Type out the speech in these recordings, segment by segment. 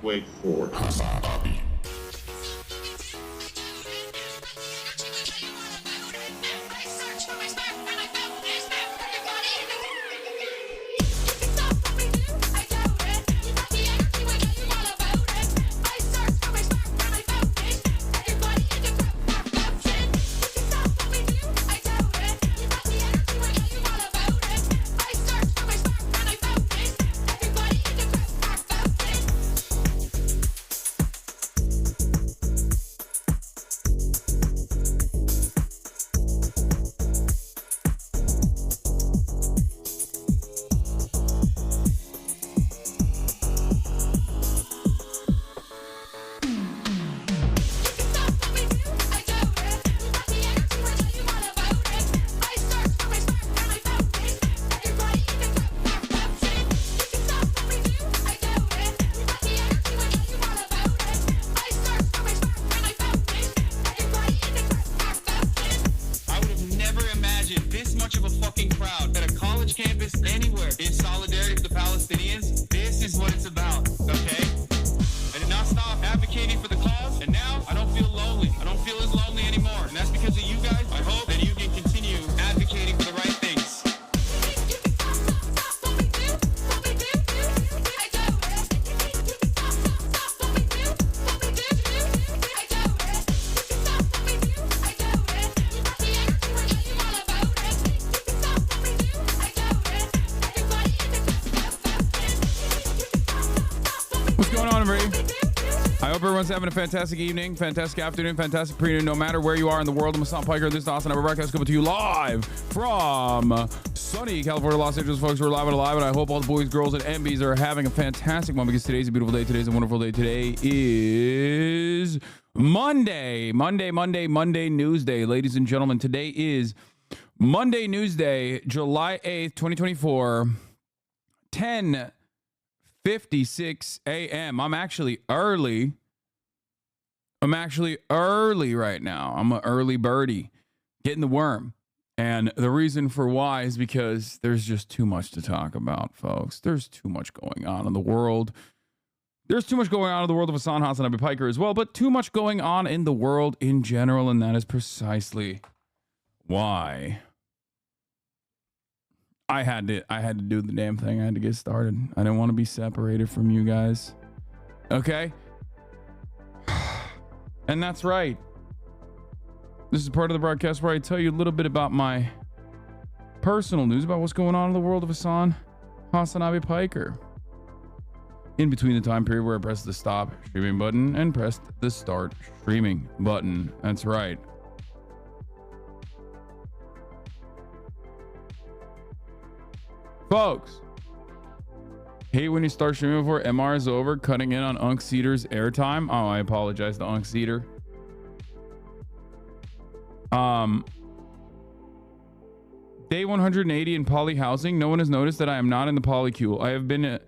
Wait for HasanAbi. Everyone's having a fantastic evening, fantastic afternoon, fantastic pre-noon, no matter where you are in the world. I'm Hasan Piker. This is HasanAbi broadcast coming to you live from sunny California, Los Angeles, folks. We're live and alive, and I hope all the boys, girls, and MBs are having a fantastic one because today's a beautiful day. Today's a wonderful day. Today is Monday News Day, ladies and gentlemen. Today is Monday News Day, July 8th, 2024, 10:56 a.m. I'm actually early right now. I'm an early birdie getting the worm. And the reason for why is because there's just too much to talk about, folks. There's too much going on in the world. There's too much going on in the world of HasanAbi Piker as well, but too much going on in the world in general. And that is precisely why I had to do the damn thing. I had to get started. I didn't want to be separated from you guys. Okay? And that's right. This is part of the broadcast where I tell you a little bit about my personal news about what's going on in the world of HasanAbi Piker. In between the time period where I pressed the stop streaming button and pressed the start streaming button. That's right. Folks, hate when you start streaming before MR is over, cutting in on Unc Cedar's airtime. Oh, I apologize to Unc Cedar. Day 180 in poly housing. No one has noticed that I am not in the polycule. I have been a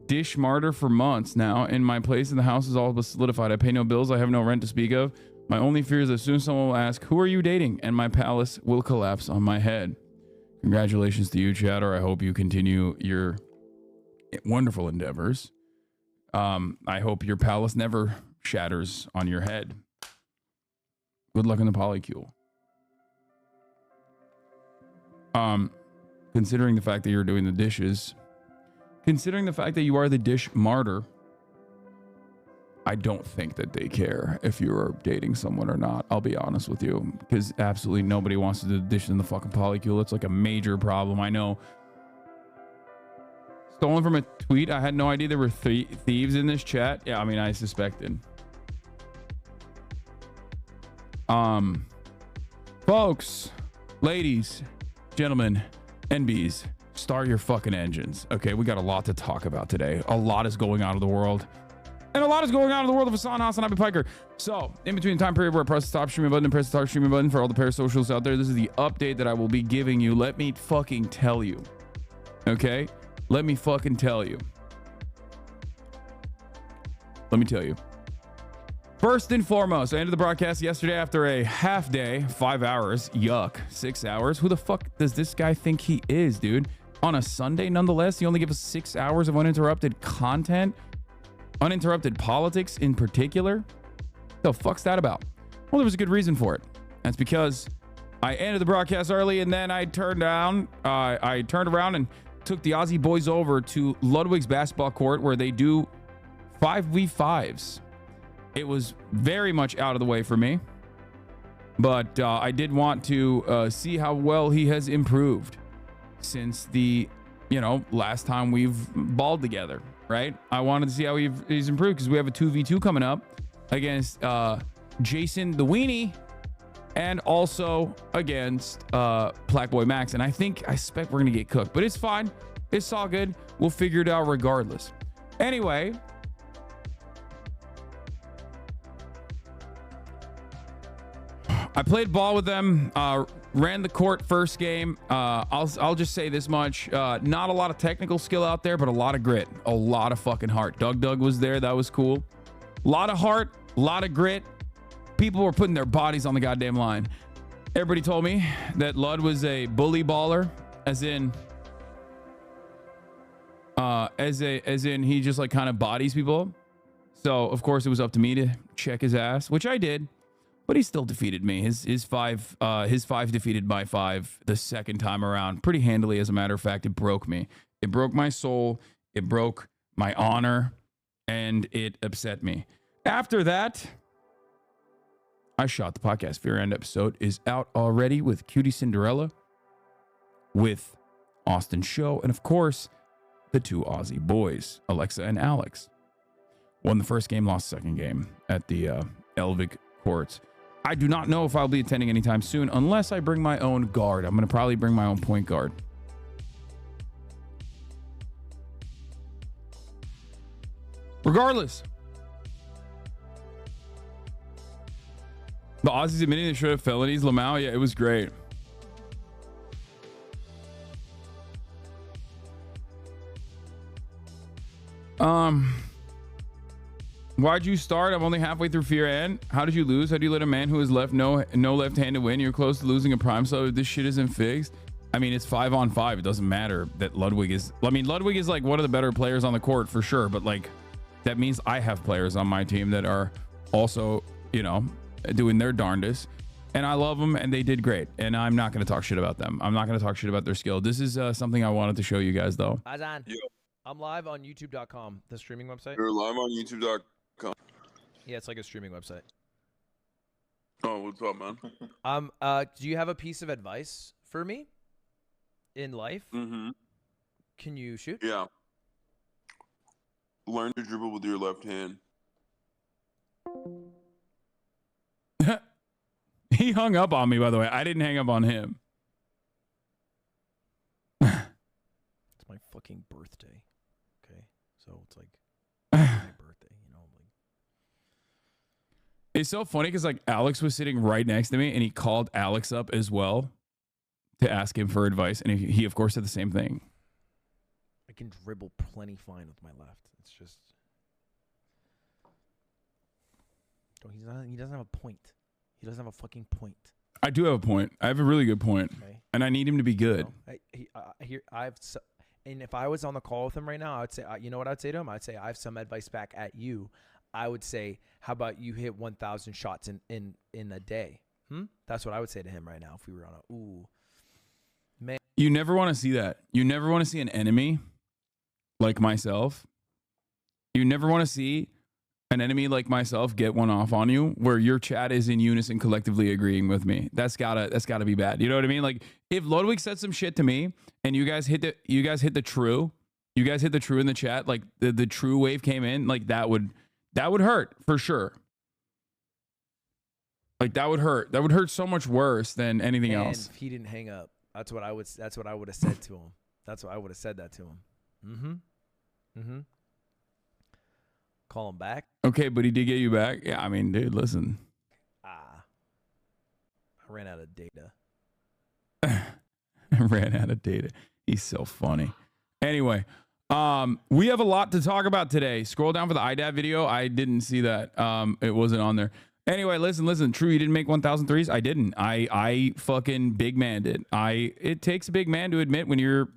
dish martyr for months now, and my place in the house is all but solidified. I pay no bills. I have no rent to speak of. My only fear is as soon as someone will ask, "Who are you dating?" and my palace will collapse on my head. Congratulations to you, chatter. I hope you continue your wonderful endeavors. I hope your palace never shatters on your head. Good luck in the polycule. Considering the fact that you're doing the dishes, considering the fact that you are the dish martyr, I don't think that they care if you're dating someone or not. I'll be honest with you, because absolutely nobody wants to do the dishes in the fucking polycule. It's like a major problem. I know. Stolen from a tweet. I had no idea there were thieves in this chat. Yeah, I mean, I suspected. Folks, ladies, gentlemen, NBs, start your fucking engines. Okay, we got a lot to talk about today. A lot is going on in the world. And a lot is going on in the world of HasanAbi Piker. So, in between the time period where I press the stop streaming button and press the start streaming button for all the parasocials out there, this is the update that I will be giving you. Let me fucking tell you. Okay? Let me fucking tell you. Let me tell you. First and foremost, I ended the broadcast yesterday after a half day, 5 hours. Yuck. 6 hours. Who the fuck does this guy think he is, dude? On a Sunday, nonetheless, he only gives us 6 hours of uninterrupted content. Uninterrupted politics in particular. The fuck's that about? Well, there was a good reason for it. That's because I ended the broadcast early and then I turned around and took the Aussie boys over to Ludwig's basketball court where they do 5v5s. It was very much out of the way for me, but I did want to see how well he has improved since the, last time we've balled together. Right? I wanted to see how he's improved because we have a 2v2 coming up against Jason the Weenie and also against Black Boy Max. And I expect we're going to get cooked, but it's fine. It's all good. We'll figure it out regardless. Anyway, I played ball with them, ran the court first game. I'll just say this much. Not a lot of technical skill out there, but a lot of grit, a lot of fucking heart. Doug was there. That was cool. A lot of heart, a lot of grit. People were putting their bodies on the goddamn line. Everybody told me that Lud was a bully baller, as in he just like kind of bodies people. So of course it was up to me to check his ass, which I did. But he still defeated me. His five defeated my 5 the second time around pretty handily. As a matter of fact, it broke me. It broke my soul. It broke my honor, and it upset me. After that, I shot the podcast. Fear End episode is out already with Cutie Cinderella, with Austin Show, and of course, the 2 Aussie boys, Alexa and Alex. Won the first game, lost the second game at the Elvig courts. I do not know if I'll be attending anytime soon unless I bring my own guard. I'm going to probably bring my own point guard. Regardless, the Aussies admitting they should have felonies. Lamau, yeah, it was great. Why'd you start? I'm only halfway through Fear End. How did you lose? How do you let a man who has left no left hand to win? You're close to losing a prime sub. This shit isn't fixed. I mean, it's 5-on-5. It doesn't matter that Ludwig is. I mean, Ludwig is like one of the better players on the court for sure. But like, that means I have players on my team that are also, doing their darndest. And I love them, and they did great. And I'm not going to talk shit about them. I'm not going to talk shit about their skill. This is something I wanted to show you guys, though. Hasan, Yo. I'm live on YouTube.com, the streaming website. You're live on YouTube.com. Yeah, it's like a streaming website. Oh, what's up, man? Do you have a piece of advice for me in life? Mm-hmm. Can you shoot? Yeah. Learn to dribble with your left hand. He hung up on me, by the way. I didn't hang up on him. It's my fucking birthday. Okay, so it's like my birthday, like. It's so funny because like Alex was sitting right next to me, and he called Alex up as well to ask him for advice, and he of course said the same thing. I can dribble plenty fine with my left. It's just, he doesn't have a point. He doesn't have a fucking point. I do have a point. I have a really good point, Okay. And I need him to be good. And if I was on the call with him right now, I would say, you know what I'd say to him? I'd say, I have some advice back at you. I would say, how about you hit 1,000 shots in a day? That's what I would say to him right now if we were on a man. You never want to see that. You never want to see an enemy like myself. You never want to see an enemy like myself get one off on you where your chat is in unison collectively agreeing with me. That's gotta be bad. You know what I mean? Like if Ludwig said some shit to me and you guys hit the true in the chat, like the true wave came in, like that would hurt for sure. Like that would hurt. That would hurt so much worse than anything else. If he didn't hang up, that's what I would have said to him. That's what I would have said that to him. Call him back. Okay, but he did get you back. Yeah, I mean, dude, listen. I ran out of data. Ran out of data. He's so funny. Anyway, we have a lot to talk about today. Scroll down for the IDAB video. I didn't see that. It wasn't on there. Anyway, listen. True, you didn't make 1,000 threes? I didn't. I fucking big manned it. It takes a big man to admit when you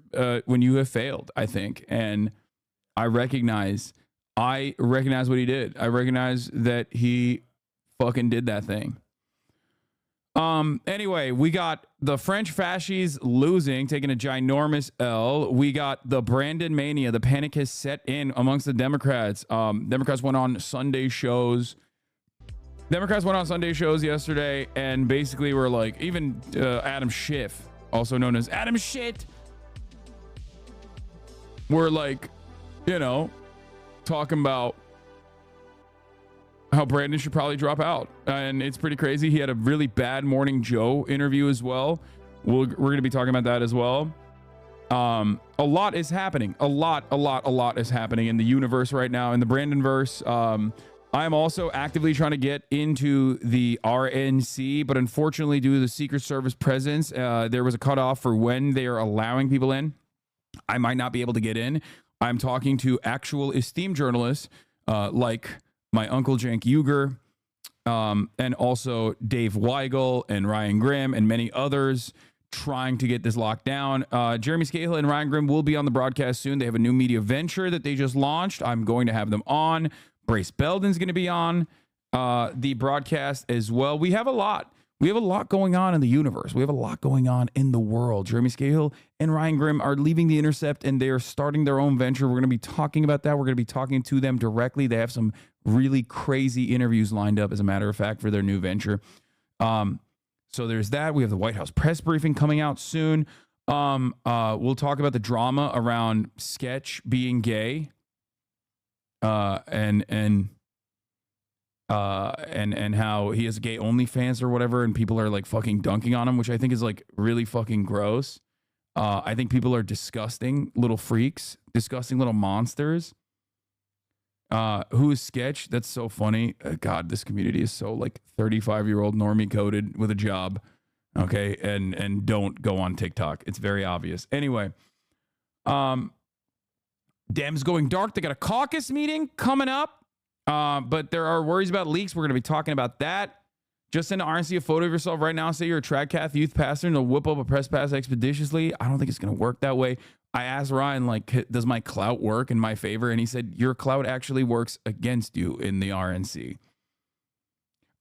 have failed, I think. And I recognize what he did. I recognize that he fucking did that thing. Anyway, we got the French fascists losing, taking a ginormous L. We got the Brandon mania. The panic has set in amongst the Democrats. Democrats went on Sunday shows yesterday and basically were like, even Adam Schiff, also known as Adam Shit, were like, talking about how Brandon should probably drop out. And it's pretty crazy. He had a really bad Morning Joe interview as well. We're going to be talking about that as well. A lot is happening. A lot is happening in the universe right now, in the Brandon verse. I'm also actively trying to get into the RNC, but unfortunately, due to the Secret Service presence, there was a cutoff for when they are allowing people in. I might not be able to get in. I'm talking to actual esteemed journalists like my uncle Cenk Uygur, and also Dave Weigel and Ryan Grimm and many others trying to get this locked down. Jeremy Scahill and Ryan Grimm will be on the broadcast soon. They have a new media venture that they just launched. I'm going to have them on. Brace Belden's going to be on the broadcast as well. We have a lot. We have a lot going on in the universe. We have a lot going on in the world. Jeremy Scahill and Ryan Grimm are leaving The Intercept and they are starting their own venture. We're going to be talking about that. We're going to be talking to them directly. They have some really crazy interviews lined up, as a matter of fact, for their new venture. So there's that. We have the White House press briefing coming out soon. We'll talk about the drama around Sketch being gay. And how he has gay OnlyFans or whatever, and people are like fucking dunking on him, which I think is like really fucking gross. I think people are disgusting little freaks, disgusting little monsters. Who is Sketch? That's so funny. God, this community is so like 35-year-old normie coded with a job. Okay, and don't go on TikTok. It's very obvious. Anyway, DEMS going dark. They got a caucus meeting coming up. But there are worries about leaks. We're going to be talking about that. Just send to RNC a photo of yourself right now. Say you're a TradCath youth pastor and they'll whip up a press pass expeditiously. I don't think it's going to work that way. I asked Ryan, like, does my clout work in my favor? And he said, your clout actually works against you in the RNC.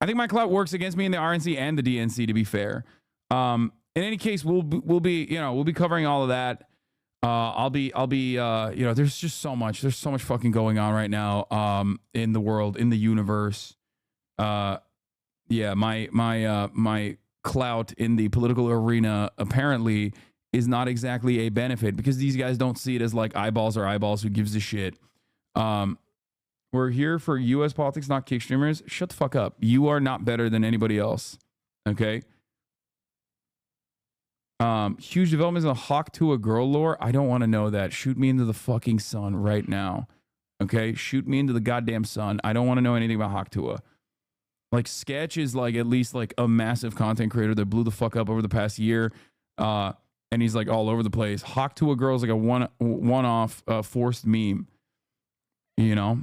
I think my clout works against me in the RNC and the DNC, to be fair. In any case, we'll be covering all of that. I'll be there's just so much fucking going on right now, in the world, in the universe. My clout in the political arena apparently is not exactly a benefit because these guys don't see it as like eyeballs are eyeballs. Who gives a shit? We're here for U.S. politics, not kick streamers. Shut the fuck up. You are not better than anybody else. Okay. Huge developments in the Hawk to a girl lore. I don't want to know that. Shoot me into the fucking sun right now. Okay, shoot me into the goddamn sun. I don't want to know anything about Hawk Tua. Like Sketch is like at least like a massive content creator that blew the fuck up over the past year. And he's like all over the place. Hawk to a girl is like a one-off forced meme. You know?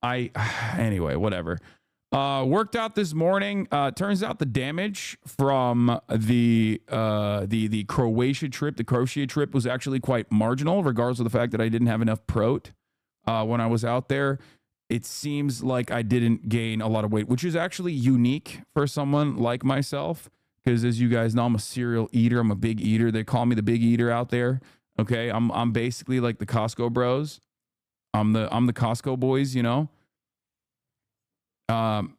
Anyway, whatever. Worked out this morning. Turns out the damage from the Croatia trip was actually quite marginal, regardless of the fact that I didn't have enough prot when I was out there. it seems like I didn't gain a lot of weight, which is actually unique for someone like myself. Because as you guys know, I'm a serial eater. I'm a big eater. They call me the big eater out there. Okay, I'm basically like the Costco bros. I'm the Costco boys, you know. I'm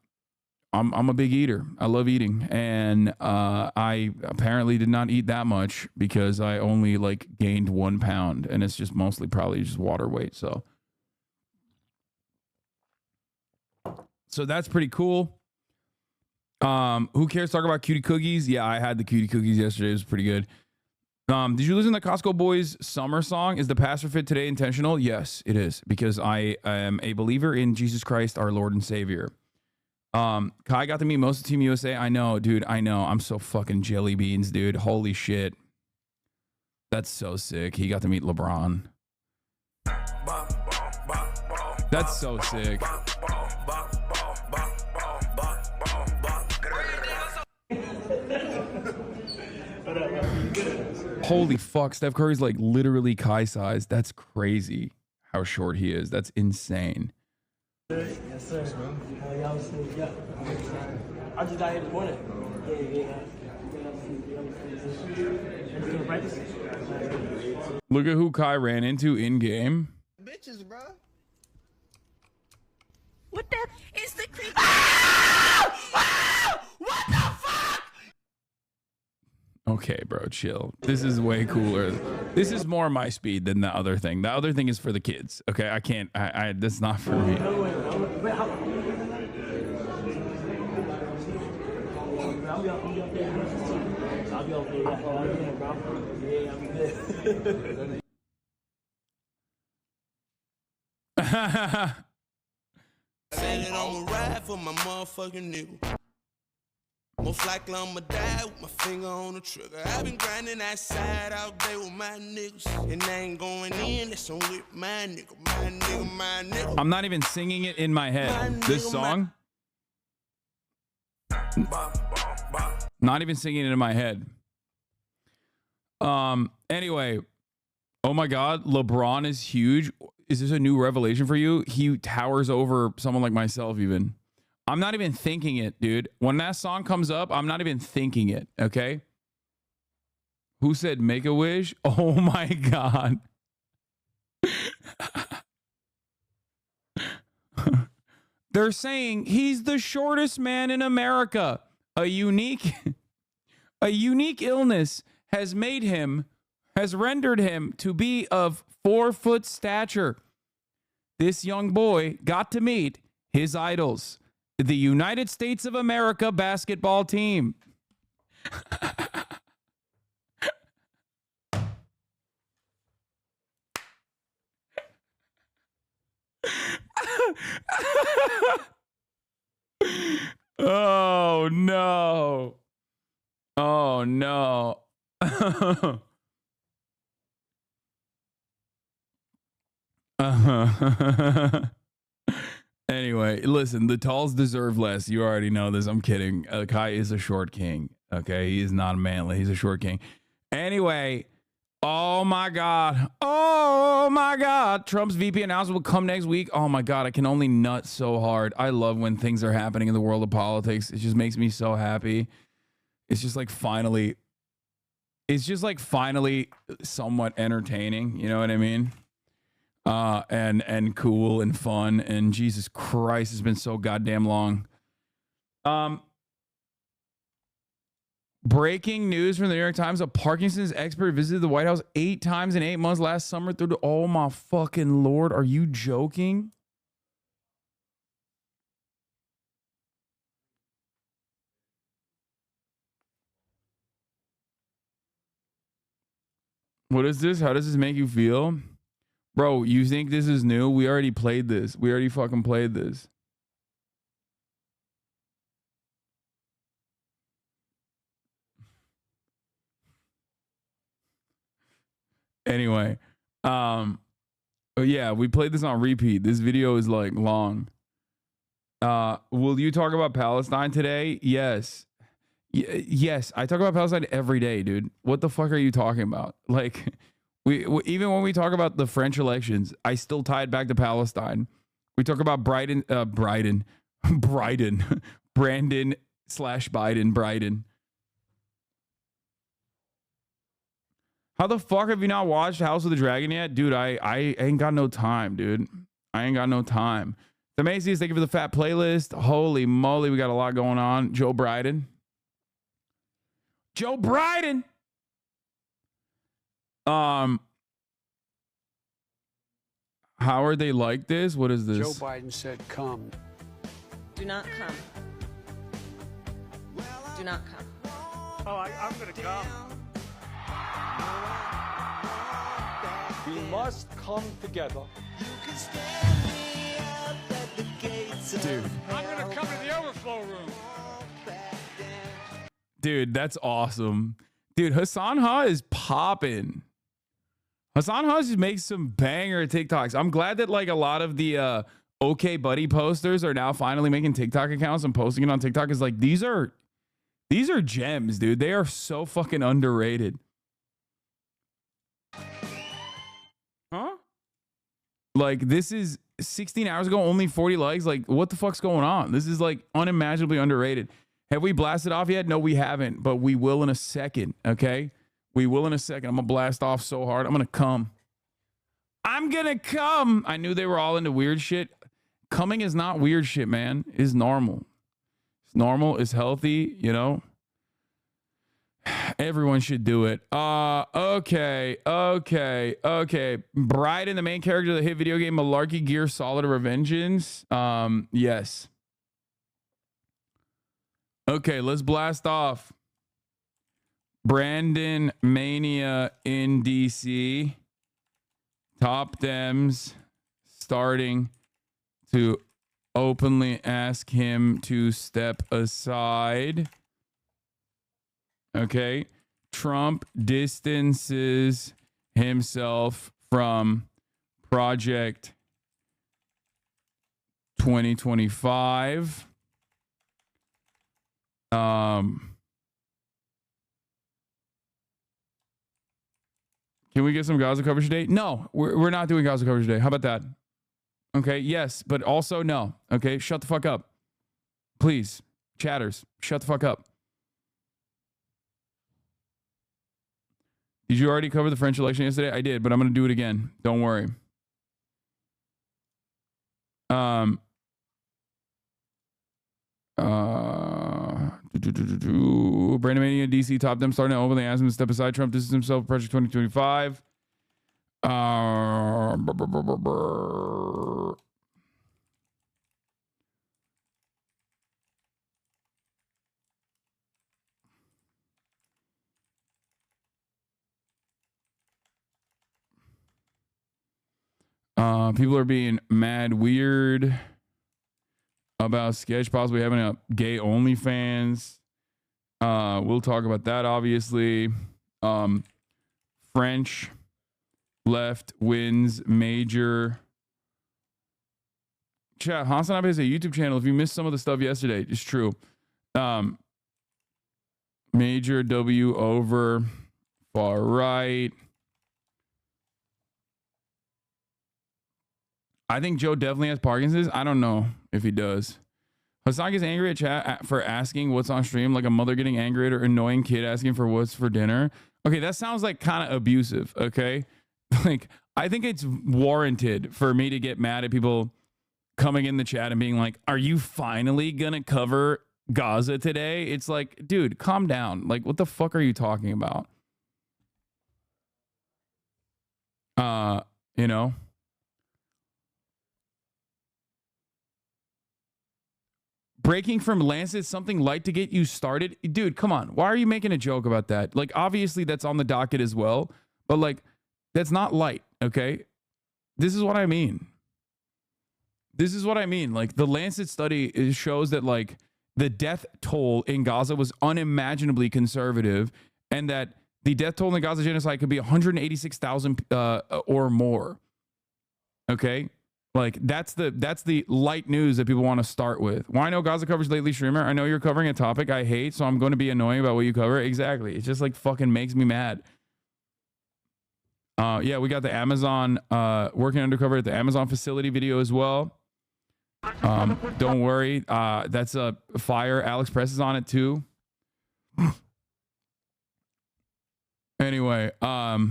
a big eater. I love eating, and I apparently did not eat that much because I only like gained 1 pound, and it's just mostly probably just water weight. So that's pretty cool. Who cares? Talk about cutie cookies. Yeah, I had the cutie cookies yesterday. It was pretty good. Did you listen to the Costco Boys summer song? Is the pastor fit today intentional? Yes, it is, because I am a believer in Jesus Christ, our Lord and Savior. Kai got to meet most of Team USA. I know, dude. I know. I'm so fucking jelly beans, dude. Holy shit. That's so sick. He got to meet LeBron. That's so sick. Holy fuck, Steph Curry's like literally Kai size. That's crazy how short he is. That's insane. Yes, sir. Yeah. I just got here this morning. Look at who Kai ran into in game. Bitches, bro. What the is the creepy? What the fuck? Okay, bro, chill. This is way cooler. This is more my speed than the other thing. The other thing is for the kids. Okay, I can't. That's not for me. Said it on a ride for my motherfucking nigga. Most likely I'ma die with my finger on the trigger. I've been grinding that side out there with my niggas. And I ain't going in, that's on with my nigga, my nigga, my nigga. I'm not even singing it in my head. This song? Not even singing it in my head. Anyway. Oh my God, LeBron is huge. Is this a new revelation for you? He towers over someone like myself even. I'm not even thinking it, dude. When that song comes up, I'm not even thinking it, okay? Who said Make-A-Wish? Oh my God. They're saying he's the shortest man in America. A unique illness has rendered him to be of 4 foot stature. This young boy got to meet his idols, the United States of America basketball team. Oh no. Oh no. Anyway, listen, the talls deserve less. You already know this. I'm kidding. Kai is a short king. Okay, he is not a manly. He's a short king. Anyway, oh my God. Oh my God. Trump's VP announcement will come next week. Oh my God, I can only nut so hard. I love when things are happening in the world of politics. It just makes me so happy. It's just like finally somewhat entertaining. You know what I mean? And cool and fun, and Jesus Christ, it's been so goddamn long. Breaking news from the New York Times: a Parkinson's expert visited the White House 8 times in 8 months last summer. Oh my fucking Lord, are you joking? What is this? How does this make you feel? Bro, you think this is new? We already played this. We already fucking played this. Anyway, yeah, we played this on repeat. This video is like long. Will you talk about Palestine today? Yes. Yes, I talk about Palestine every day, dude. What the fuck are you talking about? Like, we even when we talk about the French elections, I still tie it back to Palestine. We talk about Brandon / Biden, Bryden. How the fuck have you not watched House of the Dragon yet? Dude, I ain't got no time, dude. I ain't got no time. The Macy's, thank you for the fat playlist. Holy moly, we got a lot going on. Joe Biden. How are they like this? What is this? Joe Biden said, come. Do not come. Do not come. Oh, I'm going to come. We must come together. Dude. I'm going to come to the overflow room. Dude, that's awesome. Dude, HasanAbi is popping. HasanAbi just makes some banger TikToks. I'm glad that like a lot of the OK Buddy posters are now finally making TikTok accounts and posting it on TikTok. Is like these are gems, dude. They are so fucking underrated. Huh? Like this is 16 hours ago, only 40 likes. Like what the fuck's going on? This is like unimaginably underrated. Have we blasted off yet? No, we haven't, but we will in a second. Okay. We will in a second. I'm going to blast off so hard. I'm going to come. I knew they were all into weird shit. Coming is not weird shit, man. It's normal. It's normal. It's healthy, you know? Everyone should do it. Okay. Bryden, the main character of the hit video game Malarkey Gear Solid Revengeance. Yes. Okay, let's blast off. Brandon Mania in DC. Top Dems starting to openly ask him to step aside. Okay. Trump distances himself from Project 2025. Can we get some Gaza coverage today? No, we're not doing Gaza coverage today. How about that? Okay, yes, but also no. Okay, shut the fuck up. Please, chatters, shut the fuck up. Did you already cover the French election yesterday? I did, but I'm going to do it again. Don't worry. Brandon Mania, DC top them starting to openly ask him to step aside. Trump distances himself. Project 2025. People are being mad weird about Sketch possibly having a gay OnlyFans. We'll talk about that, obviously. French left wins major. Chat, HasanAbi has a YouTube channel. If you missed some of the stuff yesterday, it's true. Major W over far right. I think Joe definitely has Parkinson's. I don't know if he does. Hasan gets angry at chat for asking what's on stream, like a mother getting angry at her annoying kid asking for what's for dinner. Okay, that sounds like kind of abusive, okay? Like, I think it's warranted for me to get mad at people coming in the chat and being like, are you finally gonna cover Gaza today? It's like, dude, calm down. Like, what the fuck are you talking about? You know? Breaking from Lancet, something light to get you started. Dude, come on. Why are you making a joke about that? Like, obviously that's on the docket as well, but like, that's not light, okay? This is what I mean. Like, the Lancet study shows that like the death toll in Gaza was unimaginably conservative, and that the death toll in the Gaza genocide could be 186,000 or more. Okay? Like, that's the light news that people want to start with. Why no Gaza coverage lately, streamer? I know you're covering a topic I hate, so I'm going to be annoying about what you cover. Exactly. It just like fucking makes me mad. Yeah, we got the Amazon working undercover at the Amazon facility video as well. Don't worry. That's a fire. Alex Press is on it too. Anyway, the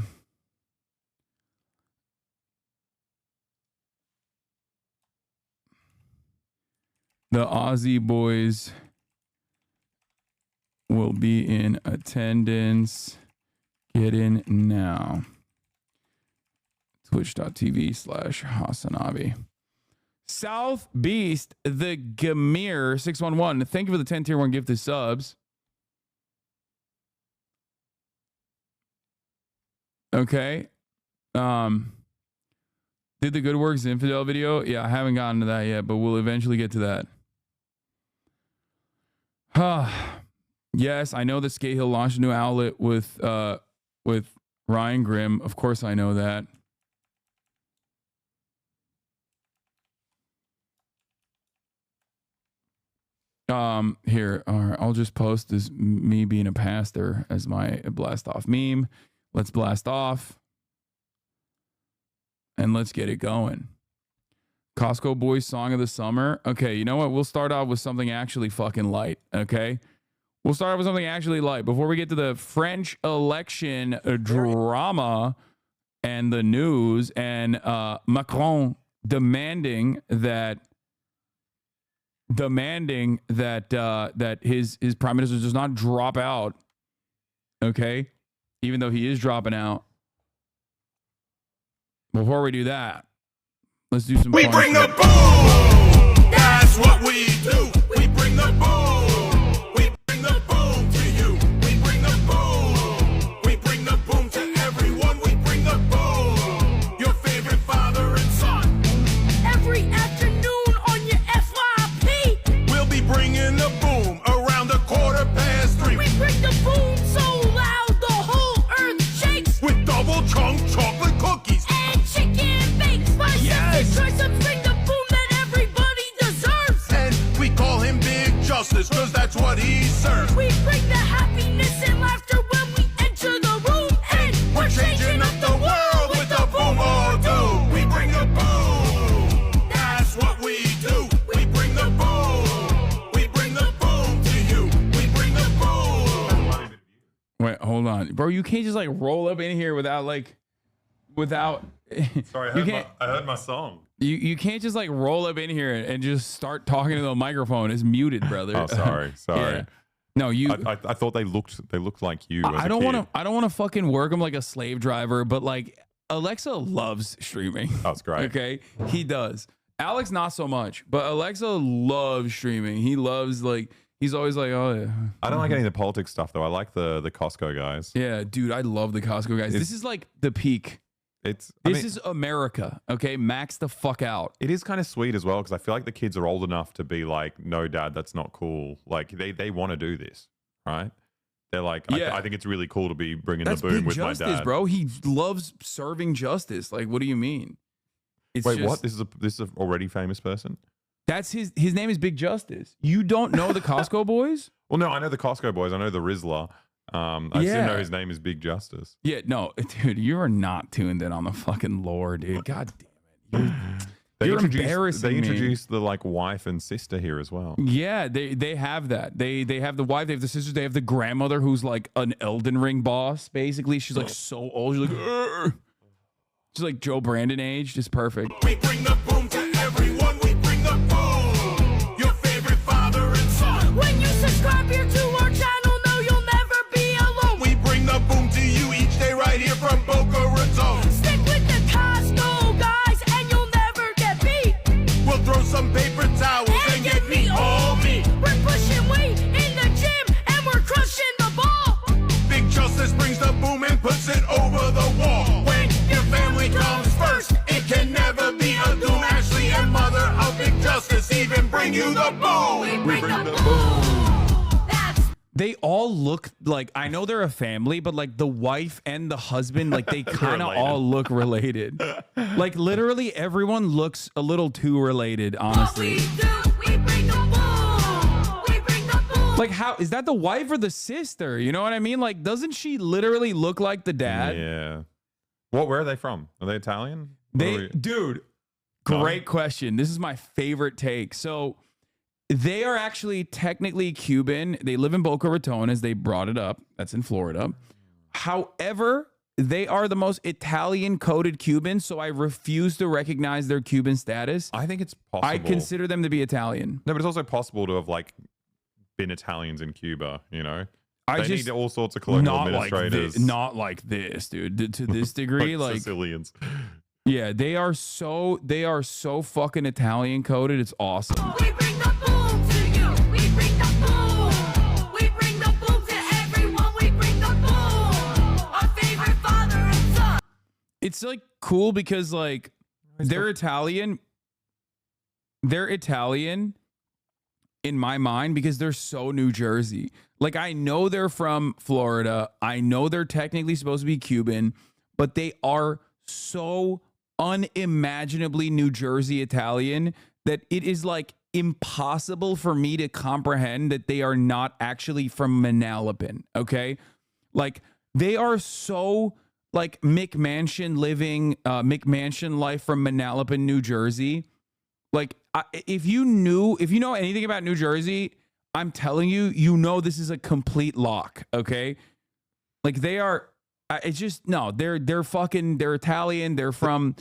Aussie boys will be in attendance. Get in now. Twitch.tv/HasanAbi. South Beast, the Gamir 611. Thank you for the 10 tier 1 gifted subs. Okay. Did the Good Works Infidel video? Yeah, I haven't gotten to that yet, but we'll eventually get to that. Yes, I know that Skate Hill launched a new outlet with Ryan Grimm. Of course I know that. Here, all right, I'll just post this me being a pastor as my blast off meme. Let's blast off. And let's get it going. Costco Boys Song of the Summer. Okay, you know what? We'll start off with something actually fucking light, okay? We'll start off with something actually light. Before we get to the French election drama and the news and Macron demanding that his prime minister does not drop out, okay? Even though he is dropping out. Before we do that, let's do some We fun bring shit. the boom. That's what we do. We bring the boom. We bring the boom to you. We bring the boom. We bring the boom to everyone. We bring the boom. Your favorite father and son. Every afternoon on your FYP. We'll be bringing the boom around 3:15. We bring the boom so loud the whole earth shakes. With double chunk chocolate cookies. And chicken bakes. My Yes. choice of bring the boom that everybody deserves. And we call him Big Justice, cause that's what he serves. We bring the happiness and laughter when we enter the room. And We're changing up the world with the boom or do. We bring the boom. That's what we do. We bring the boom. We bring the boom to you. We bring the boom. Wait, hold on. Bro, you can't just like roll up in here without Sorry, I heard my song. You can't just like roll up in here and just start talking to the microphone. It's muted, brother. Oh, sorry. Yeah. No, you. I thought they looked like you. I don't want to fucking work him like a slave driver, but like Alexa loves streaming. That's great. Okay, he does. Alex not so much, but Alexa loves streaming. He loves like he's always like, oh yeah. I don't like any of the politics stuff though. I like the Costco guys. Yeah, dude, I love the Costco guys. This is like the peak. This is America. Okay, max the fuck out. It is kind of sweet as well because I feel like the kids are old enough to be like, no, dad, that's not cool. Like they want to do this, right? They're like, Yeah. I think it's really cool to be bringing That's the boom big with justice, my dad, bro. He loves serving justice. Like, what do you mean? It's Wait, just, what? This is an already famous person? That's his name is Big Justice. You don't know the Costco boys? Well, no, I know the Costco boys. I know the Rizzler. I just didn't know his name is Big Justice. Yeah, no, dude, you are not tuned in on the fucking lore, dude. God damn it. You're embarrassing They me. introduced the like wife and sister here as well. Yeah, they have that. They have the wife, they have the sisters, they have the grandmother who's like an Elden Ring boss, basically. She's like so old. She's like, "Urgh." She's like Joe Brandon age. Just perfect. We bring the boom to everyone. We bring the boom. Your favorite father and son. When you subscribe here to our channel, no, you'll never be alone. We bring the boom to you each day right here from Boca Raton. Stick with the Costco guys and you'll never get beat. We'll throw some paper towels and get me all me. We're pushing weight in the gym and we're crushing the ball. Big Justice brings the boom and puts it over the wall. When your family comes first, it can never be a doom. Ashley and mother of Big Justice even bring you the boom. We bring the boom. That's They all look like, I know they're a family, but like the wife and the husband, like they kind of all look related. Like literally everyone looks a little too related, what honestly. we do. We bring the boom. We bring the boom. Like how is that the wife or the sister? You know what I mean? Like doesn't she literally look like the dad? Yeah. Where are they from? Are they Italian? What are we- Dude, Great question. This is my favorite take. So they are actually technically Cuban. They live in Boca Raton, as they brought it up. That's in Florida. However, they are the most Italian-coded Cubans, so I refuse to recognize their Cuban status. I think it's possible. I consider them to be Italian. No, but it's also possible to have like been Italians in Cuba. You know, they need all sorts of colonial administrators. Not like this, dude. To this degree, like Sicilians. Yeah, they are so fucking Italian coded. It's awesome. We bring the boom to you. We bring the boom. We bring the boom to everyone. We bring the boom. Our favorite father and son. It's like cool because like they're Italian. They're Italian in my mind because they're so New Jersey. Like I know they're from Florida. I know they're technically supposed to be Cuban, but they are so unimaginably New Jersey Italian that it is like impossible for me to comprehend that they are not actually from Manalapan. Okay, like they are so like McMansion living, McMansion life from Manalapan, New Jersey. Like if you know anything about New Jersey, I'm telling you, you know this is a complete lock. Okay, like they are. It's just no, they're Italian. They're from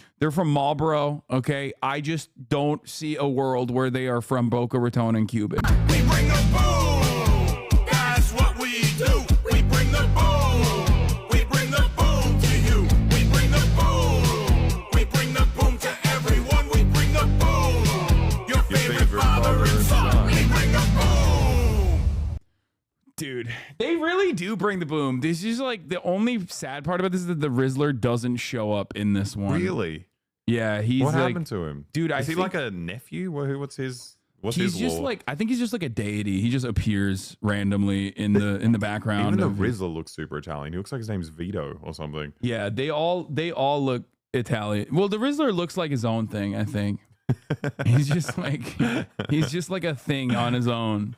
Marlboro. Okay, I just don't see a world where they are from Boca Raton and Cuban. We bring the boom. That's what we do. We bring the boom. We bring the boom to you. We bring the boom. We bring the boom to everyone. We bring the boom. Your favorite father and son. We bring the boom. Dude, they really do bring the boom. This is like the only sad part about this is that the Rizzler doesn't show up in this one. Really? Yeah, he's What like, happened to him, dude? Is he like a nephew? What's his he's just lore? like I think he's just like a deity. He just appears randomly in the background. Even the Rizzler looks super Italian. He looks like his name's Vito or something. Yeah, they all look Italian. Well, the Rizzler looks like his own thing. I think he's just like a thing on his own.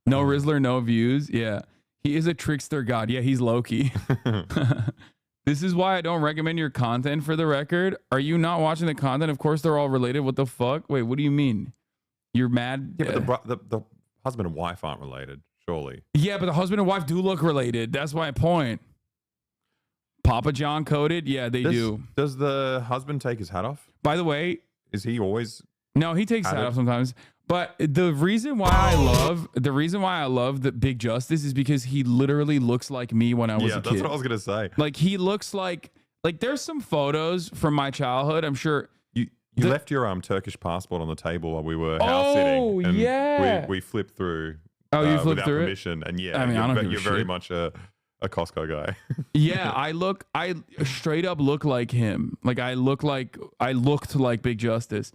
No Rizzler, no views. Yeah. He is a trickster god. Yeah, he's Loki. This is why I don't recommend your content for the record. Are you not watching the content? Of course they're all related. What the fuck? Wait, what do you mean? You're mad? Yeah, but the husband and wife aren't related, surely. Yeah, but the husband and wife do look related. That's my point. Papa John coded? Yeah, they do. Does the husband take his hat off? By the way, is he always... No, he takes his hat off sometimes. But the reason why I love the Big Justice is because he literally looks like me when I was a kid. That's what I was gonna say. Like he looks like there's some photos from my childhood. I'm sure you left your Turkish passport on the table while we were house sitting. Oh yeah, we flipped through. Oh, you flipped without through permission, and yeah, I mean, I don't give a you're very shit. much a Costco guy. Yeah, I straight up look like him. Like I looked like Big Justice.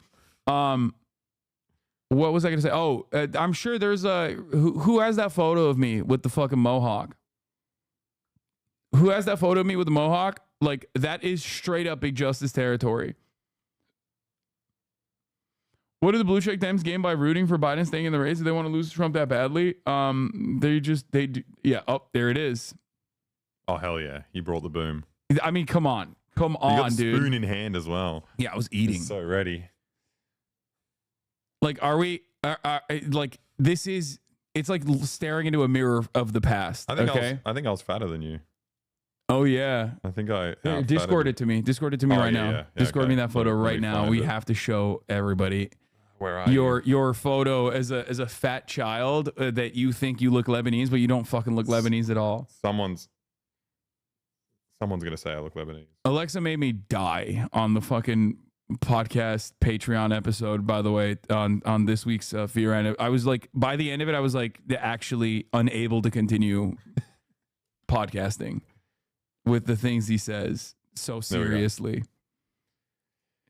What was I gonna say? Oh, I'm sure there's who has that photo of me with the fucking mohawk? Who has that photo of me with the mohawk? Like that is straight up Big Justice territory. What did the blue check DEMS gain by rooting for Biden staying in the race? Do they want to lose to Trump that badly? They do. Yeah. Oh, there it is. Oh hell yeah! You brought the boom. I mean, come on, You got dude. spoon in hand as well. Yeah, I was eating. He's so ready. Like, are we? Like, this is. It's like staring into a mirror of the past. I think okay. I think I was fatter than you. Oh yeah. I think I Here, Discord it to me. Discord it to me right now. yeah, Discord me okay. that photo Let right me now. find We it. have to show everybody Where are you? your photo as a fat child that you think you look Lebanese, but you don't fucking look Lebanese at all. Someone's gonna say I look Lebanese. Alexa made me die on the fucking podcast Patreon episode, by the way, on this week's Fear End. I was like, by the end of it, I was like actually unable to continue podcasting with the things he says so seriously.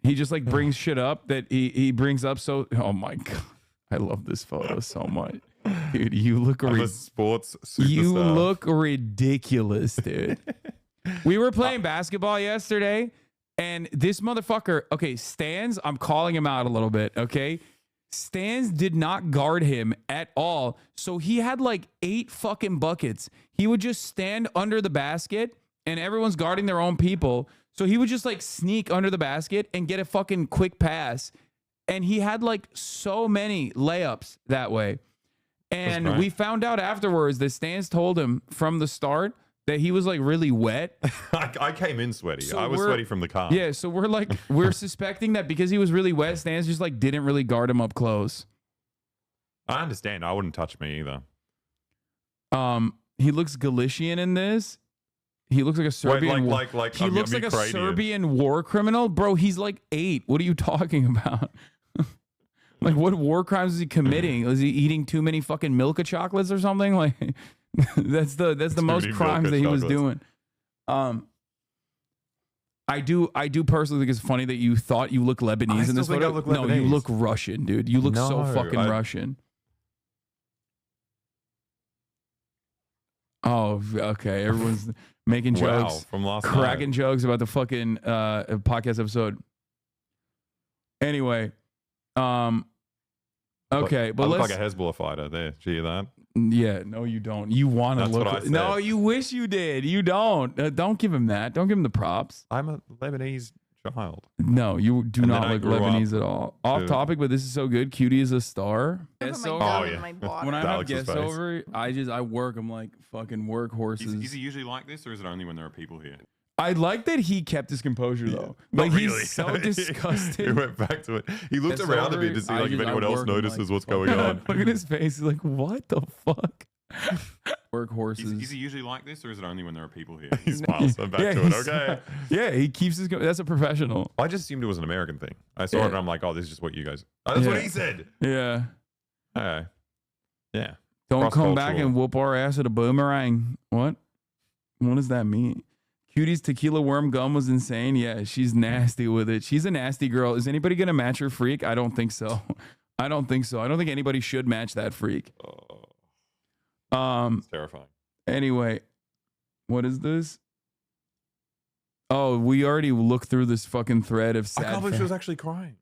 He just like brings shit up that he brings up. So, oh my God. I love this photo so much. Dude, you look I'm a sports superstar. you look ridiculous, dude. We were playing basketball yesterday, and this motherfucker, okay, Stans, I'm calling him out a little bit, okay? Stans did not guard him at all. So he had like 8 fucking buckets. He would just stand under the basket, and everyone's guarding their own people. So he would just like sneak under the basket and get a fucking quick pass. And he had like so many layups that way. And we found out afterwards that Stans told him from the start that he was like really wet. I came in sweaty. So I was sweaty from the car. Yeah, so we're suspecting that because he was really wet, Stans just like didn't really guard him up close. I understand. I wouldn't touch me either. He looks Galician in this. He looks like a Serbian. Like he looks like a Serbian war criminal, bro. He's like 8. What are you talking about? Like, what war crimes is he committing? Is he eating too many fucking Milka chocolates or something? Like, that's the most crimes that he was doing. I do personally think it's funny that you thought you look Lebanese in this photo. No, you look Russian, dude. You look so fucking Russian. Oh, okay. Everyone's making jokes, from last cracking night. jokes about the fucking podcast episode. Anyway, okay, but I look let's. like a Hezbollah fighter there. Do you hear that? Yeah, no, you don't. You want to That's look. what I said. No, you wish you did. You don't. Don't give him that. Don't give him the props. I'm a Lebanese child. No, you do And not then I look grew Lebanese up at all. Off to- topic, but this is so good. Cutie is a star. Put my Oh, gum yeah. in my water. When I have Alex's guests face. over, I work them like fucking workhorses. Is he usually like this, or is it only when there are people here? I like that he kept his composure though. Not Like really. he's so disgusted. He went back to it. He looked It's around a over. bit to see I like if just- I anyone else work him notices like what's going on. Look at his face. He's like, what the fuck? Workhorses. Is he usually like this, or is it only when there are people here? He smiles. I'm back to it. he's- Okay. Yeah, he keeps his. That's a professional. I just assumed it was an American thing. I saw Yeah. it and I'm like, oh, this is just what you guys. Oh, that's Yeah. what he said. Yeah. Okay. Yeah. Don't come back Cross-cultural. and whoop our ass at a boomerang. What? What does that mean? Cutie's tequila worm gum was insane. Yeah, she's nasty with it. She's a nasty girl. Is anybody gonna match her freak? I don't think so. I don't think so. I don't think anybody should match that freak. It's terrifying. Anyway, what is this? Oh, we already looked through this fucking thread of sad. I can't believe she was actually crying.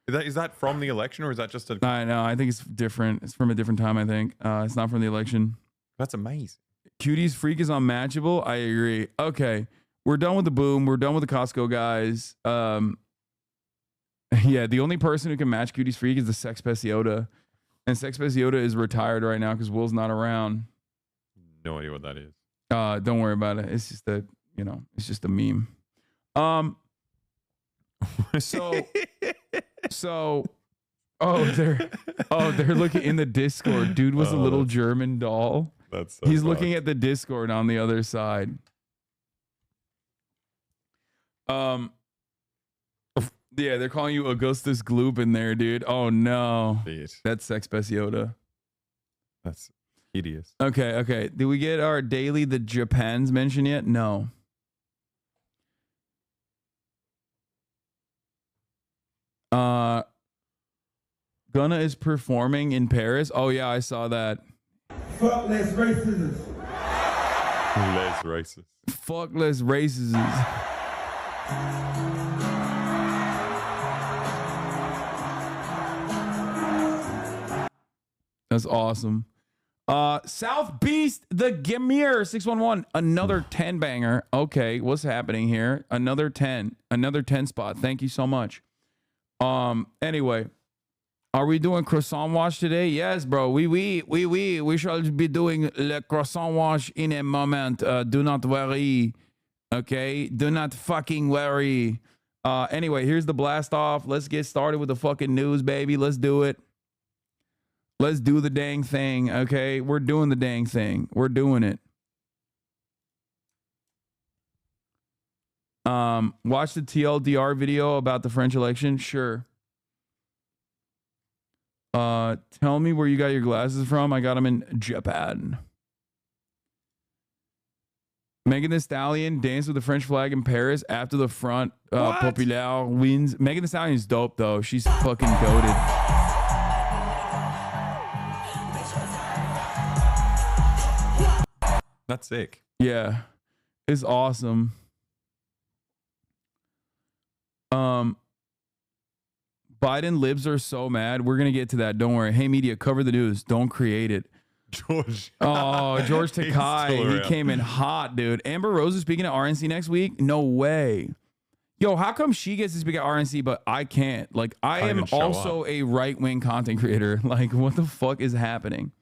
Is that from the election, or is that just a? I know. I think it's different. It's from a different time. I think it's not from the election. That's amazing. Cutie's freak is unmatchable. I agree. Okay, we're done with the boom. We're done with the Costco guys. Yeah, the only person who can match Cutie's freak is the Sex Pesiota, and Sex Pesiota is retired right now because Will's not around. No idea what that is. Don't worry about it. It's just a, it's just a meme. They're looking in the Discord. Dude was a little German doll. That's He's looking at the Discord on the other side. Yeah, they're calling you Augustus Gloop in there, dude. Oh no. That's Sex Pesiota. That's hideous. Okay. Did we get our daily the Japans mention yet? No. Gunna is performing in Paris. Oh yeah, I saw that. Fuck less racism. Less racist. Fuck less racism. That's awesome. South Beast, the Gamir 611, another 10 banger. Okay, what's happening here? Another 10 spot. Thank you so much. Anyway, are we doing croissant wash today? Yes, bro. We shall be doing le croissant wash in a moment. Do not worry. Okay, do not fucking worry. Anyway, here's the blast off. Let's get started with the fucking news, baby. Let's do it. Let's do the dang thing, okay? We're doing the dang thing. We're doing it. Watch the TLDR video about the French election? Sure. Tell me where you got your glasses from. I got them in Japan. Megan Thee Stallion danced with the French flag in Paris after the Front Populaire wins. Megan Thee Stallion is dope, though. She's fucking goated. That's sick. Yeah, it's awesome. Biden libs are so mad. We're gonna get to that. Don't worry. Hey, media, cover the news. Don't create it. George. Oh, George He's Takai. still He around. came in hot, dude. Amber Rose is speaking at RNC next week? No way. Yo, how come she gets to speak at RNC, but I can't? Like, I Can't am even show also a right-wing content creator. Like, what the fuck is happening?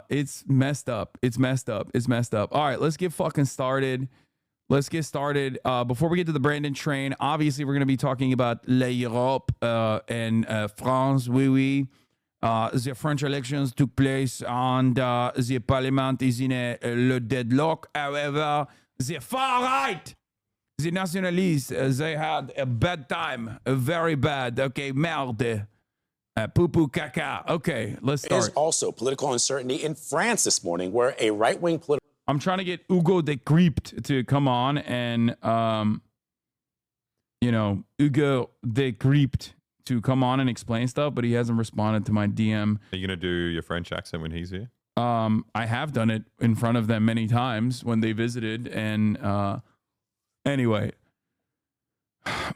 It's messed up. It's messed up. It's messed up. All right, let's get fucking started. Let's get started. Before we get to the Brandon train, obviously we're going to be talking about l'Europe and France. Oui, oui. The French elections took place and the parliament is in a deadlock. However, the far right, the nationalists, they had a bad time. Very bad. Okay, merde. Poo-poo caca. Okay, let's start. There's also political uncertainty in France this morning, where a right-wing political... I'm trying to get Hugo de Crypt to come on and, Hugo de Crypt to come on and explain stuff, but he hasn't responded to my DM. Are you going to do your French accent when he's here? I have done it in front of them many times when they visited, and anyway...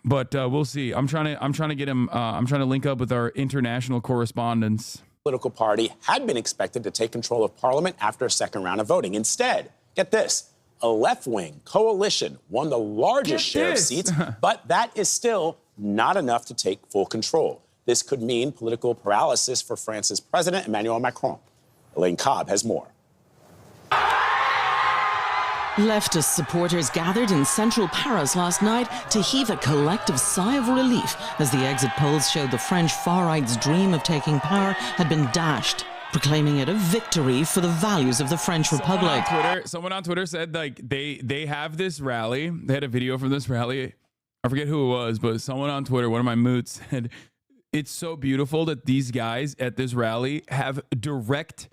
But we'll see. I'm trying to get him. I'm trying to link up with our international correspondents. Political party had been expected to take control of parliament after a second round of voting. Instead, get this, a left-wing coalition won the largest share of seats, but that is still not enough to take full control. This could mean political paralysis for France's President Emmanuel Macron. Elaine Cobb has more. Leftist supporters gathered in central Paris last night to heave a collective sigh of relief as the exit polls showed the French far-right's dream of taking power had been dashed, proclaiming it a victory for the values of the French Republic. Someone on Twitter said like they have this rally. They had a video from this rally. I forget who it was, but someone on Twitter, one of my moots, said it's so beautiful that these guys at this rally have direct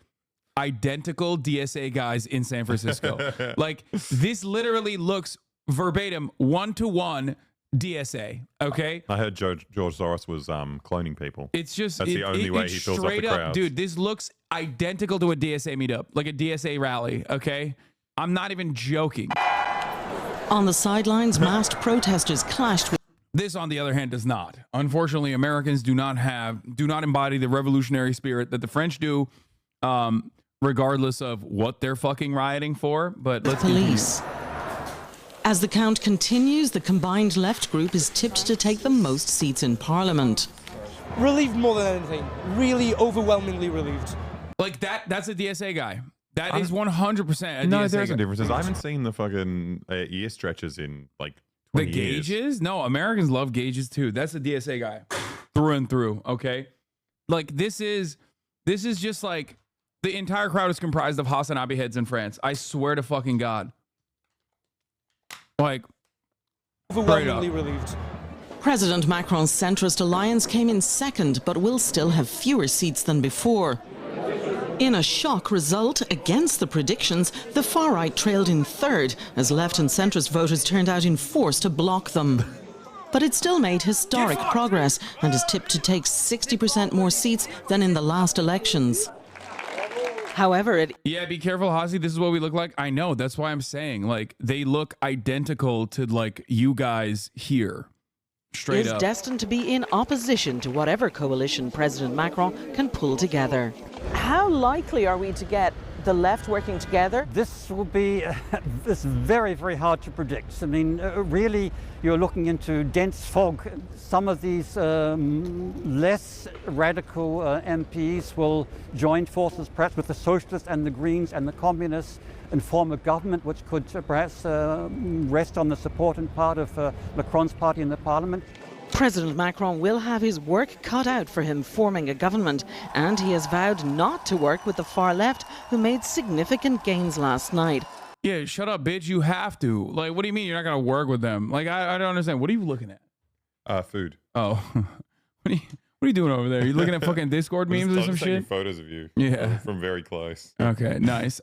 identical DSA guys in San Francisco. Like, this literally looks verbatim 1-to-1 DSA. Okay, I heard George Soros was cloning people. it's just That's the only way he fills up the straight up, crowds. dude. This looks identical to a DSA meetup, like a DSA rally. Okay, I'm not even joking. On the sidelines, masked protesters clashed with... This, on the other hand, does not. Unfortunately, Americans do not embody the revolutionary spirit that the French do. Regardless of what they're fucking rioting for, but let's police. As the count continues, the combined left group is tipped to take the most seats in Parliament. Relieved more than anything. Really overwhelmingly relieved. Like that's a DSA guy. That is 100% a DSA No, there's guy. a difference. I haven't seen the fucking ear stretches in like The 20 years. gauges? No, Americans love gauges too. That's a DSA guy through and through. Okay, like this is just like. The entire crowd is comprised of HasanAbi heads in France. I swear to fucking God. Like, Overwhelmingly relieved. President Macron's centrist alliance came in second, but will still have fewer seats than before. In a shock result against the predictions, the far right trailed in third as left and centrist voters turned out in force to block them. But it still made historic progress and is tipped to take 60% more seats than in the last elections. However, yeah, be careful, Hasi. This is what we look like. I know. That's why I'm saying, like, they look identical to, like, you guys here. Straight is up. destined to be in opposition to whatever coalition President Macron can pull together. How likely are we to get the left working together? This will be this is very, very hard to predict. I mean, really, you're looking into dense fog. Some of these less radical MPs will join forces perhaps with the Socialists and the Greens and the Communists and form a government which could perhaps rest on the support and part of Macron's party in the parliament. President Macron will have his work cut out for him forming a government, and he has vowed not to work with the far left, who made significant gains last night. Yeah, shut up, bitch. You have to. Like, what do you mean you're not going to work with them? Like, I don't understand. What are you looking at? Food. Oh. What are you doing over there? You looking at fucking Discord memes or some I'm taking shit? photos of you. Yeah. From very close. Okay, nice.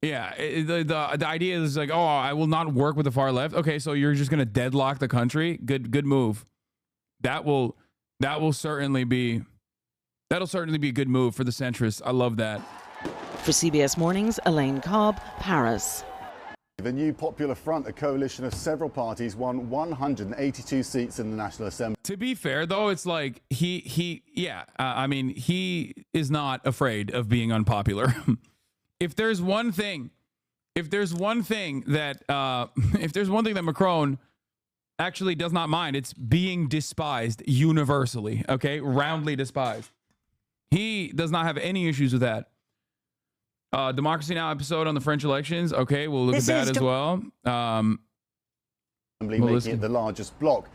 Yeah, the idea is like, oh, I will not work with the far left. Okay, so you're just gonna deadlock the country. Good move. That'll certainly be a good move for the centrists. I love that. For CBS Mornings, Elaine Cobb, Paris. The new Popular Front, a coalition of several parties, won 182 seats in the National Assembly. To be fair, though, it's like I mean, he is not afraid of being unpopular. If there's one thing that Macron actually does not mind, it's being despised universally. Okay, roundly despised. He does not have any issues with that. Democracy Now! Episode on the French elections. Okay, we'll look at that as well. Making it the largest bloc.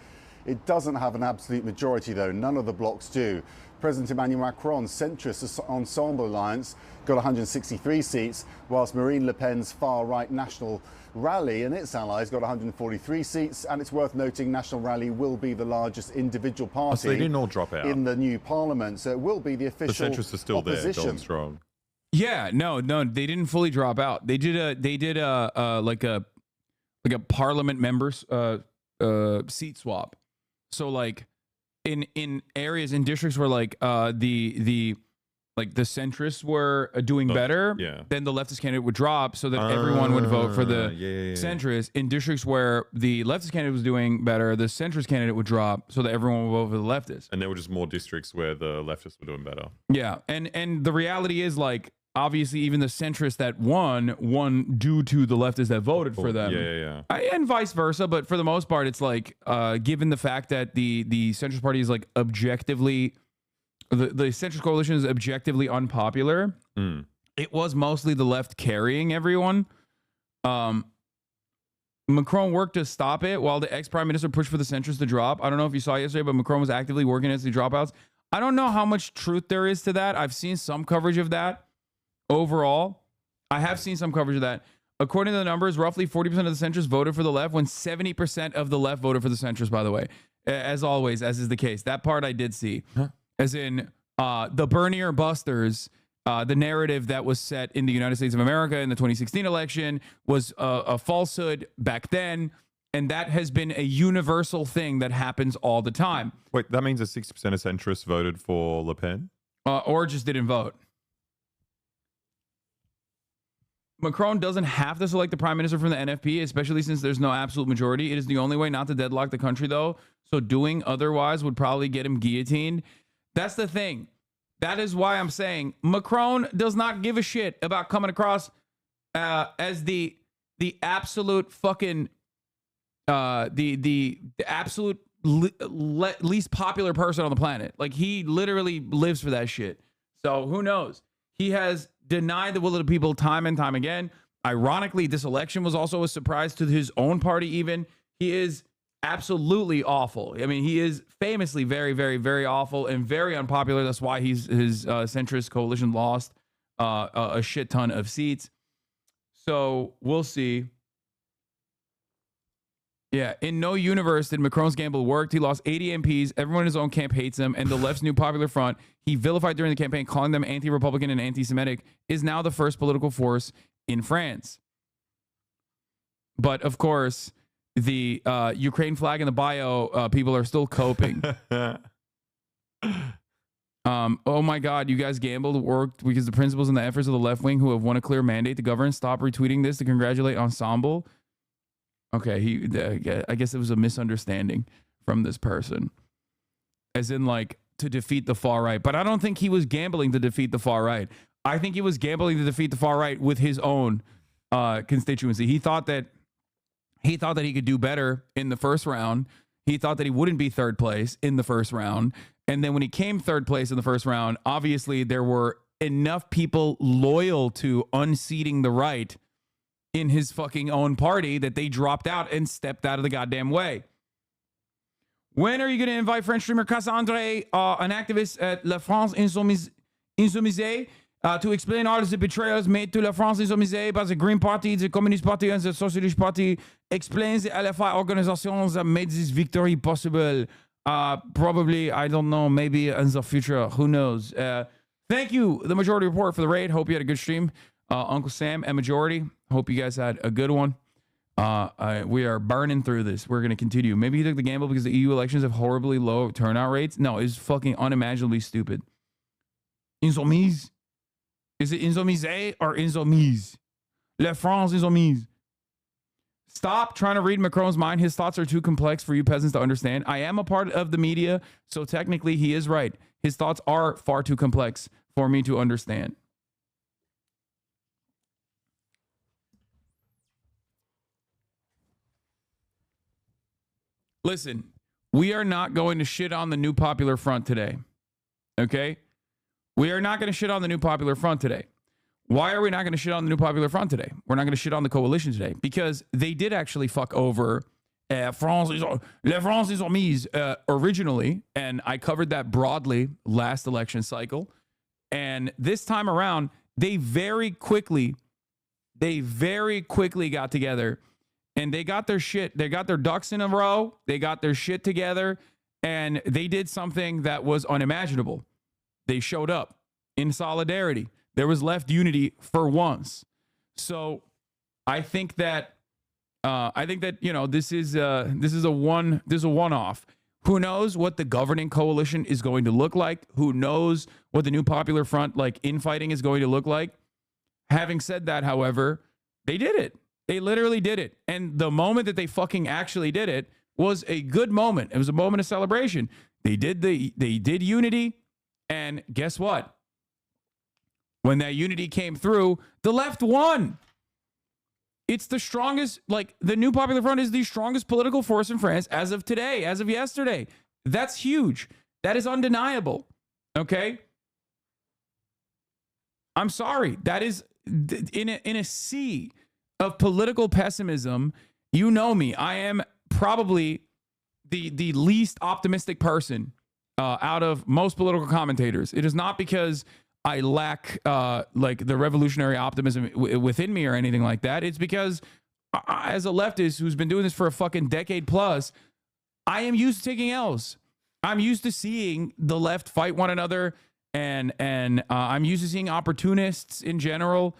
It doesn't have an absolute majority, though. None of the blocs do. President Emmanuel Macron's centrist Ensemble alliance got 163 seats, whilst Marine Le Pen's far-right National Rally and its allies got 143 seats. And it's worth noting National Rally will be the largest individual party so they didn't all drop out in the new parliament. So it will be the official The centrists are still there, going strong. Yeah, no, they didn't fully drop out. They did a parliament members seat swap. So like in areas in districts where like the centrists were doing better, then the leftist candidate would drop so that everyone would vote for the centrist. In districts where the leftist candidate was doing better, the centrist candidate would drop so that everyone would vote for the leftist. And there were just more districts where the leftists were doing better. Yeah, and the reality is like obviously even the centrists that won due to the leftists that voted for them. And vice versa, but for the most part, it's like given the fact that the centrist party is like objectively, the centrist coalition is objectively unpopular. It was mostly the left carrying everyone. Macron worked to stop it while the ex-prime minister pushed for the centrists to drop. I don't know if you saw yesterday, but Macron was actively working against the dropouts. I don't know how much truth there is to that. I've seen some coverage of that. Overall, I have seen some coverage of that. According to the numbers, roughly 40% of the centrists voted for the left when 70% of the left voted for the centrists, by the way. As always, as is the case. That part I did see. As in the Bernier busters, the narrative that was set in the United States of America in the 2016 election was a falsehood back then. And that has been a universal thing that happens all the time. Wait, that means that 60% of centrists voted for Le Pen? Or just didn't vote. Macron doesn't have to select the prime minister from the NFP, especially since there's no absolute majority. It is the only way not to deadlock the country, though. So doing otherwise would probably get him guillotined. That's the thing. That is why I'm saying Macron does not give a shit about coming across as the absolute fucking the absolute least popular person on the planet. Like, he literally lives for that shit. So who knows? He has denied the will of the people time and time again. Ironically, this election was also a surprise to his own party even. He is absolutely awful. I mean, he is famously very, very, very awful and very unpopular. That's why his centrist coalition lost a shit ton of seats. So we'll see. Yeah, in no universe did Macron's gamble work. He lost 80 MPs. Everyone in his own camp hates him. And the left's new popular front, he vilified during the campaign, calling them anti-Republican and anti-Semitic, is now the first political force in France. But, of course, the Ukraine flag in the bio people are still coping. Oh, my God, you guys gambled, worked because the principles and the efforts of the left wing who have won a clear mandate to govern. Stop retweeting this to congratulate Ensemble. Okay, I guess it was a misunderstanding from this person. As in, like, to defeat the far right. But I don't think he was gambling to defeat the far right. I think he was gambling to defeat the far right with his own constituency. He thought that he could do better in the first round. He thought that he wouldn't be third place in the first round. And then when he came third place in the first round, obviously there were enough people loyal to unseating the right in his fucking own party that they dropped out and stepped out of the goddamn way. When are you going to invite French streamer Cassandre, an activist at La France Insoumise, to explain all the betrayals made to La France Insoumise by the Green Party, the Communist Party, and the Socialist Party? Explains the LFI organizations that made this victory possible. Probably, I don't know, maybe in the future. Who knows? Thank you, The Majority Report, for the raid. Hope you had a good stream. Uncle Sam and Majority, hope you guys had a good one. We are burning through this. We're going to continue. Maybe he took the gamble because the EU elections have horribly low turnout rates. No, it's fucking unimaginably stupid. Insoumise? Is it Insoumise or Insoumise? La France Insoumise. Stop trying to read Macron's mind. His thoughts are too complex for you peasants to understand. I am a part of the media, so technically he is right. His thoughts are far too complex for me to understand. Listen, we are not going to shit on the New Popular Front today. Okay? We are not going to shit on the New Popular Front today. Why are we not going to shit on the New Popular Front today? We're not going to shit on the coalition today because they did actually fuck over Les Insoumis originally, and I covered that broadly last election cycle. And this time around, they very quickly got together and they got their shit. They got their ducks in a row. They got their shit together, and they did something that was unimaginable. They showed up in solidarity. There was left unity for once. So I think that you know, this is a one-off. Who knows what the governing coalition is going to look like? Who knows what the New Popular Front like infighting is going to look like? Having said that, however, they did it. They literally did it. And the moment that they fucking actually did it was a good moment. It was a moment of celebration. They did unity, and guess what? When that unity came through, the left won. It's the strongest, like the New Popular Front is the strongest political force in France as of today, as of yesterday. That's huge. That is undeniable. Okay? I'm sorry. That is in a sea of political pessimism. You know me. I am probably the least optimistic person out of most political commentators. It is not because I lack like the revolutionary optimism within me or anything like that. It's because as a leftist who's been doing this for a fucking decade plus, I am used to taking L's. I'm used to seeing the left fight one another, and I'm used to seeing opportunists in general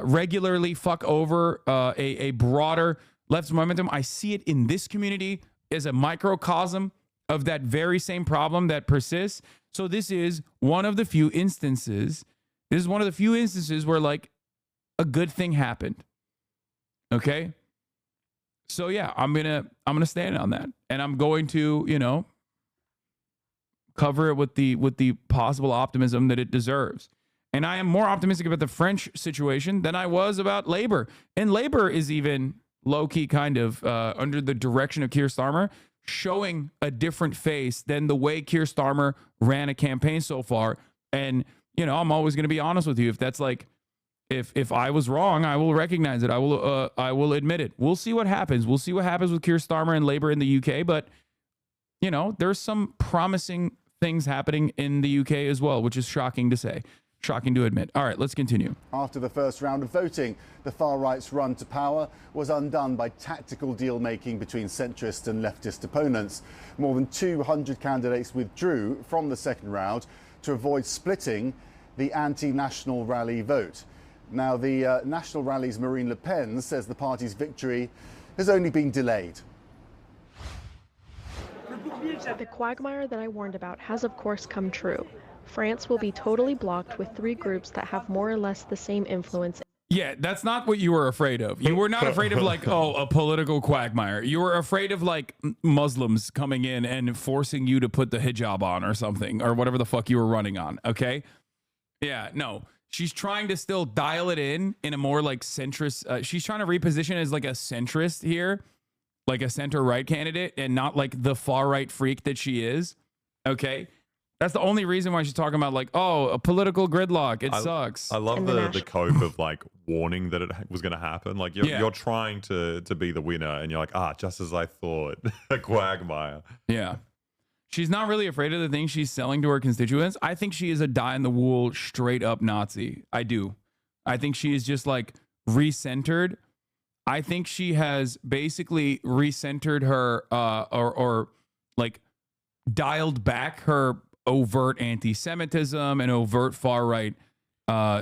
regularly fuck over a broader leftist momentum. I see it in this community as a microcosm of that very same problem that persists. So this is one of the few instances. This is one of the few instances where like a good thing happened. Okay? So yeah, I'm gonna stand on that. And I'm going to, you know, cover it with the possible optimism that it deserves. And I am more optimistic about the French situation than I was about Labor. And Labor is even low-key kind of under the direction of Keir Starmer, showing a different face than the way Keir Starmer ran a campaign so far. And, you know, I'm always going to be honest with you. If that's like, if I was wrong, I will recognize it. I will admit it. We'll see what happens. We'll see what happens with Keir Starmer and Labour in the UK. But, you know, there's some promising things happening in the UK as well, which is shocking to say. Shocking to admit. All right, let's continue. After the first round of voting, the far right's run to power was undone by tactical deal-making between centrist and leftist opponents. More than 200 candidates withdrew from the second round to avoid splitting the anti-National Rally vote. Now, the National Rally's Marine Le Pen says the party's victory has only been delayed. The quagmire that I warned about has of course come true. France will be totally blocked with three groups that have more or less the same influence. Yeah, that's not what you were afraid of. You were not afraid of like, oh, a political quagmire. You were afraid of like Muslims coming in and forcing you to put the hijab on or something, or whatever the fuck you were running on. Okay. Yeah, no, she's trying to still dial it in a more like centrist. She's trying to reposition as like a centrist here, like a center right candidate, and not like the far right freak that she is. Okay. That's the only reason why she's talking about like, oh, a political gridlock. It sucks. I love the cope of like warning that it was going to happen. Like you're trying to be the winner, and you're like, just as I thought, a quagmire. Yeah. She's not really afraid of the things she's selling to her constituents. I think she is a die-in-the-wool, straight-up Nazi. I do. I think she is just like recentered. I think she has basically recentered her or like dialed back her overt anti-Semitism and overt far-right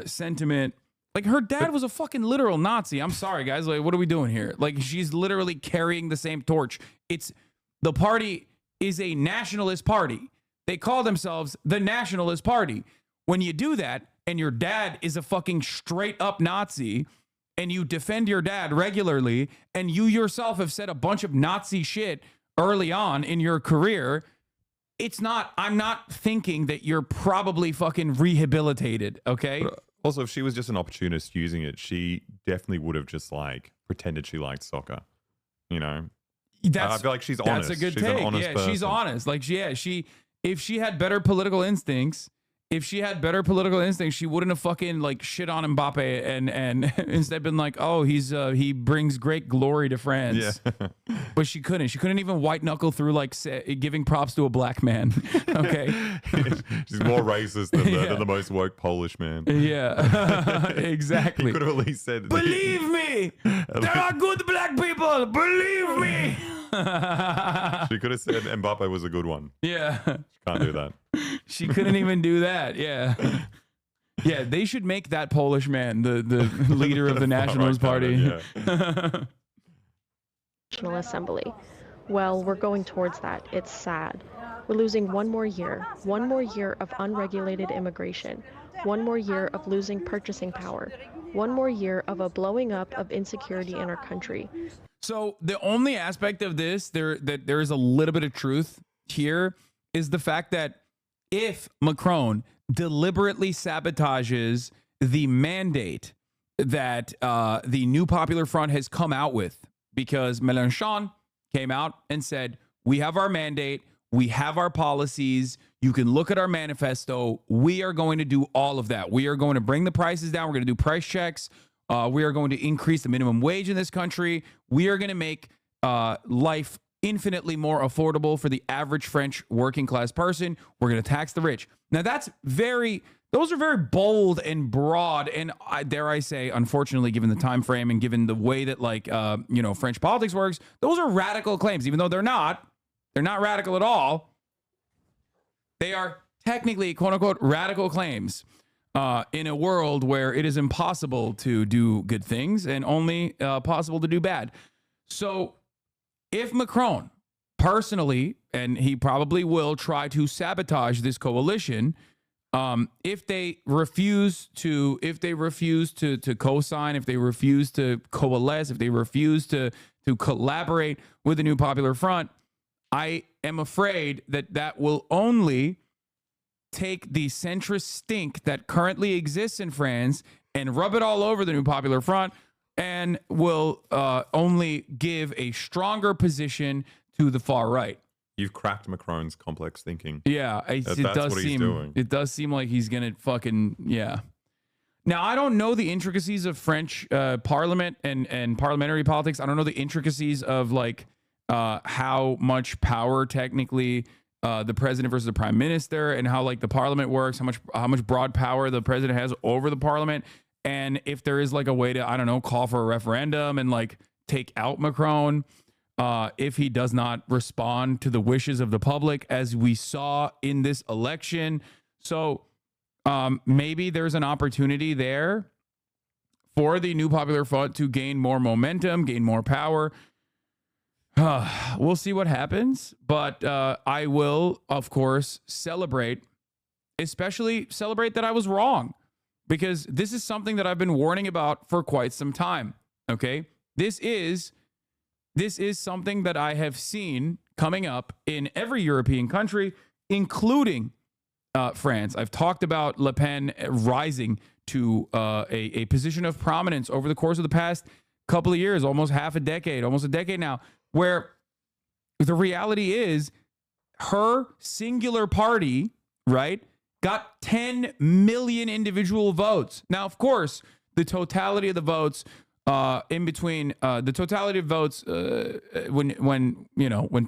sentiment. Like her dad was a fucking literal Nazi. I'm sorry, guys. Like, what are we doing here? Like, she's literally carrying the same torch. The party is a nationalist party. They call themselves the Nationalist Party. When you do that, and your dad is a fucking straight-up Nazi, and you defend your dad regularly, and you yourself have said a bunch of Nazi shit early on in your career, I'm not thinking that you're probably fucking rehabilitated, okay? But also, if she was just an opportunist using it, she definitely would have just like pretended she liked soccer, you know? I feel like she's honest. That's a good she's take. An honest Yeah, person. she's honest. Like, if she had better political instincts, she wouldn't have fucking like shit on Mbappe and instead been like, oh, he brings great glory to France. Yeah. But she couldn't even white knuckle through like giving props to a black man. Okay. She's more racist than the most woke Polish man. Yeah. Exactly. He could have at least said, believe me, there are good black people. Believe me. She could have said Mbappe was a good one. Yeah. She can't do that. She couldn't even do that. Yeah. Yeah, they should make that Polish man the leader of the Nationalist Party. National Assembly. Well, we're going towards that. It's sad. We're losing one more year of unregulated immigration, one more year of losing purchasing power, one more year of a blowing up of insecurity in our country. So the only aspect of this that there is a little bit of truth here is the fact that if Macron deliberately sabotages the mandate that the New Popular Front has come out with, because Mélenchon came out and said, we have our mandate, we have our policies, you can look at our manifesto, we are going to do all of that. We are going to bring the prices down, we're going to do price checks, we are going to increase the minimum wage in this country, we are going to make life infinitely more affordable for the average French working class person. We're going to tax the rich. Now those are very bold and broad, and dare I say, unfortunately, given the time frame and given the way that French politics works, those are radical claims. Even though they're not radical at all. They are technically, quote unquote, radical claims in a world where it is impossible to do good things and only possible to do bad. So if Macron personally, and he probably will try to sabotage this coalition, if they refuse to co-sign, if they refuse to coalesce, if they refuse to collaborate with the New Popular Front, I am afraid that will only take the centrist stink that currently exists in France and rub it all over the New Popular Front, and will only give a stronger position to the far right. You've cracked Macron's complex thinking. Yeah, it does seem like he's gonna fucking, yeah. Now, I don't know the intricacies of French parliament and parliamentary politics. I don't know the intricacies of like how much power technically the president versus the prime minister, and how like the parliament works, how much broad power the president has over the parliament. And if there is like a way to, I don't know, call for a referendum and like take out Macron if he does not respond to the wishes of the public, as we saw in this election. So maybe there's an opportunity there for the New Popular Front to gain more momentum, gain more power. We'll see what happens. But I will, of course, especially celebrate that I was wrong. Because this is something that I've been warning about for quite some time, okay? This is something that I have seen coming up in every European country, including France. I've talked about Le Pen rising to a position of prominence over the course of the past couple of years, almost a decade now, where the reality is her singular party, right, got 10 million individual votes. Now, of course, the totality of the votes when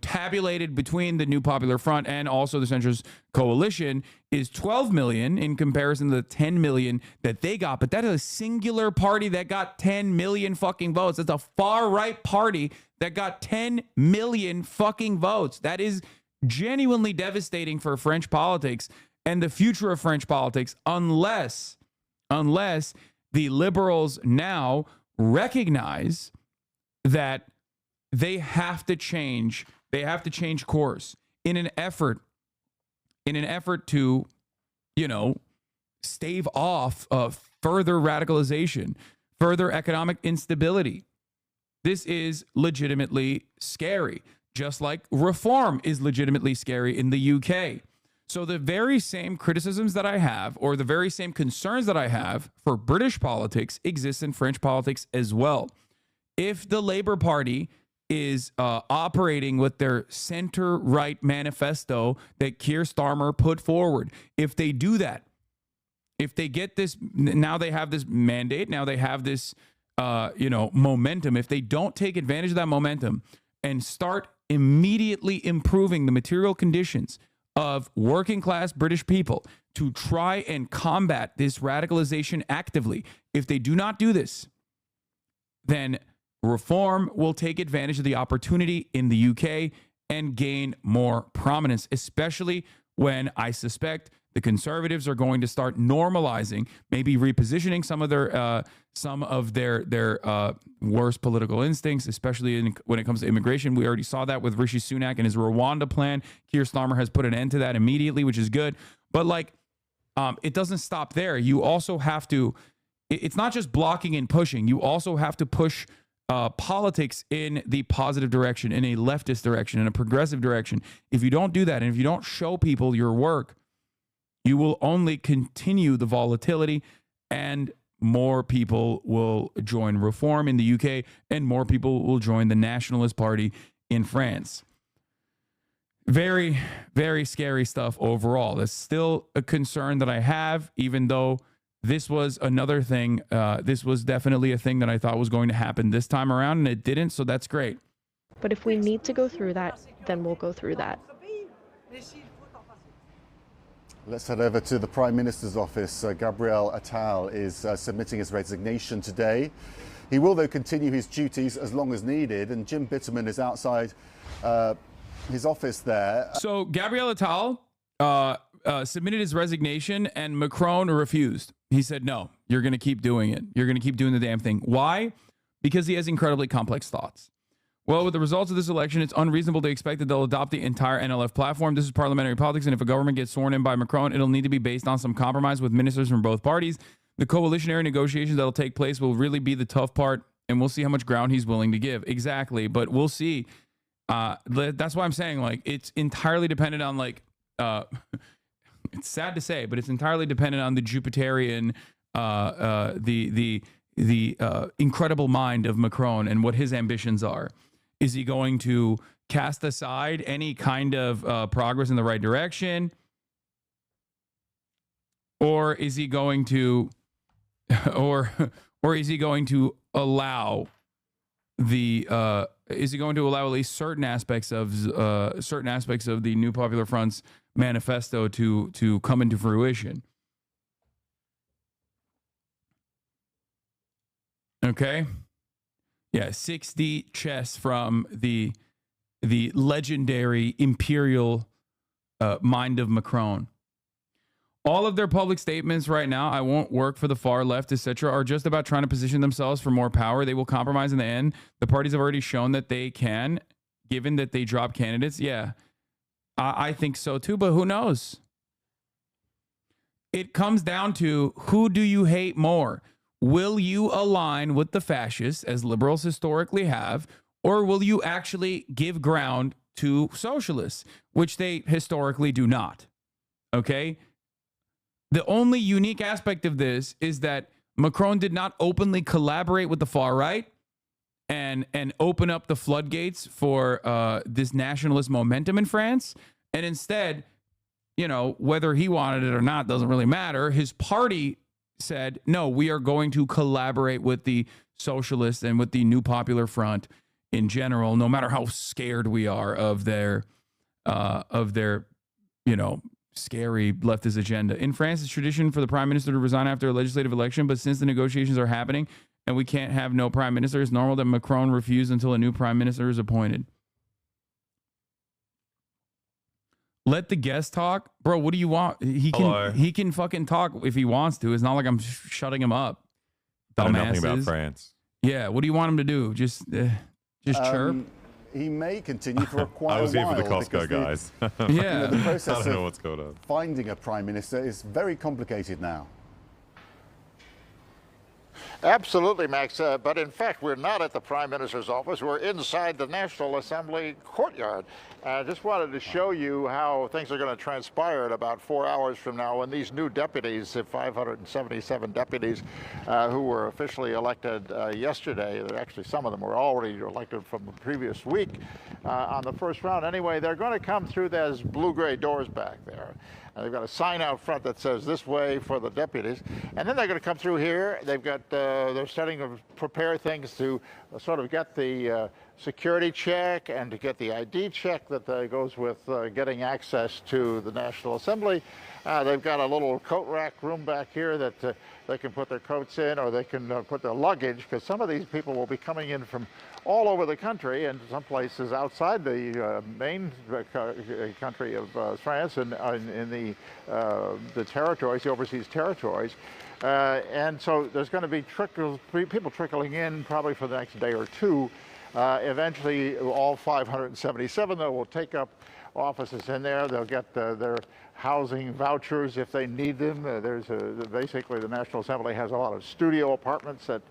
tabulated between the New Popular Front and also the centrist coalition is 12 million in comparison to the 10 million that they got. But that is a singular party that got 10 million fucking votes. That's a far right party that got 10 million fucking votes. That is genuinely devastating for French politics and the future of French politics, unless the liberals now recognize that they have to change course in an effort to, stave off further radicalization, further economic instability. This is legitimately scary, just like reform is legitimately scary in the UK. So the very same criticisms that I have, or the very same concerns that I have for British politics, exist in French politics as well. If the Labour Party is operating with their center-right manifesto that Keir Starmer put forward, if they do that, if they get this, now they have this mandate, now they have this, momentum. If they don't take advantage of that momentum and start immediately improving the material conditions of working class British people to try and combat this radicalization actively, if they do not do this, then reform will take advantage of the opportunity in the UK and gain more prominence, especially when I suspect the Conservatives are going to start normalizing, maybe repositioning some of their worst political instincts, especially when it comes to immigration. We already saw that with Rishi Sunak and his Rwanda plan. Keir Starmer has put an end to that immediately, which is good. But it doesn't stop there. You also have to. It's not just blocking and pushing. You also have to push politics in the positive direction, in a leftist direction, in a progressive direction. If you don't do that, and if you don't show people your work, you will only continue the volatility, and more people will join reform in the UK, and more people will join the Nationalist Party in France. Very, very scary stuff overall. That's still a concern that I have, even though this was another thing. This was definitely a thing that I thought was going to happen this time around, and it didn't, so that's great. But if we need to go through that, then we'll go through that. Let's head over to the Prime Minister's office. Gabriel Attal is submitting his resignation today. He will, though, continue his duties as long as needed, and Jim Bitterman is outside his office there. So Gabriel Attal submitted his resignation, and Macron refused. He said, no, you're going to keep doing it. You're going to keep doing the damn thing. Why? Because he has incredibly complex thoughts. Well, with the results of this election, it's unreasonable to expect that they'll adopt the entire NLF platform. This is parliamentary politics, and if a government gets sworn in by Macron, it'll need to be based on some compromise with ministers from both parties. The coalitionary negotiations that'll take place will really be the tough part, and we'll see how much ground he's willing to give. Exactly, but we'll see. That's why I'm saying, it's entirely dependent on, it's sad to say, but it's entirely dependent on the Jupiterian, the incredible mind of Macron and what his ambitions are. Is he going to cast aside any kind of progress in the right direction? Or is he going to, or is he going to allow is he going to allow at least certain aspects of the New Popular Front's manifesto to come into fruition? Okay. Yeah, 60 chess from the legendary imperial mind of Macron. All of their public statements right now, I won't work for the far left, etc., are just about trying to position themselves for more power. They will compromise in the end. The parties have already shown that they can, given that they drop candidates. Yeah, I think so too, but who knows? It comes down to, who do you hate more? Will you align with the fascists, as liberals historically have, or will you actually give ground to socialists, which they historically do not? Okay? The only unique aspect of this is that Macron did not openly collaborate with the far right and open up the floodgates for this nationalist momentum in France. And instead, whether he wanted it or not doesn't really matter. His party said, no, we are going to collaborate with the socialists and with the New Popular Front in general, no matter how scared we are of their scary leftist agenda. In France, it's tradition for the prime minister to resign after a legislative election, but since the negotiations are happening and we can't have no prime minister, it's normal that Macron refuse until a new prime minister is appointed. Let the guest talk. Bro, what do you want? He can fucking talk if he wants to. It's not like I'm shutting him up. I know nothing about France. Yeah, what do you want him to do? Just chirp? He may continue for quite a while. I was here for the Costco guys. Yeah. The process I don't know what's going on. Finding a prime minister is very complicated now. Absolutely, Max. But in fact, we're not at the Prime Minister's office. We're inside the National Assembly courtyard. I just wanted to show you how things are going to transpire in about 4 hours from now when these new deputies, 577 deputies who were officially elected yesterday, actually some of them were already elected from the previous week on the first round. Anyway, they're going to come through those blue-gray doors back there. They've got a sign out front that says this way for the deputies. And then they're going to come through here. They've got, they're starting to prepare things to sort of get the security check and to get the ID check that goes with getting access to the National Assembly. They've got a little coat rack room back here that they can put their coats in, or they can put their luggage, because some of these people will be coming in from all over the country and some places outside the main country of France and in the territories, the overseas territories. And so there's going to be people trickling in probably for the next day or two. Eventually, all 577, though, will take up offices in there. They'll get their housing vouchers if they need them. Basically, the National Assembly has a lot of studio apartments that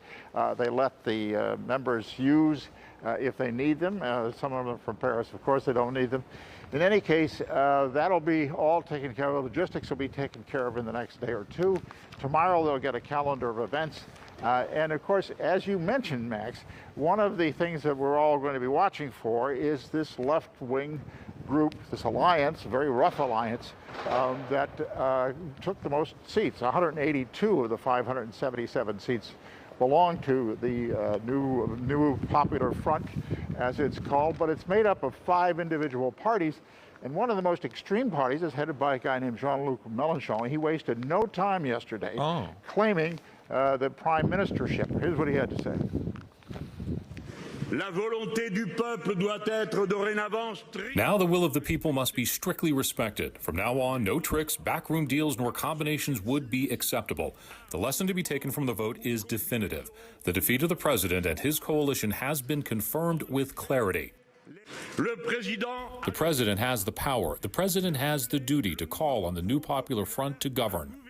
they let the members use if they need them. Some of them are from Paris. Of course, they don't need them. In any case, that'll be all taken care of. Logistics will be taken care of in the next day or two. Tomorrow, they'll get a calendar of events. And of course, as you mentioned, Max, one of the things that we're all going to be watching for is this left-wing group, this alliance, a very rough alliance, that took the most seats. 182 of the 577 seats belong to the new Popular Front, as it's called, but it's made up of 5 individual parties. And one of the most extreme parties is headed by a guy named Jean-Luc Mélenchon. He wasted no time yesterday claiming the prime ministership. Here's what he had to say. Now the will of the people must be strictly respected. From now on, no tricks, backroom deals, nor combinations would be acceptable. The lesson to be taken from the vote is definitive. The defeat of the president and his coalition has been confirmed with clarity. The president has the power. The president has the duty to call on the new Popular Front to govern.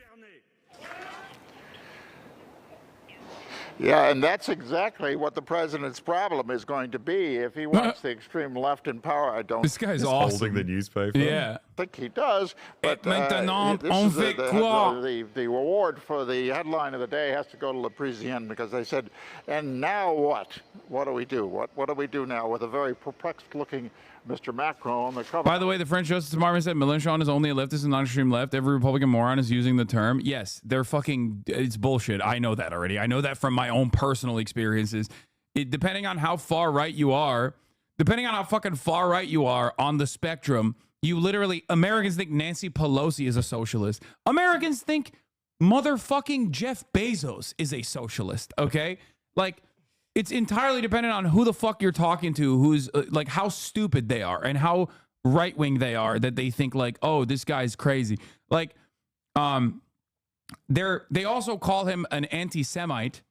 Yeah, and that's exactly what the president's problem is going to be if he wants the extreme left in power. I don't. This guy's awesome. Holding the newspaper. Yeah. I think he does. But Maintenant, this on is fait quoi? the award for the headline of the day has to go to Le Parisien, because they said, and now what? What do we do? What do we do now with a very perplexed-looking Mr. Macron on the cover? By the way, the French Justice Department said Mélenchon is only a leftist and non-extreme left. Every Republican moron is using the term. Yes, they're fucking, it's bullshit. I know that already. I know that from my own personal experiences. Depending on how far right you are, depending on how fucking far right you are on the spectrum, you literally, Americans think Nancy Pelosi is a socialist. Americans think motherfucking Jeff Bezos is a socialist, okay? Like, it's entirely dependent on who the fuck you're talking to, who's like how stupid they are and how right-wing they are, that they think like, oh, this guy's crazy. Like, they also call him an anti-Semite,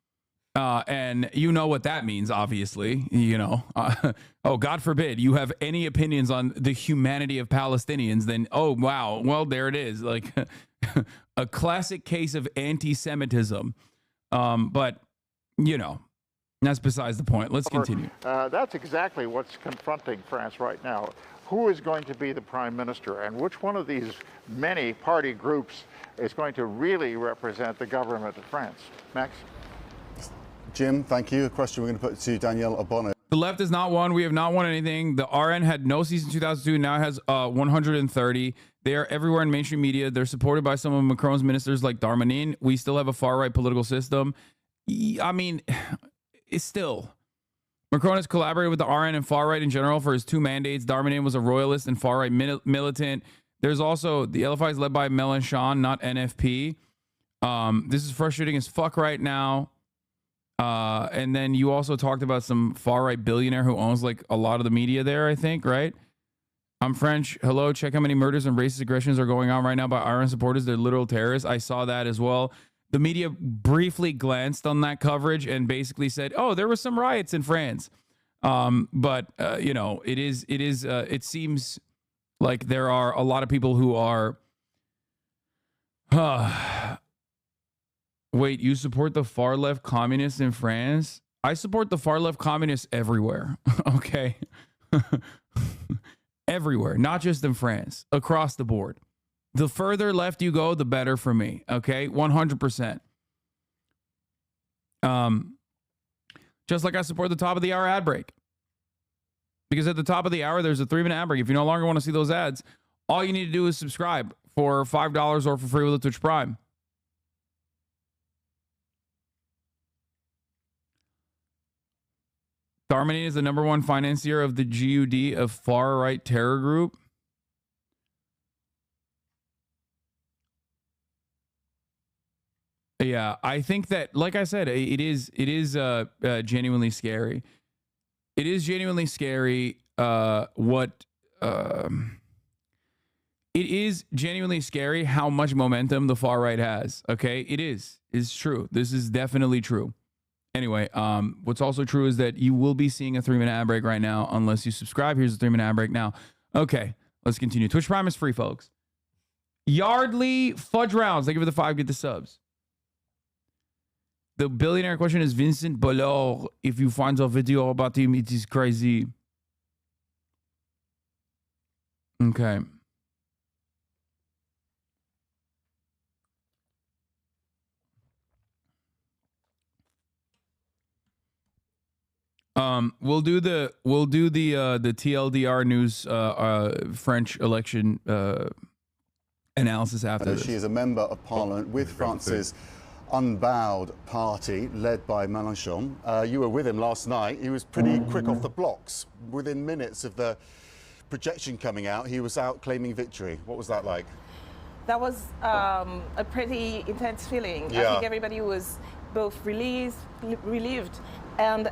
and you know what that means, obviously. You know, oh, God forbid you have any opinions on the humanity of Palestinians, then, oh, wow, well, there it is. Like, a classic case of anti-Semitism. But, you know, that's besides the point. Let's continue. That's exactly what's confronting France right now. Who is going to be the prime minister, and which one of these many party groups is going to really represent the government of France? Max? Jim, thank you. A question we're going to put to Danielle Obono. The left has not won. We have not won anything. The RN had no seats in 2002. Now has 130. They are everywhere in mainstream media. They're supported by some of Macron's ministers like Darmanin. We still have a far-right political system. I mean, it's still... Macron has collaborated with the RN and far-right in general for his 2 mandates. Darmanin was a royalist and far-right militant. There's also... The LFI is led by Mélenchon, not NFP. This is frustrating as fuck right now. And then you also talked about some far-right billionaire who owns like a lot of the media there, I think, right? I'm French. Hello, check how many murders and racist aggressions are going on right now by RN supporters. They're literal terrorists. I saw that as well. The media briefly glanced on that coverage and basically said, oh, there were some riots in France. But you know, it seems like there are a lot of people who are Wait, you support the far left communists in France? I support the far left communists everywhere. Okay. Everywhere, not just in France, across the board. The further left you go, the better for me. Okay. 100%. Just like I support the top of the hour ad break. Because at the top of the hour, there's a 3-minute ad break. If you no longer want to see those ads, all you need to do is subscribe for $5 or for free with a Twitch Prime. Darmanin is the #1 financier of the GUD, a far-right terror group. Yeah, I think that, like I said, it is genuinely scary. It is genuinely scary. It is genuinely scary how much momentum the far right has. Okay, it is. It's true. This is definitely true. Anyway, what's also true is that you will be seeing a 3-minute ad break right now unless you subscribe. Here's a 3-minute ad break now. Okay, let's continue. Twitch Prime is free, folks. Yardley Fudge Rounds. Thank you for the 5. Get the subs. The billionaire question is Vincent Bollor. If you find a video about him, it is crazy. Okay. We'll do the TLDR news French election analysis after this. She is a member of parliament with France's Unbowed party led by Mélenchon. You were with him last night. He was pretty quick off the blocks. Within minutes of the projection coming out, he was out claiming victory. What was that like? That was a pretty intense feeling. Yeah. I think everybody was both relieved and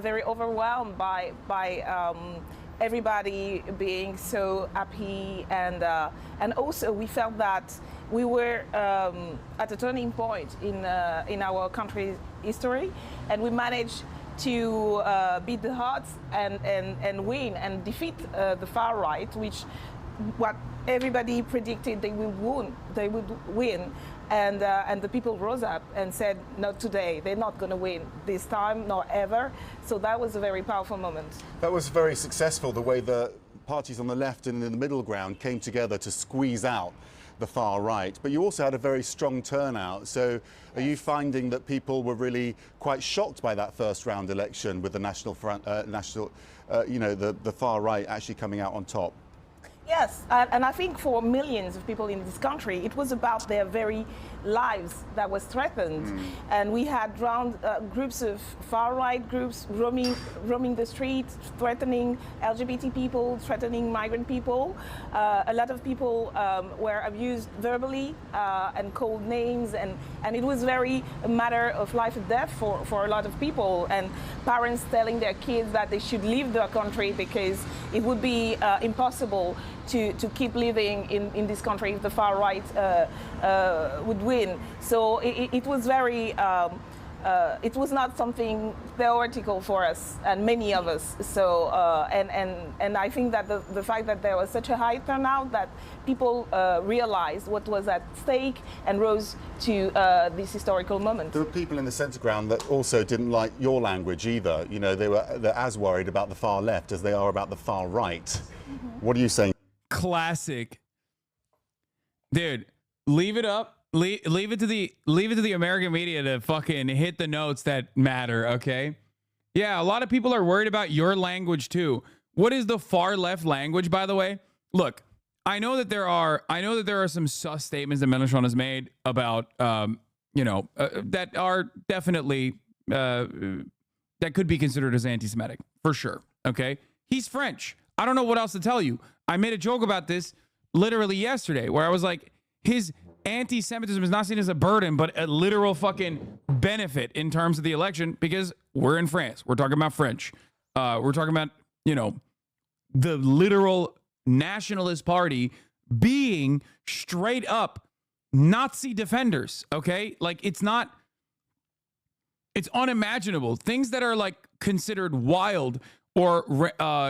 very overwhelmed by everybody being so happy, and also we felt that we were at a turning point in our country's history, and we managed to beat the odds and win and defeat the far right, which what everybody predicted they would win. And the people rose up and said, not today, they're not going to win this time, nor ever. So that was a very powerful moment. That was very successful, the way the parties on the left and in the middle ground came together to squeeze out the far right. But you also had a very strong turnout. So are you finding that people were really quite shocked by that first round election with the the far right actually coming out on top? Yes, and I think for millions of people in this country, it was about their very lives that was threatened. And we had groups of far-right groups roaming the streets, threatening LGBT people, threatening migrant people. A lot of people were abused verbally and called names, and it was very a matter of life and death for a lot of people, and parents telling their kids that they should leave their country because it would be impossible to keep living in this country if the far right would win. So it was very, it was not something theoretical for us and many of us. So, and I think that the fact that there was such a high turnout that people realized what was at stake and rose to this historical moment. There were people in the centre ground that also didn't like your language either. You know, they're as worried about the far left as they are about the far right. What are you saying? Classic, dude. Leave it up. Leave it to the American media to fucking hit the notes that matter. Okay. Yeah, a lot of people are worried about your language too. What is the far left language, by the way? Look, I know that there are some sus statements that Mélenchon has made about that are definitely that could be considered as anti-Semitic for sure. Okay, he's French. I don't know what else to tell you. I made a joke about this literally yesterday where I was like, his anti-Semitism is not seen as a burden, but a literal fucking benefit in terms of the election because we're in France. We're talking about French. We're talking about, the literal nationalist party being straight up Nazi defenders. Okay. Like it's unimaginable. Things that are like considered wild or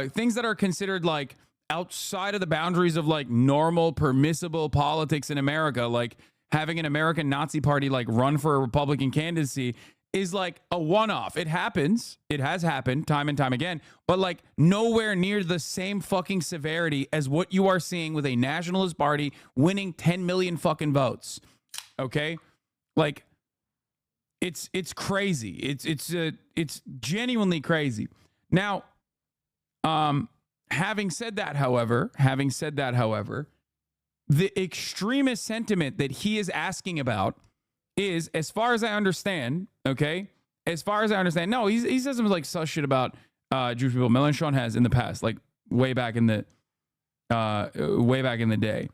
things that are considered like outside of the boundaries of like normal permissible politics in America, like having an American Nazi party like run for a Republican candidacy is like a one-off. It happens. It has happened time and time again, but like nowhere near the same fucking severity as what you are seeing with a nationalist party winning 10 million fucking votes. Okay? Like it's crazy. It's genuinely crazy. Now, having said that, however, the extremist sentiment that he is asking about is, as far as I understand, okay? As far as I understand, no, he says some like sus shit about Jewish people. Mélenchon has in the past, like way back in the day,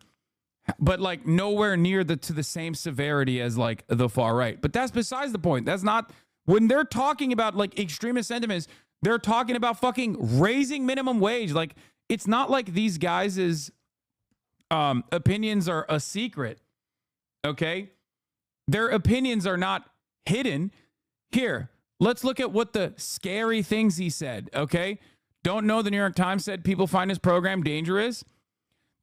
but like nowhere near to the same severity as like the far right. But that's besides the point. That's not when they're talking about like extremist sentiments. They're talking about fucking raising minimum wage. Like it's not like these guys' opinions are a secret. Okay. Their opinions are not hidden. Here, let's look at what the scary things he said, okay? Don't know the New York Times said people find his program dangerous.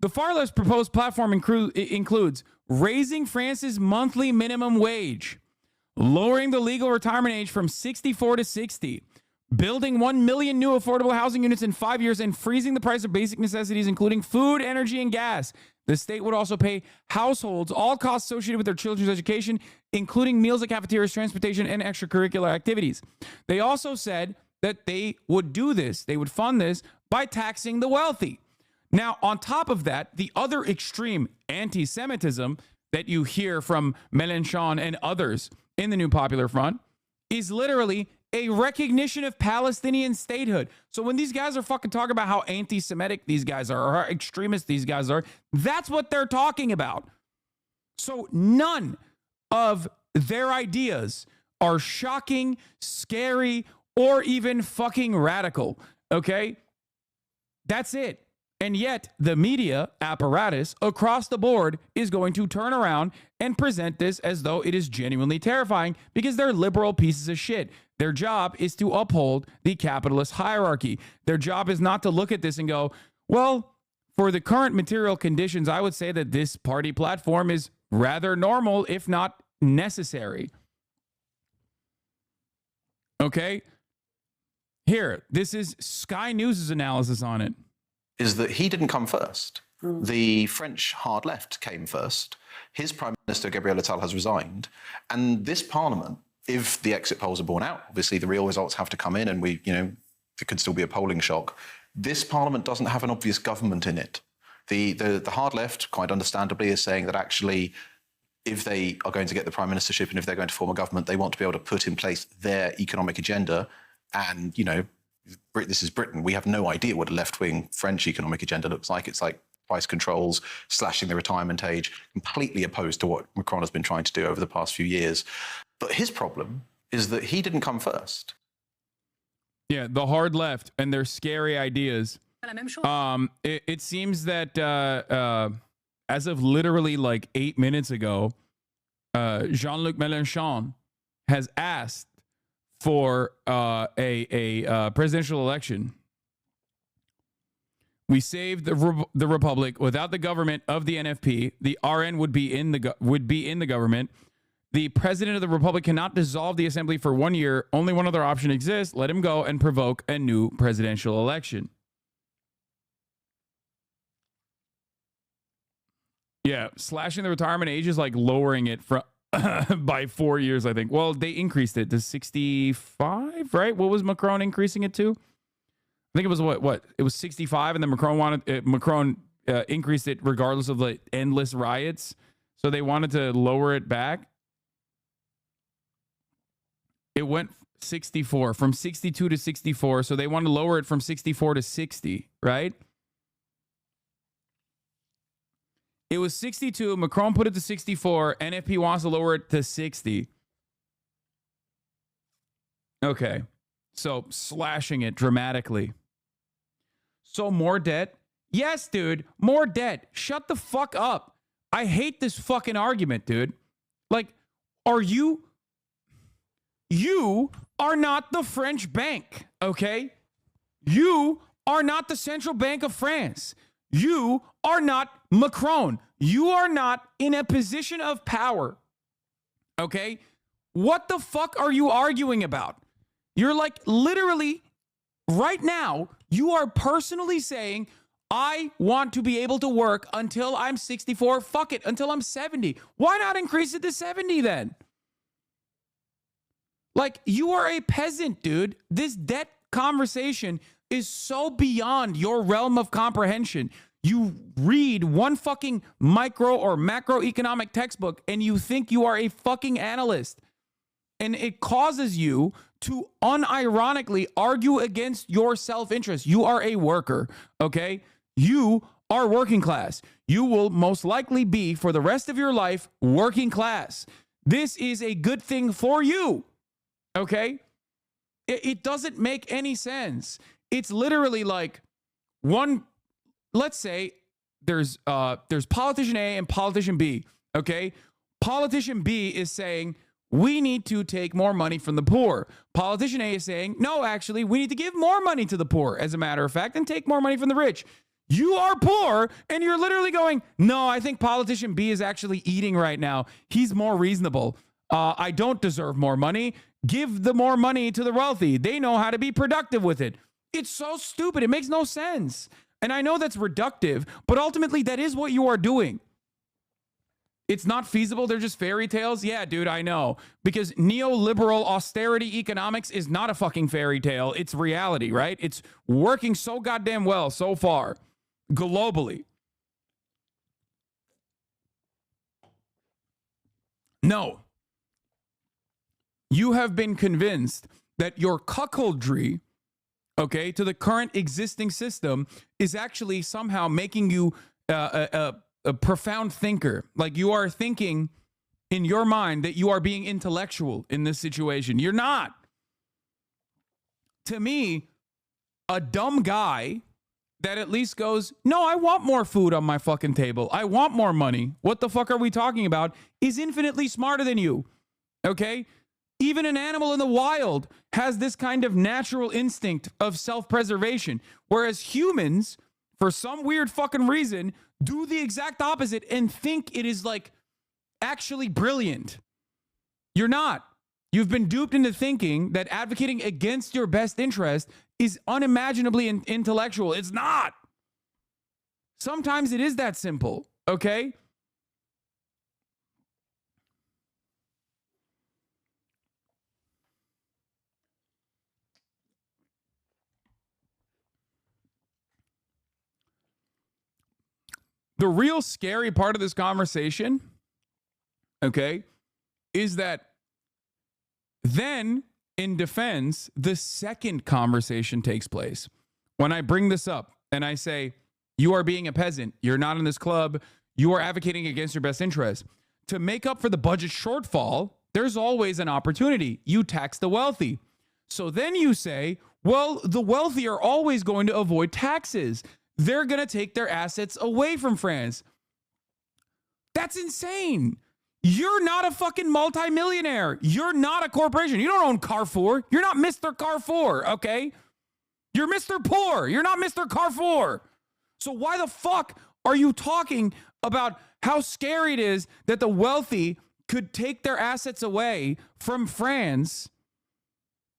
The far left's proposed platform includes raising France's monthly minimum wage, lowering the legal retirement age from 64 to 60, building 1 million new affordable housing units in 5 years, and freezing the price of basic necessities, including food, energy, and gas. The state would also pay households all costs associated with their children's education, including meals at cafeterias, transportation, and extracurricular activities. They also said that they would do this, they would fund this by taxing the wealthy. Now, on top of that, the other extreme anti-Semitism that you hear from Mélenchon and others in the New Popular Front is literally a recognition of Palestinian statehood. So when these guys are fucking talking about how anti-Semitic these guys are, or how extremist these guys are, that's what they're talking about. So none of their ideas are shocking, scary, or even fucking radical. Okay? That's it. And yet the media apparatus across the board is going to turn around and present this as though it is genuinely terrifying because they're liberal pieces of shit. Their job is to uphold the capitalist hierarchy. Their job is not to look at this and go, well, for the current material conditions, I would say that this party platform is rather normal, if not necessary. Okay? Here, this is Sky News' analysis on it. Is that he didn't come first. The French hard left came first. His Prime Minister, Gabriel Attal, has resigned. And this parliament, if the exit polls are borne out, obviously the real results have to come in and there could still be a polling shock. This parliament doesn't have an obvious government in it. The hard left, quite understandably, is saying that actually, if they are going to get the prime ministership and if they're going to form a government, they want to be able to put in place their economic agenda. And, this is Britain. We have no idea what a left-wing French economic agenda looks like. It's like price controls, slashing the retirement age, completely opposed to what Macron has been trying to do over the past few years. But his problem is that he didn't come first. Yeah, the hard left and their scary ideas. It seems that as of literally like 8 minutes ago, Jean-Luc Mélenchon has asked for a presidential election. We saved the republic. Without the government of the NFP, the RN would be in the government. The president of the republic cannot dissolve the assembly for 1 year. Only one other option exists: let him go and provoke a new presidential election. Yeah, slashing the retirement age is like lowering it from by 4 years, I think. Well, they increased it to 65, right? What was Macron increasing it to? I think it was what? It was 65, and then Macron increased it regardless of the endless riots. So they wanted to lower it back. It went 64, from 62 to 64. So they want to lower it from 64 to 60, right? It was 62. Macron put it to 64. NFP wants to lower it to 60. Okay. So slashing it dramatically. So more debt? Yes, dude. More debt. Shut the fuck up. I hate this fucking argument, dude. Like, you are not the French bank, okay? You are not the central bank of France. You are not Macron. You are not in a position of power. Okay? What the fuck are you arguing about? You're like literally right now, you are personally saying, I want to be able to work until I'm 64. Fuck it, until I'm 70. Why not increase it to 70 then? Like, you are a peasant, dude. This debt conversation is so beyond your realm of comprehension. You read one fucking micro or macroeconomic textbook and you think you are a fucking analyst. And it causes you to unironically argue against your self-interest. You are a worker, okay? You are working class. You will most likely be, for the rest of your life, working class. This is a good thing for you, okay? It doesn't make any sense. It's literally like one, let's say there's politician A and politician B, okay? Politician B is saying, we need to take more money from the poor. Politician A is saying, no, actually, we need to give more money to the poor, as a matter of fact, and take more money from the rich. You are poor, and you're literally going, no, I think politician B is actually eating right now. He's more reasonable. I don't deserve more money. Give the more money to the wealthy. They know how to be productive with it. It's so stupid. It makes no sense. And I know that's reductive, but ultimately that is what you are doing. It's not feasible. They're just fairy tales. Yeah, dude, I know. Because neoliberal austerity economics is not a fucking fairy tale. It's reality, right? It's working so goddamn well so far, globally. No. You have been convinced that your cuckoldry, okay, to the current existing system is actually somehow making you a profound thinker. Like, you are thinking in your mind that you are being intellectual in this situation. You're not. To me, a dumb guy that at least goes, no, I want more food on my fucking table. I want more money. What the fuck are we talking about? Is infinitely smarter than you. Okay? Even an animal in the wild has this kind of natural instinct of self-preservation. Whereas humans, for some weird fucking reason, do the exact opposite and think it is like actually brilliant. You're not. You've been duped into thinking that advocating against your best interest is unimaginably intellectual. It's not. Sometimes it is that simple, okay? The real scary part of this conversation, okay, is that then in defense, the second conversation takes place. When I bring this up and I say, you are being a peasant, you're not in this club, you are advocating against your best interest. To make up for the budget shortfall, there's always an opportunity. You tax the wealthy. So then you say, well, the wealthy are always going to avoid taxes. They're going to take their assets away from France. That's insane. You're not a fucking multimillionaire. You're not a corporation. You don't own Carrefour. You're not Mr. Carrefour, okay? You're Mr. Poor. You're not Mr. Carrefour. So why the fuck are you talking about how scary it is that the wealthy could take their assets away from France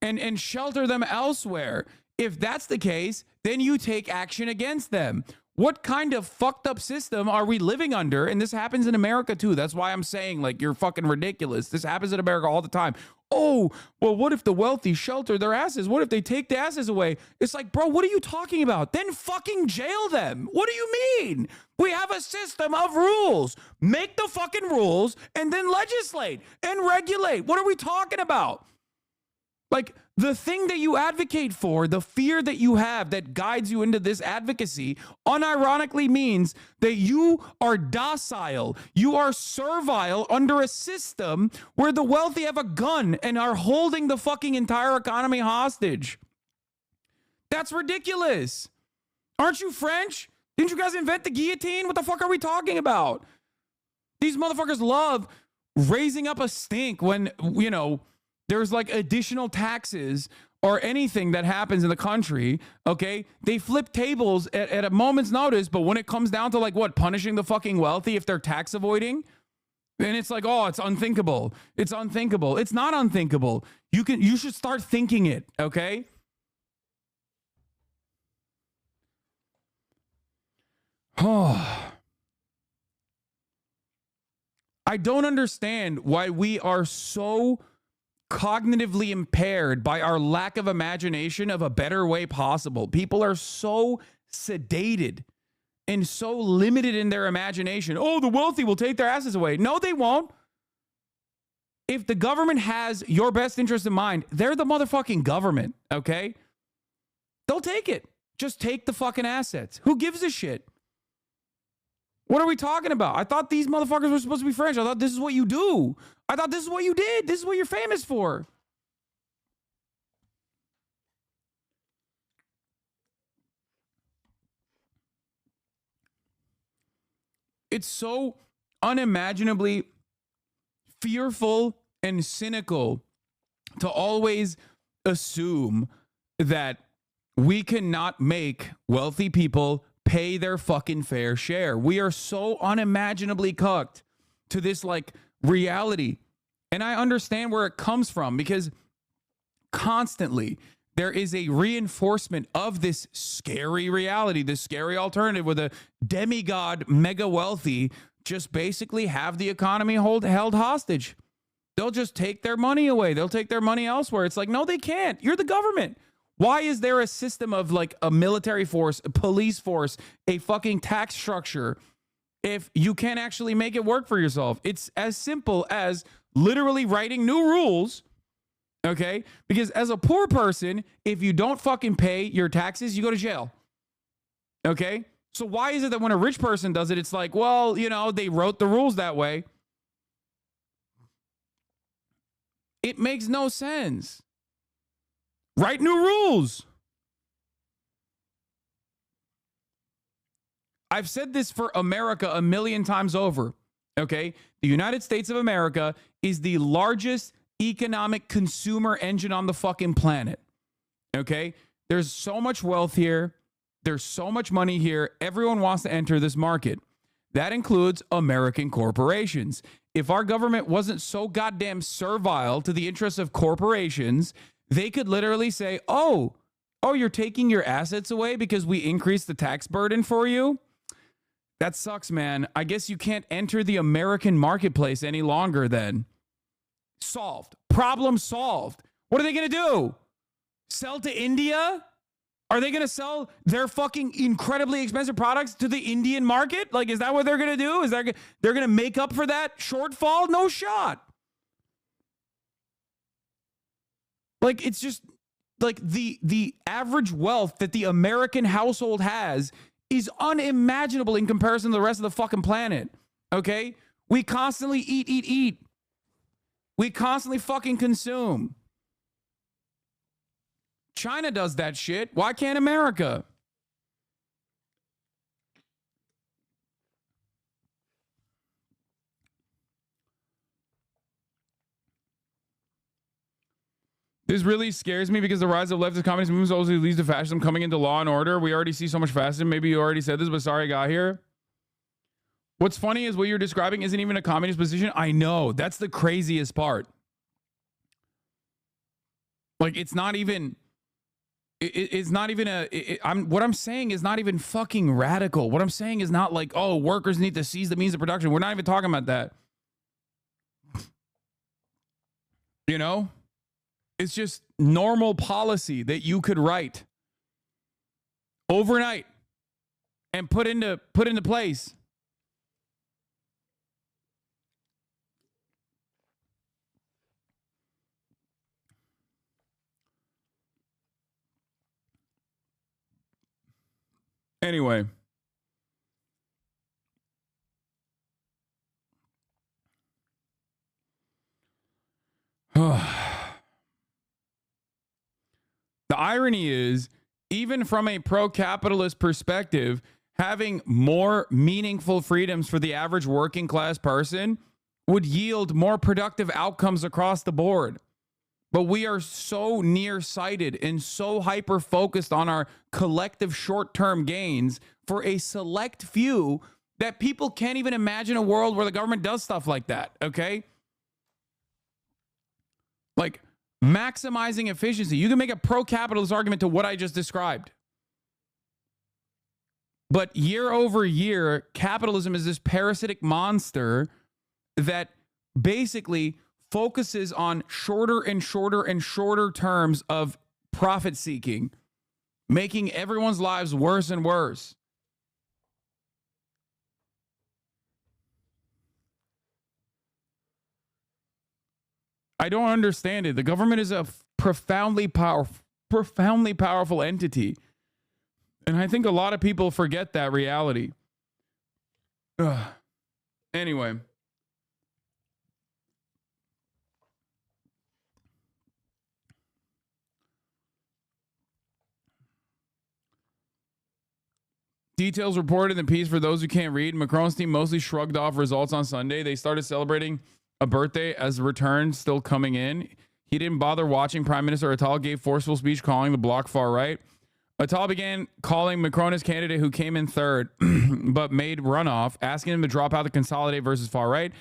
and shelter them elsewhere? If that's the case, then you take action against them. What kind of fucked up system are we living under? And this happens in America too. That's why I'm saying, like, you're fucking ridiculous. This happens in America all the time. Oh, well, what if the wealthy shelter their asses? What if they take the asses away? It's like, bro, what are you talking about? Then fucking jail them. What do you mean? We have a system of rules. Make the fucking rules and then legislate and regulate. What are we talking about? Like, the thing that you advocate for, the fear that you have that guides you into this advocacy, unironically means that you are docile. You are servile under a system where the wealthy have a gun and are holding the fucking entire economy hostage. That's ridiculous. Aren't you French? Didn't you guys invent the guillotine? What the fuck are we talking about? These motherfuckers love raising up a stink when, you know, there's like additional taxes or anything that happens in the country, okay, they flip tables at a moment's notice. But when it comes down to like what, punishing the fucking wealthy if they're tax avoiding, then it's like, oh, it's unthinkable. It's unthinkable. It's not unthinkable. You should start thinking it, okay? Oh. I don't understand why we are so cognitively impaired by our lack of imagination of a better way possible. People are so sedated and so limited in their imagination. Oh, the wealthy will take their assets away. No, they won't. If the government has your best interest in mind, they're the motherfucking government, okay? They'll take it. Just take the fucking assets. Who gives a shit? What are we talking about? I thought these motherfuckers were supposed to be French. I thought this is what you do. I thought this is what you did. This is what you're famous for. It's so unimaginably fearful and cynical to always assume that we cannot make wealthy people pay their fucking fair share. We are so unimaginably cucked to this like reality. And I understand where it comes from, because constantly there is a reinforcement of this scary reality, this scary alternative where the demigod mega wealthy just basically have the economy held hostage. They'll just take their money away. They'll take their money elsewhere. It's like, no, they can't. You're the government. Why is there a system of like a military force, a police force, a fucking tax structure if you can't actually make it work for yourself? It's as simple as literally writing new rules, okay? Because as a poor person, if you don't fucking pay your taxes, you go to jail, okay? So why is it that when a rich person does it, it's like, well, you know, they wrote the rules that way? It makes no sense. Write new rules. I've said this for America a million times over, okay? The United States of America is the largest economic consumer engine on the fucking planet, okay? There's so much wealth here. There's so much money here. Everyone wants to enter this market. That includes American corporations. If our government wasn't so goddamn servile to the interests of corporations, they could literally say, oh, you're taking your assets away because we increased the tax burden for you? That sucks, man. I guess you can't enter the American marketplace any longer then. Solved. Problem solved. What are they going to do? Sell to India? Are they going to sell their fucking incredibly expensive products to the Indian market? Like, is that what they're going to do? Is that they're going to make up for that shortfall? No shot. Like, it's just like the average wealth that the American household has is unimaginable in comparison to the rest of the fucking planet. Okay? We constantly eat. We constantly fucking consume. China does that shit. Why can't America? This really scares me because the rise of leftist communist movements also leads to fascism coming into Law and Order. We already see so much fascism. Maybe you already said this, but sorry I got here. What's funny is what you're describing isn't even a communist position. I know. That's the craziest part. Like, it's not even... It's not even what I'm saying is not even fucking radical. What I'm saying is not like, oh, workers need to seize the means of production. We're not even talking about that. You know? It's just normal policy that you could write overnight and put into place. Anyway. The irony is, even from a pro-capitalist perspective, having more meaningful freedoms for the average working class person would yield more productive outcomes across the board. But we are so nearsighted and so hyper-focused on our collective short-term gains for a select few that people can't even imagine a world where the government does stuff like that, okay? Like, maximizing efficiency. You can make a pro-capitalist argument to what I just described. But year over year, capitalism is this parasitic monster that basically focuses on shorter and shorter and shorter terms of profit seeking, making everyone's lives worse and worse. I don't understand it. The government is a profoundly powerful entity. And I think a lot of people forget that reality. Ugh. Anyway. Details reported in the piece for those who can't read. Macron's team mostly shrugged off results on Sunday. They started celebrating a birthday as returns still coming in. He didn't bother watching. Prime Minister Attal gave forceful speech calling the bloc far right. Attal began calling Macron his candidate who came in third but made runoff, asking him to drop out the consolidate versus far right.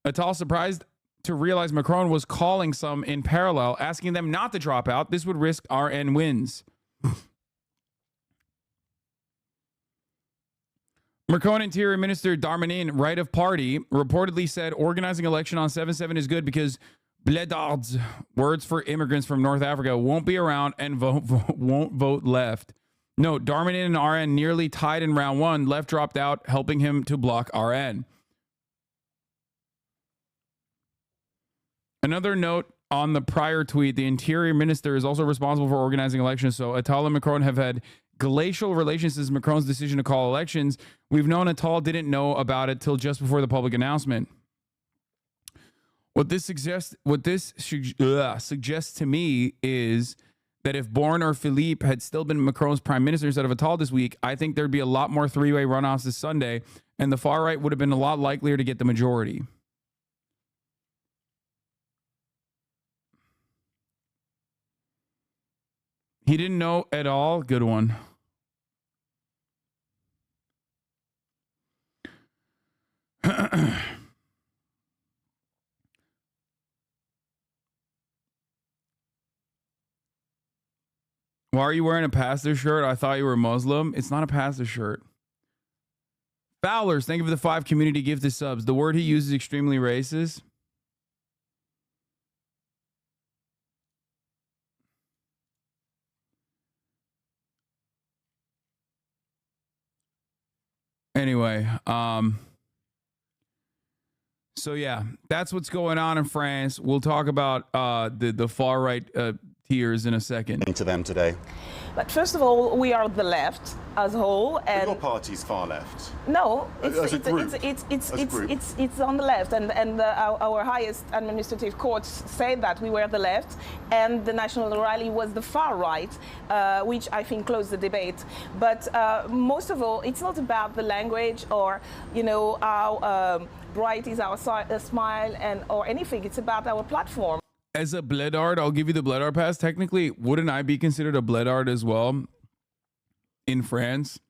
Attal surprised to realize Macron was calling some in parallel, asking them not to drop out. This would risk RN wins. Macron Interior Minister Darmanin, right of party, reportedly said organizing election on 7/7 is good because blédards, words for immigrants from North Africa, won't be around and won't vote left. No, Darmanin and RN nearly tied in round one. Left dropped out, helping him to block RN. Another note on the prior tweet, the Interior Minister is also responsible for organizing elections. So Attal and Macron have had glacial relations since Macron's decision to call elections. We've known Attal didn't know about it till just before the public announcement. What this suggests to me is that if Borne or Philippe had still been Macron's prime minister instead of Attal this week, I think there'd be a lot more three-way runoffs this Sunday, and the far right would have been a lot likelier to get the majority. He didn't know at all. Good one. Why are you wearing a pastor shirt? I thought you were Muslim. It's not a pastor shirt. Fowlers, thank you for the 5 community gifted subs. The word he uses is extremely racist. Anyway, so yeah, that's what's going on in France. We'll talk about the far right tiers in a second. To them today. But first of all, we are the left as a whole, and your party's far left. No, it's on the left, and our highest administrative courts said that we were the left, and the National Rally was the far right, which I think closed the debate. But most of all, it's not about the language or how bright is our smile and or anything. It's about our platform. As a blédard, I'll give you the blédard pass. Technically, wouldn't I be considered a blédard as well in France?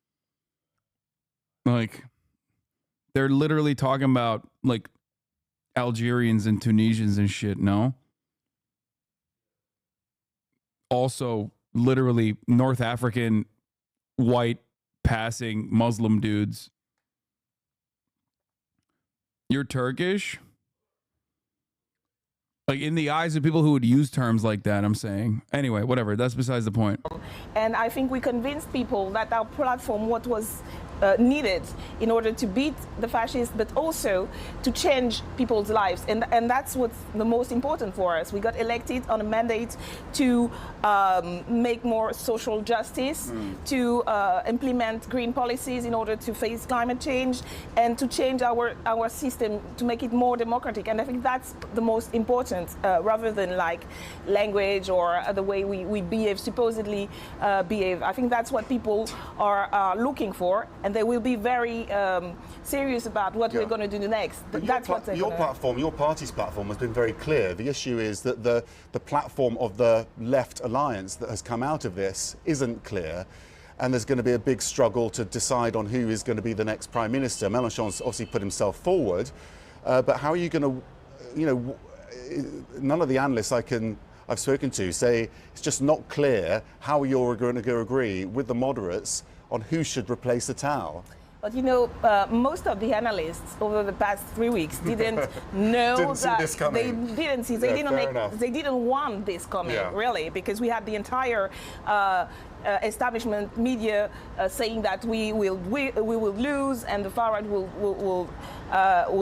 Like, they're literally talking about, like, Algerians and Tunisians and shit, no? Also, literally, North African, white, passing Muslim dudes. You're Turkish? Like, in the eyes of people who would use terms like that, I'm saying. Anyway, whatever. That's besides the point. And I think we convinced people that our platform, what was needed in order to beat the fascists, but also to change people's lives. And that's what's the most important for us. We got elected on a mandate to make more social justice, to implement green policies in order to face climate change, and to change our system to make it more democratic. And I think that's the most important, rather than like language or the way we behave, supposedly behave. I think that's what people are looking for. And and they will be very serious about what we're going to do next. That's what they're your gonna... platform, your party's platform, has been very clear. The issue is that the platform of the left alliance that has come out of this isn't clear, and there's going to be a big struggle to decide on who is going to be the next prime minister. Mélenchon's obviously put himself forward, but how are you going to, you know, none of the analysts I've spoken to say it's just not clear how you're going to agree with the moderates on who should replace the Tao. But you know, most of the analysts over the past 3 weeks didn't know Didn't see that this coming. they didn't see, they didn't want this coming, really, because we had the entire establishment media saying that we will lose and the far right will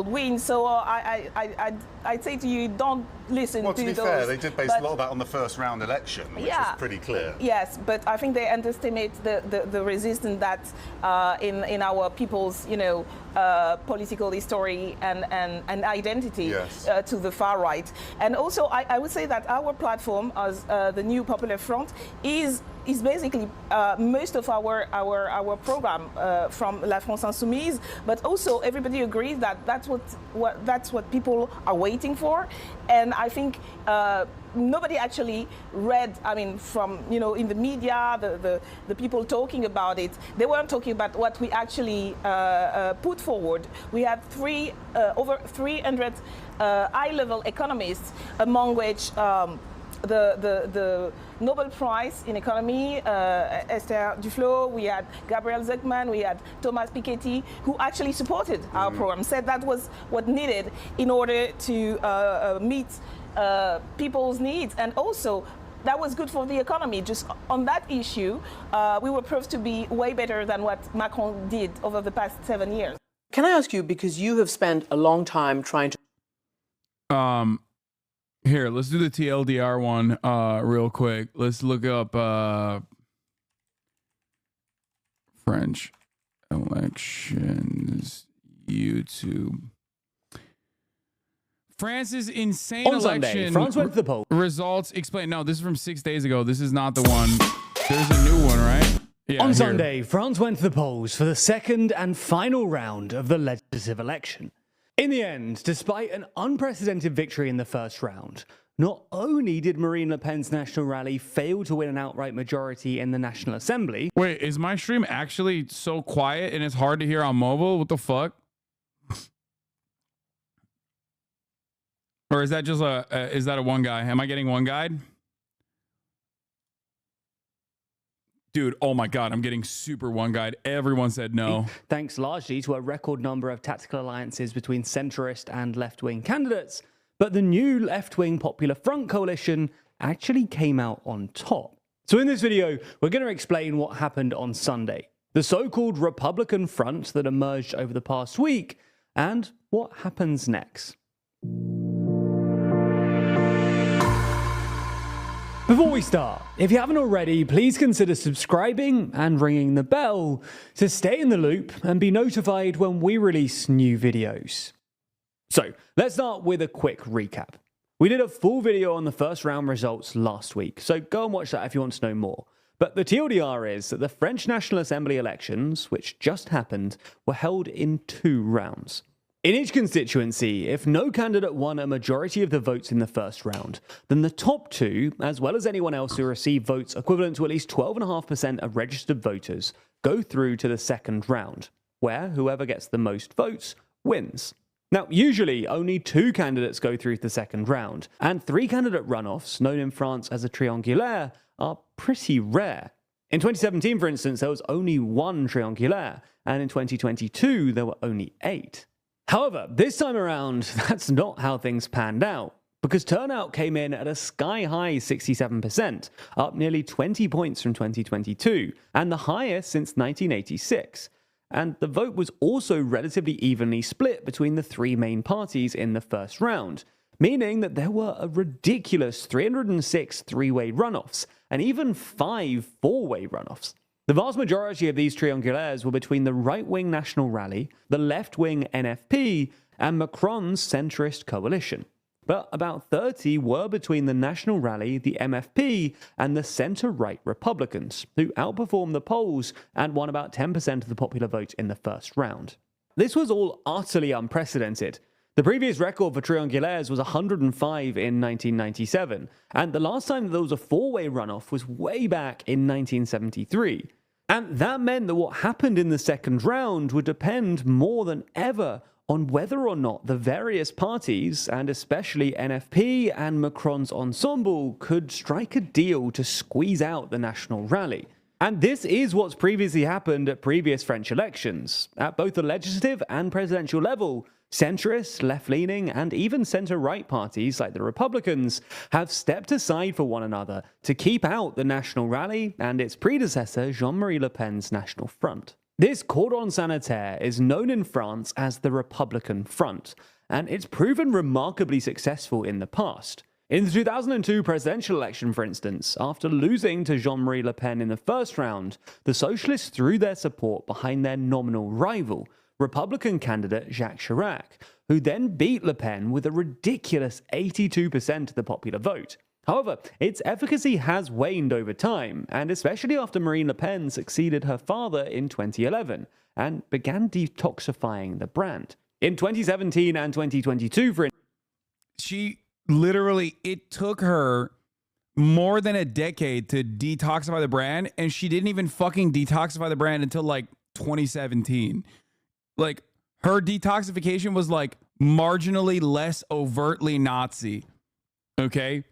win. So I'd say to you, don't listen to be those. fair, they did base a lot of that on the first round election, which was pretty clear. Yes, but I think they underestimate the resistance that in our people's, you know, political history and identity to the far right. And also, I would say that our platform, as the New Popular Front, is basically most of our program from La France Insoumise, but also everybody agrees that that's what people are waiting for, and I think nobody actually read. I mean, from, you know, in the media, the people talking about it, they weren't talking about what we actually put forward. We had over 300 high-level economists, among which the Nobel Prize in Economy, Esther Duflo, we had Gabriel Zuckman, we had Thomas Piketty, who actually supported our program, said that was what needed in order to meet people's needs, and also that was good for the economy. Just on that issue, we were proved to be way better than what Macron did over the past 7 years. Can I ask you, because you have spent a long time trying to... Here, let's do the TLDR one real quick. Let's look up French elections YouTube. France's insane On Sunday, election France went to the poll. Results explained. No, this is from 6 days ago. This is not the one. There's a new one, right? Yeah, On Sunday, France went to the polls for the second and final round of the legislative election. In the end, despite an unprecedented victory in the first round, not only did Marine Le Pen's National Rally fail to win an outright majority in the National Assembly... Wait, is my stream actually so quiet and it's hard to hear on mobile? What the fuck? Or is that just is that a one guy? Am I getting one guide? Dude, oh my God, I'm getting super one guide. Everyone said no. Thanks largely to a record number of tactical alliances between centrist and left-wing candidates. But the new left-wing Popular Front coalition actually came out on top. So in this video, we're going to explain what happened on Sunday, the so-called Republican front that emerged over the past week, and what happens next. Before we start, if you haven't already, please consider subscribing and ringing the bell to stay in the loop and be notified when we release new videos. So, let's start with a quick recap. We did a full video on the first round results last week, so go and watch that if you want to know more. But the TLDR is that the French National Assembly elections, which just happened, were held in 2 rounds. In each constituency, if no candidate won a majority of the votes in the first round, then the top 2, as well as anyone else who received votes equivalent to at least 12.5% of registered voters, go through to the second round, where whoever gets the most votes wins. Now, usually only 2 candidates go through to the second round, and 3 candidate runoffs, known in France as a triangulaire, are pretty rare. In 2017, for instance, there was only 1 triangulaire, and in 2022, there were only 8. However, this time around, that's not how things panned out, because turnout came in at a sky-high 67%, up nearly 20 points from 2022, and the highest since 1986. And the vote was also relatively evenly split between the 3 main parties in the first round, meaning that there were a ridiculous 306 three-way runoffs, and even 5 four-way runoffs. The vast majority of these triangulaires were between the right-wing National Rally, the left-wing NFP, and Macron's centrist coalition. but about 30 were between the National Rally, the MFP, and the centre-right Republicans, who outperformed the polls and won about 10% of the popular vote in the first round. This was all utterly unprecedented. The previous record for triangulaires was 105 in 1997, and the last time there was a four-way runoff was way back in 1973. And that meant that what happened in the second round would depend more than ever on whether or not the various parties, and especially NFP and Macron's ensemble, could strike a deal to squeeze out the National Rally. And this is what's previously happened at previous French elections. At both the legislative and presidential level, centrist, left-leaning, and even centre-right parties like the Republicans have stepped aside for one another to keep out the National Rally and its predecessor Jean-Marie Le Pen's National Front. This cordon sanitaire is known in France as the Republican Front, and it's proven remarkably successful in the past. In the 2002 presidential election, for instance, after losing to Jean-Marie Le Pen in the first round, the socialists threw their support behind their nominal rival, Republican candidate Jacques Chirac, who then beat Le Pen with a ridiculous 82% of the popular vote. However, its efficacy has waned over time, and especially after Marine Le Pen succeeded her father in 2011 and began detoxifying the brand. In 2017 and 2022, for instance, it took her more than a decade to detoxify the brand, and she didn't even fucking detoxify the brand until like 2017. Like, her detoxification was like marginally less overtly Nazi. Okay?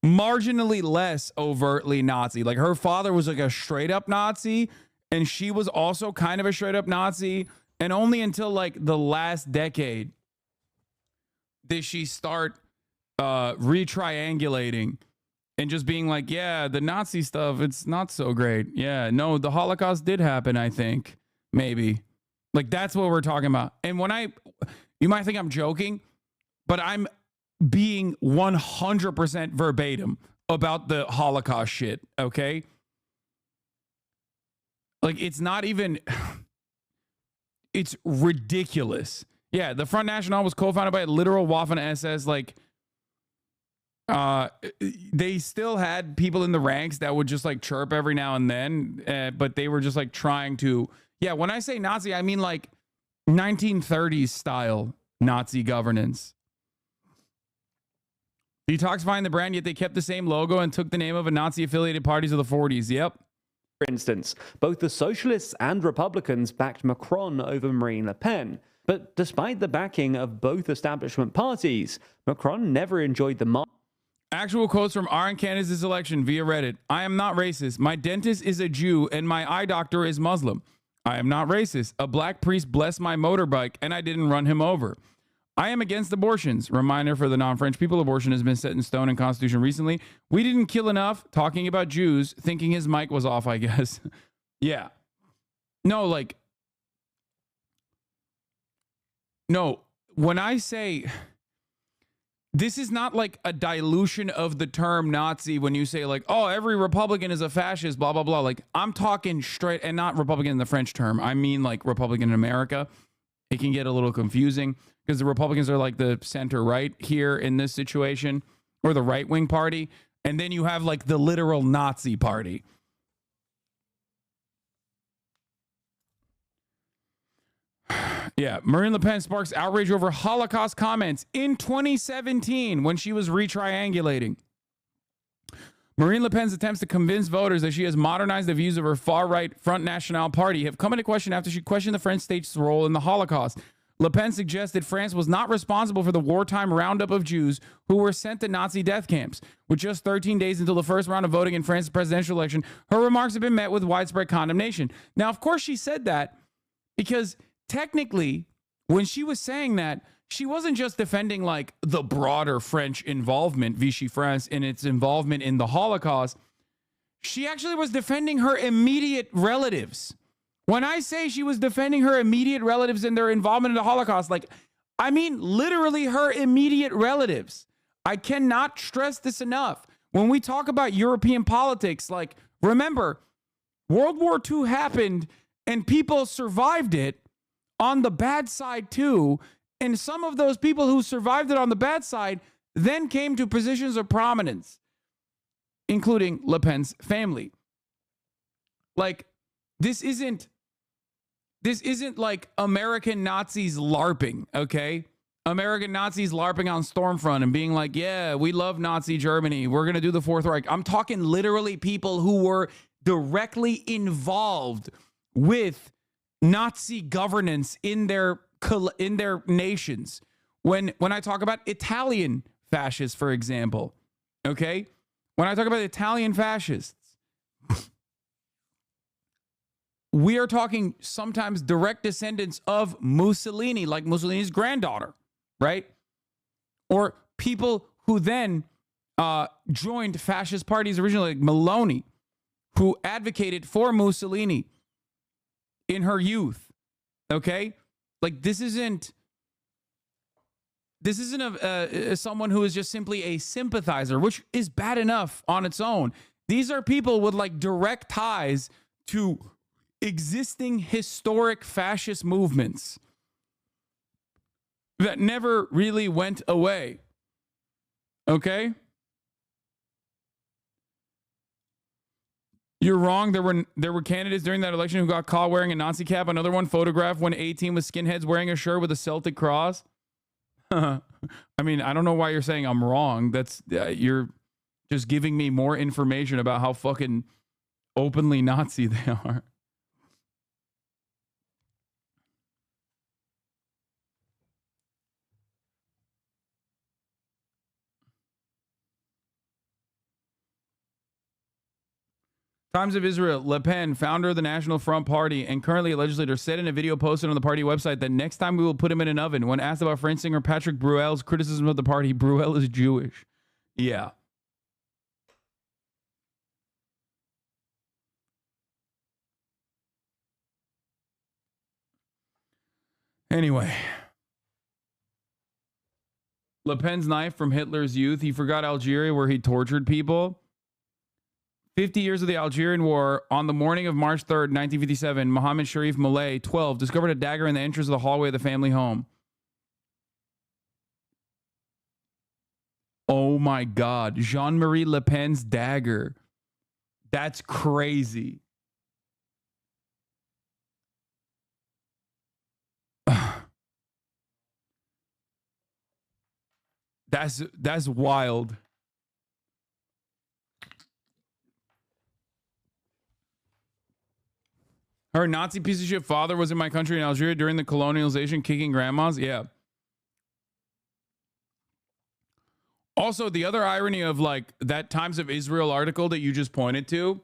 Marginally less overtly Nazi. Like, her father was like a straight up Nazi, and she was also kind of a straight up Nazi. And only until like the last decade did she start retriangulating and just being like, yeah, the Nazi stuff, it's not so great. Yeah, no, the Holocaust did happen, I think. Maybe. Like, that's what we're talking about. And you might think I'm joking, but I'm being 100% verbatim about the Holocaust shit, okay? Like, it's not even, it's ridiculous. Yeah, the Front National was co-founded by literal Waffen-SS. Like, they still had people in the ranks that would just like chirp every now and then, but they were just like trying to, yeah, when I say Nazi, I mean like 1930s style Nazi governance. Detoxifying the brand, yet they kept the same logo and took the name of a Nazi-affiliated parties of the 40s. Yep. For instance, both the socialists and Republicans backed Macron over Marine Le Pen. But despite the backing of both establishment parties, Macron never enjoyed the Actual quotes from our candidate's election via Reddit. I am not racist. My dentist is a Jew and my eye doctor is Muslim. I am not racist. A black priest blessed my motorbike and I didn't run him over. I am against abortions. Reminder for the non-French people, abortion has been set in stone in Constitution recently. We didn't kill enough talking about Jews, thinking his mic was off, I guess. Yeah. No, like, no, when I say, this is not like a dilution of the term Nazi when you say like, oh, every Republican is a fascist, blah, blah, blah. Like, I'm talking straight, and not Republican in the French term. I mean like Republican in America. It can get a little confusing because the Republicans are like the center right here in this situation, or the right-wing party. And then you have like the literal Nazi party. Yeah, Marine Le Pen sparks outrage over Holocaust comments in 2017 when she was retriangulating. Marine Le Pen's attempts to convince voters that she has modernized the views of her far-right Front National party have come into question after she questioned the French state's role in the Holocaust. Le Pen suggested France was not responsible for the wartime roundup of Jews who were sent to Nazi death camps. With just 13 days until the first round of voting in France's presidential election, her remarks have been met with widespread condemnation. Now, of course, she said that because technically, when she was saying that, she wasn't just defending like the broader French involvement, Vichy France, in its involvement in the Holocaust. She actually was defending her immediate relatives. When I say she was defending her immediate relatives and their involvement in the Holocaust, like, I mean literally her immediate relatives. I cannot stress this enough. When we talk about European politics, like, remember, World War II happened and people survived it on the bad side too. And some of those people who survived it on the bad side then came to positions of prominence, including Le Pen's family. Like, this isn't like American Nazis LARPing, okay? American Nazis LARPing on Stormfront and being like, yeah, we love Nazi Germany. We're going to do the Fourth Reich. I'm talking literally people who were directly involved with Nazi governance in their nations. When I talk about Italian fascists, for example, okay? When I talk about Italian fascists, we are talking sometimes direct descendants of Mussolini, like Mussolini's granddaughter, right? Or people who then joined fascist parties originally, like Meloni, who advocated for Mussolini in her youth, okay? Like, this isn't someone who is just simply a sympathizer, which is bad enough on its own. These are people with like direct ties to existing historic fascist movements that never really went away. Okay? You're wrong. There were candidates during that election who got caught wearing a Nazi cap. Another one photographed when 18 with skinheads wearing a shirt with a Celtic cross. I mean, I don't know why you're saying I'm wrong. That's you're just giving me more information about how fucking openly Nazi they are. Times of Israel, Le Pen, founder of the National Front Party and currently a legislator, said in a video posted on the party website that next time we will put him in an oven. When asked about French singer Patrick Bruel's criticism of the party, Bruel is Jewish. Yeah. Anyway. Le Pen's knife from Hitler's youth. He forgot Algeria where he tortured people. 50 years of the Algerian War. On the morning of March 3rd, 1957, Mohammed Sharif Malay, 12, discovered a dagger in the entrance of the hallway of the family home. Oh my God. Jean-Marie Le Pen's dagger. That's crazy. That's wild. Her Nazi piece of shit father was in my country in Algeria during the colonialization, kicking grandmas. Yeah. Also, the other irony of like that Times of Israel article that you just pointed to,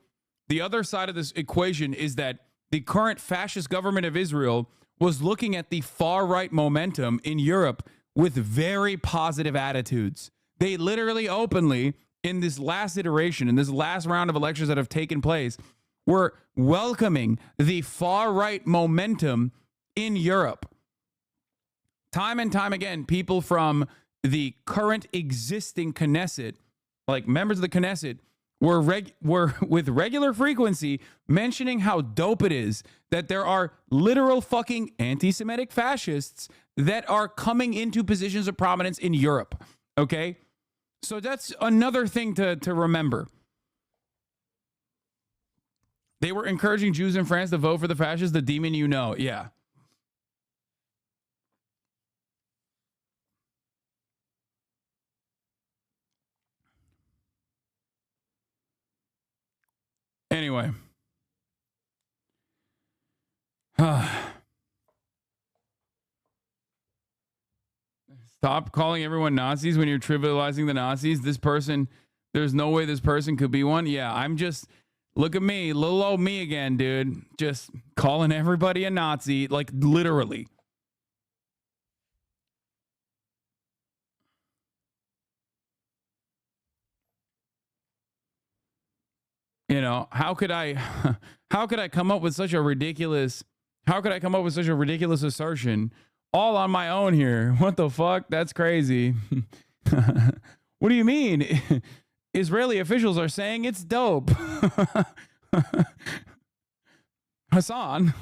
the other side of this equation is that the current fascist government of Israel was looking at the far right momentum in Europe with very positive attitudes. They literally openly, in this last iteration, in this last round of elections that have taken place, were welcoming the far right momentum in Europe. Time and time again, people from the current existing Knesset, like members of the Knesset, were with regular frequency mentioning how dope it is that there are literal fucking anti-Semitic fascists that are coming into positions of prominence in Europe. Okay? So that's another thing to remember. They were encouraging Jews in France to vote for the fascists, the demon you know. Yeah. Anyway. Stop calling everyone Nazis when you're trivializing the Nazis. This person, there's no way this person could be one. Yeah, I'm just... Look at me, little old me again, dude. Just calling everybody a Nazi, like literally. You know, how could I come up with such a ridiculous assertion all on my own here? What the fuck? That's crazy. What do you mean? Israeli officials are saying it's dope. Hasan.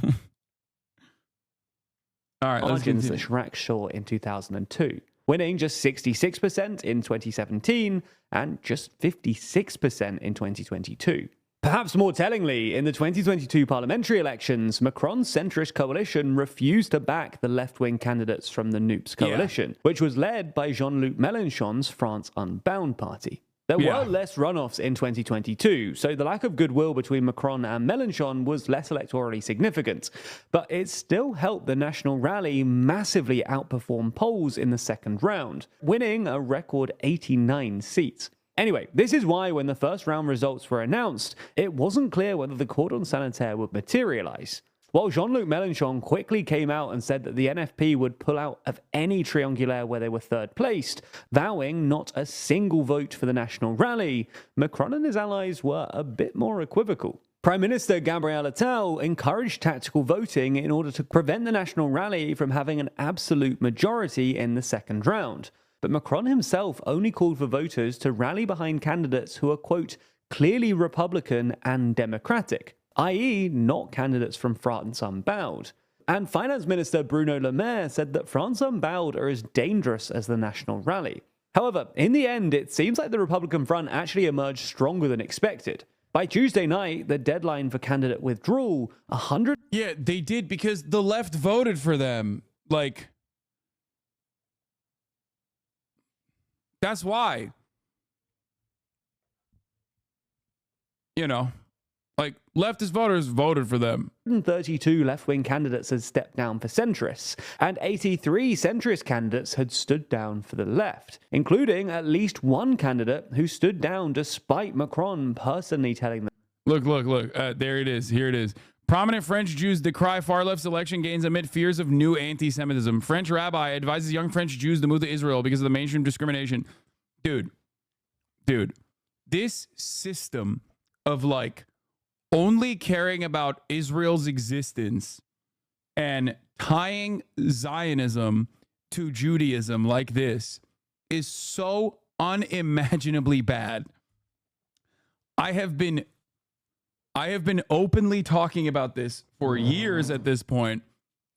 All right, margins at Chirac Shore in 2002. winning just 66% in 2017 and just 56% in 2022. Perhaps more tellingly, in the 2022 parliamentary elections, Macron's centrist coalition refused to back the left-wing candidates from the NUPES coalition, which was led by Jean-Luc Mélenchon's France Unbound party. There were less runoffs in 2022, so the lack of goodwill between Macron and Mélenchon was less electorally significant. But it still helped the National Rally massively outperform polls in the second round, winning a record 89 seats. Anyway, this is why when the first round results were announced, it wasn't clear whether the cordon sanitaire would materialize. While Jean-Luc Mélenchon quickly came out and said that the NFP would pull out of any triangulaire where they were third placed, vowing not a single vote for the National Rally, Macron and his allies were a bit more equivocal. Prime Minister Gabriel Attal encouraged tactical voting in order to prevent the National Rally from having an absolute majority in the second round. But Macron himself only called for voters to rally behind candidates who are, quote, clearly Republican and Democratic, i.e. not candidates from France Unbowed. And Finance Minister Bruno Le Maire said that France Unbowed are as dangerous as the National Rally. However, in the end, it seems like the Republican front actually emerged stronger than expected. By Tuesday night, the deadline for candidate withdrawal, 100... Yeah, they did because the left voted for them. Like... That's why. You know, like leftist voters voted for them. 32 left-wing candidates had stepped down for centrists, and 83 centrist candidates had stood down for the left, including at least one candidate who stood down despite Macron personally telling them. Look. There it is. Here it is. Prominent French Jews decry far left's election gains amid fears of new anti-Semitism. French rabbi advises young French Jews to move to Israel because of the mainstream discrimination. Dude, this system of like only caring about Israel's existence and tying Zionism to Judaism like this is so unimaginably bad. I have been openly talking about this for years at this point,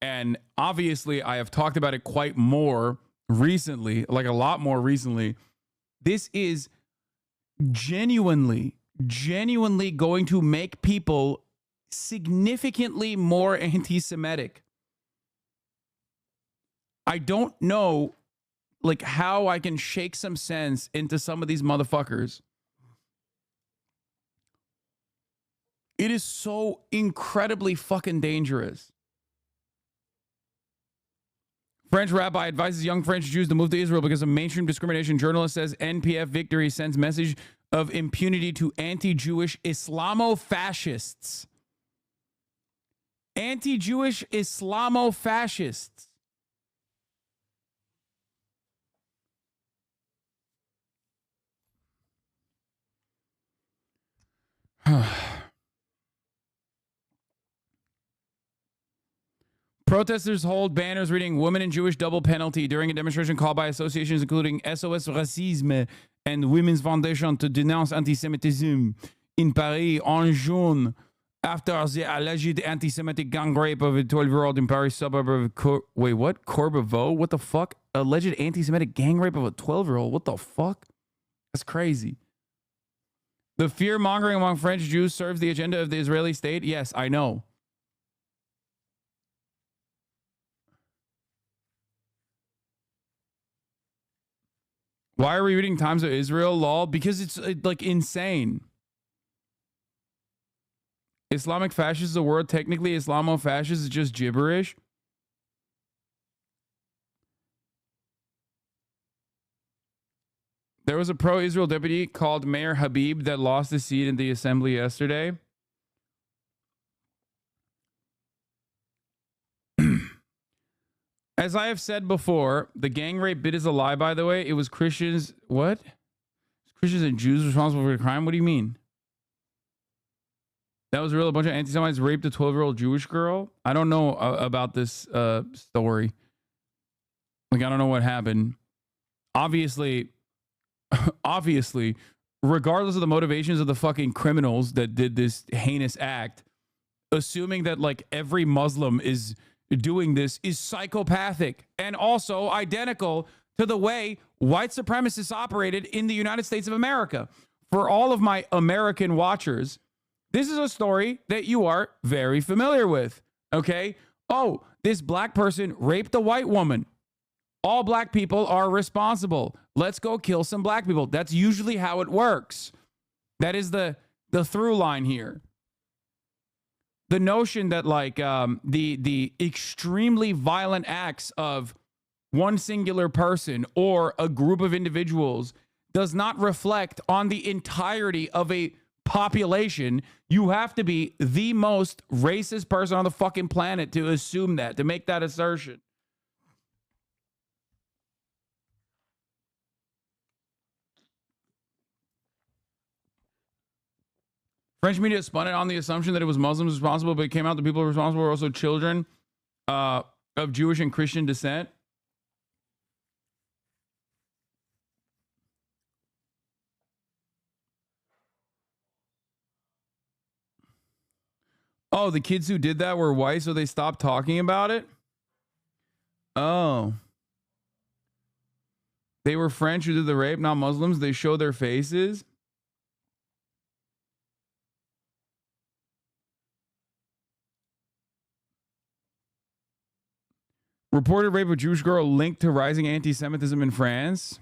and obviously I have talked about it quite more recently, like a lot more recently. This is genuinely going to make people significantly more anti-Semitic. I don't know like how I can shake some sense into some of these motherfuckers. It is so incredibly fucking dangerous. French rabbi advises young French Jews to move to Israel because of mainstream discrimination. Journalist says NPF victory sends message of impunity to anti-Jewish Islamo-fascists. Anti-Jewish Islamo-fascists. Protesters hold banners reading "Women and Jewish Double Penalty" during a demonstration called by associations including SOS Racisme and Women's Foundation to denounce antisemitism in Paris en June after the alleged anti-Semitic gang rape of a 12-year-old in Paris suburb of Courbevoie? What the fuck? Alleged anti-Semitic gang rape of a 12-year-old? What the fuck? That's crazy. The fear-mongering among French Jews serves the agenda of the Israeli state? Yes, I know. Why are we reading Times of Israel, lol? Because it's like insane. Islamic fascist is a word. Technically, Islamo-fascist is just gibberish. There was a pro-Israel deputy called Mayor Habib that lost his seat in the assembly yesterday. As I have said before, the gang rape bit is a lie, by the way. It was Christians. What? Christians and Jews responsible for the crime? What do you mean? That was real. A bunch of anti-Semites raped a 12-year-old Jewish girl. I don't know about this story. Like, I don't know what happened. Obviously, regardless of the motivations of the fucking criminals that did this heinous act, assuming that like every Muslim is doing this is psychopathic and also identical to the way white supremacists operated in the United States of America. For all of my American watchers, this is a story that you are very familiar with, okay? Oh, this black person raped a white woman. All black people are responsible. Let's go kill some black people. That's usually how it works. That is the through line here. The notion that like the extremely violent acts of one singular person or a group of individuals does not reflect on the entirety of a population. You have to be the most racist person on the fucking planet to assume that, to make that assertion. French media spun it on the assumption that it was Muslims responsible, but it came out the people responsible were also children of Jewish and Christian descent. Oh, the kids who did that were white, so they stopped talking about it? Oh. They were French who did the rape, not Muslims. They show their faces. Reported rape of Jewish girl linked to rising anti-Semitism in France.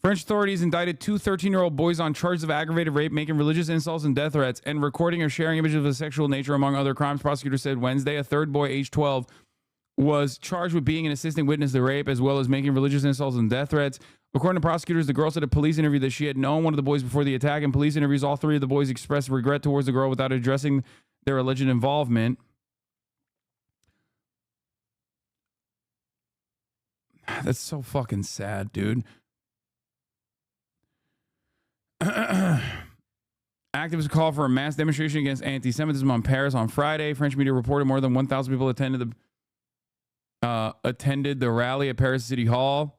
French authorities indicted two 13-year-old boys on charges of aggravated rape, making religious insults and death threats, and recording or sharing images of a sexual nature, among other crimes. Prosecutors said Wednesday a third boy, age 12, was charged with being an assisting witness to rape, as well as making religious insults and death threats. According to prosecutors, the girl said in a police interview that she had known one of the boys before the attack. In police interviews, all three of the boys expressed regret towards the girl without addressing their alleged involvement. That's so fucking sad, dude. Activists call for a mass demonstration against anti-Semitism on Paris on Friday. French media reported more than 1,000 people attended the rally at Paris City Hall.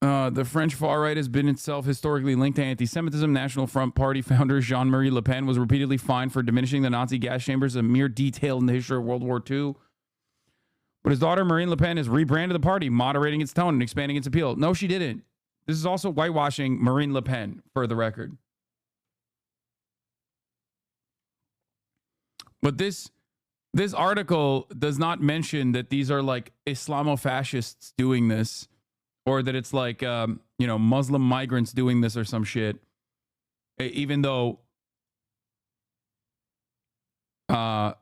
The French far right has been itself historically linked to anti-Semitism. National Front Party founder Jean-Marie Le Pen was repeatedly fined for diminishing the Nazi gas chambers, a mere detail in the history of World War II. But his daughter Marine Le Pen has rebranded the party, moderating its tone and expanding its appeal. No, she didn't. This is also whitewashing Marine Le Pen, for the record. But this article does not mention that these are like Islamo-fascists doing this, or that it's like, Muslim migrants doing this or some shit. Even though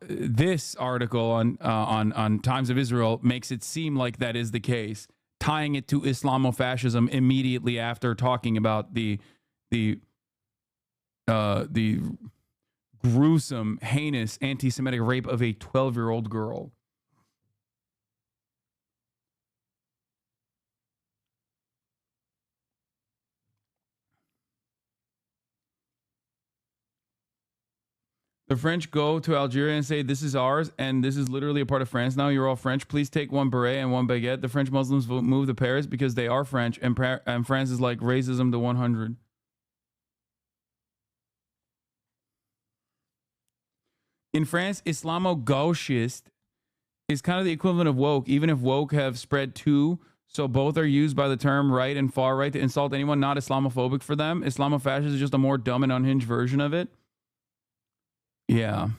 this article on Times of Israel makes it seem like that is the case, tying it to Islamofascism immediately after talking about the gruesome, heinous anti-Semitic rape of a 12-year-old girl. The French go to Algeria and say, this is ours, and this is literally a part of France now. You're all French. Please take one beret and one baguette. The French Muslims move to Paris because they are French, and France is like racism to 100. In France, Islamo-gauchist is kind of the equivalent of woke, even if woke have spread too. So both are used by the term right and far right to insult anyone not Islamophobic for them. Islamofascist is just a more dumb and unhinged version of it. Yeah,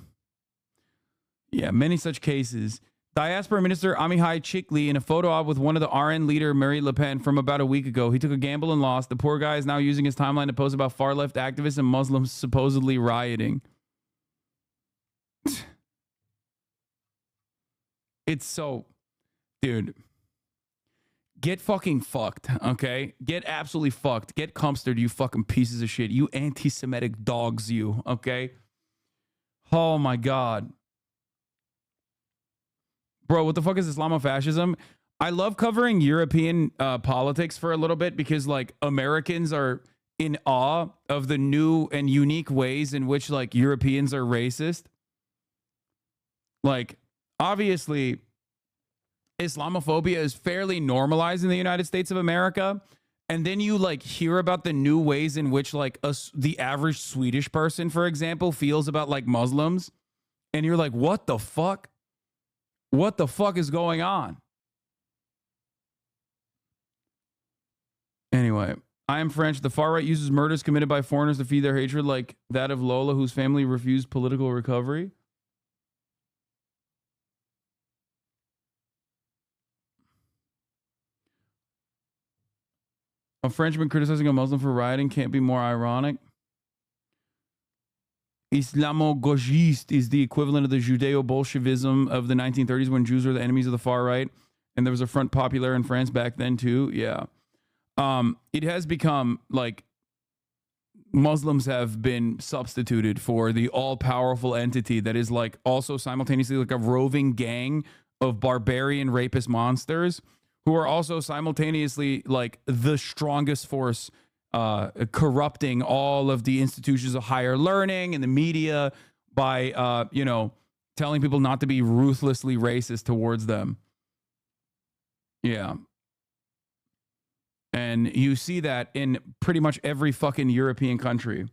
many such cases. Diaspora Minister Amihai Chikli in a photo op with one of the RN leader Marine Le Pen from about a week ago. He took a gamble and lost. The poor guy is now using his timeline to post about far-left activists and Muslims supposedly rioting. It's so... Dude. Get fucking fucked, okay? Get absolutely fucked. Get cumstered, you fucking pieces of shit. You anti-Semitic dogs, you, okay? Oh my God. Bro, what the fuck is Islamofascism? I love covering European politics for a little bit because like Americans are in awe of the new and unique ways in which like Europeans are racist. Like obviously Islamophobia is fairly normalized in the United States of America. And then you like hear about the new ways in which like the average Swedish person, for example, feels about like Muslims. And you're like, what the fuck? What the fuck is going on? Anyway, I am French. The far right uses murders committed by foreigners to feed their hatred, like that of Lola, whose family refused political recovery. A Frenchman criticizing a Muslim for rioting can't be more ironic. Islamo-gauchiste is the equivalent of the Judeo-Bolshevism of the 1930s when Jews were the enemies of the far right. And there was a Front Populaire in France back then too. Yeah. It has become like Muslims have been substituted for the all-powerful entity that is like also simultaneously like a roving gang of barbarian rapist monsters who are also simultaneously like the strongest force corrupting all of the institutions of higher learning and the media by, you know, telling people not to be ruthlessly racist towards them. Yeah. And you see that in pretty much every fucking European country.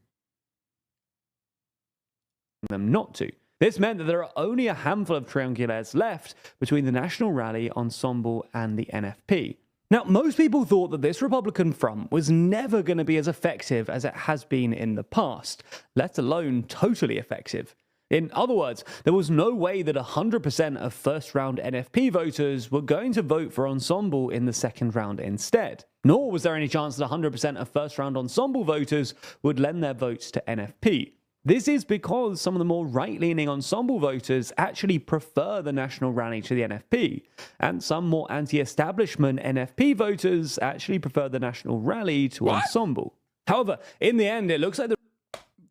Them not to. This meant that there are only a handful of triangulaires left between the National Rally, Ensemble, and the NFP. Now, most people thought that this Republican front was never going to be as effective as it has been in the past, let alone totally effective. In other words, there was no way that 100% of first-round NFP voters were going to vote for Ensemble in the second round instead. Nor was there any chance that 100% of first-round Ensemble voters would lend their votes to NFP. This is because some of the more right-leaning Ensemble voters actually prefer the National Rally to the NFP, and some more anti-establishment NFP voters actually prefer the National Rally to Ensemble. However, in the end, it looks like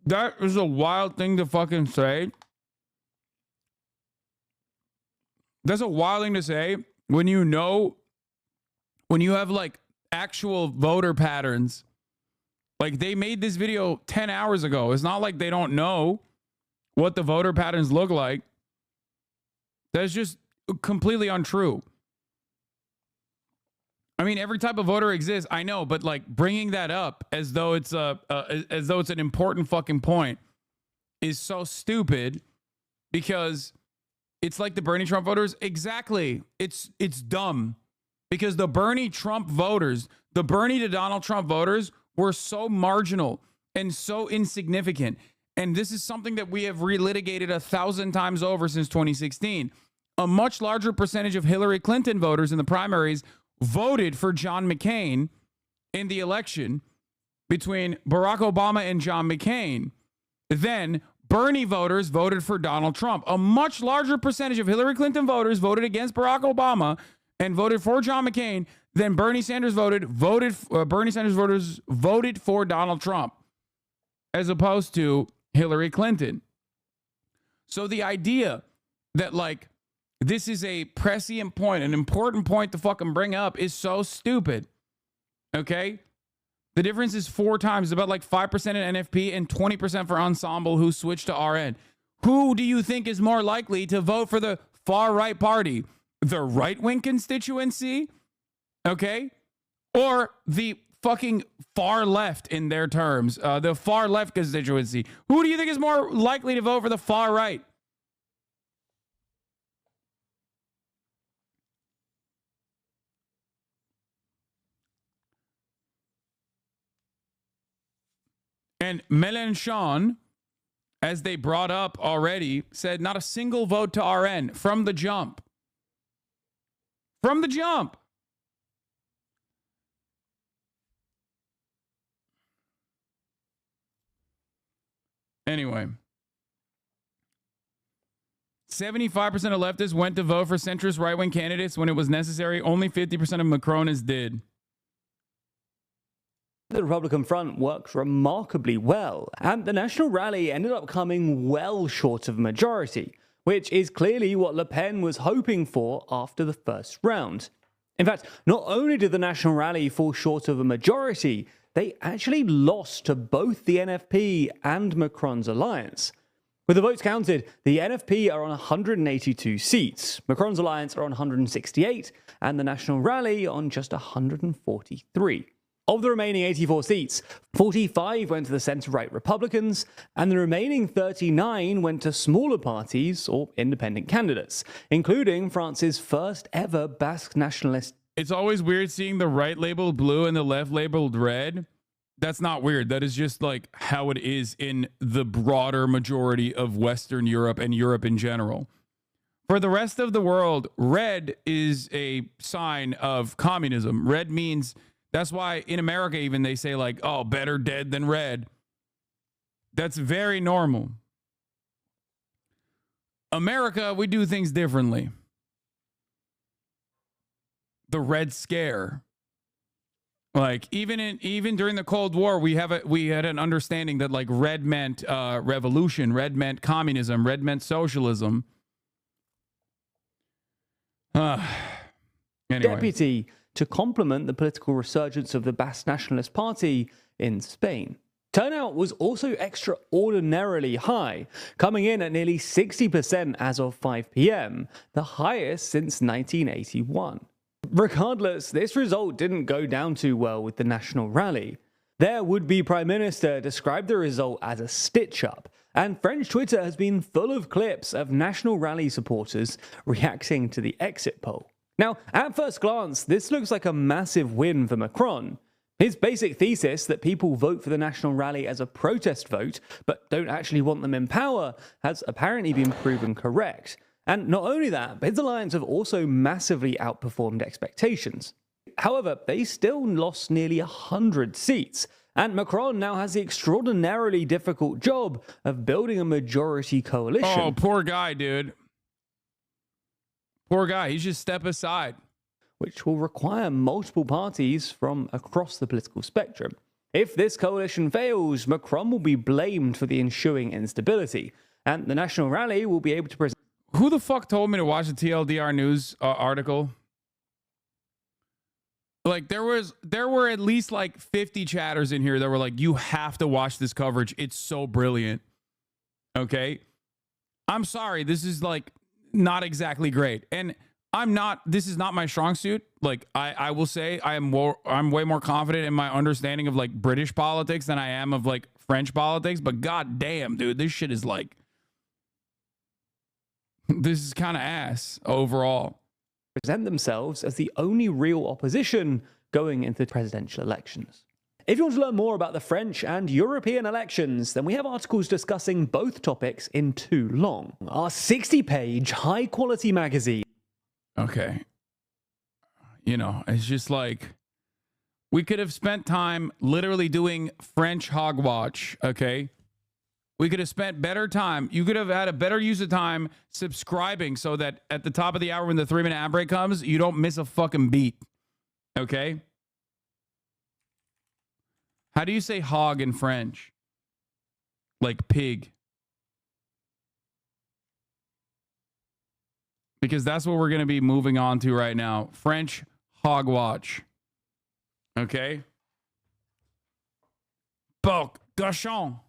that is a wild thing to fucking say. That's a wild thing to say when you know, when you have like actual voter patterns. Like they made this video 10 hours ago. It's not like they don't know what the voter patterns look like. That's just completely untrue. I mean, every type of voter exists, I know, but like bringing that up as though it's an important fucking point is so stupid because it's like the Bernie Trump voters. Exactly. It's dumb because the Bernie Trump voters, the Bernie to Donald Trump voters were so marginal and so insignificant. And this is something that we have relitigated 1,000 times over since 2016. A much larger percentage of Hillary Clinton voters in the primaries voted for John McCain in the election between Barack Obama and John McCain. Then Bernie voters voted for Donald Trump. A much larger percentage of Hillary Clinton voters voted against Barack Obama and voted for John McCain than Bernie Sanders Bernie Sanders voters voted for Donald Trump as opposed to Hillary Clinton. So the idea that like this is a prescient point, an important point to fucking bring up is so stupid. Okay? The difference is 4 times, about like 5% in NFP and 20% for Ensemble who switched to RN. Who do you think is more likely to vote for the far right party? The right-wing constituency? Okay? Or the fucking far left in their terms, the far left constituency. Who do you think is more likely to vote for the far right? And Mélenchon, as they brought up already, said not a single vote to RN from the jump. From the jump. Anyway, 75% of leftists went to vote for centrist right-wing candidates when it was necessary. Only 50% of Macronists did. The Republican front worked remarkably well, and the National Rally ended up coming well short of a majority, which is clearly what Le Pen was hoping for after the first round. In fact, not only did the National Rally fall short of a majority, they actually lost to both the NFP and Macron's alliance. With the votes counted, the NFP are on 182 seats, Macron's alliance are on 168, and the National Rally on just 143. Of the remaining 84 seats, 45 went to the centre-right Republicans, and the remaining 39 went to smaller parties or independent candidates, including France's first ever Basque nationalist. It's always weird seeing the right labeled blue and the left labeled red. That's not weird. That is just like how it is in the broader majority of Western Europe and Europe in general. For the rest of the world, red is a sign of communism. Red means, that's why in America even they say like, oh, better dead than red. That's very normal. America, we do things differently. The Red Scare. Like even during the Cold War, we had an understanding that like red meant revolution, red meant communism, red meant socialism. Anyway. Deputy to complement the political resurgence of the Basque Nationalist Party in Spain. Turnout was also extraordinarily high, coming in at nearly 60% as of 5 p.m., the highest since 1981. Regardless, this result didn't go down too well with the national rally. Their would-be Prime Minister described the result as a stitch-up, and French Twitter has been full of clips of national rally supporters reacting to the exit poll. Now, at first glance, this looks like a massive win for Macron. His basic thesis that people vote for the national rally as a protest vote, but don't actually want them in power, has apparently been proven correct. And not only that, but his alliance have also massively outperformed expectations. However, they still lost nearly 100 seats, and Macron now has the extraordinarily difficult job of building a majority coalition. Oh, poor guy, dude. Poor guy. He should step aside. Which will require multiple parties from across the political spectrum. If this coalition fails, Macron will be blamed for the ensuing instability, and the national rally will be able to present. Who the fuck told me to watch the TLDR news article? Like there were at least like 50 chatters in here that were like, you have to watch this coverage. It's so brilliant. Okay. I'm sorry. This is like not exactly great. And this is not my strong suit. Like I will say I'm way more confident in my understanding of like British politics than I am of like French politics. But god damn, dude, this shit is like, this is kind of ass overall. Present themselves as the only real opposition going into presidential elections. If you want to learn more about the French and European elections, then we have articles discussing both topics in too long. Our 60-page high-quality magazine. Okay. You know, it's just like, we could have spent time literally doing French hogwatch, okay? We could have spent better time. You could have had a better use of time subscribing so that at the top of the hour when the 3-minute ad break comes, you don't miss a fucking beat. Okay? How do you say hog in French? Like pig. Because that's what we're going to be moving on to right now. French hogwatch. Okay? Porc, cochon.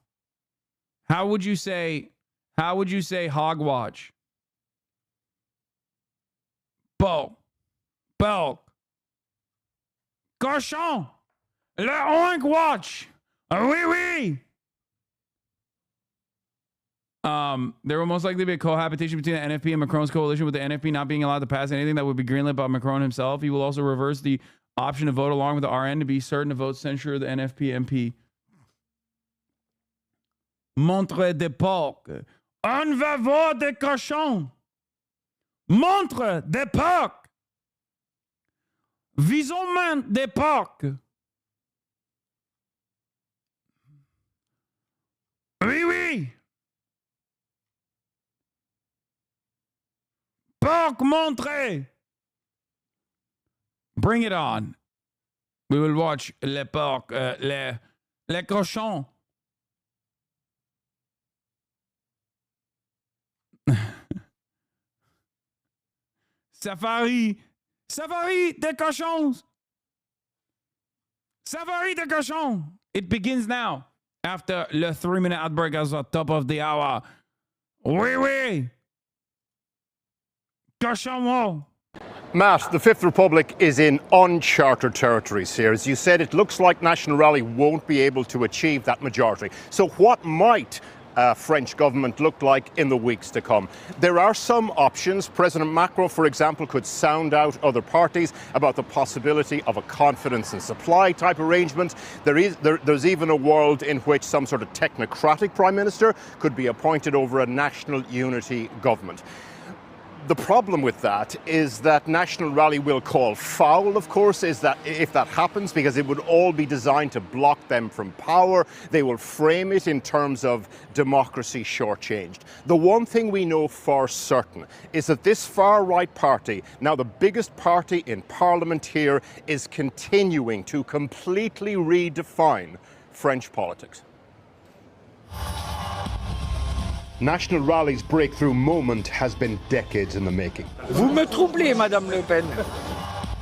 How would you say hogwatch? Porc. Cochon. Le hogwatch. Oui, oui. There will most likely be a cohabitation between the NFP and Macron's coalition, with the NFP not being allowed to pass anything that would be greenlit by Macron himself. He will also reverse the option to vote along with the RN to be certain to vote censure of the NFP MP. Montre de porc. On va voir des cochons. Montre de porc. Visons de porc. Oui, oui. Porc montre. Bring it on. We will watch le porc, le cochon. Safari de cochons. Safari de cochons. It begins now. After le 3-minute ad break at the top of the hour. Oui, oui. Cochon. Matt, the Fifth Republic is in uncharted territories here. As you said, it looks like National Rally won't be able to achieve that majority. So what might French government look like in the weeks to come? There are some options. President Macron, for example, could sound out other parties about the possibility of a confidence and supply type arrangement. There's even a world in which some sort of technocratic prime minister could be appointed over a national unity government. The problem with that is that National Rally will call foul, of course, is that if that happens, because it would all be designed to block them from power. They will frame it in terms of democracy shortchanged. The one thing we know for certain is that this far-right party, now the biggest party in Parliament here, is continuing to completely redefine French politics. National Rally's breakthrough moment has been decades in the making. Vous me troublez, Madame Le Pen.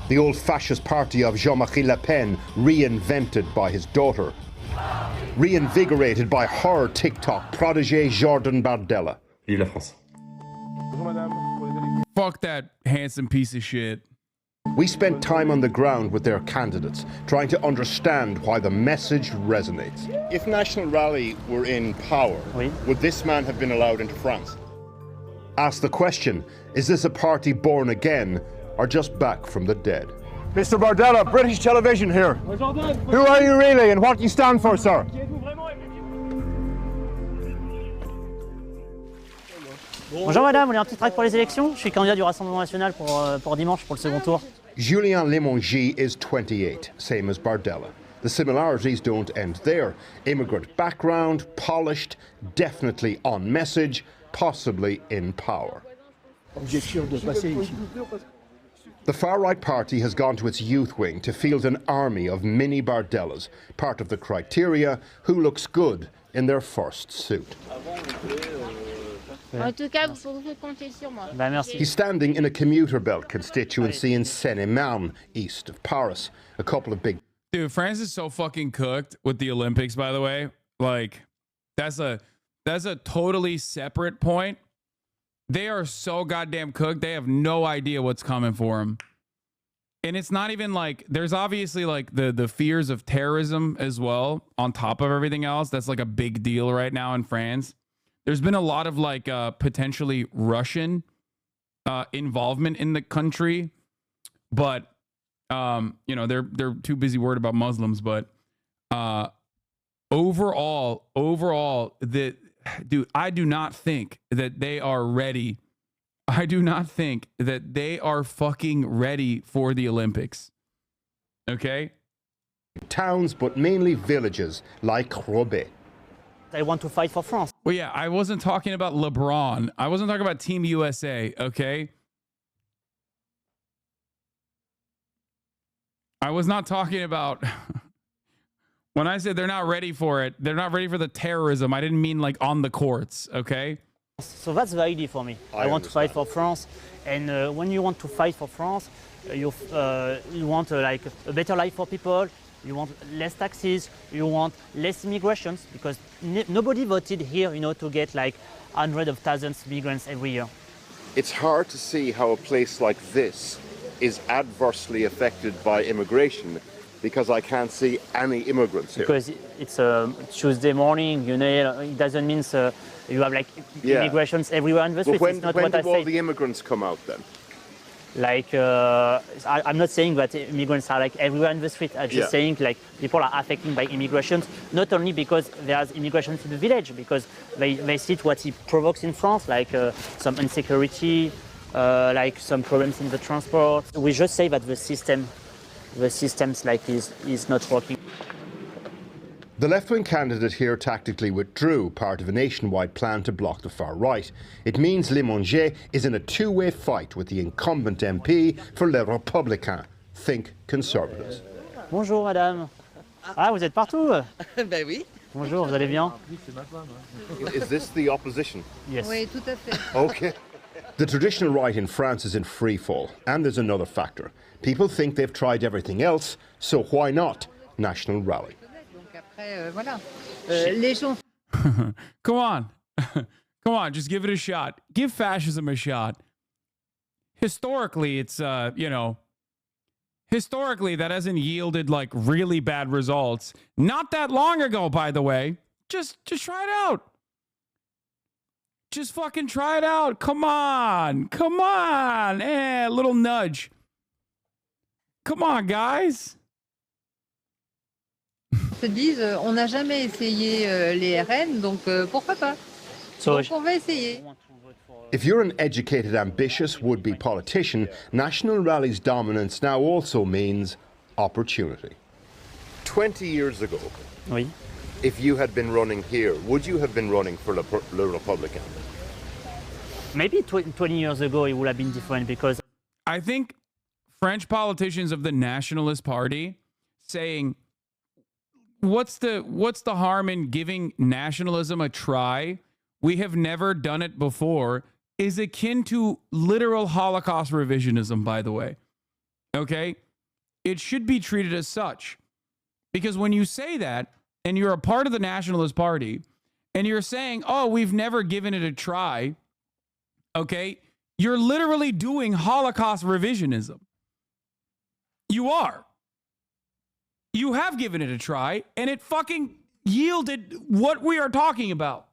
The old fascist party of Jean-Marie Le Pen, reinvented by his daughter. Reinvigorated by her TikTok protege Jordan Bardella. Vive la France. Fuck that handsome piece of shit. We spent time on the ground with their candidates, trying to understand why the message resonates. If National Rally were in power, would this man have been allowed into France? Ask the question, is this a party born again or just back from the dead? Mr. Bardella, British television here. Who are you really and what do you stand for, sir? Bonjour madame, vous voulez un petit tract pour les élections? Je suis candidat du Rassemblement National pour dimanche, pour le second tour. Julien Lémongy is 28, same as Bardella. The similarities don't end there. Immigrant background, polished, definitely on message, possibly in power. The far-right party has gone to its youth wing to field an army of mini Bardellas, part of the criteria, who looks good in their first suit. En tout cas, vous pouvez compter sur moi. He's standing in a commuter belt constituency in Seine-et-Marne, east of Paris. A couple of big... Dude, France is so fucking cooked with the Olympics, by the way. Like, that's a totally separate point. They are so goddamn cooked. They have no idea what's coming for them. And it's not even like, there's obviously like the fears of terrorism as well on top of everything else. That's like a big deal right now in France. There's been a lot of like potentially Russian involvement in the country, but you know, they're too busy worried about Muslims. But overall, dude, I do not think that they are ready. I do not think that they are fucking ready for the Olympics. Okay? Towns, but mainly villages like Roubaix. They want to fight for France. Well, yeah, I wasn't talking about LeBron. I wasn't talking about Team USA, okay? I was not talking about... When I said they're not ready for it, they're not ready for the terrorism. I didn't mean like on the courts, okay? So that's the idea for me. I want to fight for France. And when you want to fight for France, you want like a better life for people. You want less taxes, you want less immigrations, because nobody voted here, you know, to get like hundreds of thousands of migrants every year. It's hard to see how a place like this is adversely affected by immigration, because I can't see any immigrants here. Because it's a Tuesday morning, you know, it doesn't mean you have like immigrations everywhere on the street. When, it's not when what I do all say. the immigrants come out then? Like, I'm not saying that immigrants are like everywhere in the street. I'm just saying like people are affected by immigration, not only because there's immigration to the village, because they see what it provokes in France, like some insecurity, like some problems in the transport. We just say that the systems like is not working. The left-wing candidate here tactically withdrew part of a nationwide plan to block the far right. It means Lémongy is in a two-way fight with the incumbent MP for Les Républicains. Think Conservatives. Bonjour madame. Ah, vous êtes partout? Ben oui. Bonjour, vous allez bien? Is this the opposition? Yes. Oui, tout à fait. Okay. The traditional right in France is in free fall, and there's another factor. People think they've tried everything else, so why not National Rally? Voilà. Les gens... Come on. Come on, just give it a shot. Give fascism a shot. historically, it's, you know, historically, that hasn't yielded like really bad results. Not that long ago, by the way. Just try it out. Just fucking try it out. Come on. Come on. A little nudge. Come on, guys. Se disent, on n'a jamais essayé les RN, donc pourquoi pas? Donc on va essayer. If you're an educated, ambitious would-be politician, National Rally's dominance now also means opportunity. 20 years ago, Oui. if you had been running here, would you have been running for Le Republican? Maybe 20 years ago it would have been different because I think French politicians of the Nationalist Party saying, what's the harm in giving nationalism a try? We have never done it before, is akin to literal Holocaust revisionism, by the way. Okay? It should be treated as such. Because when you say that, and you're a part of the Nationalist Party, and you're saying, oh, we've never given it a try, okay? You're literally doing Holocaust revisionism. You are. You have given it a try, and it fucking yielded what we are talking about.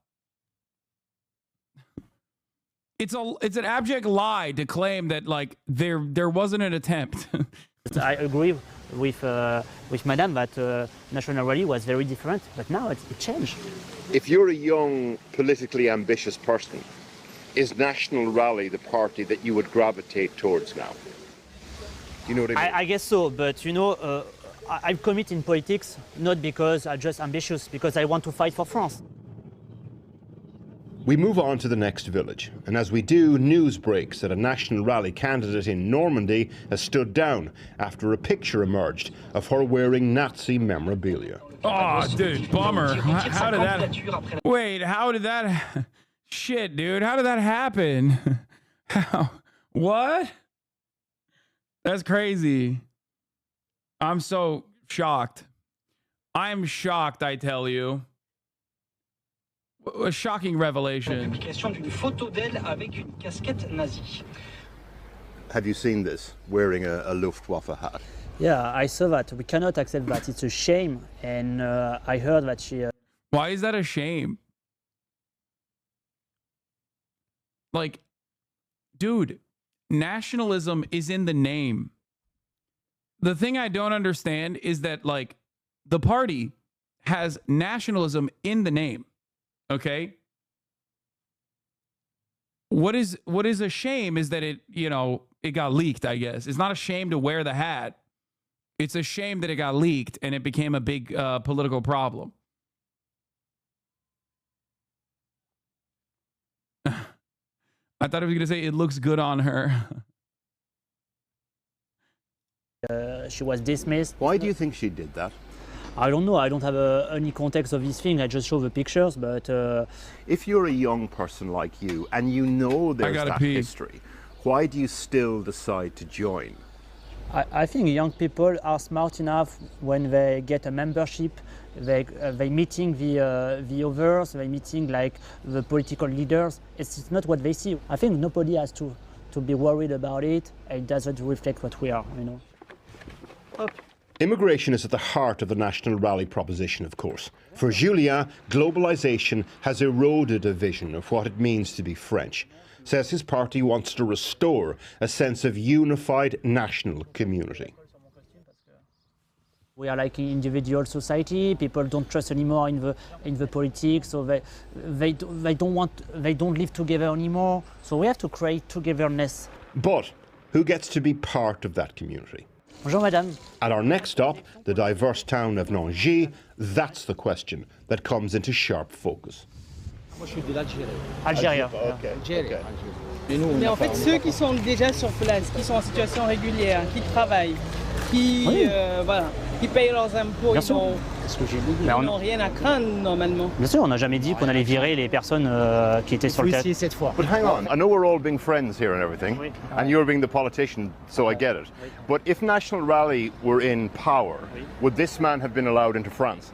It's an abject lie to claim that like there wasn't an attempt. I agree with Madame that National Rally was very different, but now it changed. If you're a young, politically ambitious person, is National Rally the party that you would gravitate towards now? You know what I mean? I guess so, but you know, I commit in politics not because I'm just ambitious, because I want to fight for France. We move on to the next village, and as we do, news breaks that a National Rally candidate in Normandy has stood down after a picture emerged of her wearing Nazi memorabilia. Oh, dude, bummer. How did that... Wait, how did that... Shit, dude, how did that happen? How? What? That's crazy. I'm so shocked. I'm shocked, I tell you. A shocking revelation. Have you seen this, wearing a Luftwaffe hat? Yeah, I saw that. We cannot accept that. It's a shame. And I heard that she... Why is that a shame? Like, dude, nationalism is in the name. The thing I don't understand is that, like, the party has nationalism in the name. Okay? What is a shame is that it, you know, it got leaked, I guess. It's not a shame to wear the hat. It's a shame that it got leaked and it became a big political problem. I thought I was going to say it looks good on her. She was dismissed. Why do you think she did that? I don't know. I don't have any context of this thing. I just show the pictures, but... If you're a young person like you and you know there's that history, why do you still decide to join? I think young people are smart enough when they get a membership, they meeting the others, they meeting like the political leaders. It's not what they see. I think nobody has to be worried about it. It doesn't reflect what we are, you know. Immigration is at the heart of the National Rally proposition, of course. For Julien, globalization has eroded a vision of what it means to be French. Says his party wants to restore a sense of unified national community. We are like an individual society. People don't trust anymore in the politics, so they don't live together anymore. So we have to create togetherness. But who gets to be part of that community? Bonjour, madame. At our next stop, the diverse town of Nangy, that's the question that comes into sharp focus. Moi, je suis de l'Algérie. Algérien. Algérie. Mais en fait, ceux qui sont déjà sur place, qui sont en situation régulière, qui travaillent, qui, voilà, qui payent leurs impôts, ils n'ont rien à craindre normalement. Bien sûr, on n'a jamais dit qu'on allait virer les personnes qui étaient sur le terrain. Cette fois. But hang on, I know we're all being friends here and everything, and you're being the politician, so I get it. But if National Rally were in power, would this man have been allowed into France?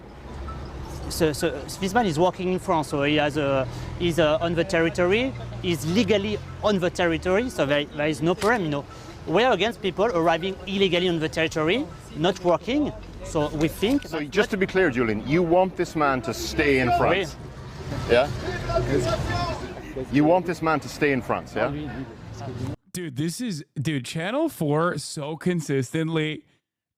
so this man is working in France, so he's on the territory, he's legally on the territory, so there is no problem, you know. We're against people arriving illegally on the territory, not working, so we think... So just to be clear, Julian, you want this man to stay in France? Yeah? You want this man to stay in France, yeah? Dude, Channel 4 so consistently...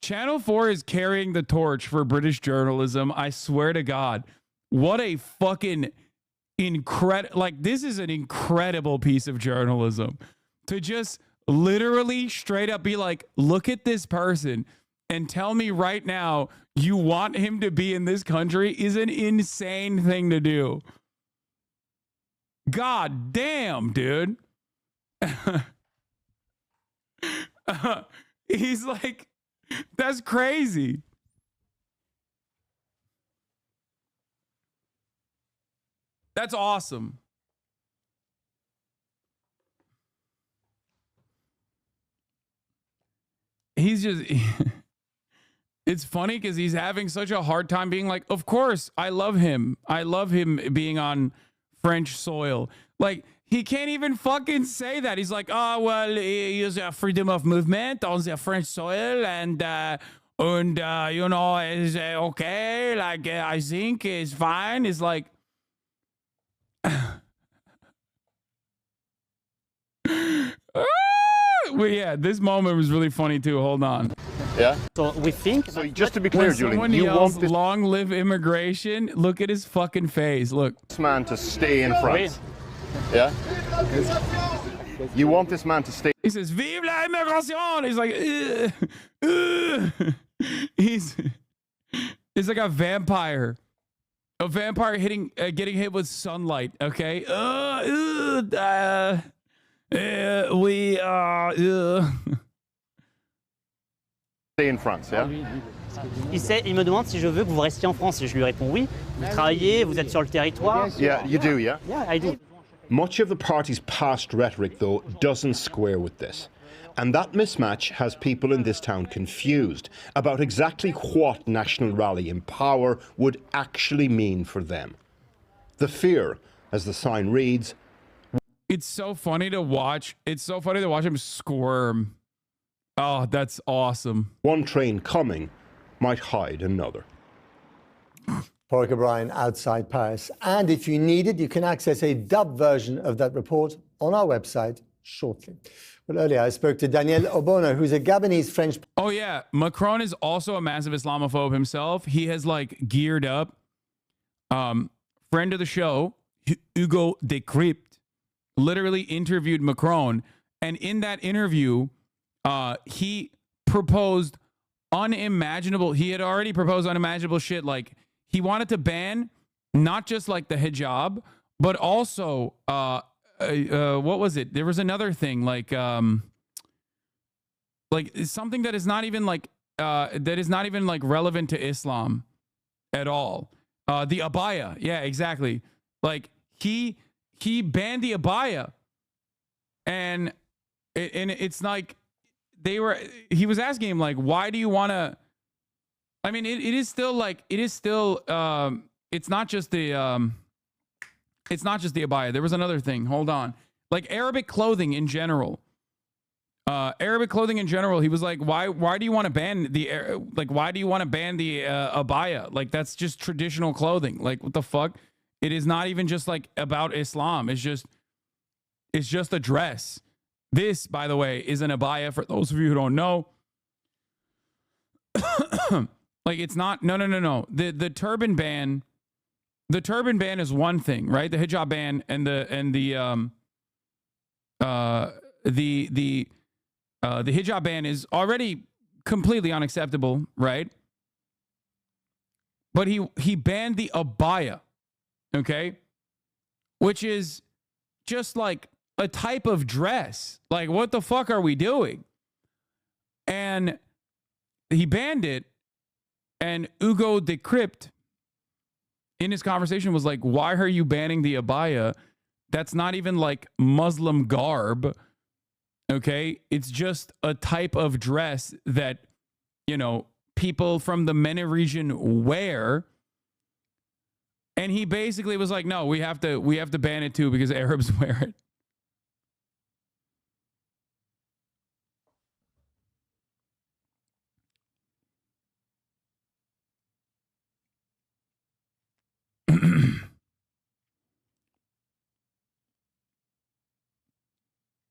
Channel 4 is carrying the torch for British journalism. I swear to God. What a fucking incredible... Like, this is an incredible piece of journalism. To just literally straight up be like, look at this person and tell me right now you want him to be in this country is an insane thing to do. God damn, dude. He's like... That's crazy. That's awesome. He's just... It's funny because he's having such a hard time being like, of course, I love him. I love him being on French soil. Like... He can't even fucking say that. He's like, oh, well, he's a freedom of movement on the French soil and you know, is okay. Like, I think it's fine. It's like, well, yeah, this moment was really funny too. Hold on. Yeah. So we think. So just to be clear, Julian, you want this long live immigration? Look at his fucking face. Look. This man to stay in France. Yeah? You want this man to stay... He says, vive la immigration! He's like, He's like a vampire. A vampire getting hit with sunlight, okay? Stay in France, yeah? Il me demande si je veux que vous restiez en France. Je lui réponds oui. Vous travaillez, vous êtes sur le territoire. Yeah, you do, yeah? Yeah, I do. Much of the party's past rhetoric, though, doesn't square with this. And that mismatch has people in this town confused about exactly what National Rally in power would actually mean for them. The fear, as the sign reads... It's so funny to watch. It's so funny to watch him squirm. Oh, that's awesome. One train coming might hide another. Paul O'Brien outside Paris. And if you need it, you can access a dubbed version of that report on our website shortly. Well, earlier I spoke to Daniel Obono, who's a Gabonese French... Oh, yeah. Macron is also a massive Islamophobe himself. He has, like, geared up. Friend of the show, Hugo Decrypt, literally interviewed Macron. And in that interview, he proposed unimaginable... He had already proposed unimaginable shit, like... He wanted to ban not just like the hijab, but also what was it? There was another thing like something that is not even like relevant to Islam at all. The abaya, yeah, exactly. Like he banned the abaya, and it's like he was asking him like, why do you want to? I mean, it is still like, it's not just the abaya. There was another thing. Hold on. Like Arabic clothing in general. He was like, why do you want to ban the abaya? Like, that's just traditional clothing. Like, what the fuck? It is not even just like about Islam. It's just a dress. This, by the way, is an abaya for those of you who don't know. Like, it's not, no. The turban ban is one thing, right? The hijab ban and the hijab ban is already completely unacceptable, right? But he banned the abaya, okay? Which is just like a type of dress. Like, what the fuck are we doing? And he banned it. And Hugo Decrypt, in his conversation, was like, why are you banning the abaya? That's not even like Muslim garb. Okay? It's just a type of dress that, you know, people from the MENA region wear. And he basically was like, no, we have to ban it too because Arabs wear it.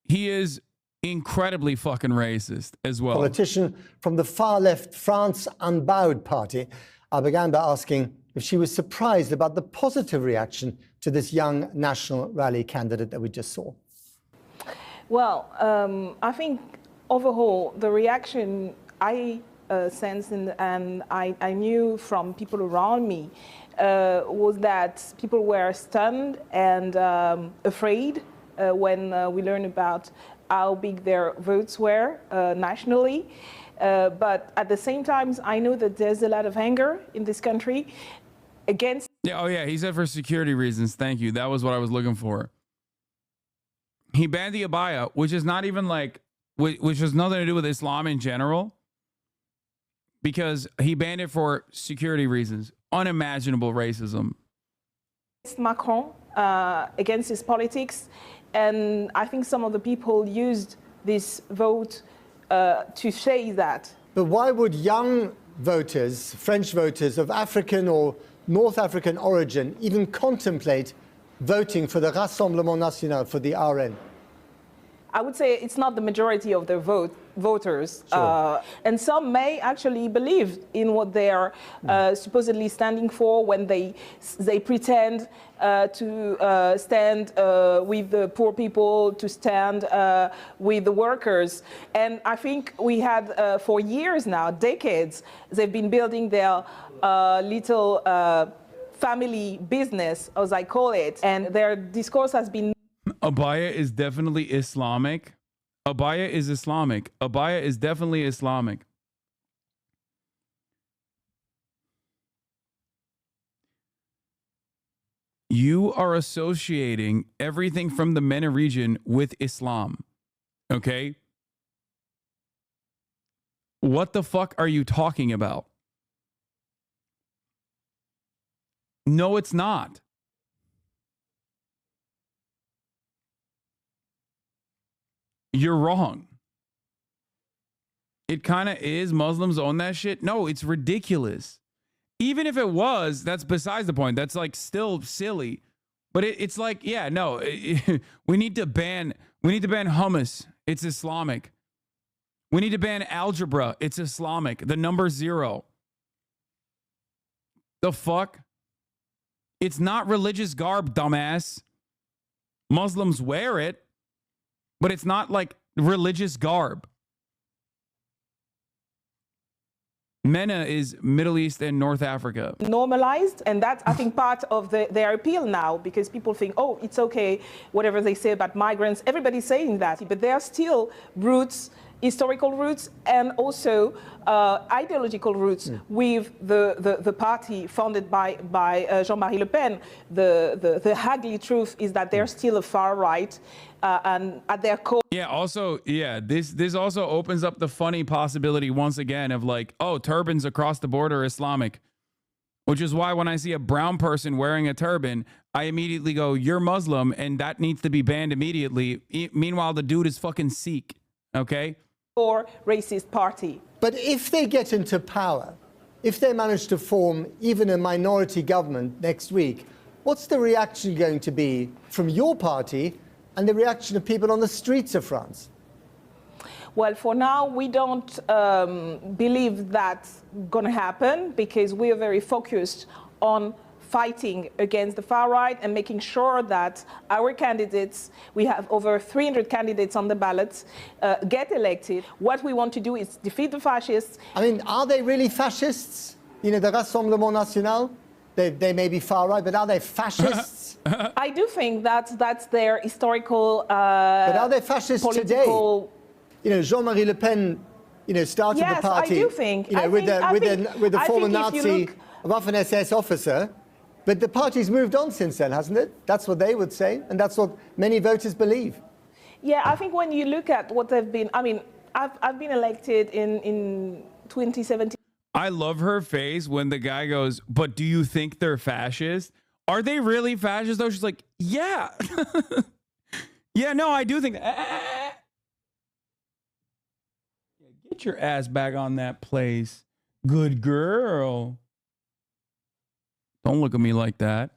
He is incredibly fucking racist as well. Politician from the far left France Unbowed party. I began by asking if she was surprised about the positive reaction to this young National Rally candidate that we just saw. Well, I think overall the reaction I sensed and I knew from people around me was that people were stunned and afraid when we learned about how big their votes were nationally. But at the same time, I know that there's a lot of anger in this country against... Yeah, oh yeah, he said for security reasons. Thank you. That was what I was looking for. He banned the abaya, which is not even like, which has nothing to do with Islam in general, because he banned it for security reasons. Unimaginable racism. Macron, against his politics. And I think some of the people used this vote to say that. But why would young voters, French voters of African or North African origin, even contemplate voting for the Rassemblement National, for the RN? I would say it's not the majority of the voters. Sure. And some may actually believe in what they are supposedly standing for when they pretend to stand with the poor people, to stand with the workers. And I think we had for years now, decades, they've been building their little family business, as I call it. And their discourse has been... Abaya is definitely Islamic. Abaya is Islamic. Abaya is definitely Islamic. You are associating everything from the MENA region with Islam. Okay? What the fuck are you talking about? No, it's not. You're wrong. It kind of is. Muslims own that shit. No, it's ridiculous. Even if it was, that's besides the point. That's like still silly. But it's like, yeah, no, we need to ban hummus. It's Islamic. We need to ban algebra. It's Islamic. The number 0. The fuck? It's not religious garb, dumbass. Muslims wear it, but it's not like religious garb. MENA is Middle East and North Africa. Normalized, and that's, I think, part of their appeal now, because people think, oh, it's okay, whatever they say about migrants, everybody's saying that, but there are still roots, historical roots, and also ideological roots with the party founded by Jean-Marie Le Pen. The ugly truth is that they're still a far right, and at their core. Yeah, also, yeah, this also opens up the funny possibility once again of like, oh, turbans across the border are Islamic, which is why when I see a brown person wearing a turban, I immediately go, you're Muslim, and that needs to be banned immediately. Meanwhile, the dude is fucking Sikh, okay? Or racist party. But if they get into power, if they manage to form even a minority government next week, what's the reaction going to be from your party and the reaction of people on the streets of France? Well, for now, we don't believe that's going to happen, because we are very focused on fighting against the far right and making sure that our candidates, we have over 300 candidates on the ballot, get elected. What we want to do is defeat the fascists. I mean, are they really fascists? You know, the Rassemblement National, they may be far right, but are they fascists? I do think that's their historical but are they fascists today? You know, Jean-Marie Le Pen, you know, started the party. I do think. You know, with the former Nazi Waffen-SS officer. But the party's moved on since then, hasn't it? That's what they would say, and that's what many voters believe. Yeah, I think when you look at what they've been, I mean, I've been elected in 2017. I love her face when the guy goes, but do you think they're fascist? Are they really fascist though? She's like, yeah. Yeah, no, I do think that. Get your ass back on that place. Good girl. Don't look at me like that.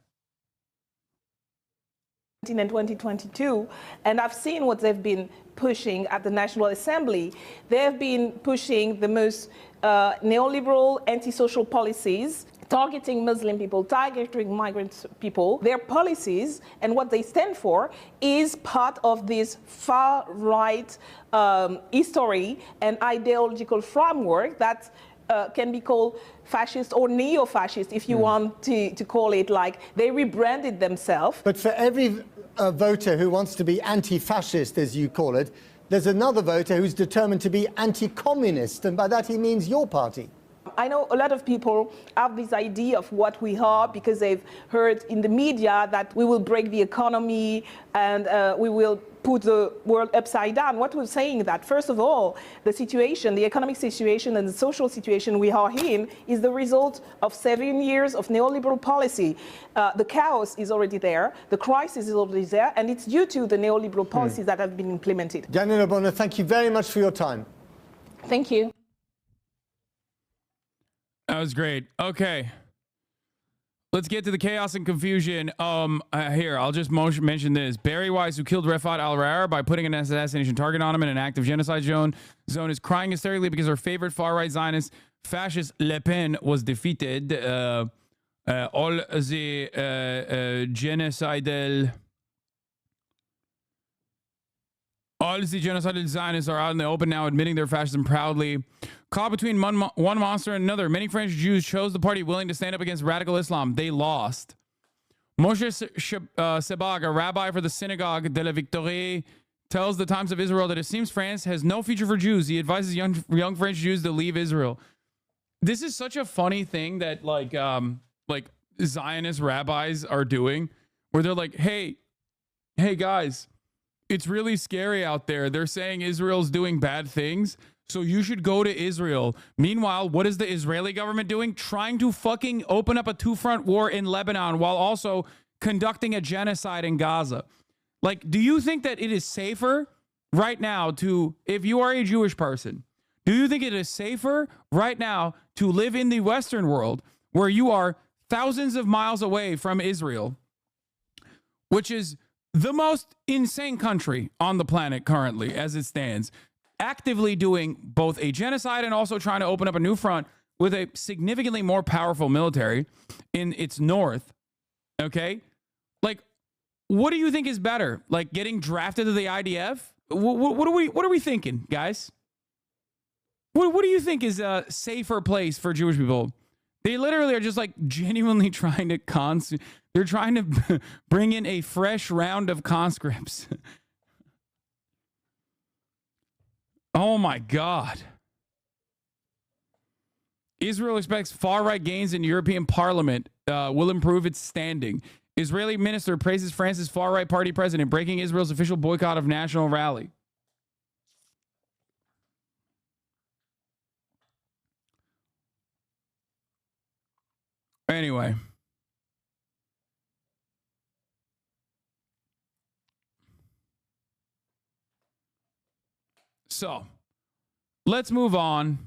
In 2022, and I've seen what they've been pushing at the National Assembly. They've been pushing the most neoliberal, antisocial policies, targeting Muslim people, targeting migrant people. Their policies and what they stand for is part of this far-right history and ideological framework that can be called fascist or neo-fascist, if you want to call it like. They rebranded themselves. But for every voter who wants to be anti-fascist, as you call it, there's another voter who's determined to be anti-communist, and by that he means your party. I know a lot of people have this idea of what we are because they've heard in the media that we will break the economy and we will put the world upside down. What we're saying that, first of all, the situation, the economic situation and the social situation we are in is the result of 7 years of neoliberal policy. The chaos is already there, the crisis is already there, and it's due to the neoliberal policies that have been implemented. Daniel Ogbonna, thank you very much for your time. Thank you. That was great. Okay. Let's get to the chaos and confusion. Here, I'll just mention this. Barry Weiss, who killed Refat al-Rara by putting an assassination target on him in an active genocide zone, is crying hysterically because her favorite far-right Zionist fascist Le Pen was defeated. All the genocidal Zionists are out in the open now, admitting their fascism proudly. Caught between one monster and another, many French Jews chose the party willing to stand up against radical Islam. They lost. Moshe Sebag, a rabbi for the synagogue de la Victoire, tells the Times of Israel that it seems France has no future for Jews. He advises young French Jews to leave Israel. This is such a funny thing that like Zionist rabbis are doing, where they're like, hey guys, it's really scary out there. They're saying Israel's doing bad things, so you should go to Israel. Meanwhile, what is the Israeli government doing? Trying to fucking open up a two-front war in Lebanon while also conducting a genocide in Gaza. Like, do you think that it is safer right now to, if you are a Jewish person, do you think it is safer right now to live in the Western world where you are thousands of miles away from Israel, which is the most insane country on the planet currently as it stands, actively doing both a genocide and also trying to open up a new front with a significantly more powerful military in its north? Okay? Like, what do you think is better? Like getting drafted to the IDF? What are we thinking, guys? What do you think is a safer place for Jewish people? They literally are just like genuinely trying to they're trying to bring in a fresh round of conscripts. Oh my God. Israel expects far-right gains in European Parliament will improve its standing. Israeli minister praises France's far-right party president, breaking Israel's official boycott of national rally. Anyway. So, let's move on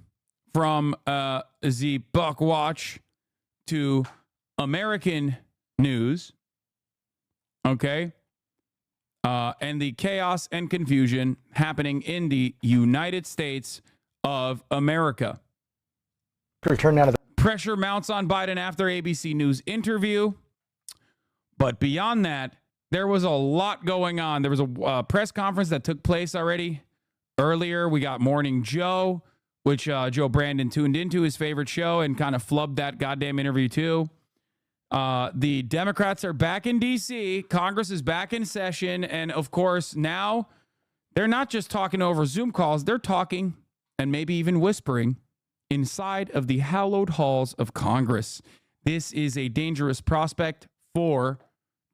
from the Buck Watch to American news. Okay? And the chaos and confusion happening in the United States of America. Return now to the pressure mounts on Biden after ABC News interview. But beyond that, there was a lot going on. There was a press conference that took place already earlier. We got Morning Joe, which Joe Brandon tuned into, his favorite show, and kind of flubbed that goddamn interview too. The Democrats are back in D.C. Congress is back in session. And of course, now they're not just talking over Zoom calls. They're talking and maybe even whispering inside of the hallowed halls of Congress. This is a dangerous prospect for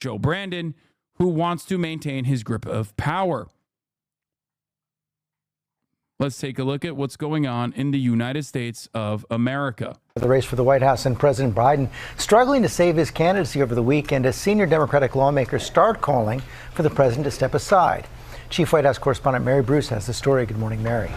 Joe Brandon, who wants to maintain his grip of power. let's take a look at what's going on in the United States of America. The race for the White House and President Biden struggling to save his candidacy over the weekend as senior Democratic lawmakers start calling for the president to step aside. Chief White House correspondent Mary Bruce has the story. Good morning, Mary.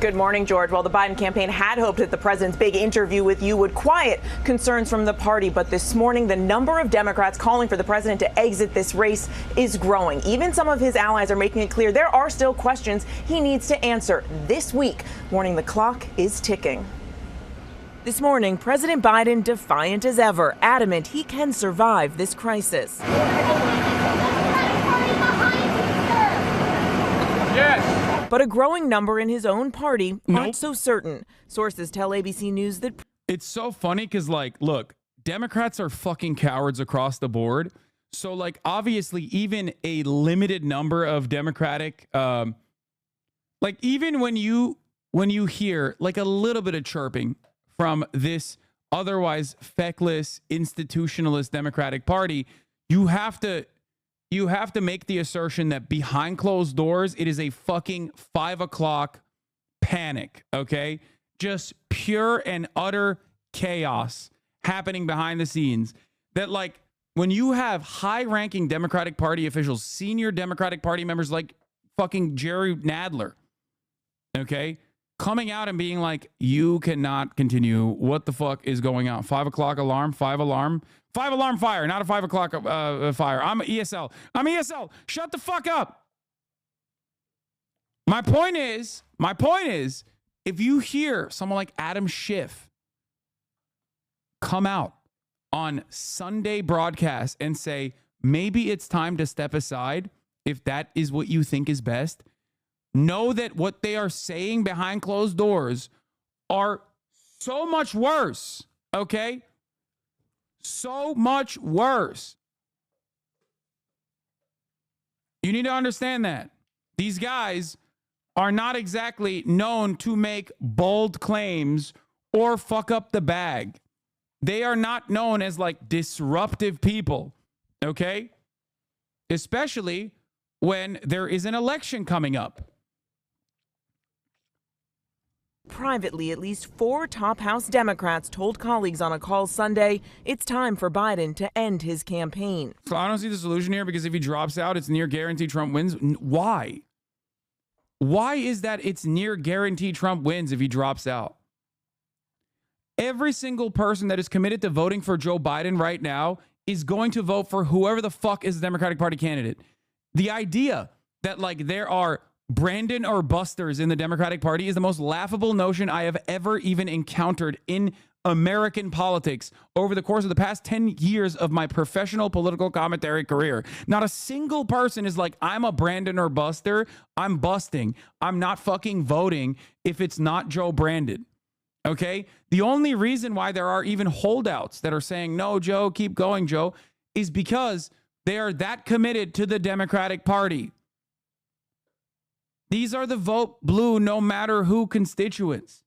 Good morning, George. Well, the Biden campaign had hoped that the president's big interview with you would quiet concerns from the party. But this morning, the number of Democrats calling for the president to exit this race is growing. Even some of his allies are making it clear there are still questions he needs to answer this week, warning the clock is ticking. This morning, President Biden, defiant as ever, adamant he can survive this crisis. Yes. But a growing number in his own party aren't so certain. Sources tell ABC News that it's so funny because, like, look, Democrats are fucking cowards across the board. So, like, obviously, even a limited number of Democratic, like, even when you hear like a little bit of chirping from this otherwise feckless institutionalist Democratic Party, you have to make the assertion that behind closed doors, it is a fucking 5 o'clock panic, okay? Just pure and utter chaos happening behind the scenes. That, like, when you have high-ranking Democratic Party officials, senior Democratic Party members like fucking Jerry Nadler, okay, coming out and being like, you cannot continue. What the fuck is going on? 5 o'clock alarm, 5 alarm fire, not a 5 o'clock fire. I'm ESL. Shut the fuck up. My point is, if you hear someone like Adam Schiff come out on Sunday broadcast and say, maybe it's time to step aside, if that is what you think is best, know that what they are saying behind closed doors are so much worse, okay? So much worse. You need to understand that. These guys are not exactly known to make bold claims or fuck up the bag. They are not known as like disruptive people, okay? Especially when there is an election coming up. privately, at least 4 top House Democrats told colleagues on a call Sunday it's time for Biden to end his campaign. So I don't see the solution here, because if he drops out, it's near guaranteed Trump wins. Why? Why is that it's near guaranteed Trump wins if he drops out? Every single person that is committed to voting for Joe Biden right now is going to vote for whoever the fuck is the Democratic Party candidate. The idea that like there are Brandon or busters in the Democratic Party is the most laughable notion I have ever even encountered in American politics over the course of the past 10 years of my professional political commentary career. Not a single person is like, I'm a Brandon or buster. I'm busting. I'm not fucking voting if it's not Joe Brandon. Okay? The only reason why there are even holdouts that are saying, no, Joe, keep going, Joe, is because they are that committed to the Democratic Party. These are the vote blue no matter who constituents.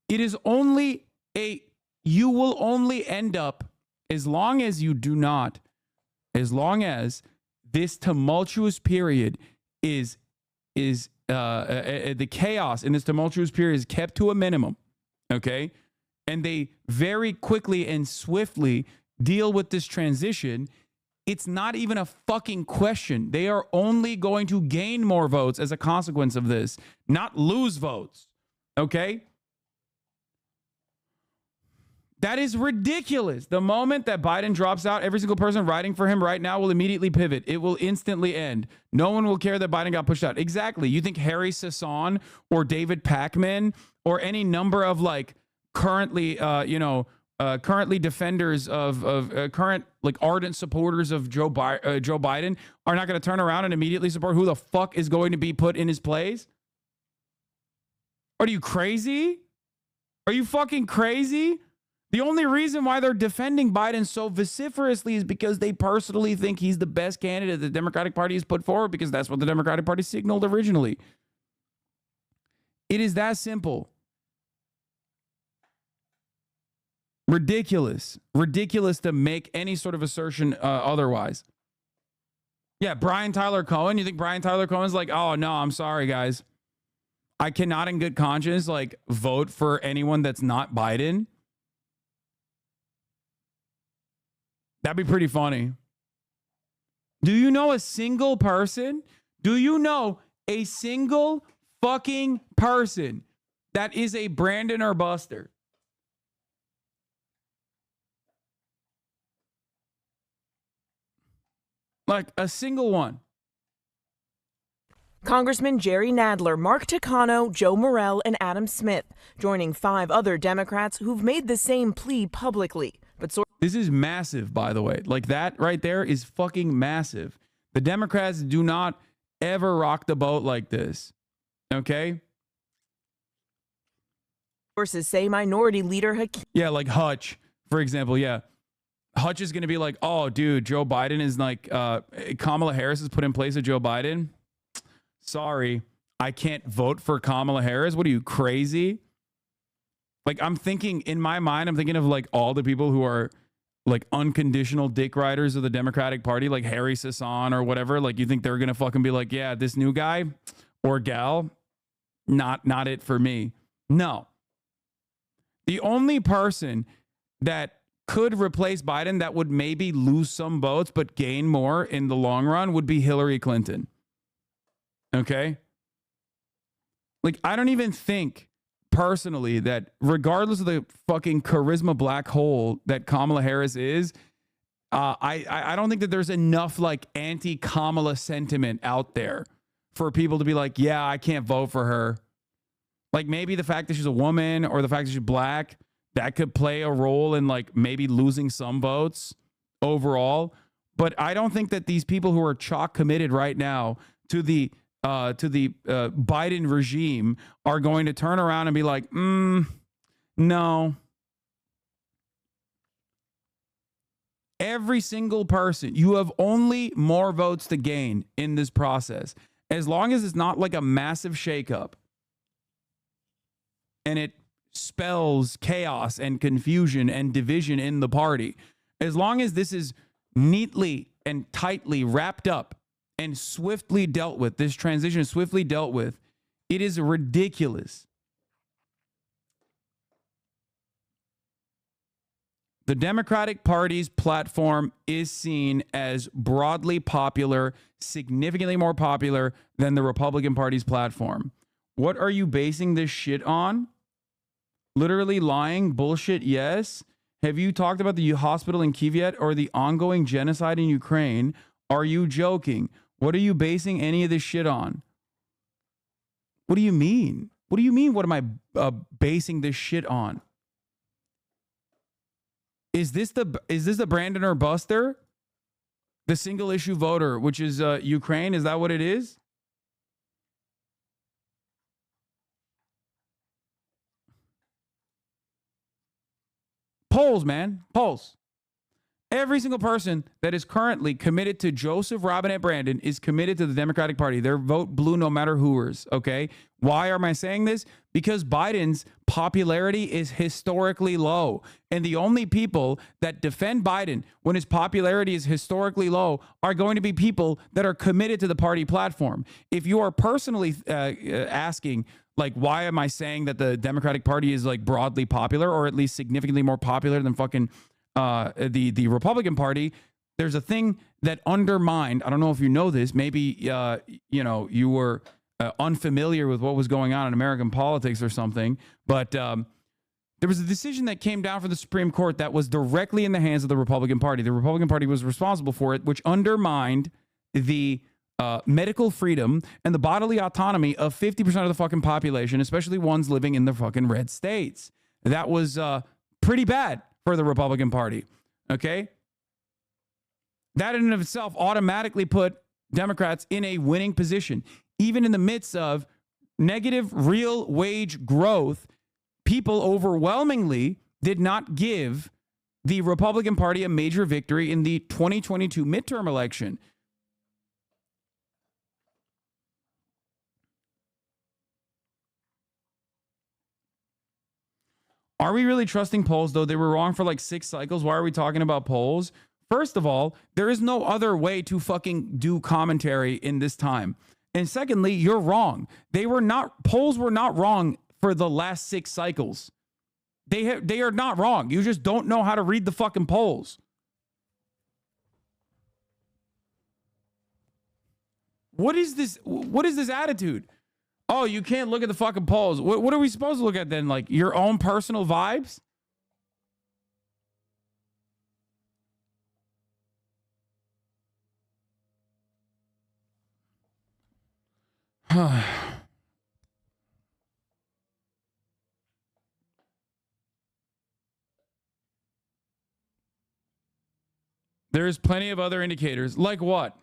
It is only you will only end up, as long as you do not, as long as this tumultuous period is the chaos in this tumultuous period is kept to a minimum, okay? And they very quickly and swiftly deal with this transition. It's not even a fucking question. They are only going to gain more votes as a consequence of this, not lose votes, okay? That is ridiculous. The moment that Biden drops out, every single person writing for him right now will immediately pivot. It will instantly end. No one will care that Biden got pushed out. Exactly. You think Harry Hasan or David Pakman or any number of like currently, currently defenders of current like ardent supporters of Joe Biden are not going to turn around and immediately support who the fuck is going to be put in his place? Are you crazy? Are you fucking crazy? The only reason why they're defending Biden so vociferously is because they personally think he's the best candidate the Democratic Party has put forward, because that's what the Democratic Party signaled originally. It is that simple. Ridiculous. Ridiculous to make any sort of assertion otherwise. Yeah, Brian Tyler Cohen. You think Brian Tyler Cohen's like, oh, no, I'm sorry, guys. I cannot in good conscience like vote for anyone that's not Biden. That'd be pretty funny. Do you know a single person? Do you know a single fucking person that is a Brandon or Buster? Like a single one. Congressman Jerry Nadler, Mark Takano, Joe Morell, and Adam Smith, joining 5 other Democrats who've made the same plea publicly. But this is massive, by the way. Like that right there is fucking massive. The Democrats do not ever rock the boat like this. Okay? Sources say Minority Leader Hakeem. Yeah, like Hutch, for example. Yeah. Hutch is going to be like, oh, dude, Joe Biden is like, Kamala Harris is put in place of Joe Biden. Sorry, I can't vote for Kamala Harris. What are you, crazy? Like, I'm thinking, in my mind, I'm thinking of like all the people who are like unconditional dick riders of the Democratic Party, like Harry Hasan or whatever. Like, you think they're going to fucking be like, yeah, this new guy or gal, not it for me. No. The only person that could replace Biden that would maybe lose some votes but gain more in the long run would be Hillary Clinton. Okay? Like, I don't even think personally that regardless of the fucking charisma black hole that Kamala Harris is, I don't think that there's enough like anti-Kamala sentiment out there for people to be like, yeah, I can't vote for her. Like maybe the fact that she's a woman or the fact that she's black, that could play a role in like maybe losing some votes overall. But I don't think that these people who are chalk committed right now to the Biden regime are going to turn around and be like, no. Every single person, you have only more votes to gain in this process. As long as it's not like a massive shakeup and it spells chaos and confusion and division in the party. As long as this is neatly and tightly wrapped up and swiftly dealt with, this transition is swiftly dealt with, it is ridiculous. The Democratic Party's platform is seen as broadly popular, significantly more popular than the Republican Party's platform. What are you basing this shit on? Literally lying, bullshit, yes. Have you talked about the hospital in Kyiv yet or the ongoing genocide in Ukraine? Are you joking? What are you basing any of this shit on? What do you mean? What do you mean? What am I basing this shit on? Is this the Brandon or Buster? The single issue voter, which is Ukraine? Is that what it is? Polls, man. Polls. Every single person that is currently committed to Joseph Robinette Brandon is committed to the Democratic Party. Their vote blue no matter whoers, okay? Why am I saying this? Because Biden's popularity is historically low. And the only people that defend Biden when his popularity is historically low are going to be people that are committed to the party platform. If you are personally asking, like, why am I saying that the Democratic Party is like broadly popular or at least significantly more popular than fucking the Republican Party? There's a thing that undermined, I don't know if you know this, maybe you were unfamiliar with what was going on in American politics or something, but there was a decision that came down from the Supreme Court that was directly in the hands of the Republican Party. The Republican Party was responsible for it, which undermined the medical freedom and the bodily autonomy of 50% of the fucking population, especially ones living in the fucking red states. That was pretty bad for the Republican Party, okay? That in and of itself automatically put Democrats in a winning position. Even in the midst of negative real wage growth, people overwhelmingly did not give the Republican Party a major victory in the 2022 midterm election. Are we really trusting polls, though? They were wrong for like 6 cycles. Why are we talking about polls? First of all, there is no other way to fucking do commentary in this time. And secondly, you're wrong. Polls were not wrong for the last 6 cycles. They are not wrong. You just don't know how to read the fucking polls. What is this? What is this attitude? Oh, you can't look at the fucking polls. What are we supposed to look at then? Like your own personal vibes? There's plenty of other indicators. Like what?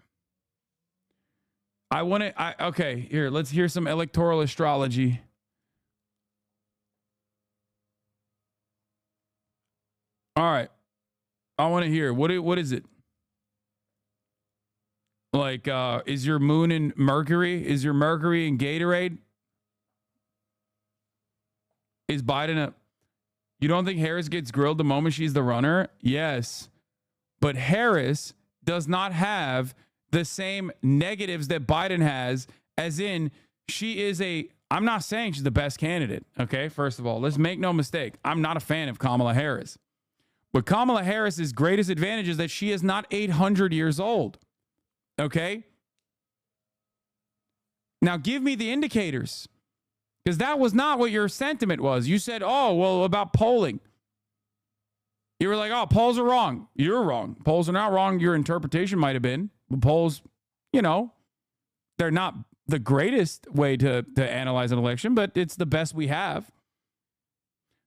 Okay, here, let's hear some electoral astrology. All right. I want to hear. What is it? Like, is your moon in Mercury? Is your Mercury in Gatorade? Is Biden you don't think Harris gets grilled the moment she's the runner? Yes. But Harris does not have the same negatives that Biden has, as in I'm not saying she's the best candidate, okay? First of all, let's make no mistake. I'm not a fan of Kamala Harris. But Kamala Harris's greatest advantage is that she is not 800 years old, okay? Now give me the indicators, because that was not what your sentiment was. You said, oh, well, about polling. You were like, oh, polls are wrong. You're wrong. Polls are not wrong. Your interpretation might have been. But polls, they're not the greatest way to analyze an election, but it's the best we have.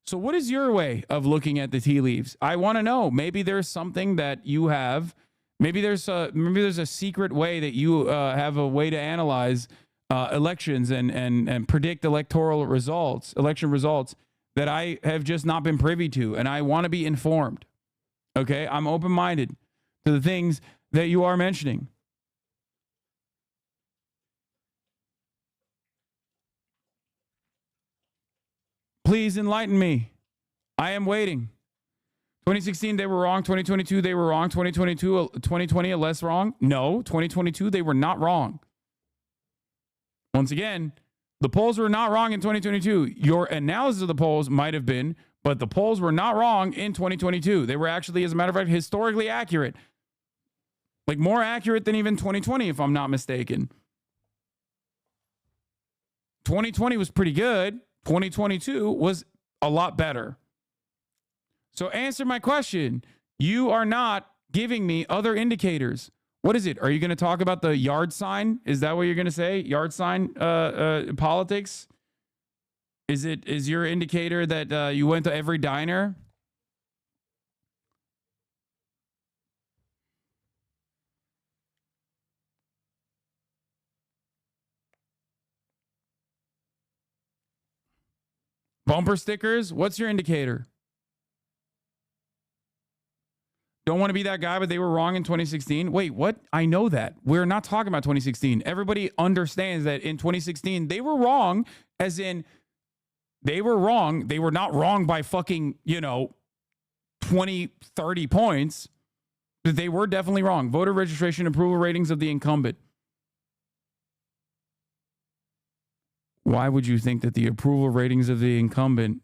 So what is your way of looking at the tea leaves? I want to know. Maybe there's something that you have. Maybe there's a secret way that you have a way to analyze elections and predict election results that I have just not been privy to, and I want to be informed. Okay? I'm open-minded to the things that you are mentioning. Please enlighten me. I am waiting. 2016, they were wrong. 2022, they were wrong. 2020, less wrong? No. 2022, they were not wrong. Once again, the polls were not wrong in 2022. Your analysis of the polls might have been, but the polls were not wrong in 2022. They were actually, as a matter of fact, historically accurate. Like more accurate than even 2020, if I'm not mistaken. 2020 was pretty good. 2022 was a lot better. So answer my question. You are not giving me other indicators. What is it? Are you going to talk about the yard sign? Is that what you're going to say? Yard sign politics? Is your indicator that you went to every diner? Bumper stickers? What's your indicator? Don't want to be that guy, but they were wrong in 2016. Wait, what? I know that. We're not talking about 2016. Everybody understands that in 2016, they were wrong, as in they were wrong. They were not wrong by fucking, 20, 30 points. But they were definitely wrong. Voter registration approval ratings of the incumbent. Why would you think that the approval ratings of the incumbent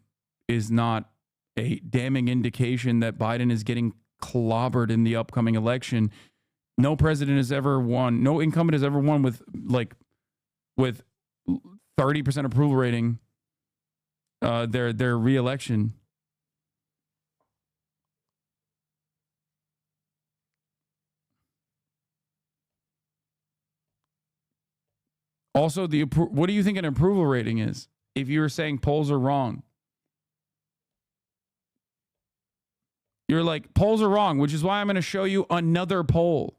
is not a damning indication that Biden is getting clobbered in the upcoming election? No president has ever won. No incumbent has ever won with 30% approval rating. Their re-election. Also, what do you think an approval rating is? If you were saying polls are wrong, you're like, polls are wrong, which is why I'm going to show you another poll.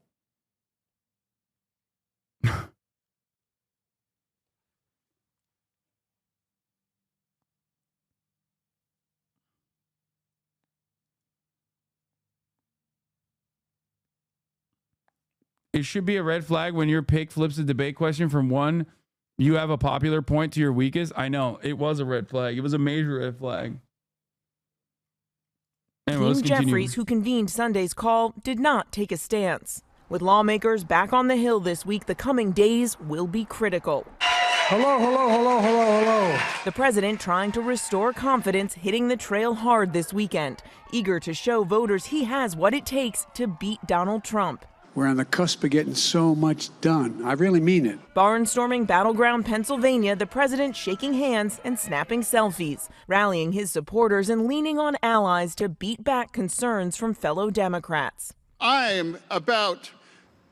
It should be a red flag when your pick flips a debate question from one you have a popular point to your weakest. I know, it was a red flag. It was a major red flag. Anyway, Team Jeffries, who convened Sunday's call, did not take a stance. With lawmakers back on the Hill this week, the coming days will be critical. Hello, hello, hello, hello, hello. The president trying to restore confidence, hitting the trail hard this weekend, eager to show voters he has what it takes to beat Donald Trump. We're on the cusp of getting so much done. I really mean it. Barnstorming battleground Pennsylvania, the president shaking hands and snapping selfies, rallying his supporters and leaning on allies to beat back concerns from fellow Democrats. I am about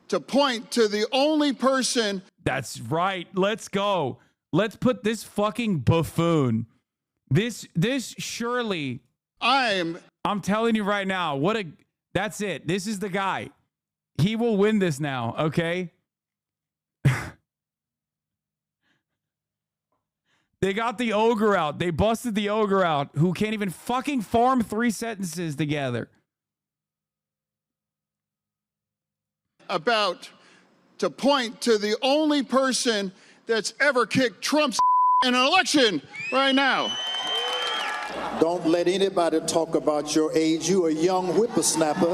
to point to the only person. That's right. Let's go. Let's put this fucking buffoon. This surely. I'm telling you right now, that's it. This is the guy. He will win this now, okay? They got the ogre out. They busted the ogre out who can't even fucking form 3 sentences together. About to point to the only person that's ever kicked Trump's in an election right now. Don't let anybody talk about your age. You a young whippersnapper.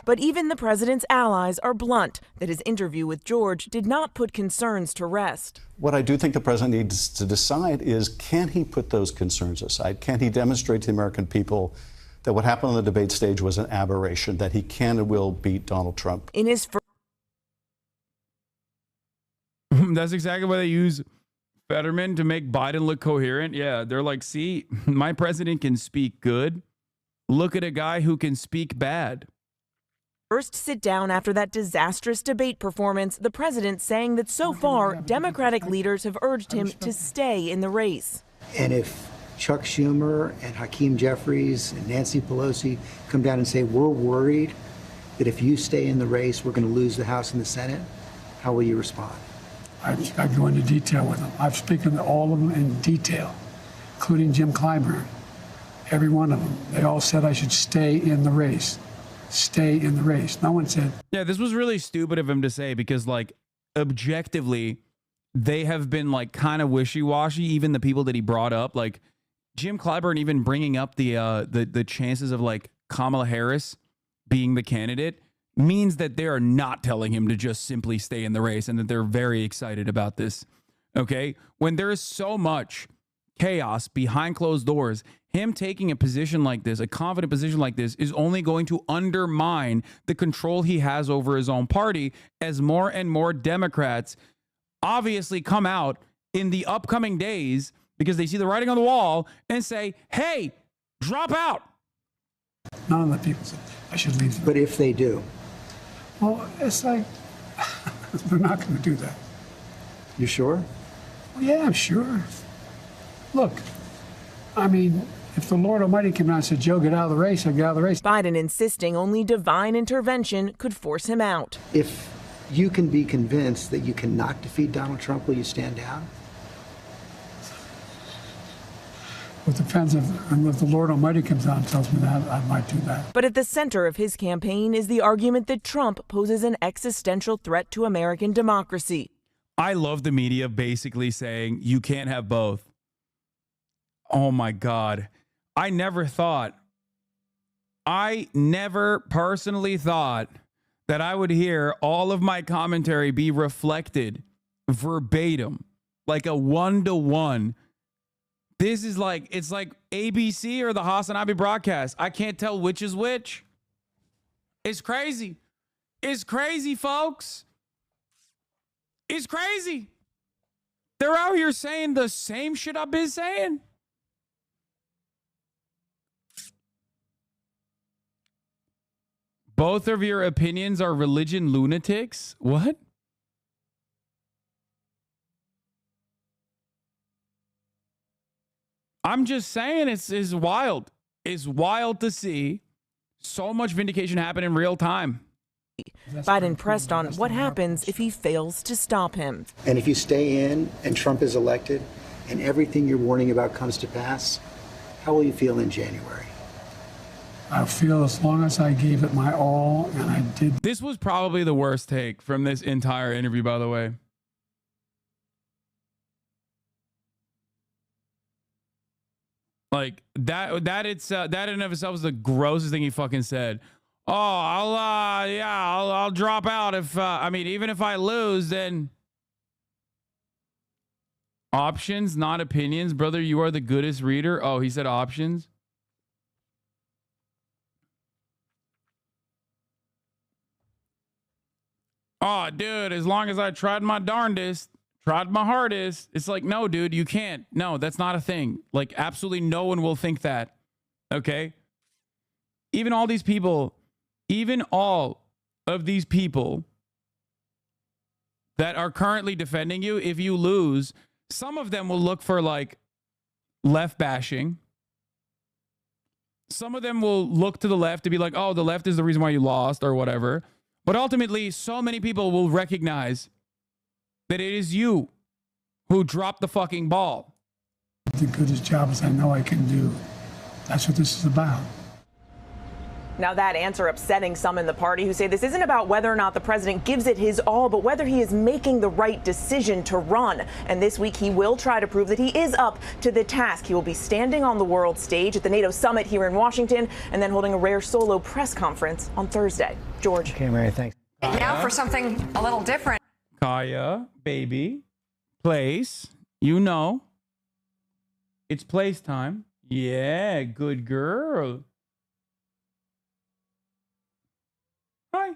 But even the president's allies are blunt that his interview with George did not put concerns to rest. What I do think the president needs to decide is, can he put those concerns aside? Can he demonstrate to the American people that what happened on the debate stage was an aberration, that he can and will beat Donald Trump? In his first That's exactly why they use Fetterman to make Biden look coherent. Yeah, they're like, see, my president can speak good. Look at a guy who can speak bad. First sit down after that disastrous debate performance, the president saying that so far, Democratic leaders have urged him to stay in the race. And if Chuck Schumer and Hakeem Jeffries and Nancy Pelosi come down and say, we're worried that if you stay in the race, we're going to lose the House and the Senate, how will you respond? I go into detail with them. I've spoken to all of them in detail, including Jim Clyburn. Every one of them. They all said I should stay in the race. Stay in the race. No one said. Yeah, this was really stupid of him to say because, like, objectively, they have been, like, kind of wishy-washy, even the people that he brought up. Like, Jim Clyburn even bringing up the chances of, like, Kamala Harris being the candidate means that they are not telling him to just simply stay in the race and that they're very excited about this, okay? When there is so much chaos behind closed doors, him taking a position like this, a confident position like this, is only going to undermine the control he has over his own party as more and more Democrats obviously come out in the upcoming days because they see the writing on the wall and say, hey, drop out. None of the people said I should leave. But if they do? Well, it's like, they're not going to do that. You sure? Well, yeah, I'm sure. Look, I mean, if the Lord Almighty came out and said, Joe, get out of the race, I'd get out of the race. Biden insisting only divine intervention could force him out. If you can be convinced that you cannot defeat Donald Trump, will you stand down? It depends if the Lord Almighty comes out and tells me that, I might do that. But at the center of his campaign is the argument that Trump poses an existential threat to American democracy. I love the media basically saying you can't have both. Oh my God. I never personally thought that I would hear all of my commentary be reflected verbatim, like a 1-to-1. This is like, it's like ABC or the HasanAbi broadcast. I can't tell which is which. It's crazy. It's crazy, folks. It's crazy. They're out here saying the same shit I've been saying. Both of your opinions are religion lunatics? What? I'm just saying it's wild. It's wild to see so much vindication happen in real time. Biden pressed on what happens if he fails to stop him. And if you stay in and Trump is elected and everything you're warning about comes to pass, how will you feel in January? I feel as long as I gave it my all and I did. This was probably the worst take from this entire interview, by the way. Like that in and of itself is the grossest thing he fucking said. Oh, I'll drop out if, I mean, even if I lose, then options, not opinions. Brother, you are the goodest reader. Oh, he said options. Oh, dude, as long as I tried my darndest, tried my hardest. It's like, no, dude, you can't. No, that's not a thing. Like, absolutely no one will think that. Okay? Even all these people, even all of these people that are currently defending you, if you lose, some of them will look for like left bashing. Some of them will look to the left to be like, oh, the left is the reason why you lost or whatever. But ultimately, so many people will recognize that it is you who dropped the fucking ball. The goodest job as I know I can do. That's what this is about. Now that answer upsetting some in the party who say this isn't about whether or not the president gives it his all, but whether he is making the right decision to run. And this week he will try to prove that he is up to the task. He will be standing on the world stage at the NATO summit here in Washington and then holding a rare solo press conference on Thursday. George. Okay, Mary, thanks. Now for something a little different. Kaya, baby, place, you know. It's place time. Yeah, good girl. Hi.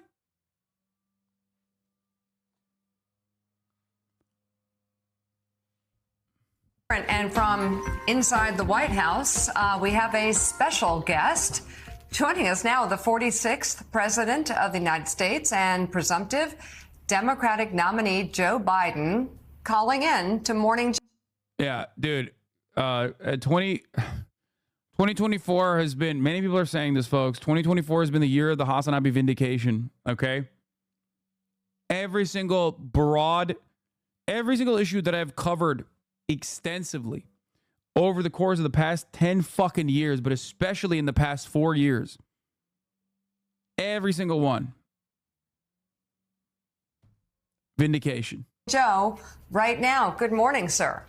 And from inside the White House, we have a special guest joining us now, the 46th President of the United States and presumptive Democratic nominee Joe Biden, calling in to Morning. Yeah, dude. 2024 has been, many people are saying this, folks. 2024 has been the year of the HasanAbi vindication. Okay. Every single issue that I've covered extensively over the course of the past 10 fucking years, but especially in the past 4 years. Every single one. Vindication. Joe, right now. Good morning, sir.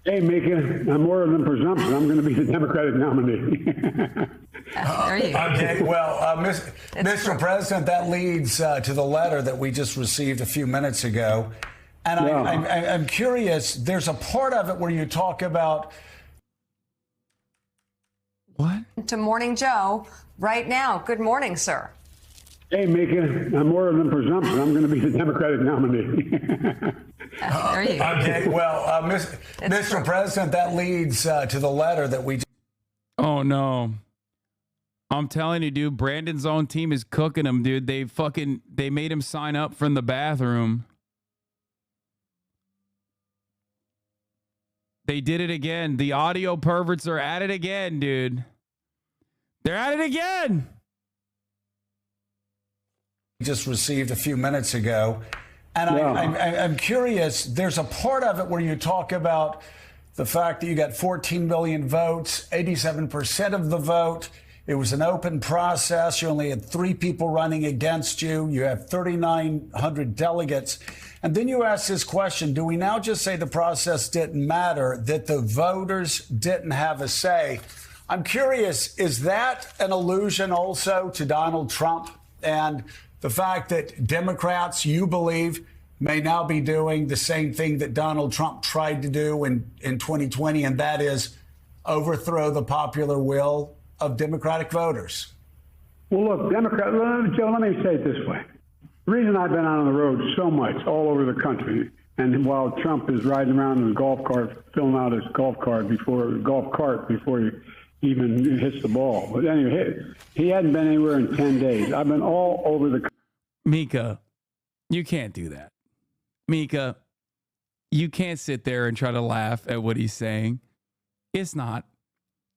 Hey, Mika, I'm more than presumptive. I'm going to be the Democratic nominee. There you go. Okay, well, Mr. President, that leads to the letter that we just received a few minutes ago. And I'm curious, there's a part of it where you talk about... What? To Morning Joe, right now. Good morning, sir. Hey, Mika, I'm more than presumptive. I'm going to be the Democratic nominee. There you go. Okay, well, Mr. President, that leads to the letter that we... Oh, no. I'm telling you, dude, Brandon's own team is cooking him, dude. They made him sign up from the bathroom. They did it again. The audio perverts are at it again, dude. They're at it again. Just received a few minutes ago. And I'm curious, there's a part of it where you talk about the fact that you got 14 million votes, 87% of the vote. It was an open process. You only had 3 people running against you. You have 3,900 delegates. And then you ask this question, do we now just say the process didn't matter, that the voters didn't have a say? I'm curious, is that an allusion also to Donald Trump and the fact that Democrats, you believe, may now be doing the same thing that Donald Trump tried to do in 2020, and that is overthrow the popular will of Democratic voters? Well, look, Joe, let me say it this way. The reason I've been out on the road so much all over the country, and while Trump is riding around in his golf cart, filling out his golf cart before he even hits the ball. But anyway, he hadn't been anywhere in 10 days. I've been all over the country. Mika, you can't do that. Mika, you can't sit there and try to laugh at what he's saying. It's not.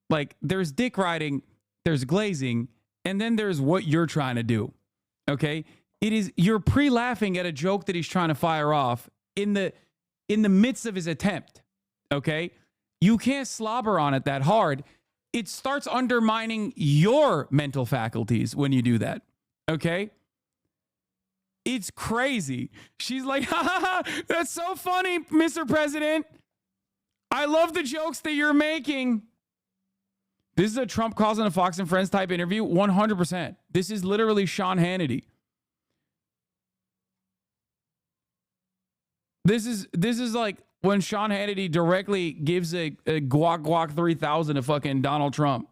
Like, there's dick riding, there's glazing, and then there's what you're trying to do. Okay? You're pre-laughing at a joke that he's trying to fire off in the midst of his attempt. Okay? You can't slobber on it that hard. It starts undermining your mental faculties when you do that. Okay? It's crazy. She's like, ha ha ha, that's so funny, Mr. President. I love the jokes that you're making. This is a Trump calls on a Fox and Friends type interview. 100%. This is literally Sean Hannity. This is like when Sean Hannity directly gives a guac 3000 to fucking Donald Trump.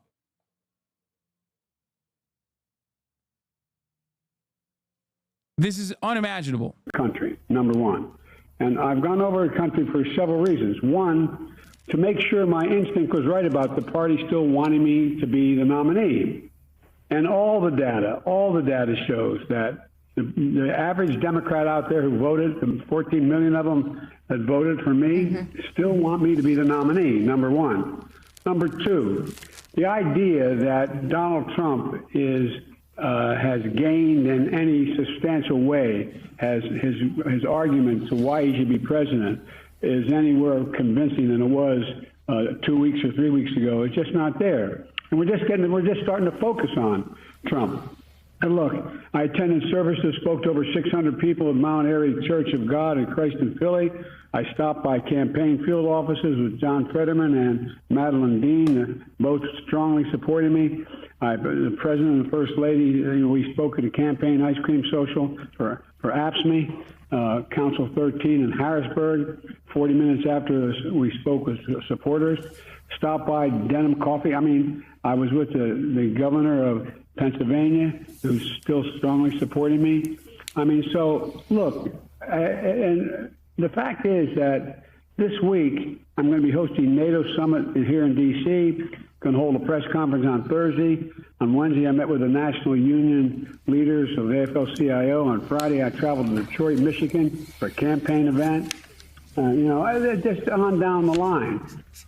This is unimaginable. Country, number one. And I've gone over the country for several reasons. One, to make sure my instinct was right about the party still wanting me to be the nominee. And all the data shows that the average Democrat out there who voted, the 14 million of them that voted for me, still want me to be the nominee, number one. Number two, the idea that Donald Trump has gained in any substantial way, has his argument to why he should be president is anywhere convincing than it was 2 weeks or 3 weeks ago. It's just not there, and we're just starting to focus on Trump. And look, I attended services, spoke to over 600 people at Mount Airy Church of God in Christ in Philly. I stopped by campaign field offices with John Fetterman and Madeline Dean, both strongly supporting me. The president and the first lady, we spoke at a campaign ice cream social for AFSCME, Council 13 in Harrisburg. 40 minutes after we spoke with supporters, stopped by Denim Coffee. I mean, I was with the governor of Pennsylvania, who's still strongly supporting me. I mean, so look, and the fact is that this week I'm going to be hosting NATO Summit here in D.C., going to hold a press conference on Thursday. On Wednesday, I met with the National Union leaders of AFL-CIO. On Friday, I traveled to Detroit, Michigan for a campaign event. Just on down the line.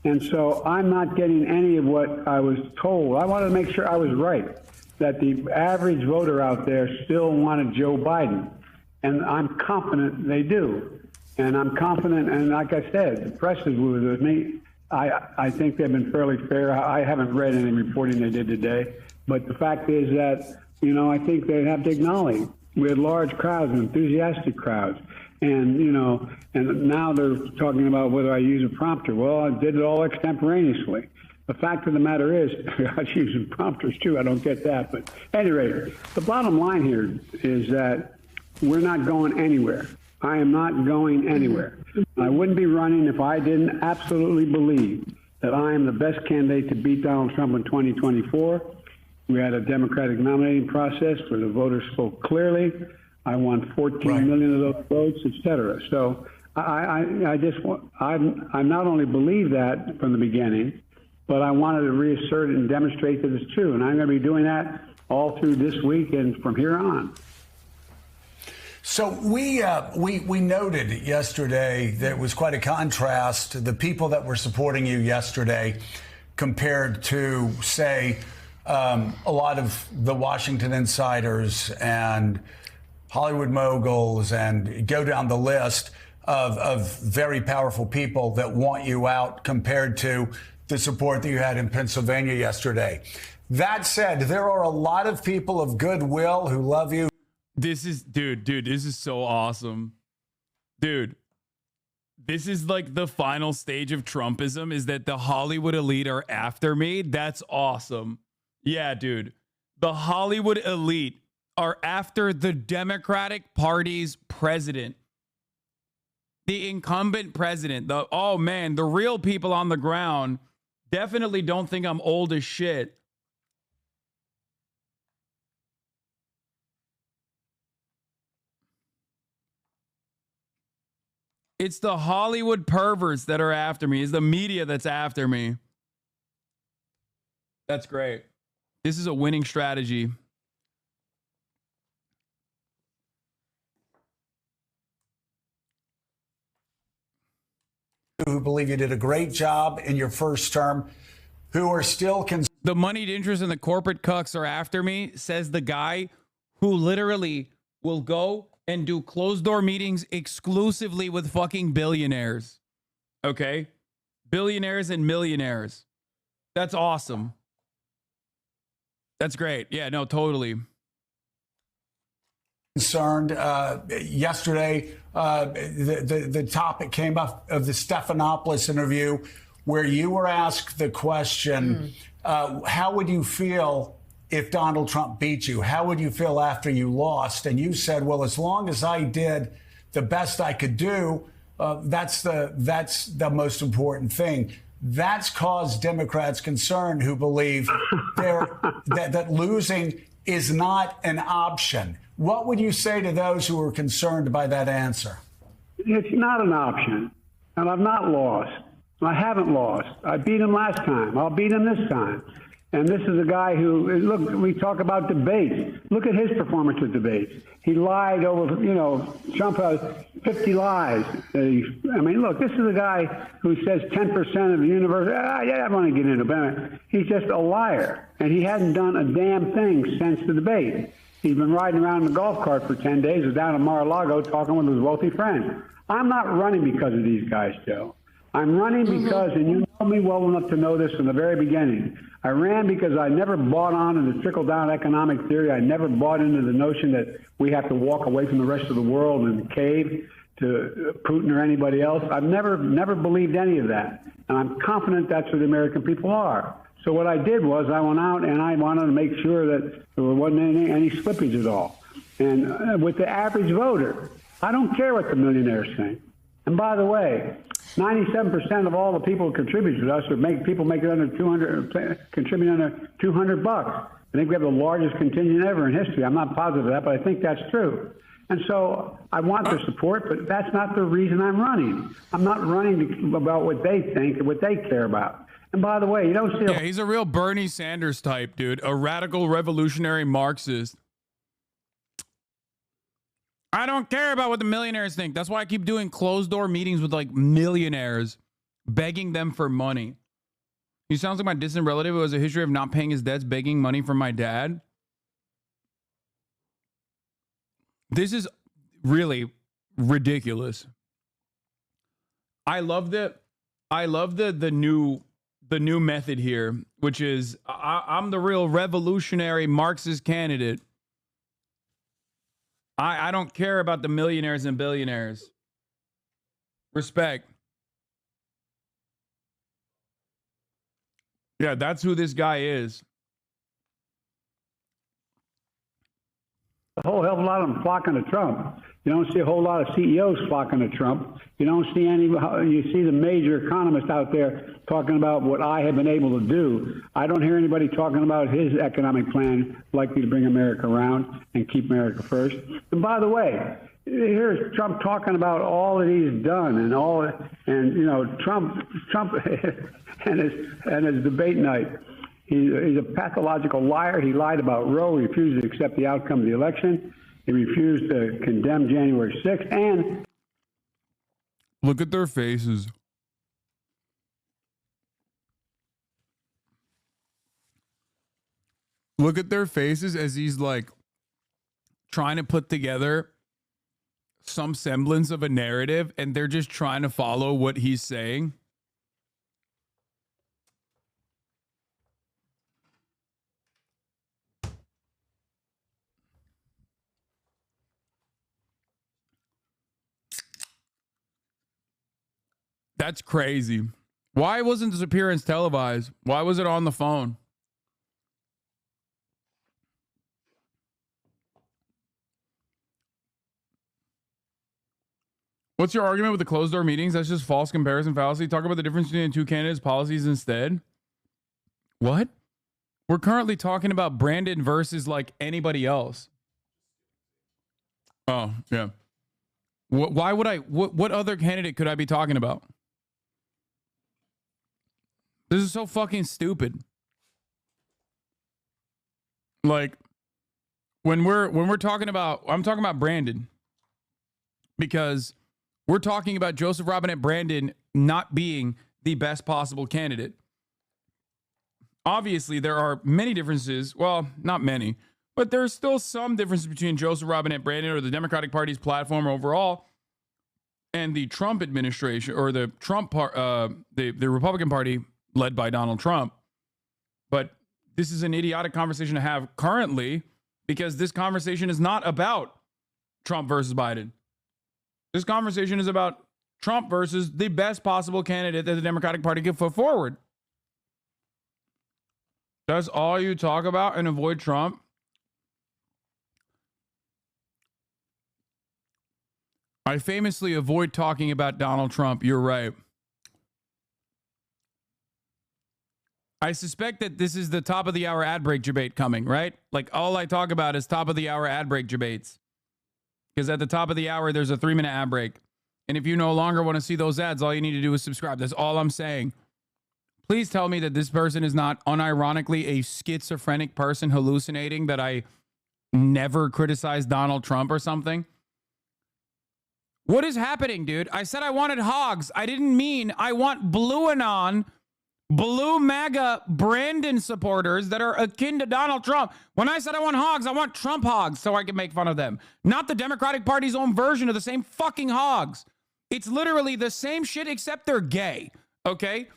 And so I'm not getting any of what I was told. I wanted to make sure I was right, that the average voter out there still wanted Joe Biden. And I'm confident they do. And I'm confident, and like I said, the press is with me. I think they've been fairly fair. I haven't read any reporting they did today. But the fact is that, I think they have to acknowledge we had large crowds, enthusiastic crowds. And, and now they're talking about whether I use a prompter. Well, I did it all extemporaneously. The fact of the matter is, I was using prompters too. I don't get that. But at any rate, the bottom line here is that we're not going anywhere. I am not going anywhere. I wouldn't be running if I didn't absolutely believe that I am the best candidate to beat Donald Trump in 2024. We had a Democratic nominating process where the voters spoke clearly. I won 14 million of those votes, et cetera. So I not only believe that from the beginning, but I wanted to reassert it and demonstrate that it's true. And I'm going to be doing that all through this week and from here on. So we noted yesterday that it was quite a contrast, the people that were supporting you yesterday compared to, say, a lot of the Washington insiders and Hollywood moguls, and go down the list of very powerful people that want you out compared to the support that you had in Pennsylvania yesterday. That said, there are a lot of people of goodwill who love you. This is, dude, this is so awesome. Dude, this is like the final stage of Trumpism, is that the Hollywood elite are after me. That's awesome. Yeah, dude. The Hollywood elite are after the Democratic Party's president. The incumbent president. Oh, man, the real people on the ground definitely don't think I'm old as shit. It's the Hollywood perverts that are after me. It's the media that's after me. That's great. This is a winning strategy. Who believe you did a great job in your first term, who are still the moneyed interests and the corporate cucks are after me, says the guy who literally will go and do closed door meetings exclusively with fucking billionaires. Okay? Billionaires and millionaires. That's awesome. That's great. Yeah, no, totally. Concerned yesterday, the topic came up of the Stephanopoulos interview, where you were asked the question, how would you feel if Donald Trump beat you? How would you feel after you lost? And you said, well, as long as I did the best I could do, that's the most important thing. That's caused Democrats concern who believe that losing is not an option. What would you say to those who are concerned by that answer? It's not an option, and I've not lost. I haven't lost. I beat him last time. I'll beat him this time. And this is a guy who, look, we talk about debates. Look at his performance at debates. He lied over, Trump has 50 lies. I mean, look, this is a guy who says 10% of the universe. Yeah, I want to get into it. He's just a liar. And he hasn't done a damn thing since the debate. He's been riding around in a golf cart for 10 days, was down in Mar-a-Lago talking with his wealthy friend. I'm not running because of these guys, Joe. I'm running because, and you know me well enough to know this from the very beginning, I ran because I never bought on to the trickle-down economic theory. I never bought into the notion that we have to walk away from the rest of the world and cave to Putin or anybody else. I've never believed any of that. And I'm confident that's what the American people are. So what I did was I went out and I wanted to make sure that there wasn't any slippage at all. And with the average voter, I don't care what the millionaires think. And by the way, 97% of all the people who contribute to us are people making under 200, contributing under $200. I think we have the largest contingent ever in history. I'm not positive of that, but I think that's true. And so I want their support, but that's not the reason I'm running. I'm not running about what they think and what they care about. And by the way, you don't see. Yeah, he's a real Bernie Sanders type, dude. A radical revolutionary Marxist. I don't care about what the millionaires think. That's why I keep doing closed door meetings with like millionaires, begging them for money. He sounds like my distant relative who has a history of not paying his debts, begging money from my dad. This is really ridiculous. I love the new method here, which is I'm the real revolutionary Marxist candidate. I don't care about the millionaires and billionaires. Respect. Yeah, that's who this guy is. A whole hell of a lot of them flocking to Trump. You don't see a whole lot of CEOs flocking to Trump. You don't see any. You see the major economists out there talking about what I have been able to do. I don't hear anybody talking about his economic plan likely to bring America around and keep America first. And by the way, here's Trump talking about all that he's done and all, and Trump and his debate night. He's a pathological liar. He lied about Roe. He refused to accept the outcome of the election. He refused to condemn January 6th. And look at their faces. Look at their faces as he's like trying to put together some semblance of a narrative, and they're just trying to follow what he's saying. That's crazy. Why wasn't this appearance televised? Why was it on the phone? What's your argument with the closed door meetings? That's just false comparison fallacy. Talk about the difference between the two candidates' policies instead. What? We're currently talking about Brandon versus like anybody else. Oh, yeah. Why would I? What other candidate could I be talking about? This is so fucking stupid. Like when we're talking about, I'm talking about Brandon because we're talking about Joseph Robinette Brandon not being the best possible candidate. Obviously, there are many differences. Well, not many, but there's still some differences between Joseph Robinette Brandon or the Democratic Party's platform overall and the Trump administration or the Trump the Republican Party led by Donald Trump. But this is an idiotic conversation to have currently because this conversation is not about Trump versus Biden. This conversation is about Trump versus the best possible candidate that the Democratic Party could put forward. That's all you talk about and avoid Trump? I famously avoid talking about Donald Trump. You're right. I suspect that this is the top of the hour ad break debate coming, right? Like all I talk about is top of the hour ad break debates. Because at the top of the hour, there's a 3-minute ad break. And if you no longer want to see those ads, all you need to do is subscribe. That's all I'm saying. Please tell me that this person is not unironically a schizophrenic person hallucinating that I never criticized Donald Trump or something. What is happening, dude? I said I wanted hogs. I didn't mean I want Blue Anon, Blue MAGA Brandon supporters that are akin to Donald Trump. When I said I want hogs, I want Trump hogs so I can make fun of them. Not the Democratic Party's own version of the same fucking hogs. It's literally the same shit except they're gay, okay?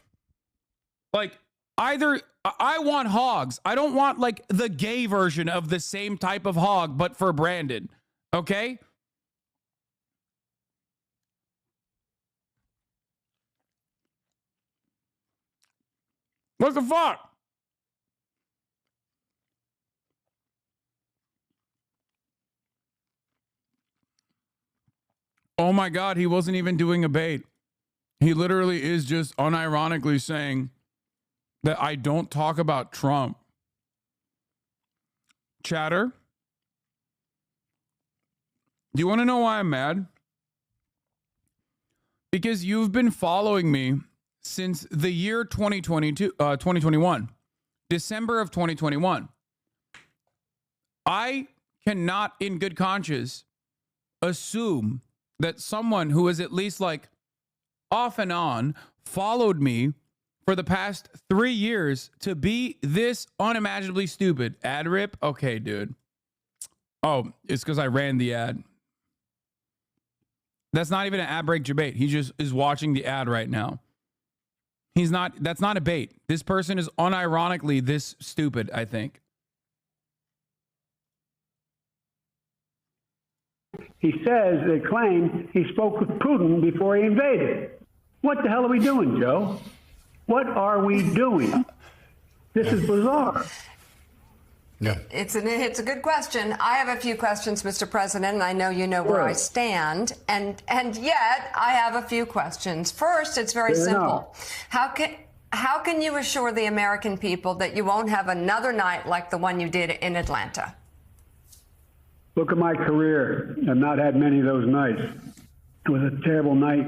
Like, either I want hogs. I don't want, like, the gay version of the same type of hog, but for Brandon, okay? What the fuck? Oh my God, he wasn't even doing a bait. He literally is just unironically saying that I don't talk about Trump. Chatter, do you want to know why I'm mad? Because you've been following me since the year 2021, December of 2021. I cannot in good conscience assume that someone who is at least like off and on followed me for the past 3 years to be this unimaginably stupid. Ad rip? Okay, dude. Oh, it's because I ran the ad. That's not even an ad break debate. He just is watching the ad right now. He's not, that's not a bait. This person is unironically this stupid, I think. He says, they claim he spoke with Putin before he invaded. What the hell are we doing, Joe? What are we doing? This is bizarre. Yeah. It's a good question. I have a few questions, Mr. President, and I know you know where I stand. And yet I have a few questions. First, it's very simple. How can you assure the American people that you won't have another night like the one you did in Atlanta? Look at my career. I've not had many of those nights. It was a terrible night,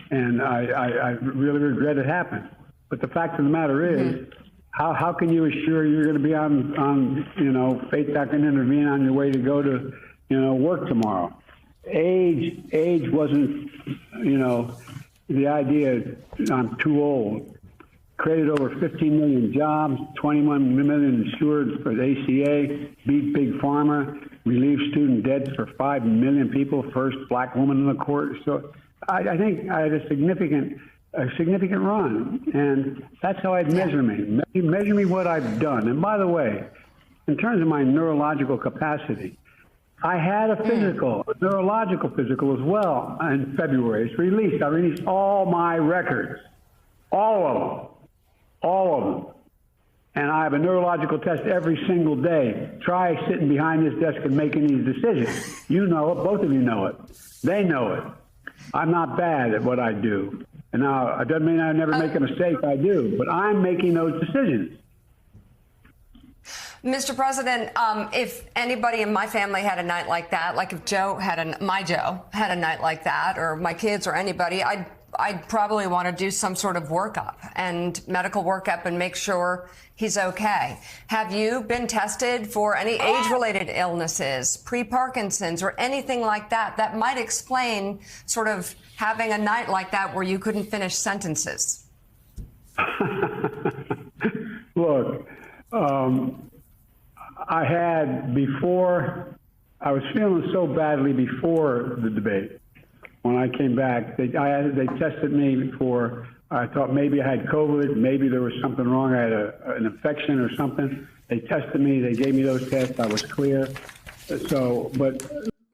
and I really regret it happened. But the fact of the matter is, how can you assure you're going to be on faith.com intervene on your way to go to, work tomorrow? Age wasn't, the idea I'm too old. Created over 15 million jobs, 21 million insured for the ACA, beat Big Pharma, relieved student debts for 5 million people, first black woman in the court. So I think I had a significant run, and that's how I'd measure me. Measure me what I've done. And by the way, in terms of my neurological capacity, I had a physical, a neurological physical as well in February. It's released. I released all my records, all of them. And I have a neurological test every single day. Try sitting behind this desk and making these decisions. You know it. Both of you know it. They know it. I'm not bad at what I do. And now, it doesn't mean I never make a mistake. I do. But I'm making those decisions. Mr. President, if anybody in my family had a night like that, like if my Joe had a night like that, or my kids or anybody, I'd probably want to do some sort of workup and medical workup and make sure he's okay. Have you been tested for any age-related illnesses, pre-Parkinson's, or anything like that that might explain sort of having a night like that where you couldn't finish sentences? Look, I had before, I was feeling so badly before the debate. When I came back, they tested me for, I thought maybe I had COVID, maybe there was something wrong, I had an infection or something. They tested me, they gave me those tests, I was clear. So, but...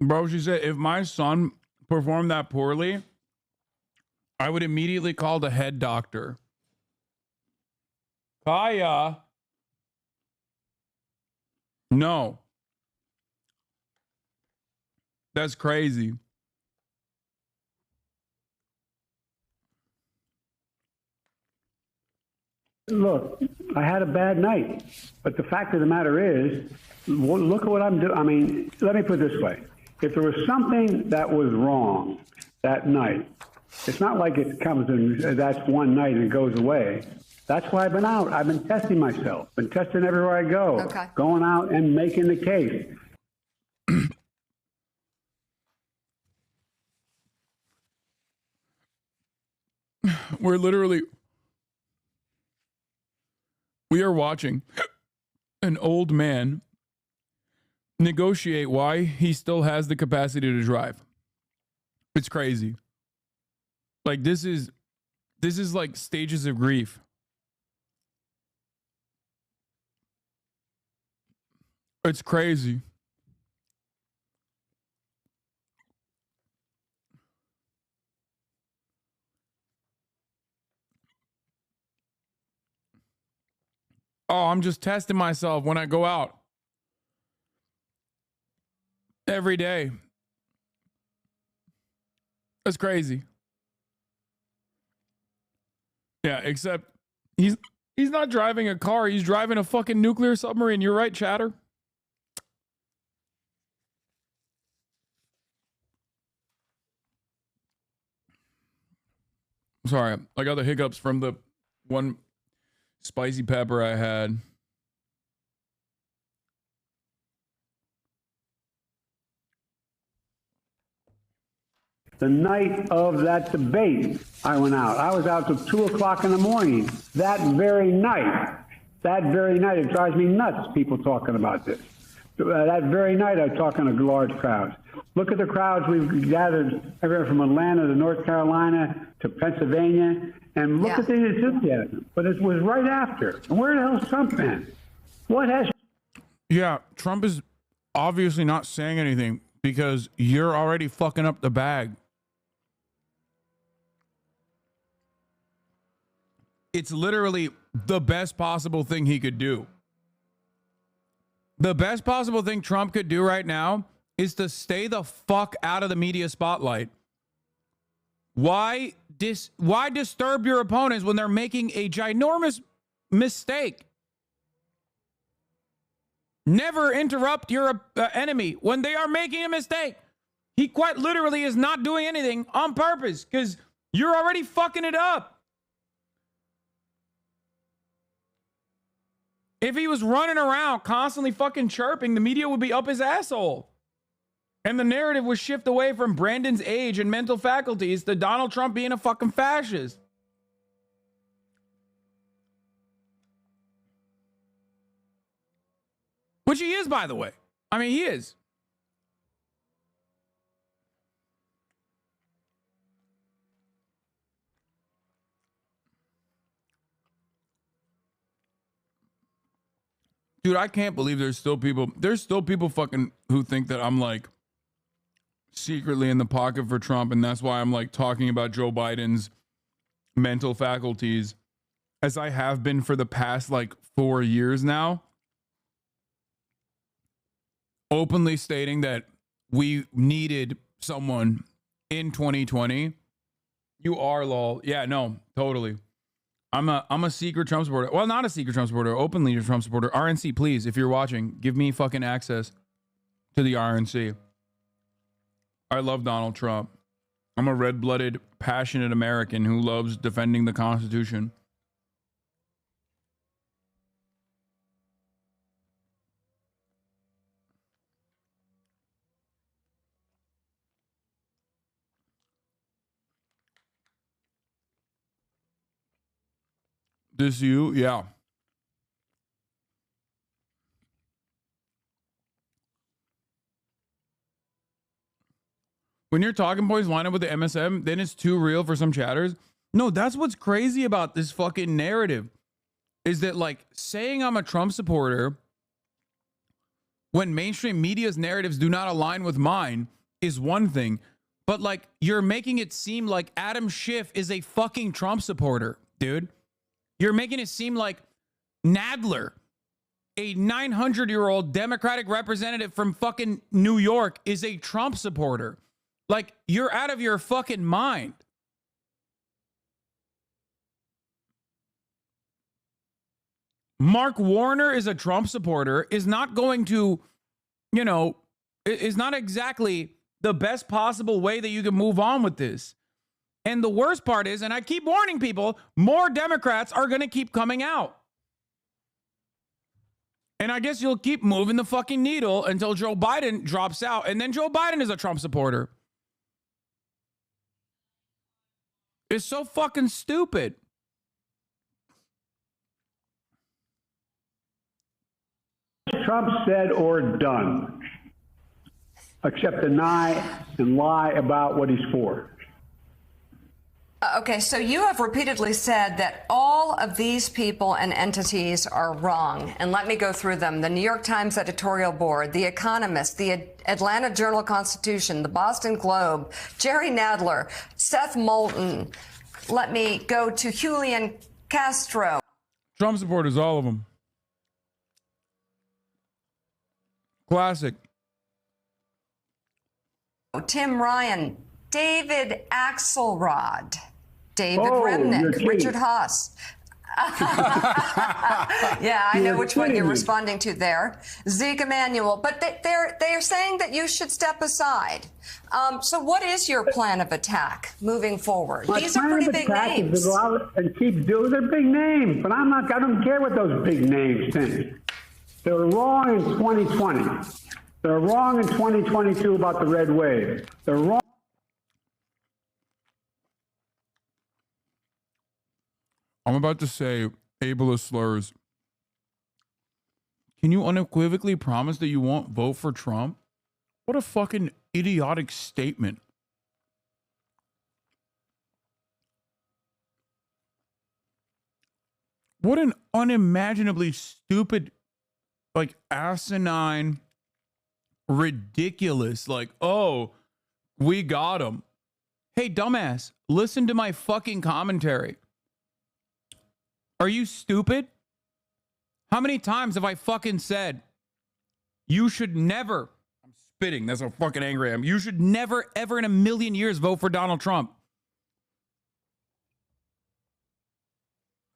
Bro, she said, if my son performed that poorly, I would immediately call the head doctor. Kaya, No. That's crazy. Look, I had a bad night, but the fact of the matter is, look at what I'm doing. I mean, let me put it this way. If there was something that was wrong that night, it's not like it comes and that's one night and it goes away. That's why I've been out. I've been testing myself, been testing everywhere I go, going out and making the case. We are watching an old man negotiate why he still has the capacity to drive. It's crazy. Like this is like stages of grief. It's crazy. Oh, I'm just testing myself when I go out. Every day. That's crazy. Yeah, except he's not driving a car. He's driving a fucking nuclear submarine. You're right, chatter. Sorry, I got the hiccups from the one spicy pepper I had. The night of that debate, I went out. I was out till 2 o'clock in the morning. That very night, it drives me nuts, people talking about this. That very night, I'm talking to large crowds. Look at the crowds we've gathered everywhere from Atlanta to North Carolina to Pennsylvania, and look at the enthusiasm. But it was right after. And where the hell's Trump been? What has... Yeah, Trump is obviously not saying anything because you're already fucking up the bag. It's literally the best possible thing he could do. The best possible thing Trump could do right now is to stay the fuck out of the media spotlight. Why disturb your opponents when they're making a ginormous mistake? Never interrupt your enemy when they are making a mistake. He quite literally is not doing anything on purpose because you're already fucking it up. If he was running around constantly fucking chirping, the media would be up his asshole. And the narrative would shift away from Brandon's age and mental faculties to Donald Trump being a fucking fascist. Which he is, by the way. I mean, he is. Dude, I can't believe there's still people fucking who think that I'm like secretly in the pocket for Trump, and that's why I'm like talking about Joe Biden's mental faculties as I have been for the past like 4 years now. Openly stating that we needed someone in 2020. You are, lol. Yeah, no, totally. I'm a secret Trump supporter. Well, not a secret Trump supporter, openly a Trump supporter. RNC, please, if you're watching, give me fucking access to the RNC. I love Donald Trump. I'm a red-blooded, passionate American who loves defending the Constitution. This you? Yeah. When your talking points line up with the MSM, then it's too real for some chatters. No, that's what's crazy about this fucking narrative. Is that like saying I'm a Trump supporter when mainstream media's narratives do not align with mine is one thing. But like you're making it seem like Adam Schiff is a fucking Trump supporter, dude. You're making it seem like Nadler a 900-year-old Democratic representative from fucking New York is a Trump supporter. Like, you're out of your fucking mind. Mark Warner is a Trump supporter, is not going to, you know, is not exactly the best possible way that you can move on with this. And the worst part is, and I keep warning people, more Democrats are going to keep coming out. And I guess you'll keep moving the fucking needle until Joe Biden drops out. And then Joe Biden is a Trump supporter. It's so fucking stupid. Trump said or done, except deny and lie about what he's for. Okay, so you have repeatedly said that all of these people and entities are wrong. And let me go through them. The New York Times editorial board, The Economist, the Atlanta Journal-Constitution, the Boston Globe, Jerry Nadler, Seth Moulton. Let me go to Julian Castro. Trump supporters, all of them. Classic. Tim Ryan, David Axelrod, David Remnick, Richard Haas. Yeah, I know which one you're responding to there. Zeke Emanuel. But they're saying that you should step aside. So what is your plan of attack moving forward? My These are pretty big names. Is to go out and keep doing their big names, but I don't care what those big names think. They were wrong in 2020. They're wrong in 2022 about the red wave. They're wrong. I'm about to say ableist slurs. Can you unequivocally promise that you won't vote for Trump? What a fucking idiotic statement. What an unimaginably stupid, like, asinine, ridiculous, like, oh, we got him. Hey, dumbass, listen to my fucking commentary. Are you stupid? How many times have I fucking said, you should never, I'm spitting, that's how fucking angry I am. You should never, ever in a million years vote for Donald Trump.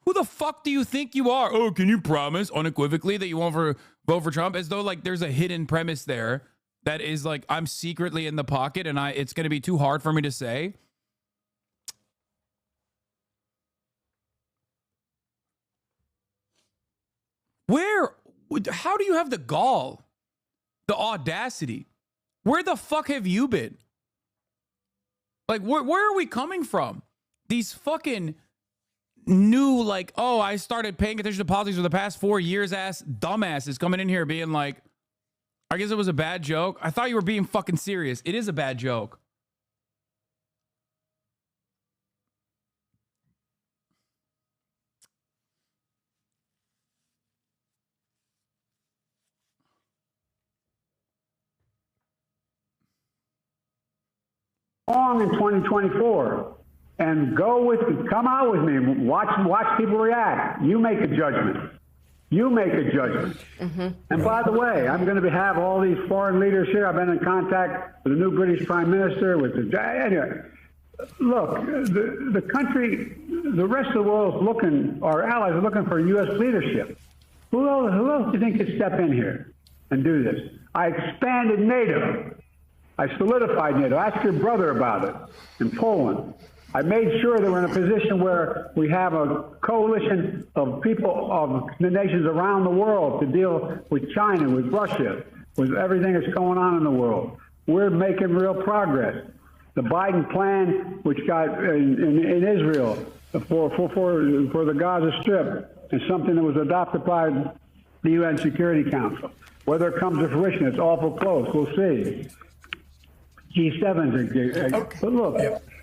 Who the fuck do you think you are? Oh, can you promise unequivocally that you won't vote for Trump? As though like there's a hidden premise there that is like, I'm secretly in the pocket and it's going to be too hard for me to say. How do you have the gall, the audacity? Where the fuck have you been? Like, where are we coming from? These fucking new, like, oh, I started paying attention to politics for the past 4 years ass dumbasses coming in here being like, I guess it was a bad joke. I thought you were being fucking serious. It is a bad joke. Wrong in 2024, and come out with me. Watch people react. You make a judgment. You make a judgment. Mm-hmm. And by the way, I'm going to have all these foreign leaders here. I've been in contact with the new British Prime Minister. Anyway, look, the country, the rest of the world is looking. Our allies are looking for U.S. leadership. Who else do you think could step in here and do this? I expanded NATO. I solidified NATO. Ask your brother about it in Poland. I made sure that we're in a position where we have a coalition of people, of the nations around the world to deal with China, with Russia, with everything that's going on in the world. We're making real progress. The Biden plan, which got in Israel for the Gaza Strip, is something that was adopted by the UN Security Council. Whether it comes to fruition, it's awful close. We'll see. G7s. Okay. But look,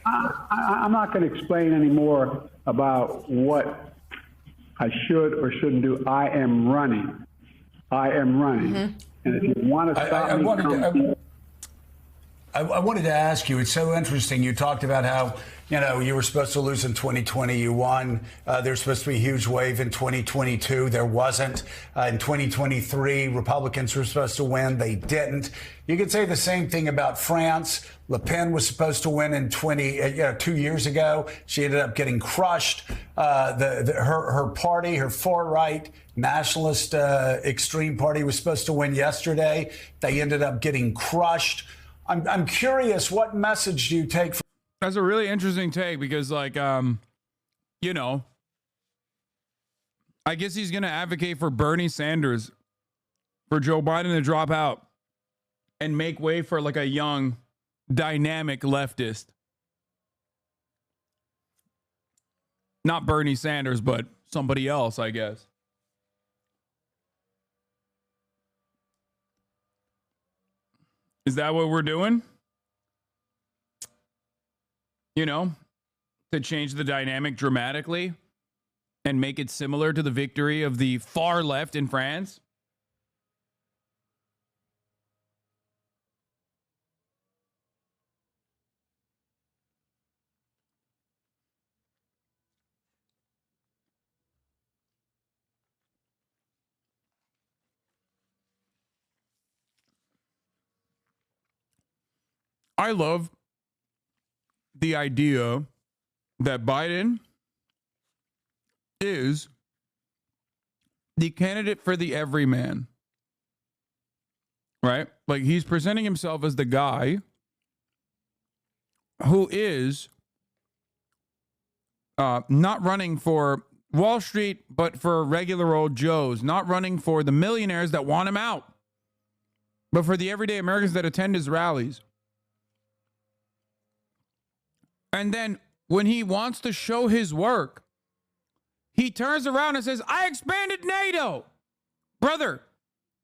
I'm not going to explain any more about what I should or shouldn't do. I am running. Mm-hmm. And if you want to stop I wanted to ask you, it's so interesting. You talked about how you know, you were supposed to lose in 2020, you won. There's supposed to be a huge wave in 2022. There wasn't. In 2023, Republicans were supposed to win. They didn't. You could say the same thing about France. Le Pen was supposed to win in 2 years ago. She ended up getting crushed. Her party, her far-right nationalist extreme party, was supposed to win yesterday. They ended up getting crushed. I'm curious, what message do you take from... That's a really interesting take because, like, you know, I guess he's going to advocate for Bernie Sanders, for Joe Biden to drop out and make way for, like, a young, dynamic leftist. Not Bernie Sanders, but somebody else, I guess. Is that what we're doing? You know, to change the dynamic dramatically and make it similar to the victory of the far left in France? I love the idea that Biden is the candidate for the everyman, right? Like, he's presenting himself as the guy who is not running for Wall Street, but for regular old Joes, not running for the millionaires that want him out, but for the everyday Americans that attend his rallies. And then when he wants to show his work, he turns around and says, I expanded NATO. Brother,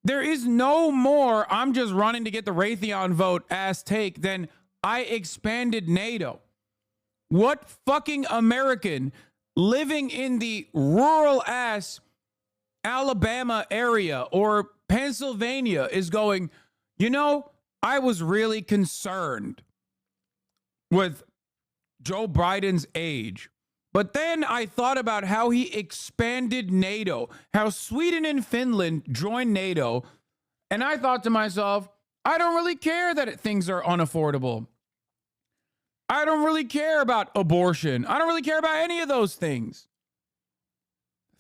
there is no more I'm just running to get the Raytheon vote ass take than I expanded NATO. What fucking American living in the rural ass Alabama area or Pennsylvania is going, you know, I was really concerned with Joe Biden's age. But then I thought about how he expanded NATO, how Sweden and Finland joined NATO. And I thought to myself, I don't really care that things are unaffordable. I don't really care about abortion. I don't really care about any of those things.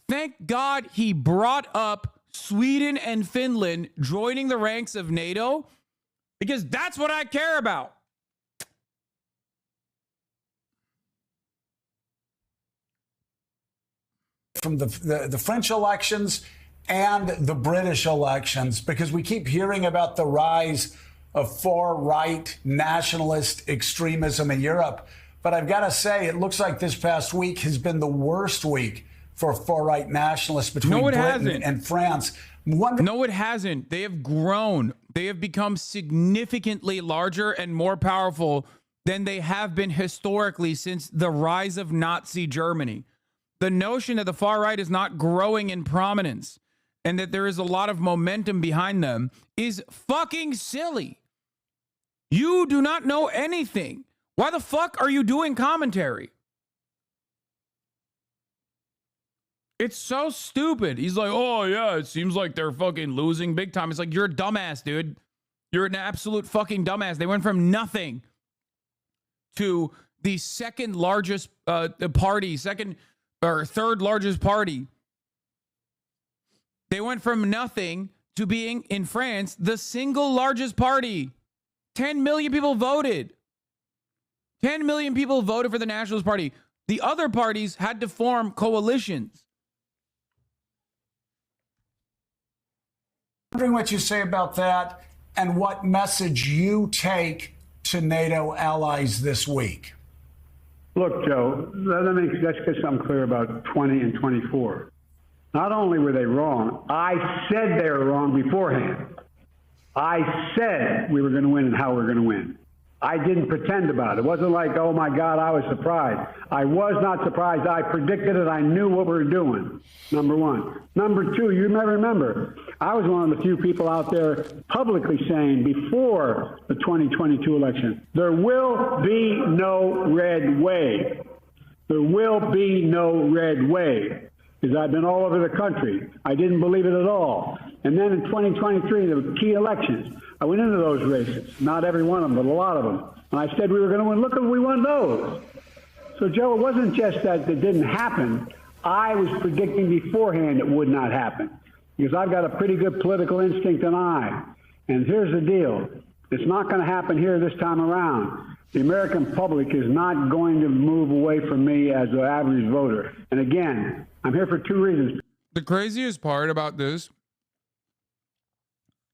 Thank God he brought up Sweden and Finland joining the ranks of NATO, because that's what I care about. From the French elections and the British elections, because we keep hearing about the rise of far-right nationalist extremism in Europe. But I've got to say, it looks like this past week has been the worst week for far-right nationalists between Britain and France. No, it hasn't. They have grown. They have become significantly larger and more powerful than they have been historically since the rise of Nazi Germany. The notion that the far right is not growing in prominence and that there is a lot of momentum behind them is fucking silly. You do not know anything. Why the fuck are you doing commentary? It's so stupid. He's like, oh yeah, it seems like they're fucking losing big time. It's like, you're a dumbass, dude. You're an absolute fucking dumbass. They went from nothing to the second largest party, third largest party. They went from nothing to being, in France, the single largest party. 10 million people voted. 10 million people voted for the Nationalist Party. The other parties had to form coalitions. Wondering what you say about that and what message you take to NATO allies this week. Look, Joe, let's get something clear about 20 and 24. Not only were they wrong, I said they were wrong beforehand. I said we were going to win and how we're going to win. I didn't pretend about it. It wasn't like, oh my God, I was surprised. I was not surprised. I predicted it. I knew what we were doing, number one. Number two, you may remember, I was one of the few people out there publicly saying before the 2022 election, there will be no red wave. There will be no red wave. Because I've been all over the country. I didn't believe it at all. And then in 2023, the key elections, I went into those races. Not every one of them, but a lot of them. And I said we were going to win. Look, we won those. So, Joe, it wasn't just that it didn't happen. I was predicting beforehand it would not happen. Because I've got a pretty good political instinct and eye. And here's the deal. It's not going to happen here this time around. The American public is not going to move away from me as an average voter. And again, I'm here for two reasons. The craziest part about this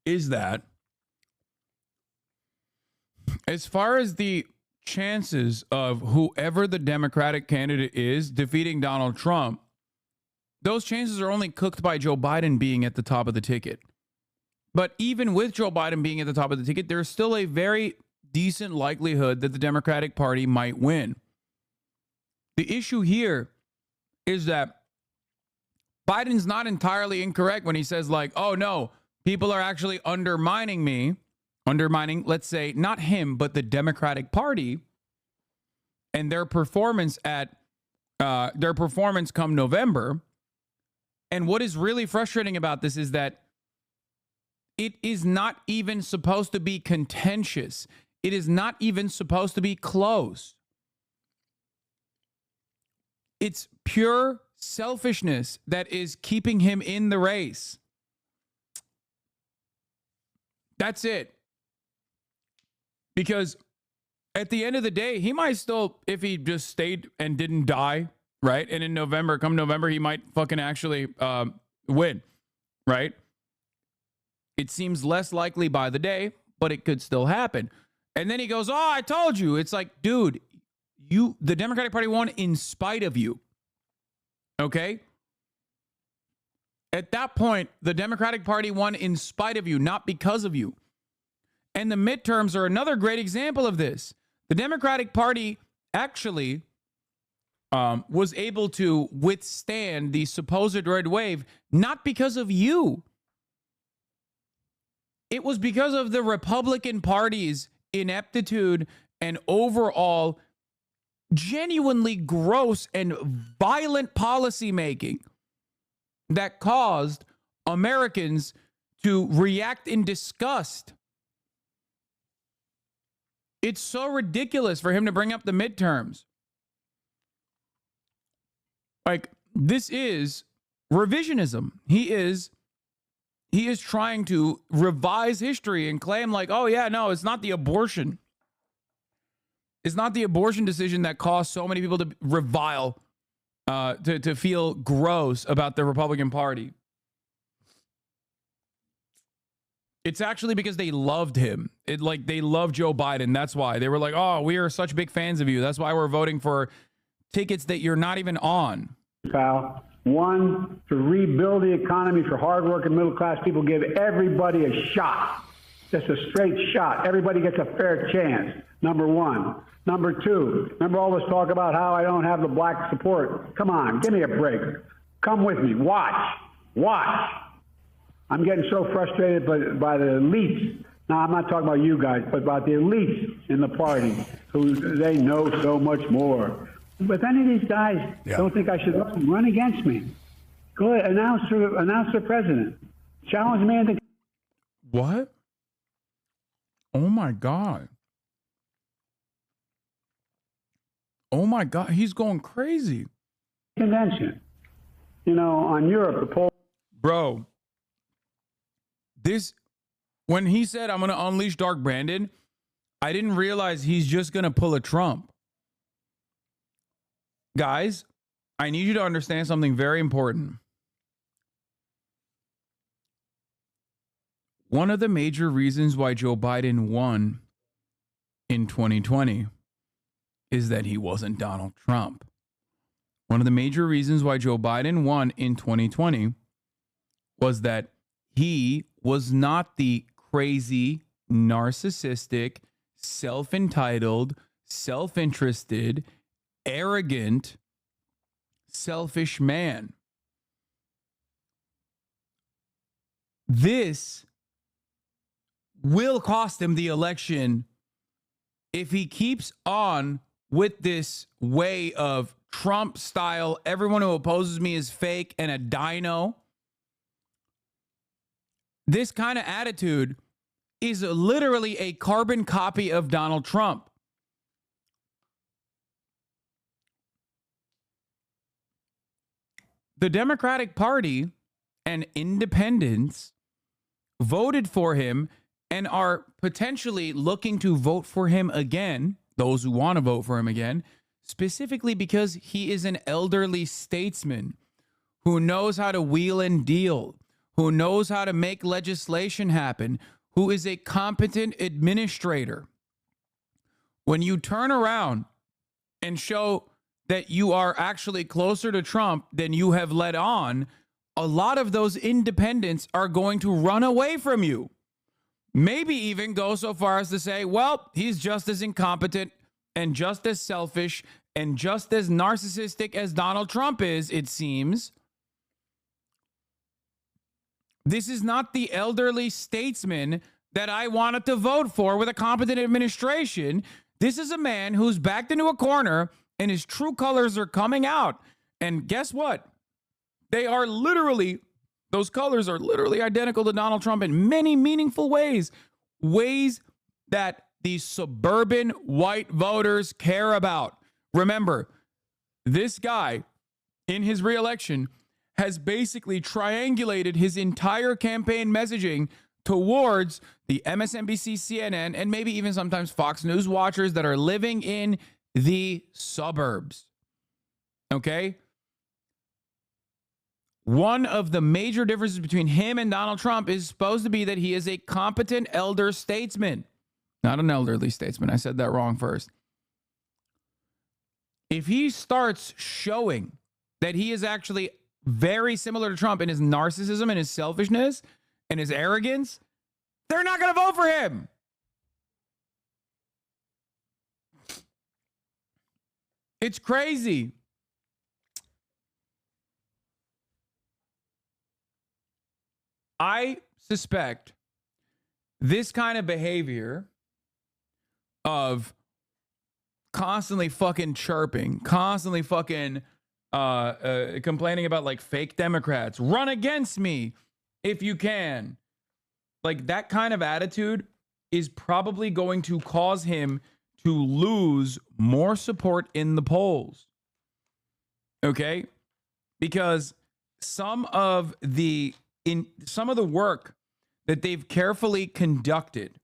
is that as far as the chances of whoever the Democratic candidate is defeating Donald Trump, those chances are only cooked by Joe Biden being at the top of the ticket. But even with Joe Biden being at the top of the ticket, there's still a very decent likelihood that the Democratic Party might win. The issue here is that Biden's not entirely incorrect when he says, like, oh, no, people are actually undermining me, let's say, not him, but the Democratic Party and their performance come November. And what is really frustrating about this is that it is not even supposed to be contentious. It is not even supposed to be close. It's pure selfishness that is keeping him in the race. That's it. Because at the end of the day, he might still, if he just stayed and didn't die, right? And in November, come November, he might fucking actually win, right? It seems less likely by the day, but it could still happen. And then he goes, oh, I told you. It's like, dude, the Democratic Party won in spite of you. Okay? At that point, the Democratic Party won in spite of you, not because of you. And the midterms are another great example of this. The Democratic Party actually was able to withstand the supposed red wave, not because of you. It was because of the Republican Party's ineptitude and overall genuinely gross and violent policymaking that caused Americans to react in disgust. It's so ridiculous for him to bring up the midterms. Like, this is revisionism. He is trying to revise history and claim like, oh yeah, no, it's not the abortion. It's not the abortion decision that caused so many people to revile, to feel gross about the Republican Party. It's actually because they loved him. They love Joe Biden. That's why they were like, oh, we are such big fans of you. That's why we're voting for tickets that you're not even on. Pal. One, to rebuild the economy for hardworking middle-class people, give everybody a shot, just a straight shot. Everybody gets a fair chance, number one. Number two, remember all this talk about how I don't have the black support? Come on, give me a break. Come with me. Watch. I'm getting so frustrated by the elites. Now, I'm not talking about you guys, but about the elites in the party who they know so much more. But if any of these guys don't think I should run against me, go ahead, announce the president. Challenge me into... What? Oh, my God. Oh, my God. He's going crazy. Convention. You know, on Europe, the poll... Bro, when he said, I'm going to unleash Dark Brandon, I didn't realize he's just going to pull a Trump. Guys, I need you to understand something very important. One of the major reasons why Joe Biden won in 2020 is that he wasn't Donald Trump. One of the major reasons why Joe Biden won in 2020 was that he was not the crazy, narcissistic, self-entitled, self-interested, arrogant, selfish man. This will cost him the election if he keeps on with this way of Trump style, everyone who opposes me is fake and a dino. This kind of attitude is literally a carbon copy of Donald Trump. The Democratic Party and independents voted for him and are potentially looking to vote for him again, those who want to vote for him again, specifically because he is an elderly statesman who knows how to wheel and deal, who knows how to make legislation happen, who is a competent administrator. When you turn around and show that you are actually closer to Trump than you have led on, a lot of those independents are going to run away from you. Maybe even go so far as to say, well, he's just as incompetent and just as selfish and just as narcissistic as Donald Trump is, it seems. This is not the elderly statesman that I wanted to vote for with a competent administration. This is a man who's backed into a corner and his true colors are coming out. And guess what? They are literally, those colors are literally identical to Donald Trump in many meaningful ways. Ways that these suburban white voters care about. Remember, this guy in his reelection has basically triangulated his entire campaign messaging towards the MSNBC, CNN, and maybe even sometimes Fox News watchers that are living in the suburbs. Okay? One of the major differences between him and Donald Trump is supposed to be that he is a competent elder statesman. Not an elderly statesman. I said that wrong first. If he starts showing that he is actually very similar to Trump in his narcissism and his selfishness and his arrogance, they're not going to vote for him. It's crazy. I suspect this kind of behavior of constantly fucking chirping, constantly fucking complaining about like fake Democrats, run against me if you can. Like that kind of attitude is probably going to cause him to lose more support in the polls. Okay? Because some of the work that they've carefully conducted,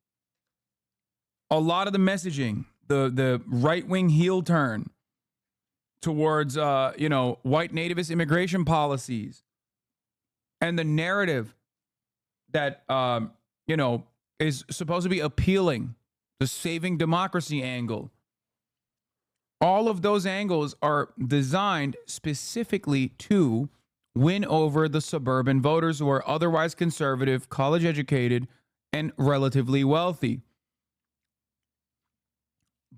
a lot of the messaging, the right-wing heel turn towards white nativist immigration policies, and the narrative that is supposed to be appealing, the saving democracy angle. All of those angles are designed specifically to win over the suburban voters who are otherwise conservative, college educated, and relatively wealthy.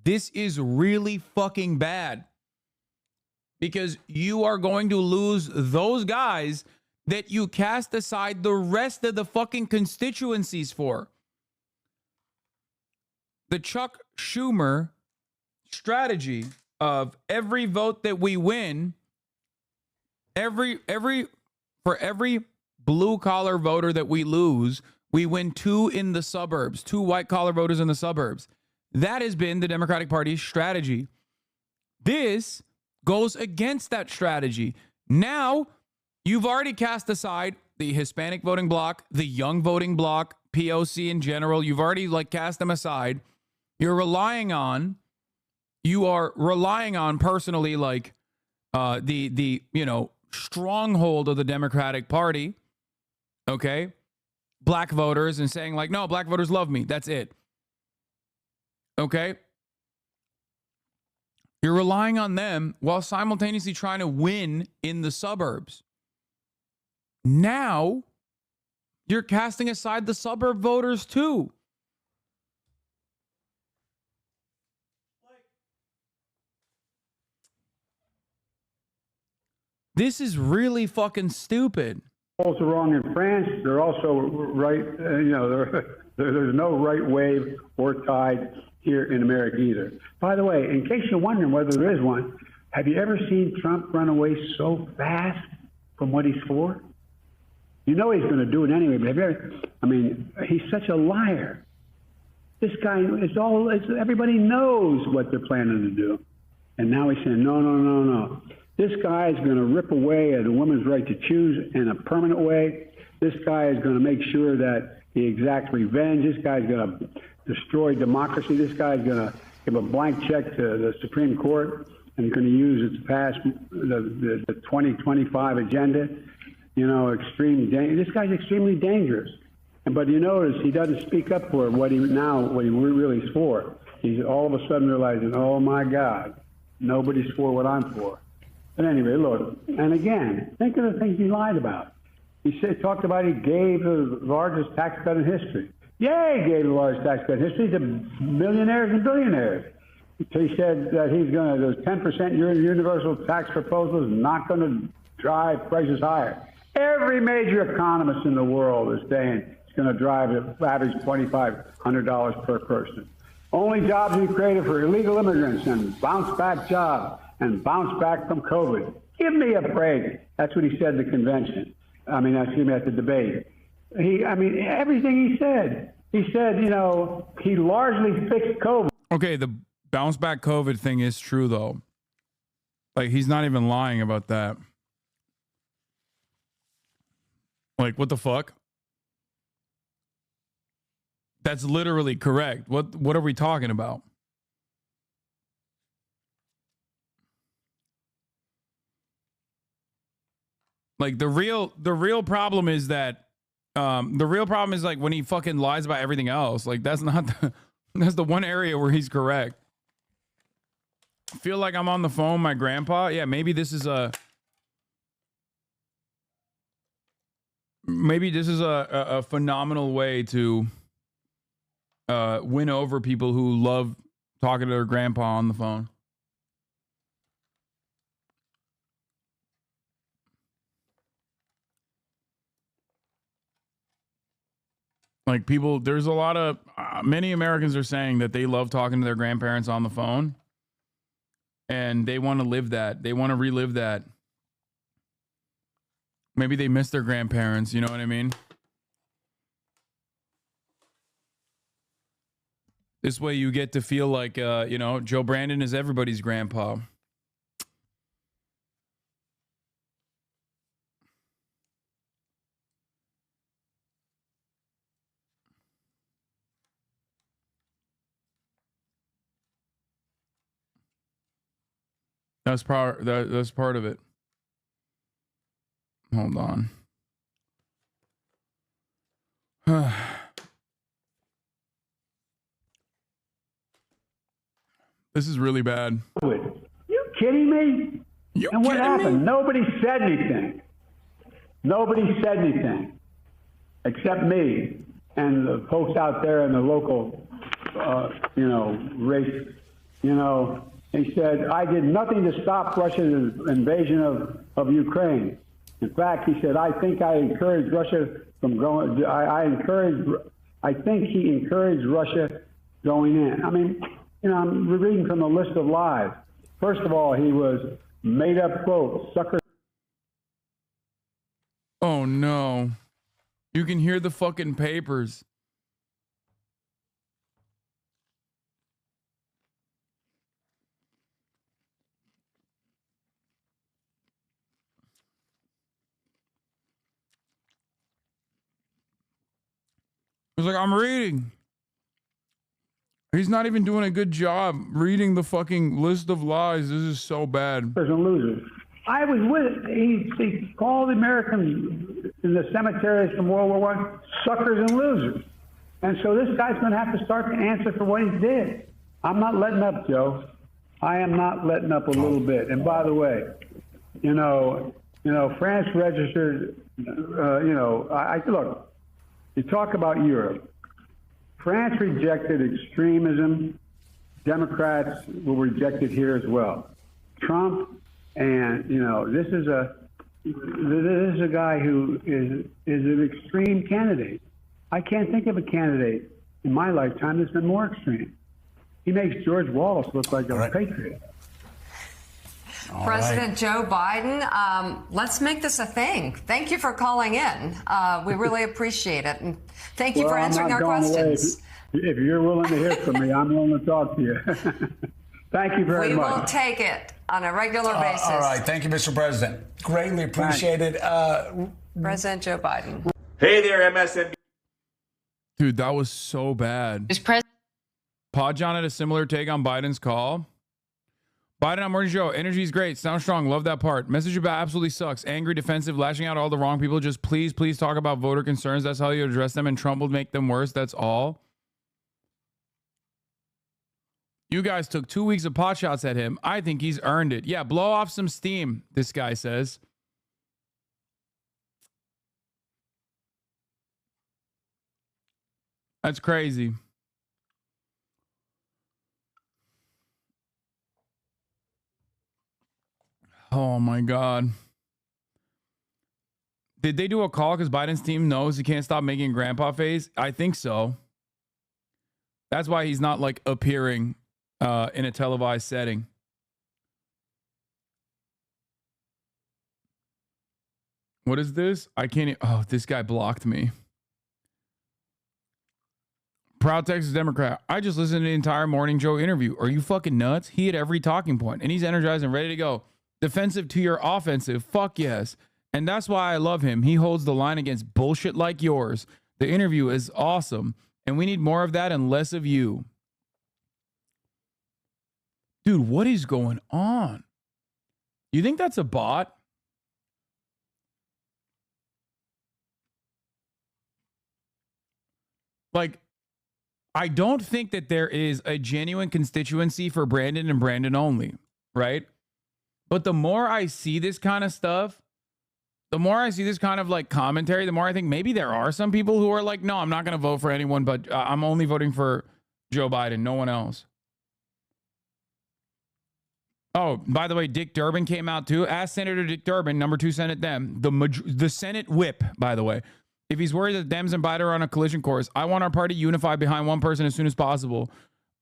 This is really fucking bad because you are going to lose those guys that you cast aside the rest of the fucking constituencies for. The Chuck Schumer strategy of every vote that we win, for every blue collar voter that we lose, we win 2 in the suburbs, 2 white collar voters in the suburbs. That has been the Democratic Party's strategy. This goes against that strategy. Now, you've already cast aside the Hispanic voting bloc, the young voting bloc, POC in general. You've already cast them aside. You are relying on personally the stronghold of the Democratic Party, okay? Black voters, and saying no, black voters love me. That's it. Okay? You're relying on them while simultaneously trying to win in the suburbs. Now, you're casting aside the suburb voters too. This is really fucking stupid. Polls are wrong in France. They're also right. There's no right wave or tide here in America either. By the way, in case you're wondering whether there is one, have you ever seen Trump run away so fast from what he's for? You know he's going to do it anyway, but have you ever, I mean, he's such a liar. This guy everybody knows what they're planning to do. And now he's saying, no. This guy is going to rip away at a woman's right to choose in a permanent way. This guy is going to make sure that he exacts revenge. This guy's going to destroy democracy. This guy's going to give a blank check to the Supreme Court and he's going to use its past, the 2025 agenda. This guy's extremely dangerous. But you notice he doesn't speak up for what he really is for. He's all of a sudden realizing, oh my God, nobody's for what I'm for. But anyway, look, and again, think of the things he lied about. He talked about he gave the largest tax cut in history. Yeah, he gave the largest tax cut in history to millionaires and billionaires. He said that he's going to, those 10% universal tax proposal is not going to drive prices higher. Every major economist in the world is saying it's going to drive an average $2,500 per person. Only jobs we created for illegal immigrants and bounce back jobs and bounce back from COVID. Give me a break. That's what he said at the convention. At the debate. Everything he said. He said, he largely fixed COVID. Okay, the bounce back COVID thing is true though. Like, he's not even lying about that. Like, what the fuck? That's literally correct. What are we talking about? Like, the real problem is that like when he fucking lies about everything else. Like, that's the one area where he's correct. I feel like I'm on the phone with my grandpa. Yeah, maybe this is a phenomenal way to win over people who love talking to their grandpa on the phone. Like, people, there's a lot of, many Americans are saying that they love talking to their grandparents on the phone. And they want to live that. They want to relive that. Maybe they miss their grandparents, you know what I mean? This way you get to feel like, Joe Brandon is everybody's grandpa. That's part of it. Hold on. This is really bad. You kidding me? And what happened? Nobody said anything. Nobody said anything except me and the folks out there in the local, race. He said, I did nothing to stop Russia's invasion of Ukraine. In fact, he said, I think I encouraged Russia from going, I think he encouraged Russia going in. I'm reading from the list of lies. First of all, he was made up quote, sucker. Oh no. You can hear the fucking papers. It's like, I'm reading. He's not even doing a good job reading the fucking list of lies. This is so bad. And losers. I was with it. He called the Americans in the cemeteries from World War I suckers and losers. And so this guy's going to have to start to answer for what he did. I'm not letting up, Joe. I am not letting up a little bit. And by the way, France registered, look, you talk about Europe. France rejected extremism. Democrats will reject it here as well. Trump and, this is This is a guy who is an extreme candidate. I can't think of a candidate in my lifetime that's been more extreme. He makes George Wallace look like a patriot. President Joe Biden, let's make this a thing. Thank you for calling in. We really appreciate it. And thank you for answering our questions. If you're willing to hear from me, I'm willing to talk to you. Thank you very much. We will take it on a regular basis. All right. Thank you, Mr. President. Greatly appreciated. President Joe Biden. Hey there, MSNBC. Dude, that was so bad. Pod John had a similar take on Biden's call. Biden on Morning Show. Energy is great. Sound strong. Love that part. Message about absolutely sucks. Angry, defensive, lashing out all the wrong people. Just please talk about voter concerns. That's how you address them, and Trump will make them worse. That's all. You guys took 2 weeks of pot shots at him. I think he's earned it. Yeah, blow off some steam, this guy says. That's crazy. Oh my God. Did they do a call because Biden's team knows he can't stop making grandpa face? I think so. That's why he's not like appearing in a televised setting. What is this? I can't. Oh, this guy blocked me. Proud Texas Democrat. I just listened to the entire Morning Joe interview. Are you fucking nuts? He had every talking point and he's energized and ready to go. Defensive to your offensive. Fuck yes. And that's why I love him. He holds the line against bullshit like yours. The interview is awesome. And we need more of that and less of you. Dude, what is going on? You think that's a bot? Like, I don't think that there is a genuine constituency for Brandon and Brandon only, right? But the more I see this kind of stuff, the more I see this kind of like commentary, the more I think maybe there are some people who are like, no, I'm not going to vote for anyone, but I'm only voting for Joe Biden, no one else. Oh, by the way, Dick Durbin came out too. Ask Senator Dick Durbin, number 2 Senate Dem, the Senate whip, by the way. If he's worried that Dems and Biden are on a collision course, I want our party unified behind one person as soon as possible.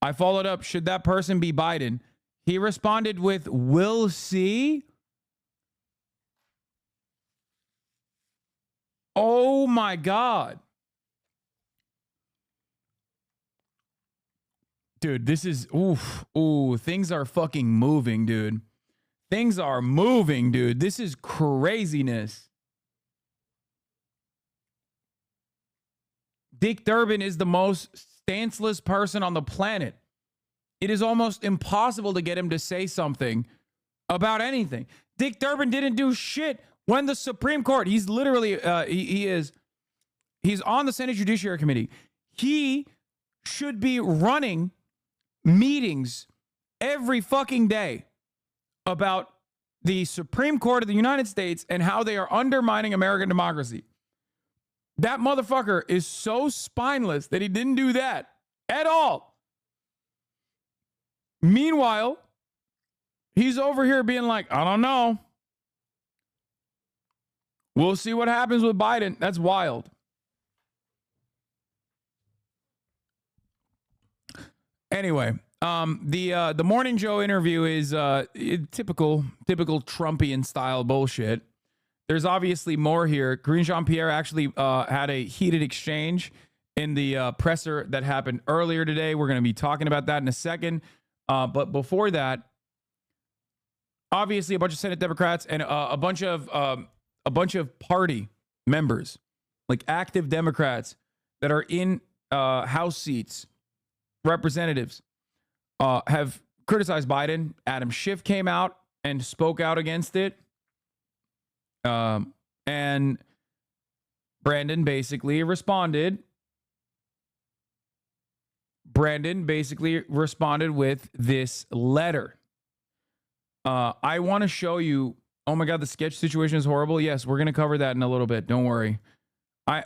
I followed up, should that person be Biden? He responded with, we'll see. Oh my God. Dude, this is, things are fucking moving, dude. Things are moving, dude. This is craziness. Dick Durbin is the most stanceless person on the planet. It is almost impossible to get him to say something about anything. Dick Durbin didn't do shit when the Supreme Court, he's literally, he's on the Senate Judiciary Committee. He should be running meetings every fucking day about the Supreme Court of the United States and how they are undermining American democracy. That motherfucker is so spineless that he didn't do that at all. Meanwhile, he's over here being like, I don't know. We'll see what happens with Biden. That's wild. Anyway, the Morning Joe interview is typical Trumpian style bullshit. There's obviously more here. Karine Jean-Pierre actually had a heated exchange in the presser that happened earlier today. We're going to be talking about that in a second. But before that, obviously a bunch of Senate Democrats and a bunch of party members, like active Democrats that are in House seats, representatives, have criticized Biden. Adam Schiff came out and spoke out against it. And Brandon basically responded. With this letter. I want to show you. Oh my God, the sketch situation is horrible. Yes, we're going to cover that in a little bit. Don't worry.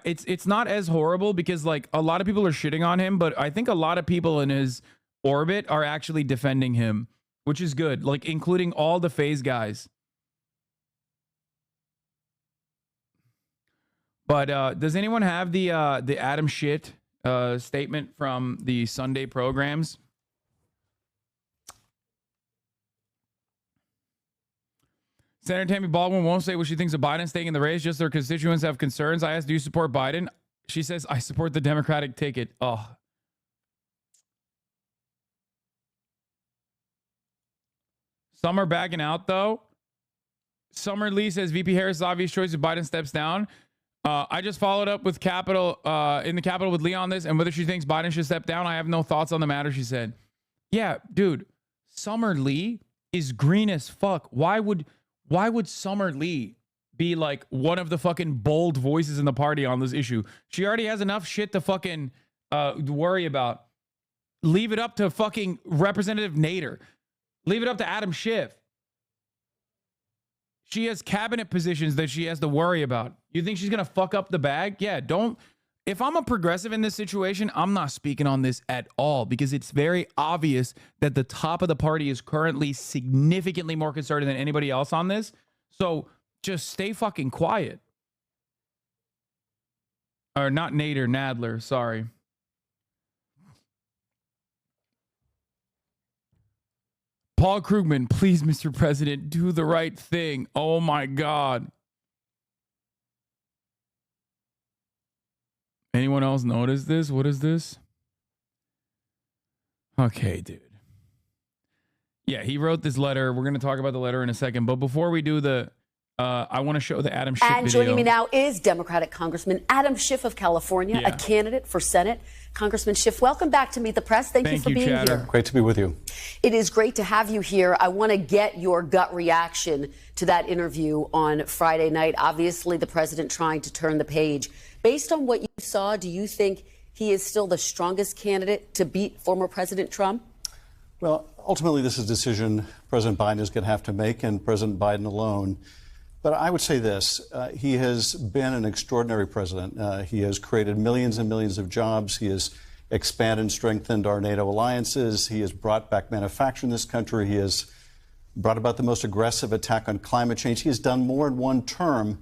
It's not as horrible because like a lot of people are shitting on him, but I think a lot of people in his orbit are actually defending him, which is good. Like including all the phase guys. But does anyone have the Adam Schiff statement from the Sunday programs? Senator Tammy Baldwin won't say what she thinks of Biden staying in the race. Just their constituents have concerns. I asked, do you support Biden? She says, I support the Democratic ticket. Oh. Some are backing out, though. Summer Lee says VP Harris' obvious choice if Biden steps down. I just followed up with in the Capitol with Lee on this and whether she thinks Biden should step down. I have no thoughts on the matter, she said. Yeah, dude, Summer Lee is green as fuck. Why would Summer Lee be like one of the fucking bold voices in the party on this issue? She already has enough shit to fucking worry about. Leave it up to fucking Representative Nader. Leave it up to Adam Schiff. She has cabinet positions that she has to worry about. You think she's going to fuck up the bag? Yeah, don't. If I'm a progressive in this situation, I'm not speaking on this at all because it's very obvious that the top of the party is currently significantly more conservative than anybody else on this. So just stay fucking quiet. Or not Nader, Nadler, sorry. Paul Krugman, please, Mr. President, do the right thing. Oh my God. Anyone else notice this? What is this? Okay, dude. Yeah, he wrote this letter. We're going to talk about the letter in a second. But before we do the, I want to show the Adam Schiff video. And joining me now is Democratic Congressman Adam Schiff of California, a candidate for Senate. Congressman Schiff, welcome back to Meet the Press. Thank you for being here. Great to be with you. It is great to have you here. I want to get your gut reaction to that interview on Friday night. Obviously, the president trying to turn the page. Based on what you saw, do you think he is still the strongest candidate to beat former President Trump? Well, ultimately, this is a decision President Biden is going to have to make, and President Biden alone. But I would say this, he has been an extraordinary president. He has created millions and millions of jobs. He has expanded and strengthened our NATO alliances. He has brought back manufacturing in this country. He has brought about the most aggressive attack on climate change. He has done more in one term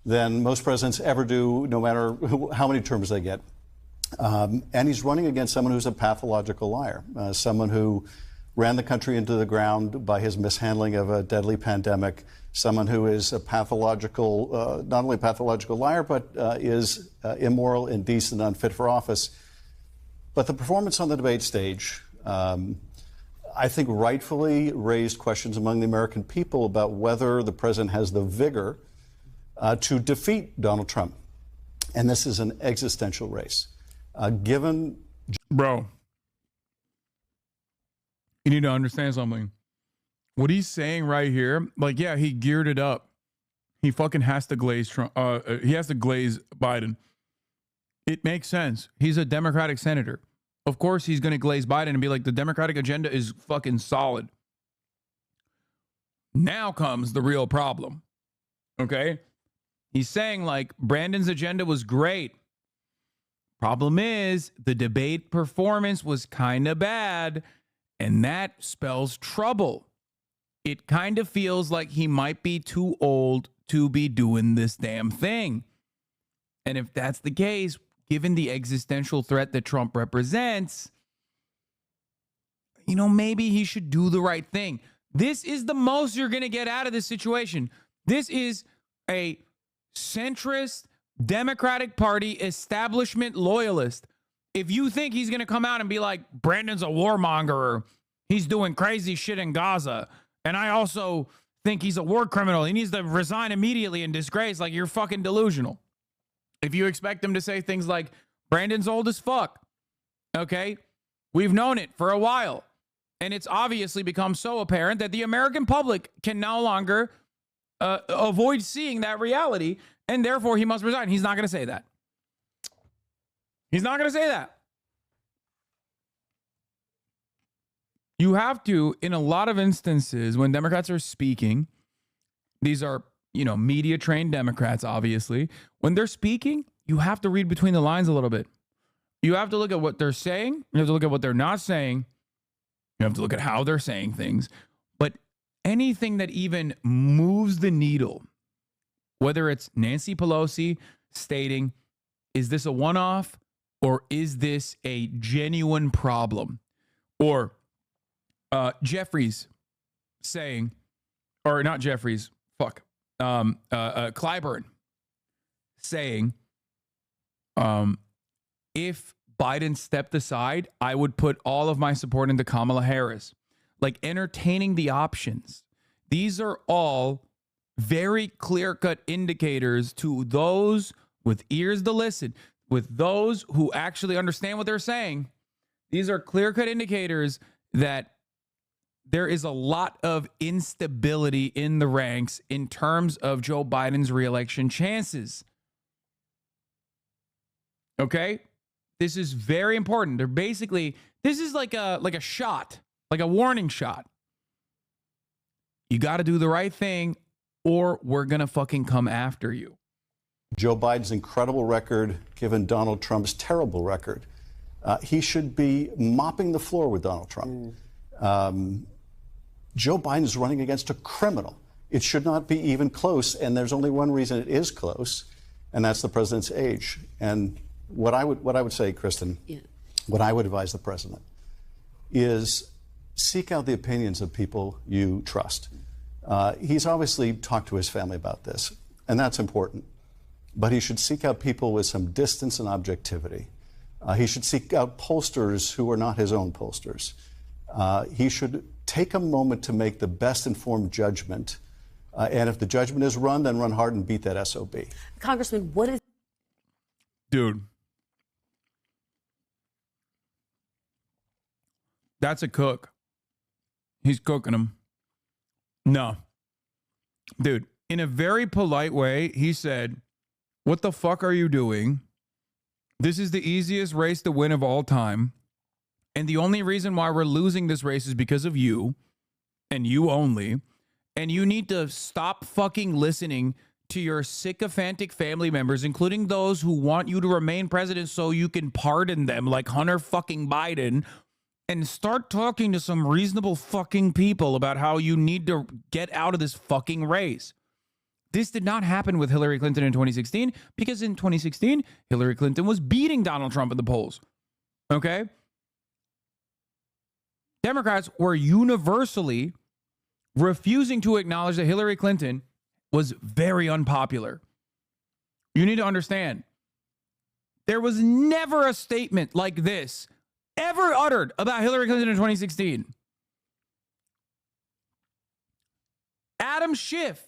than most presidents ever do, no matter how many terms they get. And he's running against someone who's a pathological liar, someone who ran the country into the ground by his mishandling of a deadly pandemic, someone who is a pathological, not only a pathological liar, but is immoral, indecent, unfit for office. But the performance on the debate stage, I think rightfully raised questions among the American people about whether the president has the vigor to defeat Donald Trump. And this is an existential race. Bro, you need to understand something. What he's saying right here, like, yeah, he geared it up. He fucking has to glaze Trump. He has to glaze Biden. It makes sense. He's a Democratic senator. Of course, he's going to glaze Biden and be like, the Democratic agenda is fucking solid. Now comes the real problem. Okay? He's saying, like, Brandon's agenda was great. Problem is, the debate performance was kind of bad, and that spells trouble. It kind of feels like he might be too old to be doing this damn thing. And if that's the case, given the existential threat that Trump represents, you know, maybe he should do the right thing. This is the most you're going to get out of this situation. This is a centrist Democratic Party establishment loyalist. If you think he's going to come out and be like, Brandon's a warmonger, he's doing crazy shit in Gaza, and I also think he's a war criminal, he needs to resign immediately in disgrace, like, you're fucking delusional. If you expect him to say things like, Brandon's old as fuck, okay? We've known it for a while. And it's obviously become so apparent that the American public can no longer avoid seeing that reality, and therefore he must resign. He's not going to say that. He's not going to say that. You have to, in a lot of instances, when Democrats are speaking, these are, you know, media-trained Democrats, obviously. When they're speaking, you have to read between the lines a little bit. You have to look at what they're saying. You have to look at what they're not saying. You have to look at how they're saying things. But anything that even moves the needle, whether it's Nancy Pelosi stating, is this a one-off or is this a genuine problem? Or Jeffries saying, or not Jeffries, Clyburn saying, if Biden stepped aside, I would put all of my support into Kamala Harris. Like, entertaining the options. These are all very clear-cut indicators to those with ears to listen, with those who actually understand what they're saying. These are clear-cut indicators that there is a lot of instability in the ranks in terms of Joe Biden's reelection chances. Okay? This is very important. They're basically, this is like a shot, like a warning shot. You got to do the right thing or we're going to fucking come after you. Joe Biden's incredible record, given Donald Trump's terrible record. He should be mopping the floor with Donald Trump. Joe Biden is running against a criminal. It should not be even close, and there's only one reason it is close, and that's the president's age. And what I would say, Kristen, what I would advise the president is seek out the opinions of people you trust. He's obviously talked to his family about this, and that's important. But he should seek out people with some distance and objectivity. He should seek out pollsters who are not his own pollsters. He should take a moment to make the best informed judgment. And if the judgment is run, then run hard and beat that SOB. Congressman, what is... Dude. That's a cook. He's cooking them. No. Dude, in a very polite way, he said, what the fuck are you doing? This is the easiest race to win of all time. And the only reason why we're losing this race is because of you and you only. And you need to stop fucking listening to your sycophantic family members, including those who want you to remain president so you can pardon them like Hunter fucking Biden, and start talking to some reasonable fucking people about how you need to get out of this fucking race. This did not happen with Hillary Clinton in 2016 because in 2016, Hillary Clinton was beating Donald Trump in the polls. Okay? Democrats were universally refusing to acknowledge that Hillary Clinton was very unpopular. You need to understand, there was never a statement like this ever uttered about Hillary Clinton in 2016. Adam Schiff,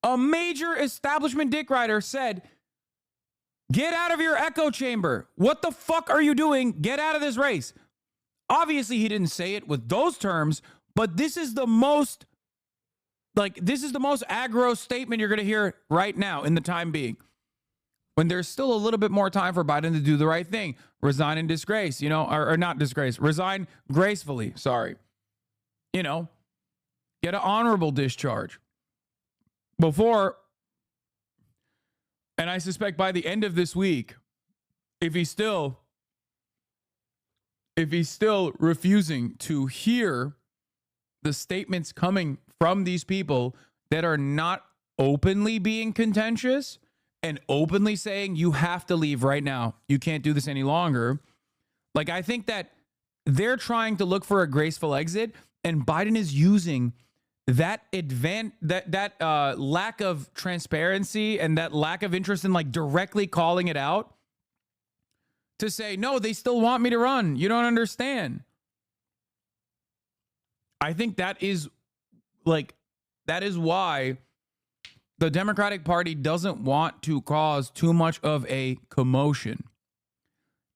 a major establishment dick rider, said, get out of your echo chamber. What the fuck are you doing? Get out of this race. Obviously, he didn't say it with those terms, but this is the most aggro statement you're going to hear right now in the time being. When there's still a little bit more time for Biden to do the right thing, resign in disgrace, or not disgrace, resign gracefully, sorry. Get an honorable discharge. Before, and I suspect by the end of this week, if he's still refusing to hear the statements coming from these people that are not openly being contentious and openly saying you have to leave right now, you can't do this any longer. Like, I think that they're trying to look for a graceful exit, and Biden is using that lack of transparency and that lack of interest in like directly calling it out to say, no, they still want me to run. You don't understand. I think that is why the Democratic Party doesn't want to cause too much of a commotion.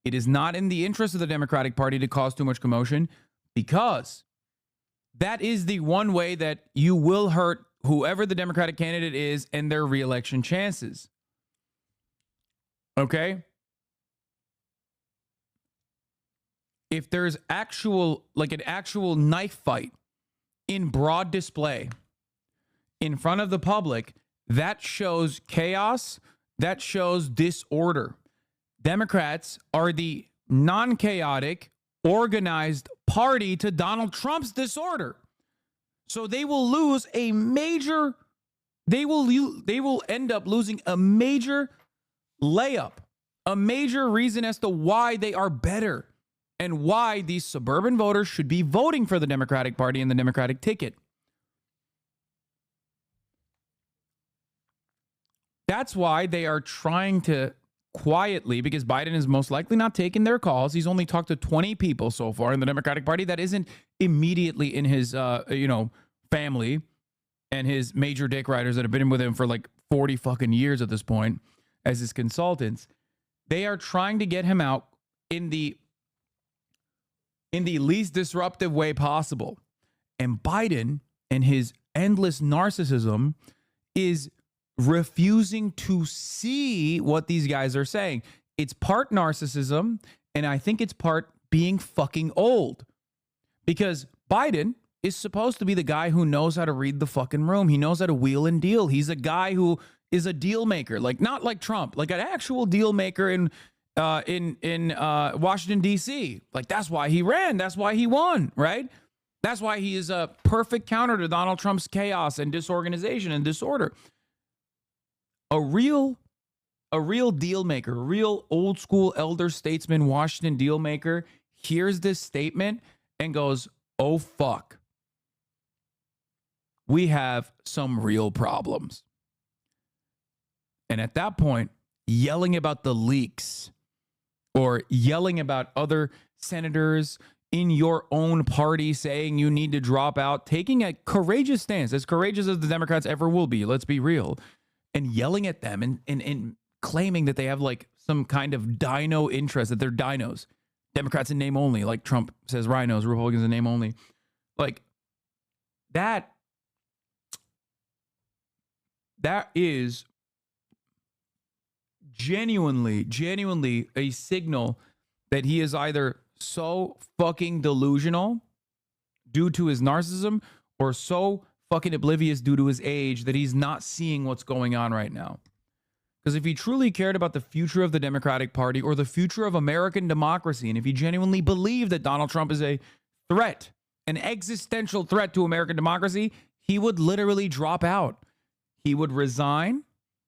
It is not in the interest of the Democratic Party to cause too much commotion, because that is the one way that you will hurt whoever the Democratic candidate is and their reelection chances. Okay? If there's an actual knife fight in broad display in front of the public, that shows chaos, that shows disorder. Democrats are the non-chaotic, organized party to Donald Trump's disorder. So they will lose a major, they will end up losing a major layup, a major reason as to why they are better and why these suburban voters should be voting for the Democratic Party and the Democratic ticket. That's why they are trying to quietly, because Biden is most likely not taking their calls. He's only talked to 20 people so far in the Democratic Party. That isn't immediately in his, family and his major dick riders that have been with him for like 40 fucking years at this point as his consultants. They are trying to get him out in the least disruptive way possible. And Biden and his endless narcissism is refusing to see what these guys are saying. It's part narcissism, and I think it's part being fucking old. Because Biden is supposed to be the guy who knows how to read the fucking room. He knows how to wheel and deal. He's a guy who is a deal maker, like not like Trump, like an actual deal maker in Washington, D.C. Like, that's why he ran. That's why he won, right? That's why he is a perfect counter to Donald Trump's chaos and disorganization and disorder. A real deal maker, a real old school elder statesman, Washington deal maker hears this statement and goes, oh, fuck. We have some real problems. And at that point, yelling about the leaks or yelling about other senators in your own party saying you need to drop out, taking a courageous stance, as courageous as the Democrats ever will be, let's be real, and yelling at them and claiming that they have like some kind of dino interest, that they're dinos. Democrats in name only, like Trump says rhinos, Republicans in name only. Like, that is genuinely a signal that he is either so fucking delusional due to his narcissism or so fucking oblivious due to his age that he's not seeing what's going on right now. Because if he truly cared about the future of the Democratic Party or the future of American democracy, and if he genuinely believed that Donald Trump is a threat, an existential threat to American democracy, he would literally drop out. He would resign.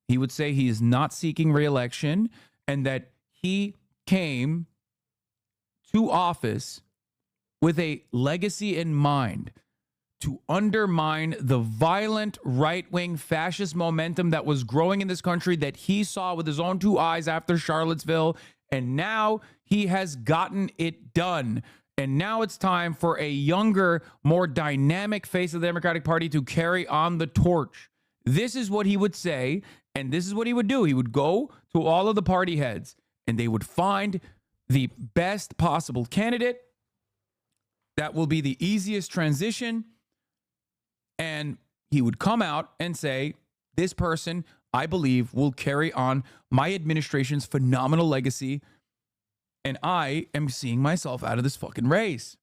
He would say he is not seeking re-election and that he came to office with a legacy in mind to undermine the violent right-wing fascist momentum that was growing in this country that he saw with his own two eyes after Charlottesville. And now he has gotten it done. And now it's time for a younger, more dynamic face of the Democratic Party to carry on the torch. This is what he would say, and this is what he would do. He would go to all of the party heads, and they would find the best possible candidate that will be the easiest transition. And he would come out and say, this person, I believe, will carry on my administration's phenomenal legacy. And I am seeing myself out of this fucking race.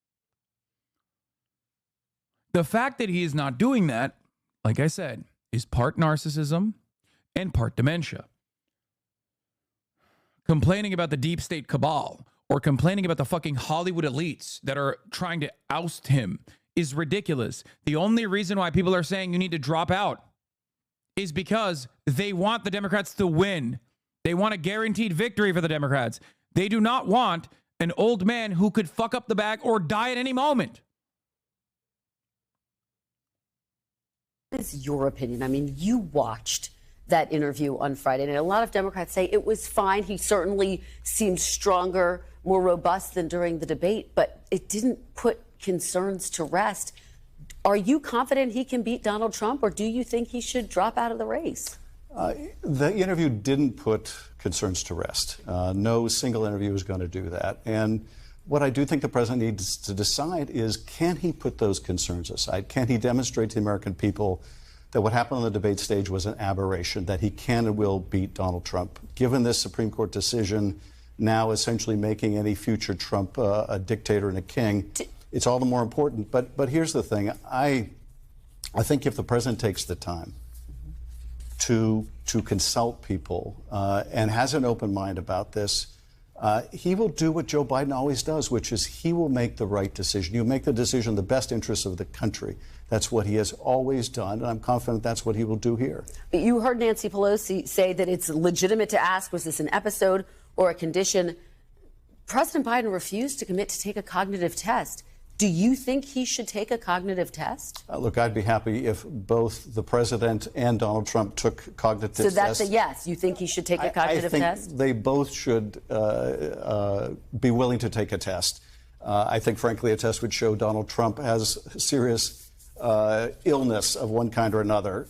The fact that he is not doing that, like I said, is part narcissism and part dementia. Complaining about the deep state cabal or complaining about the fucking Hollywood elites that are trying to oust him is ridiculous. The only reason why people are saying you need to drop out is because they want the Democrats to win. They want a guaranteed victory for the Democrats. They do not want an old man who could fuck up the bag or die at any moment. What is your opinion? I mean, you watched that interview on Friday, and a lot of Democrats say it was fine. He certainly seemed stronger, more robust than during the debate, but it didn't put concerns to rest. Are you confident he can beat Donald Trump, or do you think he should drop out of the race? The interview didn't put concerns to rest. No single interview is going to do that. And what I do think the president needs to decide is, can he put those concerns aside? Can he demonstrate to the American people that what happened on the debate stage was an aberration, that he can and will beat Donald Trump? Given this Supreme Court decision now essentially making any future Trump a dictator and a king, it's all the more important. But here's the thing. I think if the president takes the time to consult people and has an open mind about this, he will do what Joe Biden always does, which is he will make the right decision. You make the decision in the best interest of the country. That's what he has always done, and I'm confident that's what he will do here. You heard Nancy Pelosi say that it's legitimate to ask, was this an episode or a condition? President Biden refused to commit to take a cognitive test. Do you think he should take a cognitive test? Look, I'd be happy if both the president and Donald Trump took cognitive tests. So that's a yes. You think he should take a cognitive test? I think they both should be willing to take a test. I think, frankly, a test would show Donald Trump has serious illness of one kind or another.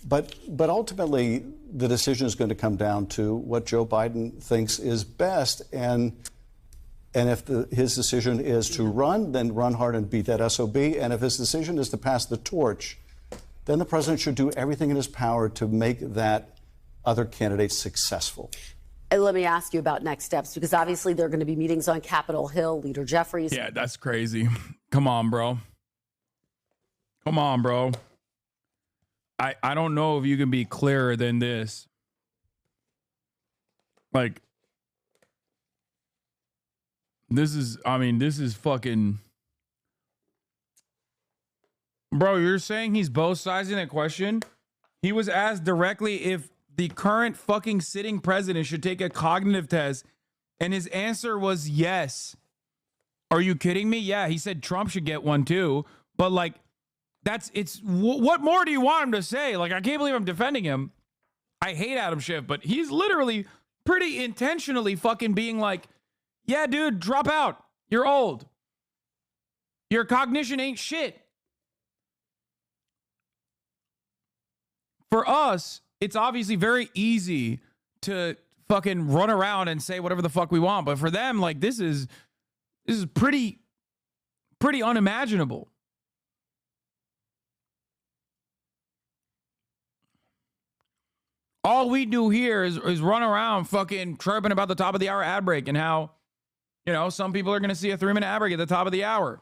But ultimately, the decision is going to come down to what Joe Biden thinks is best. And if his decision is to run, then run hard and beat that SOB. And if his decision is to pass the torch, then the president should do everything in his power to make that other candidate successful. And let me ask you about next steps, because obviously there are going to be meetings on Capitol Hill. Leader Jeffries. Yeah, that's crazy. Come on, bro. Come on, bro. I don't know if you can be clearer than this. Like, this is fucking... Bro, you're saying he's both sides in that question? He was asked directly if the current fucking sitting president should take a cognitive test, and his answer was yes. Are you kidding me? Yeah, he said Trump should get one too, but like, what more do you want him to say? Like, I can't believe I'm defending him. I hate Adam Schiff, but he's literally pretty intentionally fucking being like, yeah, dude, drop out. You're old. Your cognition ain't shit. For us, it's obviously very easy to fucking run around and say whatever the fuck we want. But for them, like, this is pretty unimaginable. All we do here is run around fucking chirping about the top of the hour ad break and how, you know, some people are going to see a 3-minute ad break at the top of the hour.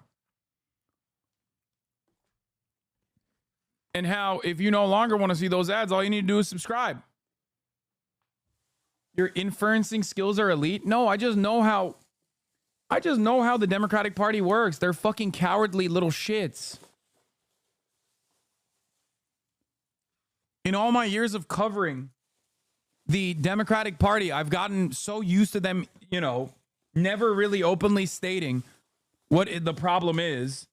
And how if you no longer want to see those ads, all you need to do is subscribe. Your inferencing skills are elite? No, I just know how the Democratic Party works. They're fucking cowardly little shits. In all my years of covering the Democratic Party, I've gotten so used to them, you know, never really openly stating what the problem is.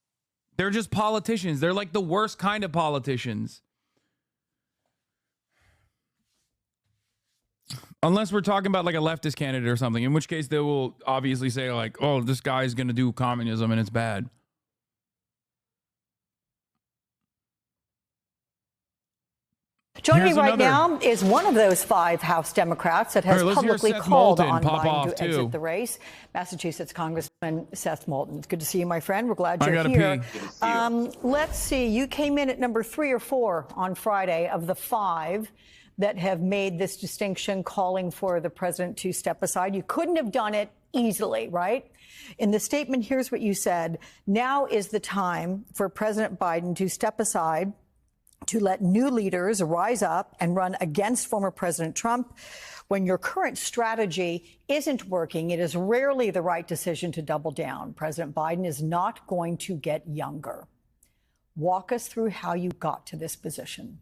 They're just politicians. They're like the worst kind of politicians. Unless we're talking about like a leftist candidate or something, in which case they will obviously say like, oh, this guy's going to do communism and it's bad. Joining me right now is one of those 5 House Democrats that has publicly called on Biden to exit the race, Massachusetts Congressman Seth Moulton. It's good to see you, my friend. We're glad you're here. Let's see. You came in at number 3 or 4 on Friday of the 5 that have made this distinction, calling for the president to step aside. You couldn't have done it easily, right? In the statement, here's what you said. Now is the time for President Biden to step aside, to let new leaders rise up and run against former President Trump. When your current strategy isn't working, it is rarely the right decision to double down. President Biden is not going to get younger. Walk us through how you got to this position.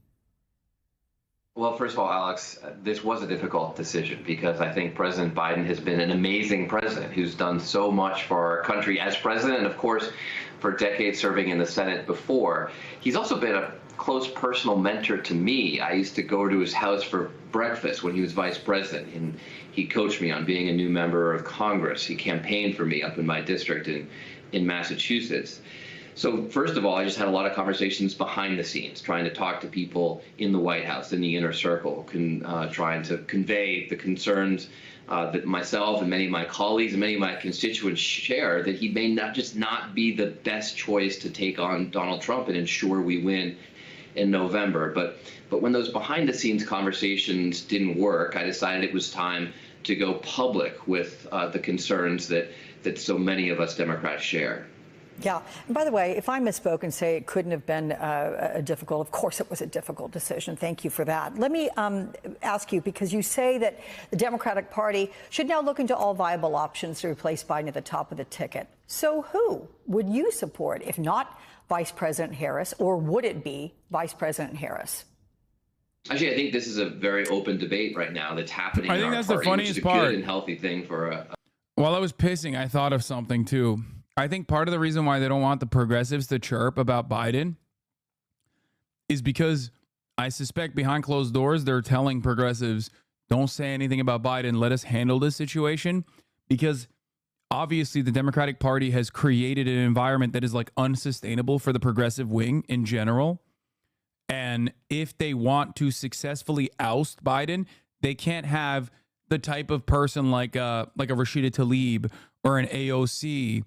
Well, first of all, Alex, this was a difficult decision because I think President Biden has been an amazing president who's done so much for our country as president and, of course, for decades serving in the Senate before. He's also been a close personal mentor to me. I used to go to his house for breakfast when he was vice president, and he coached me on being a new member of Congress. He campaigned for me up in my district in Massachusetts. So first of all, I just had a lot of conversations behind the scenes, trying to talk to people in the White House, in the inner circle, trying to convey the concerns that myself and many of my colleagues and many of my constituents share, that he may not be the best choice to take on Donald Trump and ensure we win in November. But when those behind the scenes conversations didn't work, I decided it was time to go public with the concerns that so many of us Democrats share. Yeah. And by the way, if I misspoke and say it couldn't have been difficult, of course it was a difficult decision. Thank you for that. Let me ask you, because you say that the Democratic Party should now look into all viable options to replace Biden at the top of the ticket. So who would you support, if not Vice President Harris, or would it be Vice President Harris? Actually, I think this is a very open debate right now that's happening I in think our that's the party, funniest which is a part. good and healthy thing for a While I was pissing, I thought of something too. I think part of the reason why they don't want the progressives to chirp about Biden is because I suspect behind closed doors, they're telling progressives, don't say anything about Biden. Let us handle this situation. Because obviously the Democratic Party has created an environment that is like unsustainable for the progressive wing in general. And if they want to successfully oust Biden, they can't have the type of person like a Rashida Tlaib or an AOC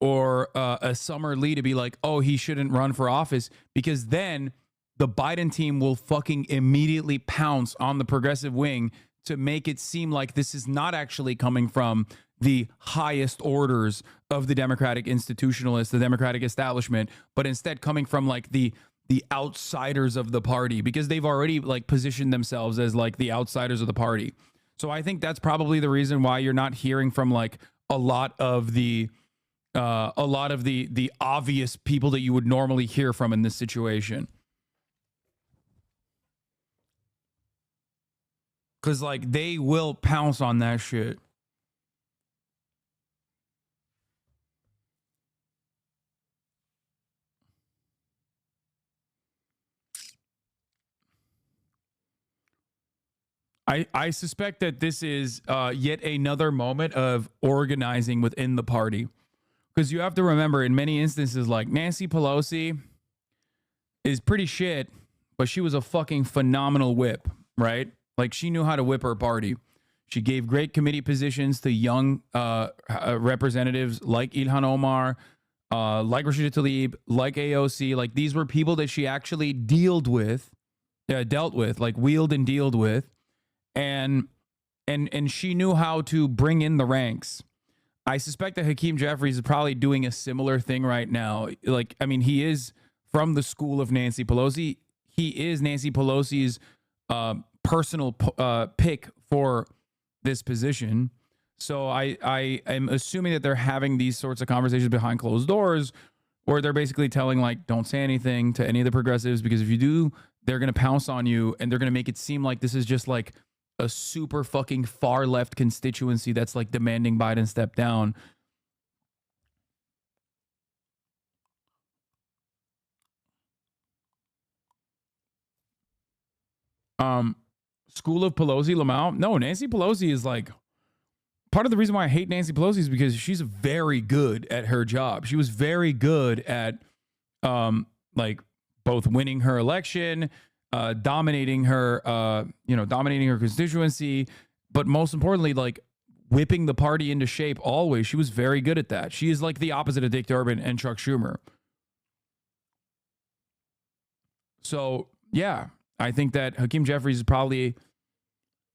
or a Summer Lee to be like, oh, he shouldn't run for office, because then the Biden team will fucking immediately pounce on the progressive wing to make it seem like this is not actually coming from the highest orders of the Democratic institutionalists, the Democratic establishment, but instead coming from like the outsiders of the party, because they've already like positioned themselves as like the outsiders of the party. So I think that's probably the reason why you're not hearing from like a lot of the obvious people that you would normally hear from in this situation. Because like they will pounce on that shit. I suspect that this is yet another moment of organizing within the party. Because you have to remember, in many instances, like Nancy Pelosi is pretty shit, but she was a fucking phenomenal whip, right? Like she knew how to whip her party. She gave great committee positions to young representatives like Ilhan Omar, like Rashida Tlaib, like AOC. Like these were people that she actually dealt with, like wheeled and dealt with. And she knew how to bring in the ranks. I suspect that Hakeem Jeffries is probably doing a similar thing right now. Like, I mean, he is from the school of Nancy Pelosi. He is Nancy Pelosi's personal pick for this position. So I am assuming that they're having these sorts of conversations behind closed doors, where they're basically telling like, don't say anything to any of the progressives, because if you do, they're going to pounce on you and they're going to make it seem like this is just like a super fucking far left constituency that's like demanding Biden step down. School of Pelosi, Lamau. No, Nancy Pelosi is like, part of the reason why I hate Nancy Pelosi is because she's very good at her job. She was very good at like both winning her election, dominating her constituency, but most importantly, like whipping the party into shape always. She was very good at that. She is like the opposite of Dick Durbin and Chuck Schumer. So yeah, I think that Hakeem Jeffries has probably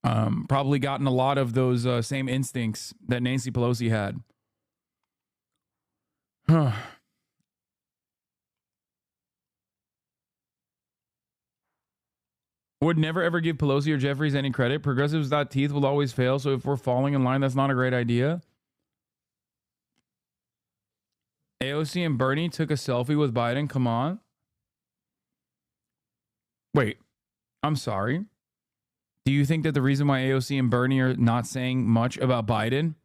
gotten a lot of those same instincts that Nancy Pelosi had. Would never ever give Pelosi or Jeffries any credit. Progressives without teeth will always fail. So if we're falling in line, that's not a great idea. AOC and Bernie took a selfie with Biden. Come on. Wait, I'm sorry. Do you think that the reason why AOC and Bernie are not saying much about Biden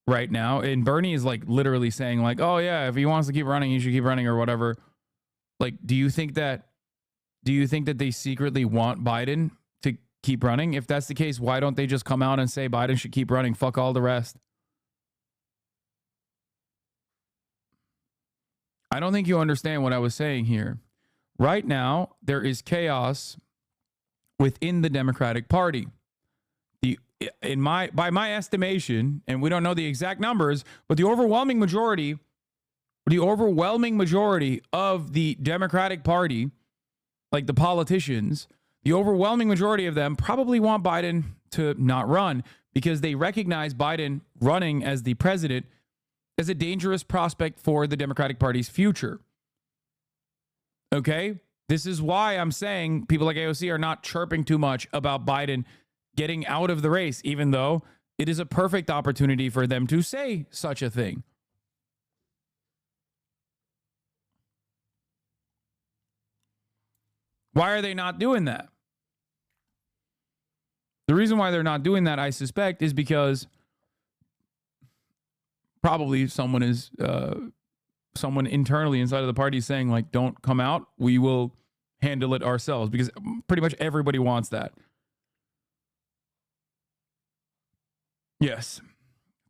right now, and Bernie is like literally saying like, oh yeah, if he wants to keep running, he should keep running or whatever. Like, do you think that they secretly want Biden to keep running? If that's the case, why don't they just come out and say Biden should keep running? Fuck all the rest. I don't think you understand what I was saying here. Right now, there is chaos within the Democratic Party. By my estimation, and we don't know the exact numbers, but the overwhelming majority of the Democratic Party, like the politicians, the overwhelming majority of them probably want Biden to not run, because they recognize Biden running as the president as a dangerous prospect for the Democratic Party's future. Okay? This is why I'm saying people like AOC are not chirping too much about Biden getting out of the race, even though it is a perfect opportunity for them to say such a thing. Why are they not doing that? The reason why they're not doing that, I suspect, is because probably someone internally inside of the party is saying, like, don't come out. We will handle it ourselves, because pretty much everybody wants that. Yes.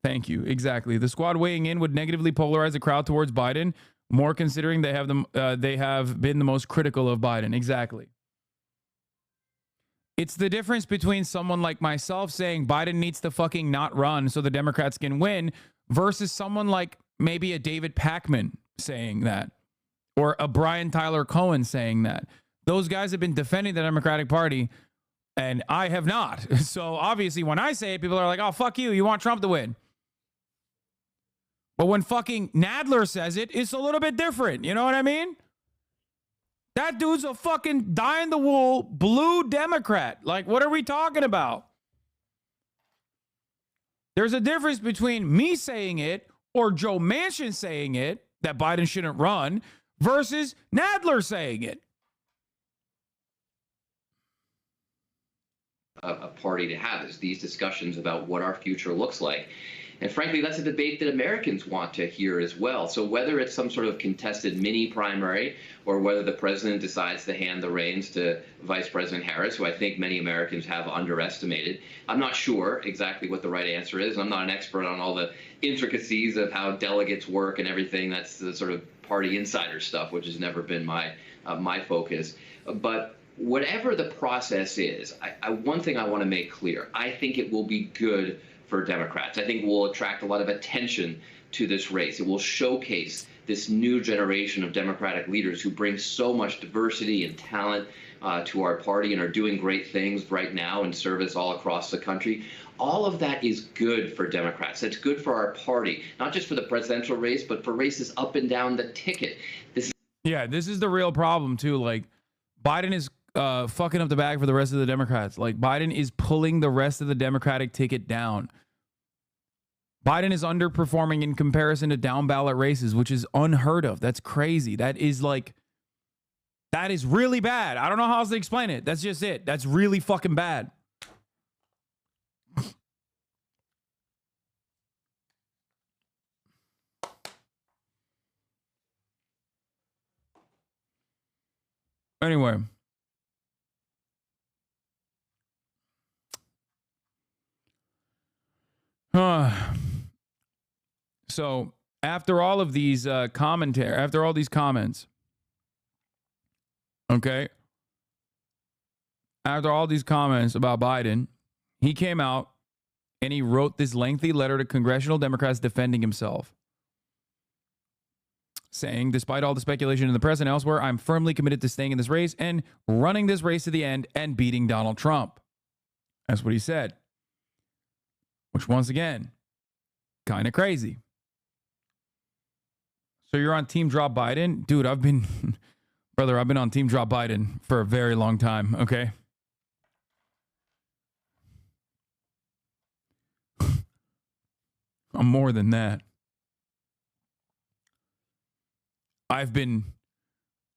Thank you. Exactly. The squad weighing in would negatively polarize the crowd towards Biden, more considering they have been the most critical of Biden. Exactly. It's the difference between someone like myself saying Biden needs to fucking not run so the Democrats can win versus someone like maybe a David Pakman saying that, or a Brian Tyler Cohen saying that. Those guys have been defending the Democratic Party, and I have not. So obviously when I say it, people are like, oh, fuck you. You want Trump to win. But when fucking Nadler says it, it's a little bit different. You know what I mean? That dude's a fucking dyed-in-the-wool blue Democrat. Like, what are we talking about? There's a difference between me saying it or Joe Manchin saying it, that Biden shouldn't run, versus Nadler saying it. A party to have is these discussions about what our future looks like. And frankly, that's a debate that Americans want to hear as well. So whether it's some sort of contested mini primary or whether the president decides to hand the reins to Vice President Harris, who I think many Americans have underestimated, I'm not sure exactly what the right answer is. I'm not an expert on all the intricacies of how delegates work and everything. That's the sort of party insider stuff, which has never been my focus. But whatever the process is, one thing I want to make clear, I think it will be good for Democrats. I think we'll attract a lot of attention to this race. It will showcase this new generation of Democratic leaders who bring so much diversity and talent to our party and are doing great things right now in service all across the country. All of that is good for Democrats. It's good for our party, not just for the presidential race, but for races up and down the ticket. This is the real problem too. Like, Biden is fucking up the bag for the rest of the Democrats. Like, Biden is pulling the rest of the Democratic ticket down. Biden is underperforming in comparison to down ballot races, which is unheard of. That's crazy. That is really bad. I don't know how else to explain it. That's just it. That's really fucking bad. Anyway. So after all of these after all these comments, okay, after all these comments about Biden, he came out and he wrote this lengthy letter to congressional Democrats defending himself, saying, despite all the speculation in the press and elsewhere, I'm firmly committed to staying in this race and running this race to the end and beating Donald Trump. That's what he said. Which, once again, kind of crazy. So you're on Team Drop Biden? Dude, I've been on Team Drop Biden for a very long time, okay? I'm more than that. I've been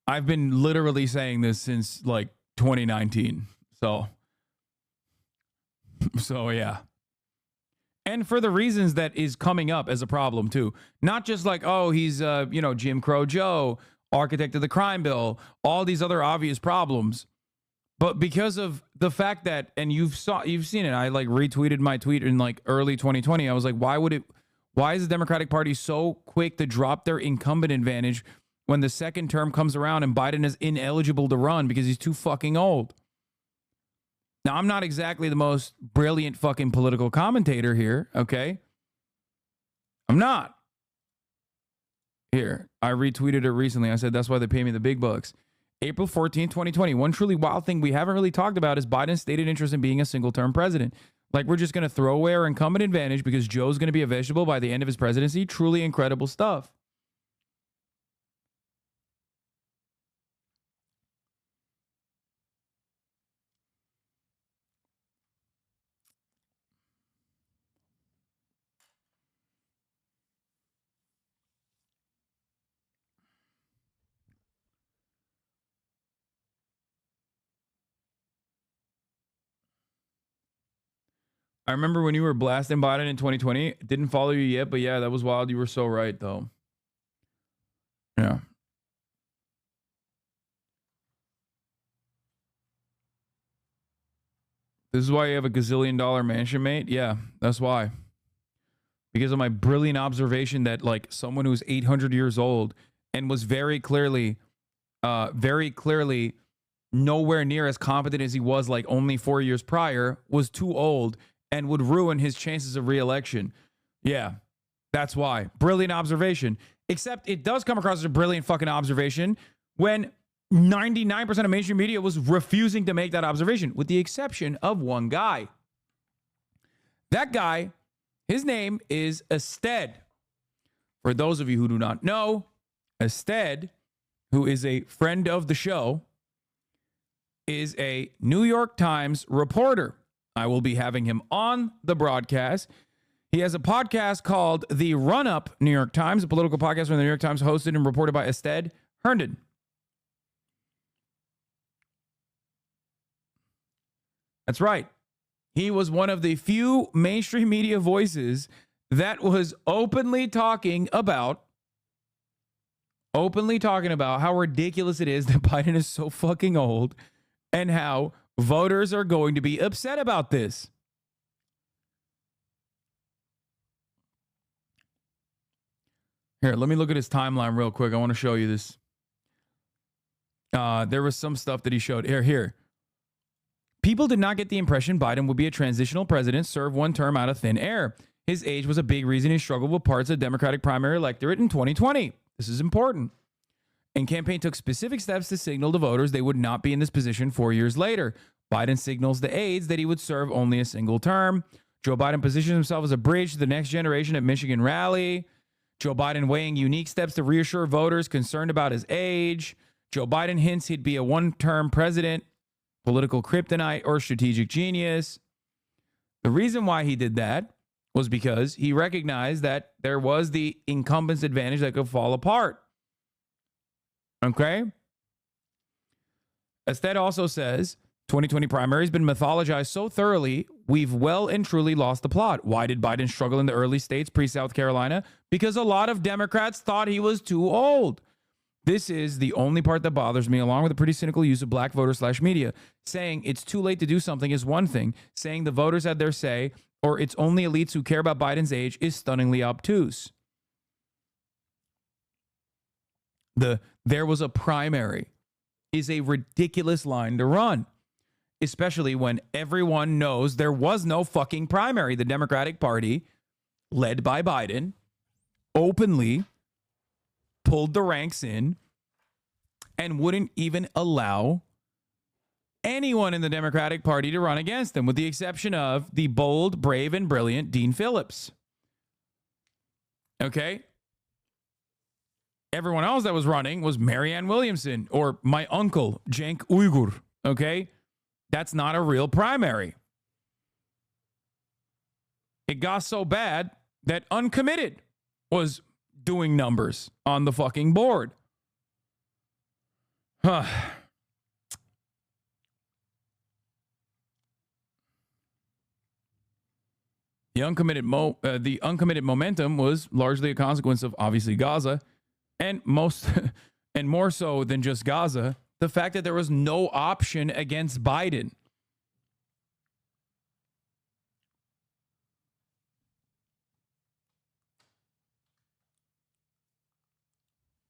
literally saying this since like 2019. So yeah. And for the reasons that is coming up as a problem too. Not just like, oh, he's Jim Crow Joe, architect of the crime bill, all these other obvious problems. But because of the fact that, and you've seen it, I like retweeted my tweet in like early 2020. I was like, why is the Democratic Party so quick to drop their incumbent advantage when the second term comes around and Biden is ineligible to run because he's too fucking old? Now, I'm not exactly the most brilliant fucking political commentator here, okay? I'm not. Here, I retweeted it recently. I said, that's why they pay me the big bucks. April 14, 2020. One truly wild thing we haven't really talked about is Biden's stated interest in being a single-term president. Like, we're just going to throw away our incumbent advantage because Joe's going to be a vegetable by the end of his presidency. Truly incredible stuff. I remember when you were blasting Biden in 2020. Didn't follow you yet, but yeah, that was wild. You were so right, though. Yeah. This is why you have a gazillion-dollar mansion, mate? Yeah, that's why. Because of my brilliant observation that, like, someone who's 800 years old and was very clearly nowhere near as competent as he was, like, only 4 years prior, was too old and would ruin his chances of re-election. Yeah, that's why. Brilliant observation. Except it does come across as a brilliant fucking observation when 99% of mainstream media was refusing to make that observation, with the exception of one guy. That guy, his name is Ested. For those of you who do not know, Ested, who is a friend of the show, is a New York Times reporter. I will be having him on the broadcast. He has a podcast called The Run-Up New York Times, a political podcast from the New York Times, hosted and reported by Ested Herndon. That's right. He was one of the few mainstream media voices that was openly talking about how ridiculous it is that Biden is so fucking old and how voters are going to be upset about this. Here, let me look at his timeline real quick. I want to show you this. There was some stuff that he showed. Here. People did not get the impression Biden would be a transitional president, serve one term out of thin air. His age was a big reason he struggled with parts of the Democratic primary electorate in 2020. This is important. And campaign took specific steps to signal to voters they would not be in this position 4 years later. Biden signals the aides that he would serve only a single term. Joe Biden positions himself as a bridge to the next generation at Michigan rally. Joe Biden weighing unique steps to reassure voters concerned about his age. Joe Biden hints he'd be a one-term president, political kryptonite, or strategic genius. The reason why he did that was because he recognized that there was the incumbent's advantage that could fall apart. Okay? Ested also says, 2020 primary has been mythologized so thoroughly, we've well and truly lost the plot. Why did Biden struggle in the early states pre-South Carolina? Because a lot of Democrats thought he was too old. This is the only part that bothers me, along with the pretty cynical use of black voters/media. Saying it's too late to do something is one thing. Saying the voters had their say, or it's only elites who care about Biden's age, is stunningly obtuse. There was a primary is a ridiculous line to run, especially when everyone knows there was no fucking primary. The Democratic Party, led by Biden, openly pulled the ranks in and wouldn't even allow anyone in the Democratic Party to run against them, with the exception of the bold, brave, and brilliant Dean Phillips. Okay? Everyone else that was running was Marianne Williamson or my uncle, Cenk Uygur. Okay? That's not a real primary. It got so bad that Uncommitted was doing numbers on the fucking board. Huh. The uncommitted momentum was largely a consequence of obviously Gaza, and more so than just Gaza, the fact that there was no option against Biden.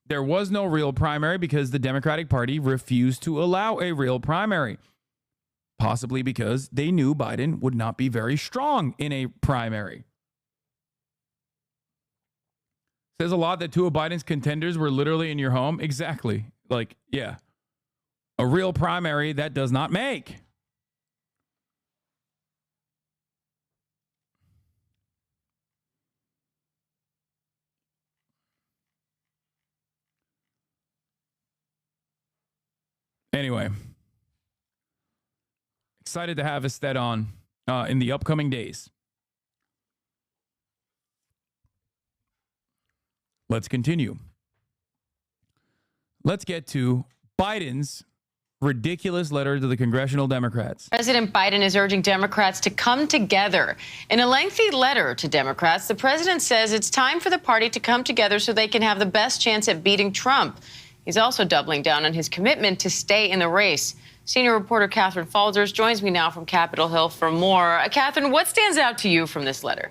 There was no real primary because the Democratic Party refused to allow a real primary. Possibly because they knew Biden would not be very strong in a primary. Says a lot that two of Biden's contenders were literally in your home. Exactly. Like, yeah. A real primary that does not make. Anyway, excited to have Ested on in the upcoming days. Let's continue. Let's get to Biden's ridiculous letter to the congressional Democrats. President Biden is urging Democrats to come together. In a lengthy letter to Democrats, the president says it's time for the party to come together so they can have the best chance at beating Trump. He's also doubling down on his commitment to stay in the race. Senior reporter Catherine Falders joins me now from Capitol Hill for more. Catherine, what stands out to you from this letter?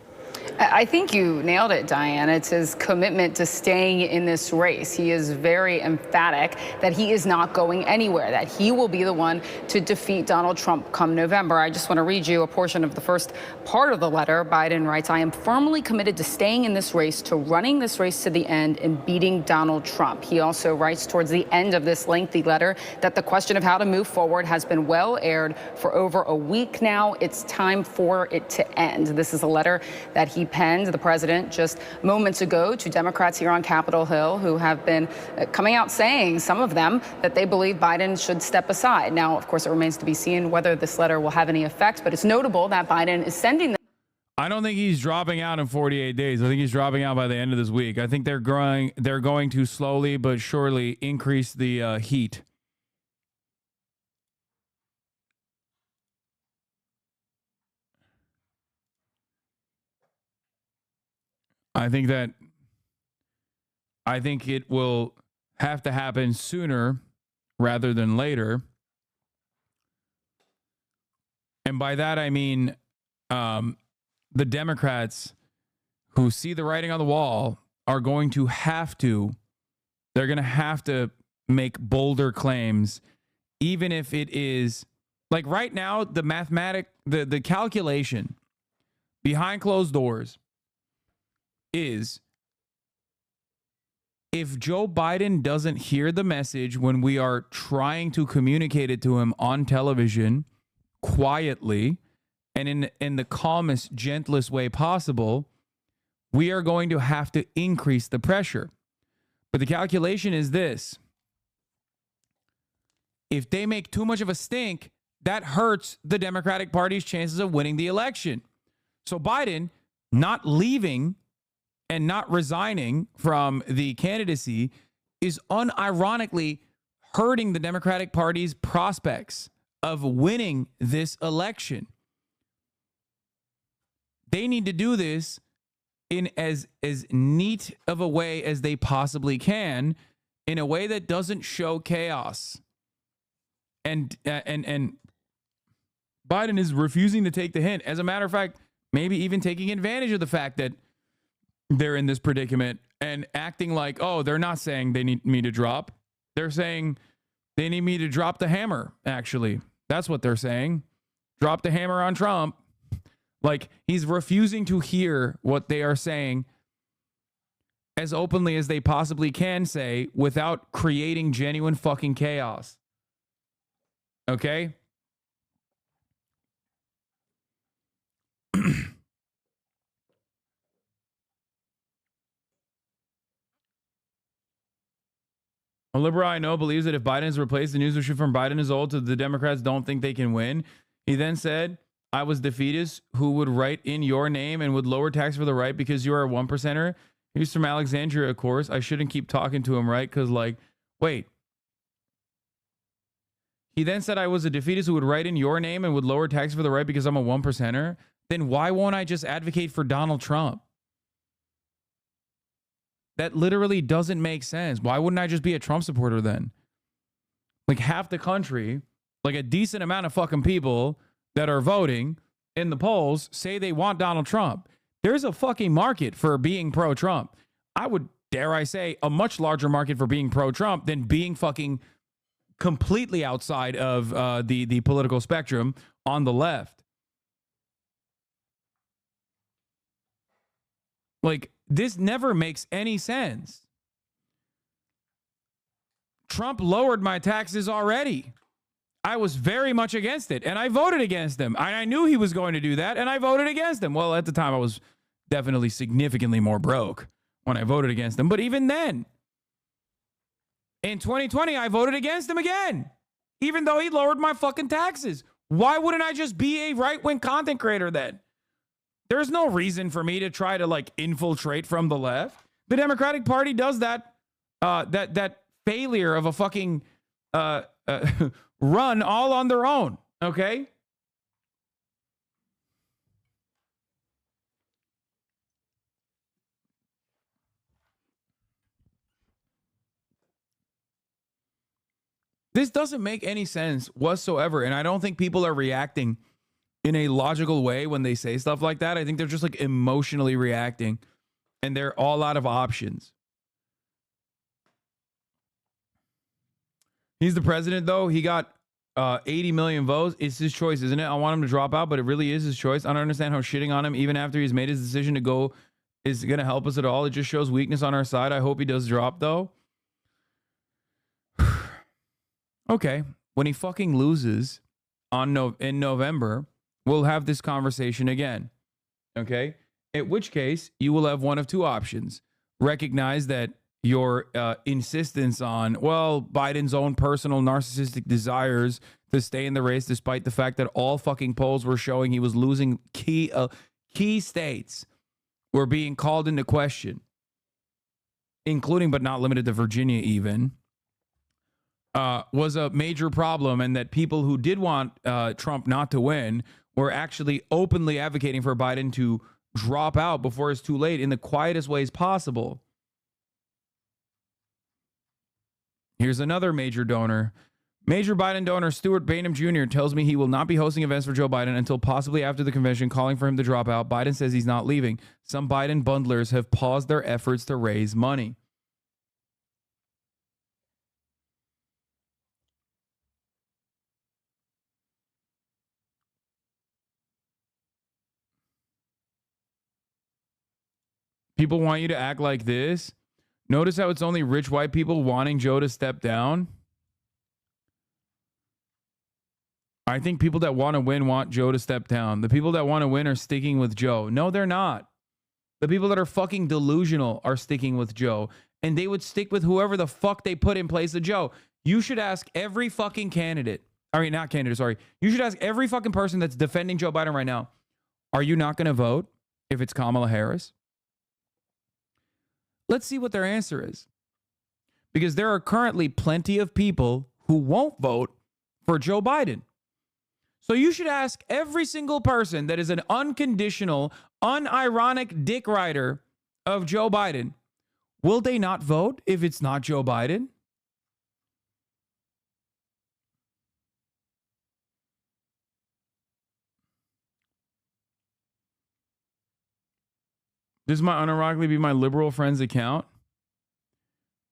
I think you nailed it, Diane. It's his commitment to staying in this race. He is very emphatic that he is not going anywhere, that he will be the one to defeat Donald Trump come November. I just want to read you a portion of the first part of the letter. Biden writes, "I am firmly committed to staying in this race, to running this race to the end and beating Donald Trump." He also writes towards the end of this lengthy letter that the question of how to move forward has been well aired for over a week now. It's time for it to end. This is a letter that he penned, the president, just moments ago to Democrats here on Capitol Hill who have been coming out saying, some of them, that they believe Biden should step aside. Now, of course, it remains to be seen whether this letter will have any effect, but it's notable that Biden is sending them. I don't think he's dropping out in 48 days. I think he's dropping out by the end of this week. I think they're going to slowly but surely increase the heat. I think it will have to happen sooner rather than later. And by that, I mean the Democrats who see the writing on the wall are going to have to make bolder claims, even if it is like right now, the calculation behind closed doors is if Joe Biden doesn't hear the message when we are trying to communicate it to him on television quietly and in the calmest, gentlest way possible, we are going to have to increase the pressure. But the calculation is this. If they make too much of a stink, that hurts the Democratic Party's chances of winning the election. So Biden not leaving and not resigning from the candidacy is unironically hurting the Democratic Party's prospects of winning this election. They need to do this in as neat of a way as they possibly can, in a way that doesn't show chaos. And Biden is refusing to take the hint. As a matter of fact, maybe even taking advantage of the fact that they're in this predicament and acting like, oh, they're not saying they need me to drop. They're saying they need me to drop the hammer, actually. That's what they're saying. Drop the hammer on Trump. Like, he's refusing to hear what they are saying as openly as they possibly can say without creating genuine fucking chaos. Okay? A liberal I know believes that if Biden is replaced, the news will shift from Biden is old to the Democrats don't think they can win. He then said, I was defeatist who would write in your name and would lower tax for the right because you are a 1%er. He's from Alexandria, of course. I shouldn't keep talking to him, right? Because, like, wait. He then said I was a defeatist who would write in your name and would lower tax for the right because I'm a 1%er. Then why won't I just advocate for Donald Trump? That literally doesn't make sense. Why wouldn't I just be a Trump supporter then? Like half the country, like a decent amount of fucking people that are voting in the polls say they want Donald Trump. There's a fucking market for being pro-Trump. I would, dare I say, a much larger market for being pro-Trump than being fucking completely outside of the political spectrum on the left. Like, this never makes any sense. Trump lowered my taxes already. I was very much against it, and I voted against him. I knew he was going to do that, and I voted against him. Well, at the time, I was definitely significantly more broke when I voted against him. But even then, in 2020, I voted against him again. even though he lowered my fucking taxes. Why wouldn't I just be a right-wing content creator then? There's no reason for me to try to like infiltrate from the left. The Democratic Party does that, that failure of a fucking run all on their own, okay? This doesn't make any sense whatsoever, and I don't think people are reacting in a logical way when they say stuff like that. I think they're just like emotionally reacting, and they're all out of options. He's the president, though. He got 80 million votes. It's his choice, isn't it? I want him to drop out, but it really is his choice. I don't understand how shitting on him, even after he's made his decision to go, is going to help us at all. It just shows weakness on our side. I hope he does drop, though. Okay, when he fucking loses in November, we'll have this conversation again. Okay? In which case, you will have one of two options. Recognize that your insistence on, well, Biden's own personal narcissistic desires to stay in the race, despite the fact that all fucking polls were showing he was losing key states, were being called into question, including but not limited to Virginia even, was a major problem, and that people who did want Trump not to win were actually openly advocating for Biden to drop out before it's too late in the quietest ways possible. Here's another major donor. Major Biden donor Stuart Bainham Jr. tells me he will not be hosting events for Joe Biden until possibly after the convention, calling for him to drop out. Biden says he's not leaving. Some Biden bundlers have paused their efforts to raise money. People want you to act like this. Notice how it's only rich white people wanting Joe to step down. I think people that want to win want Joe to step down. The people that want to win are sticking with Joe. No, they're not. The people that are fucking delusional are sticking with Joe. And they would stick with whoever the fuck they put in place of Joe. You should ask every fucking candidate. I mean, not candidate, sorry. You should ask every fucking person that's defending Joe Biden right now. Are you not going to vote if it's Kamala Harris? Let's see what their answer is. Because there are currently plenty of people who won't vote for Joe Biden. So you should ask every single person that is an unconditional, unironic dick rider of Joe Biden, will they not vote if it's not Joe Biden? This might unironically be my liberal friend's account.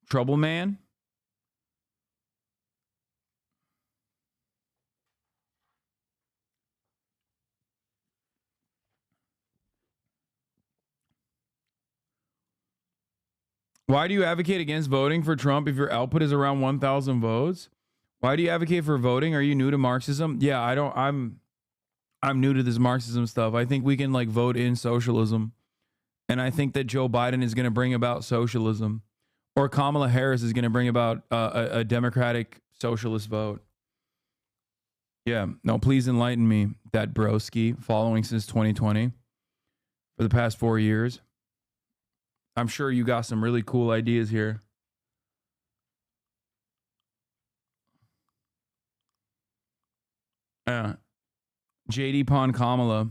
Trouble man. Why do you advocate against voting for Trump if your output is around 1,000 votes? Why do you advocate for voting? Are you new to Marxism? Yeah, I'm new to this Marxism stuff. I think we can like vote in socialism. And I think that Joe Biden is going to bring about socialism, or Kamala Harris is going to bring about a democratic socialist vote. Yeah, no, please enlighten me, that broski, following since 2020 for the past 4 years. I'm sure you got some really cool ideas here. JD Pon Kamala.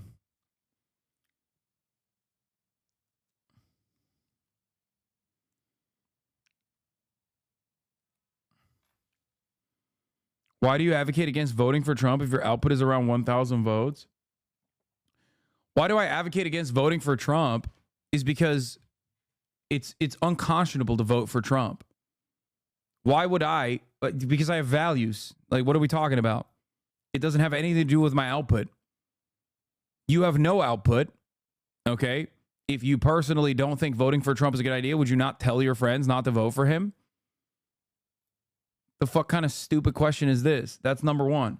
Why do you advocate against voting for Trump if your output is around 1,000 votes? Why do I advocate against voting for Trump is because it's unconscionable to vote for Trump. Why would I? Because I have values. Like, what are we talking about? It doesn't have anything to do with my output. You have no output, okay? If you personally don't think voting for Trump is a good idea, would you not tell your friends not to vote for him? The fuck kind of stupid question is this? That's number one.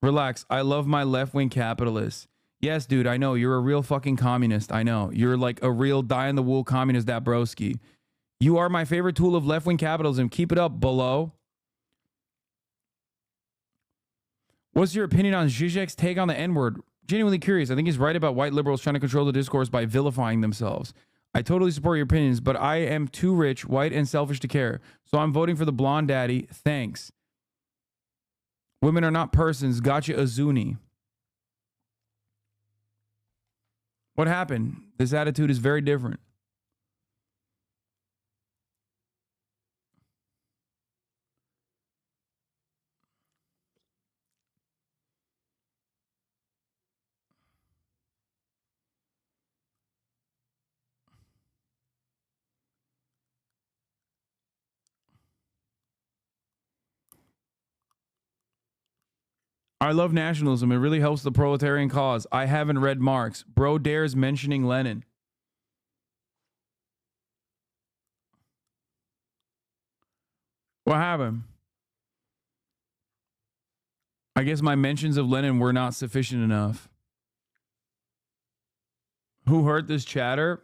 Relax. I love my left-wing capitalists. Yes, dude, I know. You're a real fucking communist. I know. You're like a real die-in-the-wool communist, that broski. You are my favorite tool of left-wing capitalism. Keep it up, below. What's your opinion on Zizek's take on the N-word? Genuinely curious. I think he's right about white liberals trying to control the discourse by vilifying themselves. I totally support your opinions, but I am too rich, white, and selfish to care. So I'm voting for the blonde daddy. Thanks. Women are not persons. Gotcha, Azuni. What happened? This attitude is very different. I love nationalism. It really helps the proletarian cause. I haven't read Marx. Bro dares mentioning Lenin. What happened? I guess my mentions of Lenin were not sufficient enough. Who heard this chatter?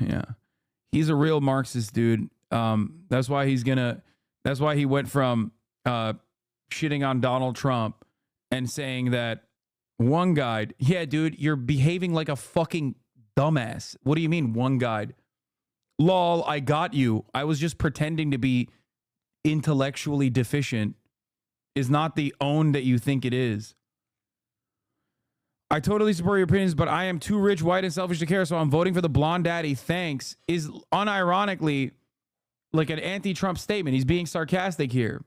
Yeah. He's a real Marxist dude. That's why he went from shitting on Donald Trump and saying that one guide, yeah, dude, you're behaving like a fucking dumbass. What do you mean one guide? Lol, I got you. I was just pretending to be intellectually deficient is not the own that you think it is. I totally support your opinions, but I am too rich, white, and selfish to care, so I'm voting for the blonde daddy. Thanks. Is unironically like an anti-Trump statement. He's being sarcastic here.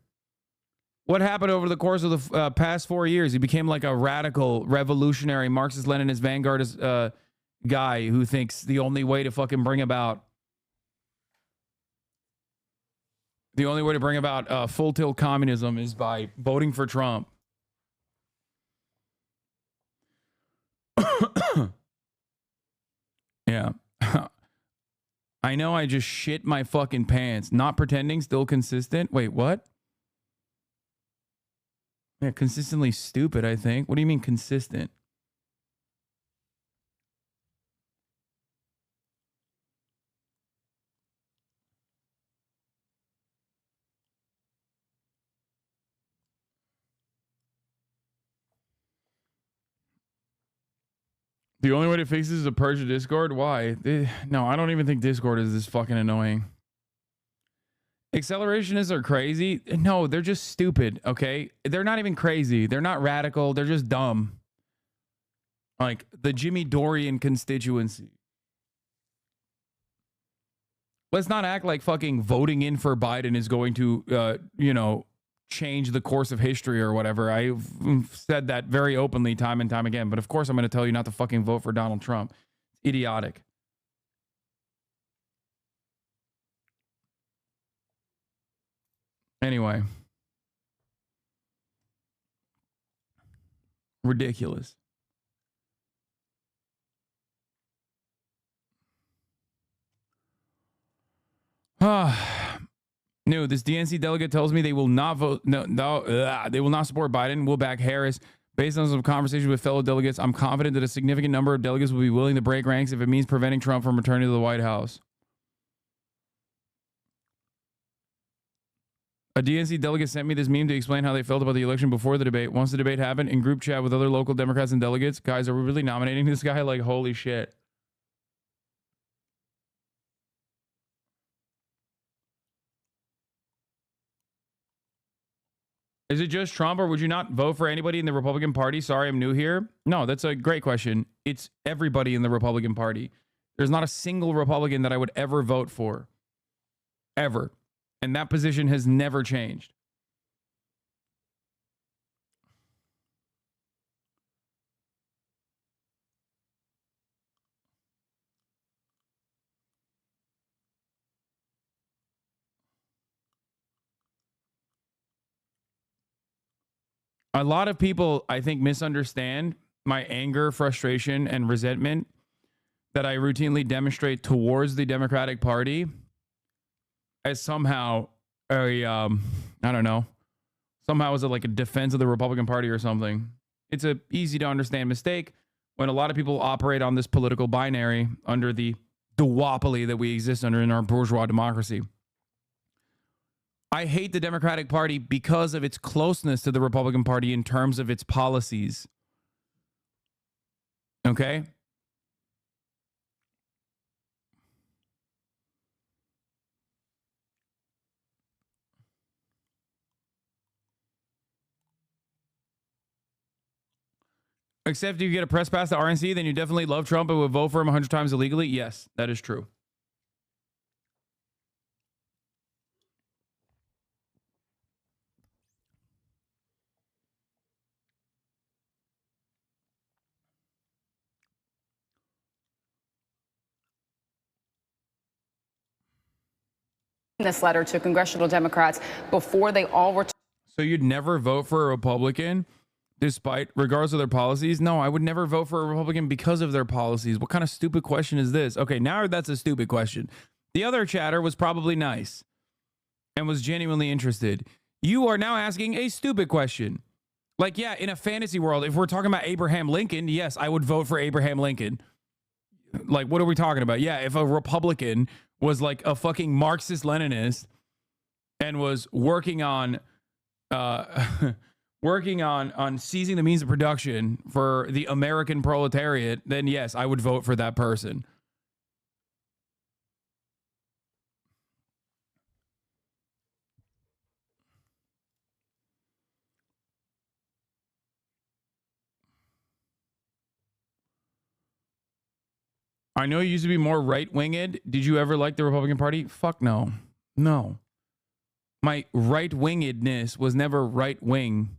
What happened over the course of the past 4 years? He became like a radical, revolutionary, Marxist-Leninist, vanguardist guy who thinks the only way to fucking bring about full-tilt communism is by voting for Trump. Yeah. I know I just shit my fucking pants. Not pretending, still consistent. Wait, what? Yeah, consistently stupid, I think. What do you mean consistent? The only way to fix this is to purge the Discord? Why? No, I don't even think Discord is this fucking annoying. Accelerationists are crazy. No, they're just stupid, okay? They're not even crazy. They're not radical. They're just dumb. Like the Jimmy Dorian constituency. Let's not act like fucking voting in for Biden is going to, change the course of history or whatever. I've said that very openly time and time again. But of course, I'm going to tell you not to fucking vote for Donald Trump. It's idiotic. Anyway. Ridiculous. No, this DNC delegate tells me they will not vote. They will not support Biden. Will back Harris. Based on some conversations with fellow delegates, I'm confident that a significant number of delegates will be willing to break ranks if it means preventing Trump from returning to the White House. A DNC delegate sent me this meme to explain how they felt about the election before the debate. Once the debate happened, in group chat with other local Democrats and delegates, guys, are we really nominating this guy? Like, holy shit. Is it just Trump, or would you not vote for anybody in the Republican Party? Sorry, I'm new here. No, that's a great question. It's everybody in the Republican Party. There's not a single Republican that I would ever vote for. Ever. And that position has never changed. A lot of people, I think, misunderstand my anger, frustration, and resentment that I routinely demonstrate towards the Democratic Party as somehow I don't know, somehow as like a defense of the Republican Party or something. It's a easy to understand mistake when a lot of people operate on this political binary under the duopoly that we exist under in our bourgeois democracy. I hate the Democratic Party because of its closeness to the Republican Party in terms of its policies. Okay? Except if you get a press pass to RNC, then you definitely love Trump and would vote for him 100 times illegally. Yes, that is true. This letter to congressional Democrats before they all were. So you'd never vote for a Republican despite, regardless of their policies? No, I would never vote for a Republican because of their policies. What kind of stupid question is this? Okay, now that's a stupid question. The other chatter was probably nice and was genuinely interested. You are now asking a stupid question. Like, yeah, in a fantasy world, if we're talking about Abraham Lincoln, yes, I would vote for Abraham Lincoln. Like, what are we talking about? Yeah, if a Republican was like a fucking Marxist-Leninist and was working on seizing the means of production for the American proletariat, then yes, I would vote for that person. I know you used to be more right-winged. Did you ever like the Republican Party? Fuck no. No. My right-wingedness was never right-wing.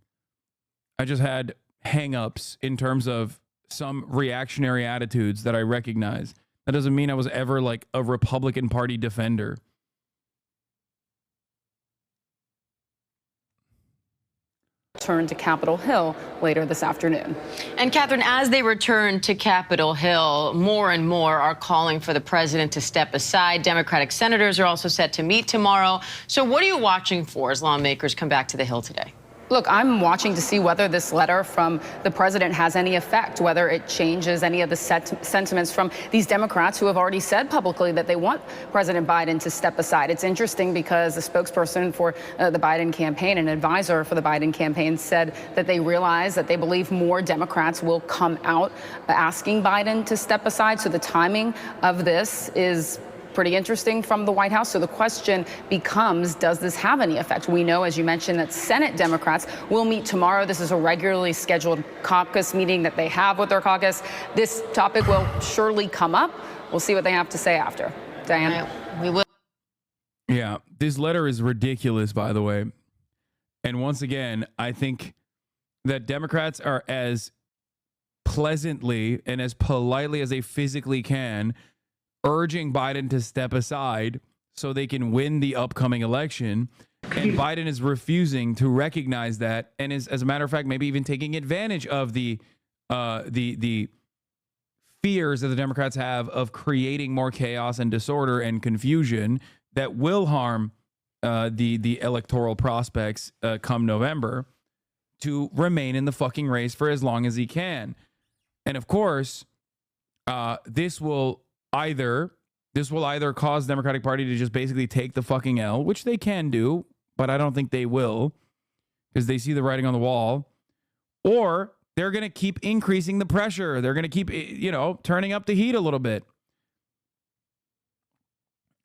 I just had hang-ups in terms of some reactionary attitudes that I recognize. That doesn't mean I was ever like a Republican Party defender. Return to Capitol Hill later this afternoon. And Catherine, as they return to Capitol Hill, more and more are calling for the president to step aside. Democratic senators are also set to meet tomorrow. So what are you watching for as lawmakers come back to the Hill today? Look, I'm watching to see whether this letter from the president has any effect, whether it changes any of the sentiments from these Democrats who have already said publicly that they want President Biden to step aside. It's interesting because the spokesperson for the Biden campaign, an advisor for the Biden campaign, said that they realize that they believe more Democrats will come out asking Biden to step aside. So the timing of this is pretty interesting from the White House. So the question becomes, does this have any effect? We know, as you mentioned, that Senate Democrats will meet tomorrow. This is a regularly scheduled caucus meeting that they have with their caucus. This topic will surely come up. We'll see what they have to say after. Diane? We will. Yeah, this letter is ridiculous, by the way. And once again, I think that Democrats are as pleasantly and as politely as they physically can urging Biden to step aside so they can win the upcoming election. And Biden is refusing to recognize that and is, as a matter of fact, maybe even taking advantage of the fears that the Democrats have of creating more chaos and disorder and confusion that will harm the electoral prospects come November, to remain in the fucking race for as long as he can. And of course, this will either cause the Democratic Party to just basically take the fucking L, which they can do, but I don't think they will because they see the writing on the wall, or they're going to keep increasing the pressure. They're going to keep, turning up the heat a little bit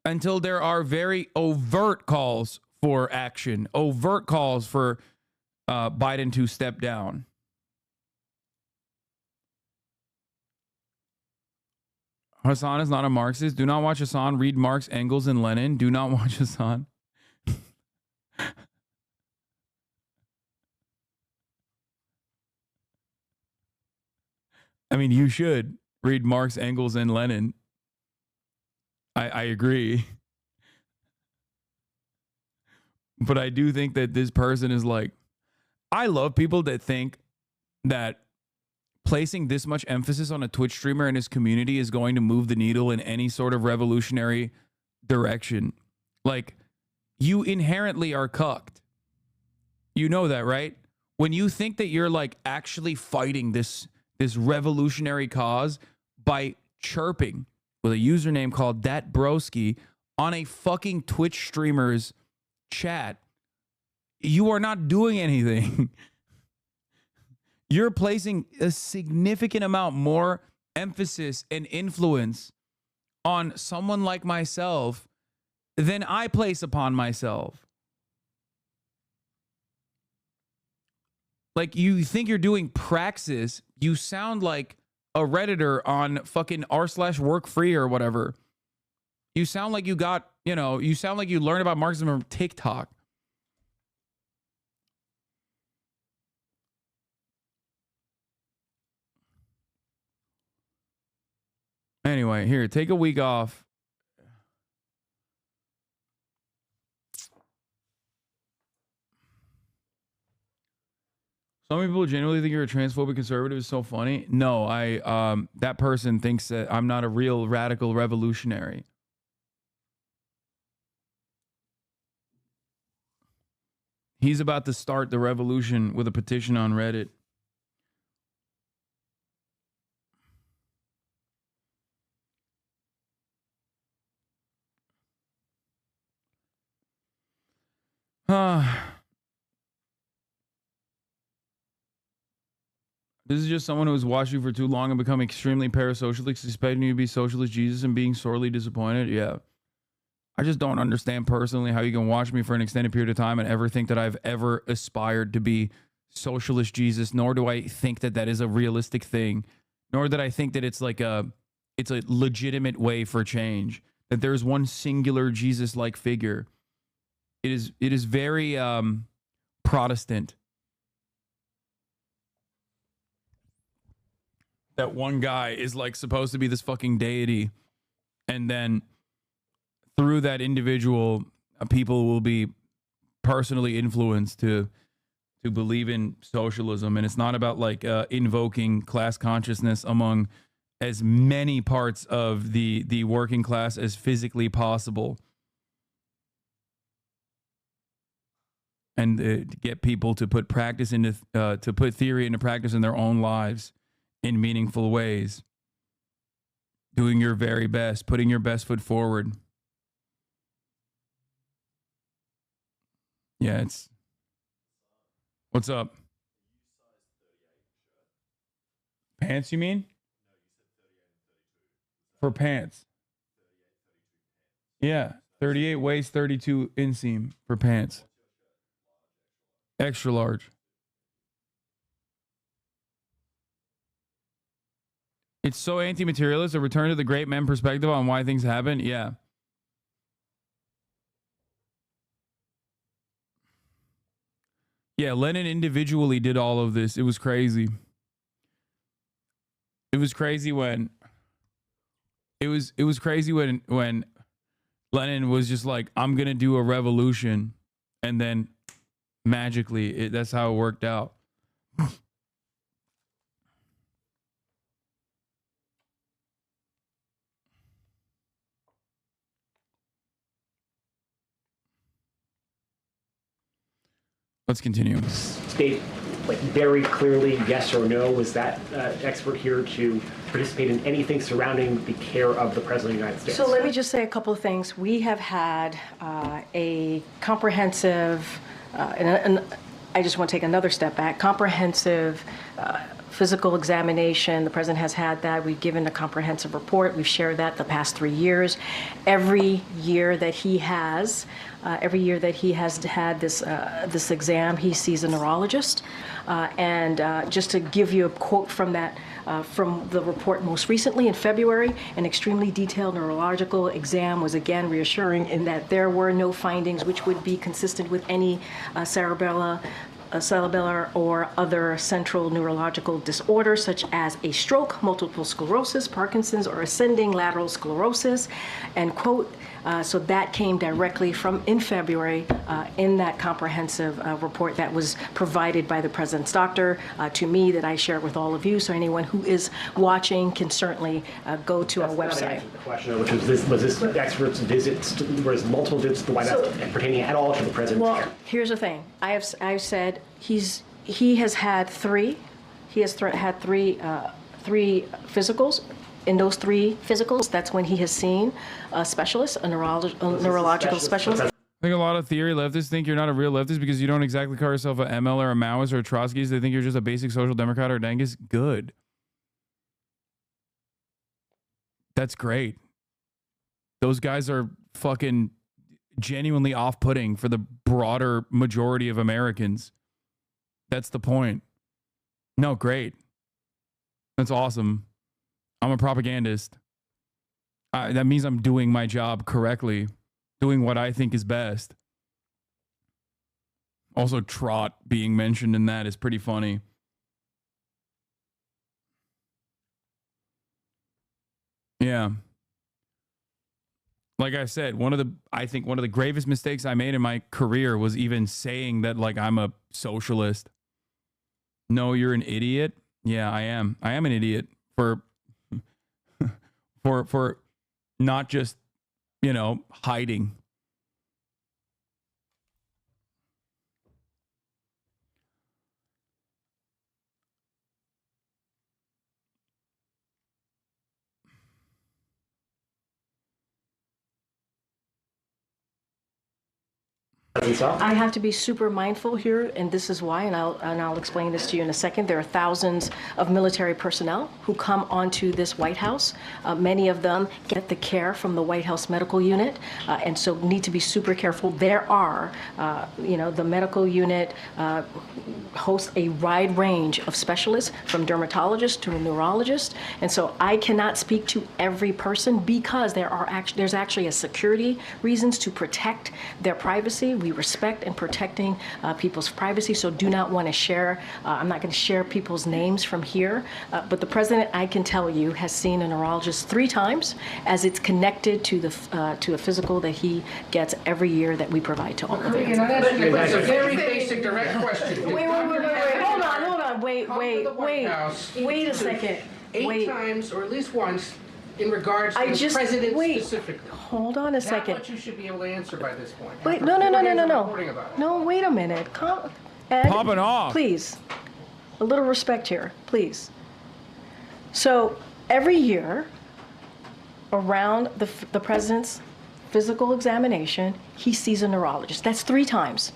until there are very overt calls for action, overt calls for Biden to step down. Hasan is not a Marxist. Do not watch Hasan read Marx, Engels, and Lenin. Do not watch Hasan. I mean, you should read Marx, Engels, and Lenin. I agree. But I do think that this person is like, I love people that think that placing this much emphasis on a Twitch streamer and his community is going to move the needle in any sort of revolutionary direction. Like, you inherently are cucked. You know that, right? When you think that you're like actually fighting this revolutionary cause by chirping with a username called thatbroski on a fucking Twitch streamer's chat, you are not doing anything. You're placing a significant amount more emphasis and influence on someone like myself than I place upon myself. Like, you think you're doing praxis. You sound like a Redditor on fucking r/workfree or whatever. You sound like you got, you sound like you learned about Marxism from TikTok. Anyway, here, take a week off. Some people genuinely think you're a transphobic conservative. Is so funny. No, that person thinks that I'm not a real radical revolutionary. He's about to start the revolution with a petition on Reddit. This is just someone who has watched you for too long and become extremely parasocialist, expecting you to be socialist Jesus and being sorely disappointed. Yeah. I just don't understand personally how you can watch me for an extended period of time and ever think that I've ever aspired to be socialist Jesus, nor do I think that that is a realistic thing, nor that I think that it's a legitimate way for change, that there's one singular Jesus-like figure. It is very Protestant. That one guy is like supposed to be this fucking deity, and then through that individual, people will be personally influenced to believe in socialism. And it's not about like invoking class consciousness among as many parts of the working class as physically possible, and to get people to put practice into to put theory into practice in their own lives in meaningful ways, doing your very best, putting your best foot forward. Yeah, it's... What's up? Pants, you mean? For pants. Yeah, 38 waist, 32 inseam for pants. Extra large. It's so anti-materialist, a return to the great men perspective on why things happen. Yeah. Yeah, Lenin individually did all of this. It was crazy. It was crazy when when Lenin was just like, I'm going to do a revolution, and then magically that's how it worked out. Let's continue. State, like, very clearly, yes or no, was that expert here to participate in anything surrounding the care of the President of the United States? So let me just say a couple of things. We have had a comprehensive, and I just want to take another step back, comprehensive physical examination. The President has had that. We've given a comprehensive report. We've shared that the past 3 years. Every year that he has had this exam, he sees a neurologist. And just to give you a quote from that, from the report most recently in February, an extremely detailed neurological exam was again reassuring in that there were no findings which would be consistent with any cerebellar or other central neurological disorders such as a stroke, multiple sclerosis, Parkinson's, or ascending lateral sclerosis, end quote. So that came directly from in February in that comprehensive report that was provided by the President's doctor to me, that I share with all of you. So anyone who is watching can certainly go to our website. The question, which was this expert's visits, was multiple visits to the White House pertaining at all to the President's care? Well, here's the thing. I've said he has had three. He has had three physicals. In those 3 physicals, that's when he has seen a specialist, a neurological specialist. I think a lot of theory leftists think you're not a real leftist because you don't exactly call yourself a ML or a Maoist or a Trotskyist. They think you're just a basic social democrat or a Dengist. Good. That's great. Those guys are fucking genuinely off-putting for the broader majority of Americans. That's the point. No, great. That's awesome. I'm a propagandist. That means I'm doing my job correctly. Doing what I think is best. Also, Trot being mentioned in that is pretty funny. Yeah. Like I said, I think one of the gravest mistakes I made in my career was even saying that, like, I'm a socialist. No, you're an idiot. Yeah, I am. I am an idiot for not just, you know, hiding. I have to be super mindful here, and this is why, and I'll explain this to you in a second. There are thousands of military personnel who come onto this White House. Many of them get the care from the White House medical unit, and so need to be super careful. There are, the medical unit hosts a wide range of specialists, from dermatologists to neurologists, and so I cannot speak to every person because there's actually a security reasons to protect their privacy. We respect and protecting people's privacy, so do not want to share. I'm not going to share people's names from here, but the president, I can tell you, has seen a neurologist 3 times, as it's connected to a physical that he gets every year that we provide to all of them. It's a very basic, direct question. Wait, hold on, wait a second. 8 times, or at least once, in regards to the president specifically. Hold on a second. That's what you should be able to answer by this point. Wait, no. No, wait a minute. Ed, popping off. Please. A little respect here, please. So every year, around the president's physical examination, he sees a neurologist. That's 3 times,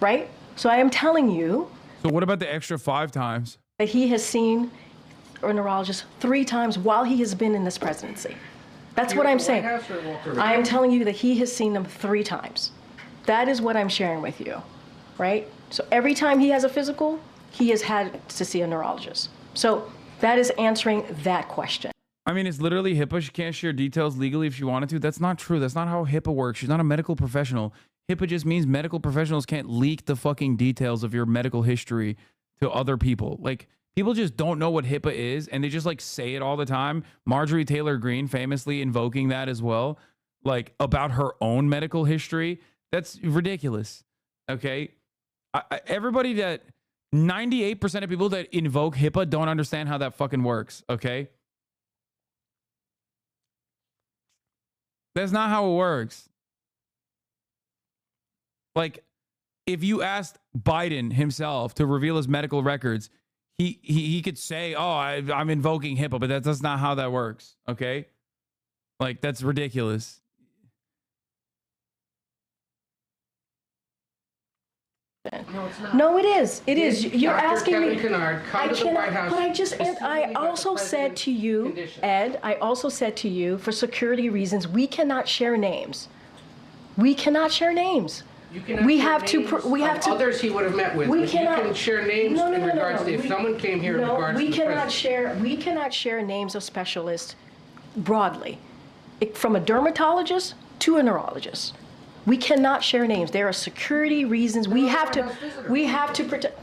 right? So I am telling you. So what about the extra 5 times? That he has seen a neurologist 3 times while he has been in this presidency. That's what I'm saying. I am telling you that he has seen them 3 times. That is what I'm sharing with you, right? So every time he has a physical, he has had to see a neurologist. So that is answering that question. I mean, it's literally HIPAA. She can't share details legally if she wanted to. That's not true. That's not how HIPAA works. She's not a medical professional. HIPAA just means medical professionals can't leak the fucking details of your medical history to other people. Like, people just don't know what HIPAA is, and they just, like, say it all the time. Marjorie Taylor Greene famously invoking that as well, like, about her own medical history. That's ridiculous, okay? Everybody that 98% of people that invoke HIPAA don't understand how that fucking works, okay? That's not how it works. Like, if you asked Biden himself to reveal his medical records, he could say, oh, I'm invoking HIPAA, but that's not how that works, okay? Like, that's ridiculous. No, it's not. No, it is. It is. You're asking me. I also said to you, Ed, I also said to you, for security reasons, we cannot share names. We cannot share names. We have to. Others he would have met with. You can share names in regards to if someone came here in regards to the president. We cannot share names of specialists broadly, from a dermatologist to a neurologist. We cannot share names. There are security reasons. We have to protect.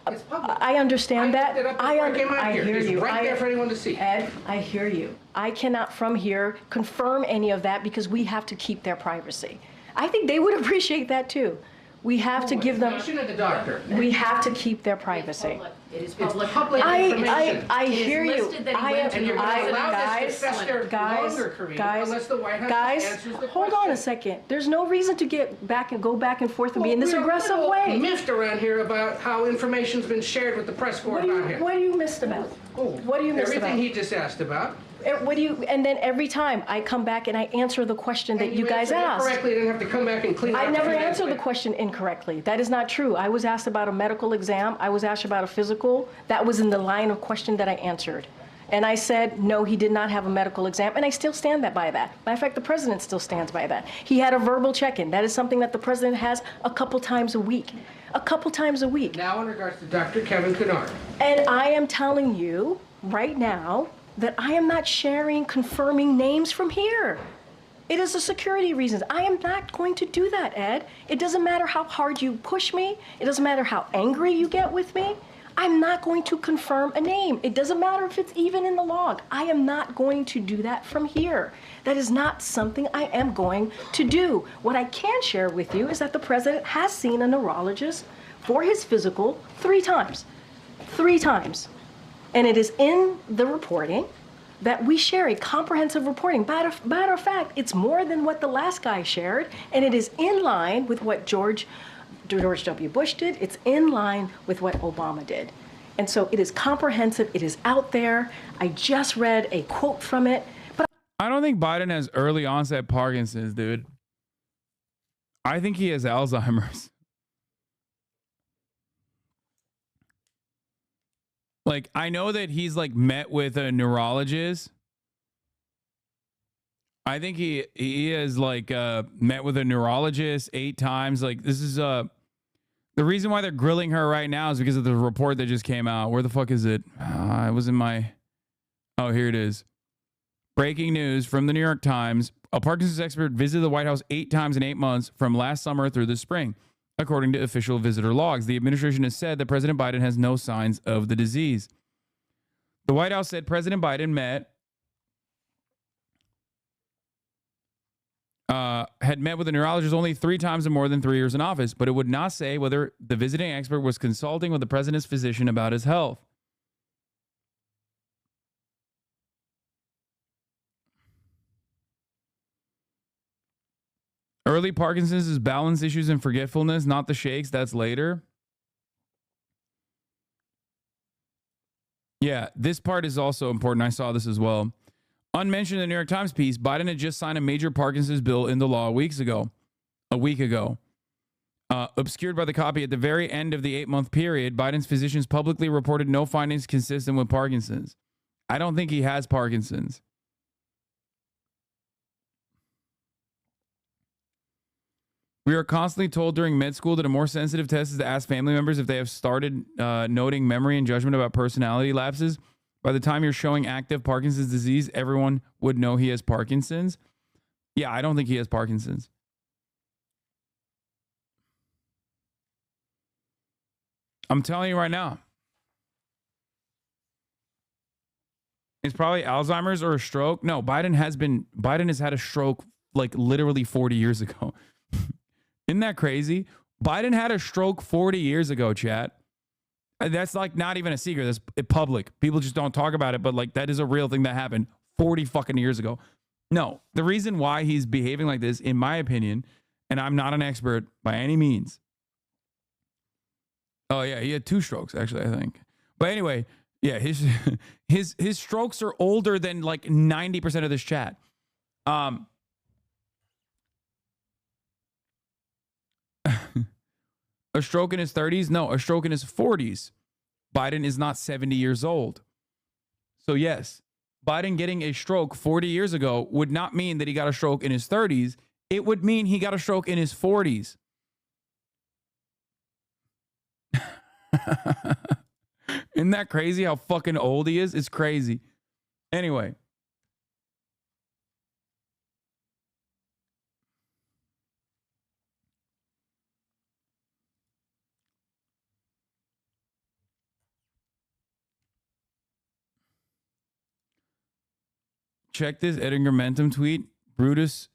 I understand that. I hear you. Right there for anyone to see. Ed, I hear you. I cannot from here confirm any of that because we have to keep their privacy. I think they would appreciate that too. We have to give them. The doctor. We have to keep their privacy. It is public information. I hear you. Guys, hold on a second. There's no reason to go back and forth and be in this aggressive way. Miffed around here about how information's been shared with the press corps about him. What do you missed about? What do you missed about? Everything he just asked about. What do you? And then every time I come back and I answer the question that you guys asked. Correctly, you didn't have to come back and clean it up. I never answered the question incorrectly. That is not true. I was asked about a medical exam. I was asked about a physical. That was in the line of question that I answered. And I said, no, he did not have a medical exam, and I still stand by that. Matter of fact, the president still stands by that. He had a verbal check-in. That is something that the president has a couple times a week. A couple times a week. Now in regards to Dr. Kevin Kennard. And I am telling you right now that I am not sharing confirming names from here. It is the security reasons. I am not going to do that, Ed. It doesn't matter how hard you push me. It doesn't matter how angry you get with me. I'm not going to confirm a name. It doesn't matter if it's even in the log. I am not going to do that from here. That is not something I am going to do. What I can share with you is that the president has seen a neurologist for his physical 3 times. 3 times. And it is in the reporting that we share a comprehensive reporting. Matter of fact, it's more than what the last guy shared, and it is in line with what George W. Bush did. It's in line with what Obama did. And so it is comprehensive. It is out there. I just read a quote from it. But I don't think Biden has early onset Parkinson's, dude. I think he has Alzheimer's. Like, I know that he's like met with a neurologist. I think he has like met with a neurologist 8 times. Like, this is the reason why they're grilling her right now is because of the report that just came out. Where the fuck is it? It was in my. Oh, here it is. Breaking news from the New York Times. A Parkinson's expert visited the White House 8 times in 8 months from last summer through the spring. According to official visitor logs, the administration has said that President Biden has no signs of the disease. The White House said President Biden had met with a neurologist only 3 times in more than 3 years in office, but it would not say whether the visiting expert was consulting with the president's physician about his health. Early Parkinson's is balance issues and forgetfulness, not the shakes. That's later. Yeah, this part is also important. I saw this as well. Unmentioned in the New York Times piece, Biden had just signed a major Parkinson's bill into law a week ago. Obscured by the copy at the very end of the 8-month period, Biden's physicians publicly reported no findings consistent with Parkinson's. I don't think he has Parkinson's. We are constantly told during med school that a more sensitive test is to ask family members if they have started noting memory and judgment about personality lapses. By the time you're showing active Parkinson's disease, everyone would know he has Parkinson's. Yeah, I don't think he has Parkinson's. I'm telling you right now. It's probably Alzheimer's or a stroke. No, Biden has had a stroke like literally 40 years ago. Isn't that crazy? Biden had a stroke 40 years ago, chat. That's like not even a secret. That's public. People just don't talk about it, but like that is a real thing that happened 40 fucking years ago. No, the reason why he's behaving like this, in my opinion, and I'm not an expert by any means. Oh yeah, he had 2 strokes actually, I think. But anyway, yeah, his strokes are older than like 90% of this chat. A stroke in his 30s? No, a stroke in his 40s. Biden is not 70 years old. So yes, Biden getting a stroke 40 years ago would not mean that he got a stroke in his 30s. It would mean he got a stroke in his 40s. Isn't that crazy how fucking old he is? It's crazy. Anyway. Check this Edgar Mentum tweet. Brutus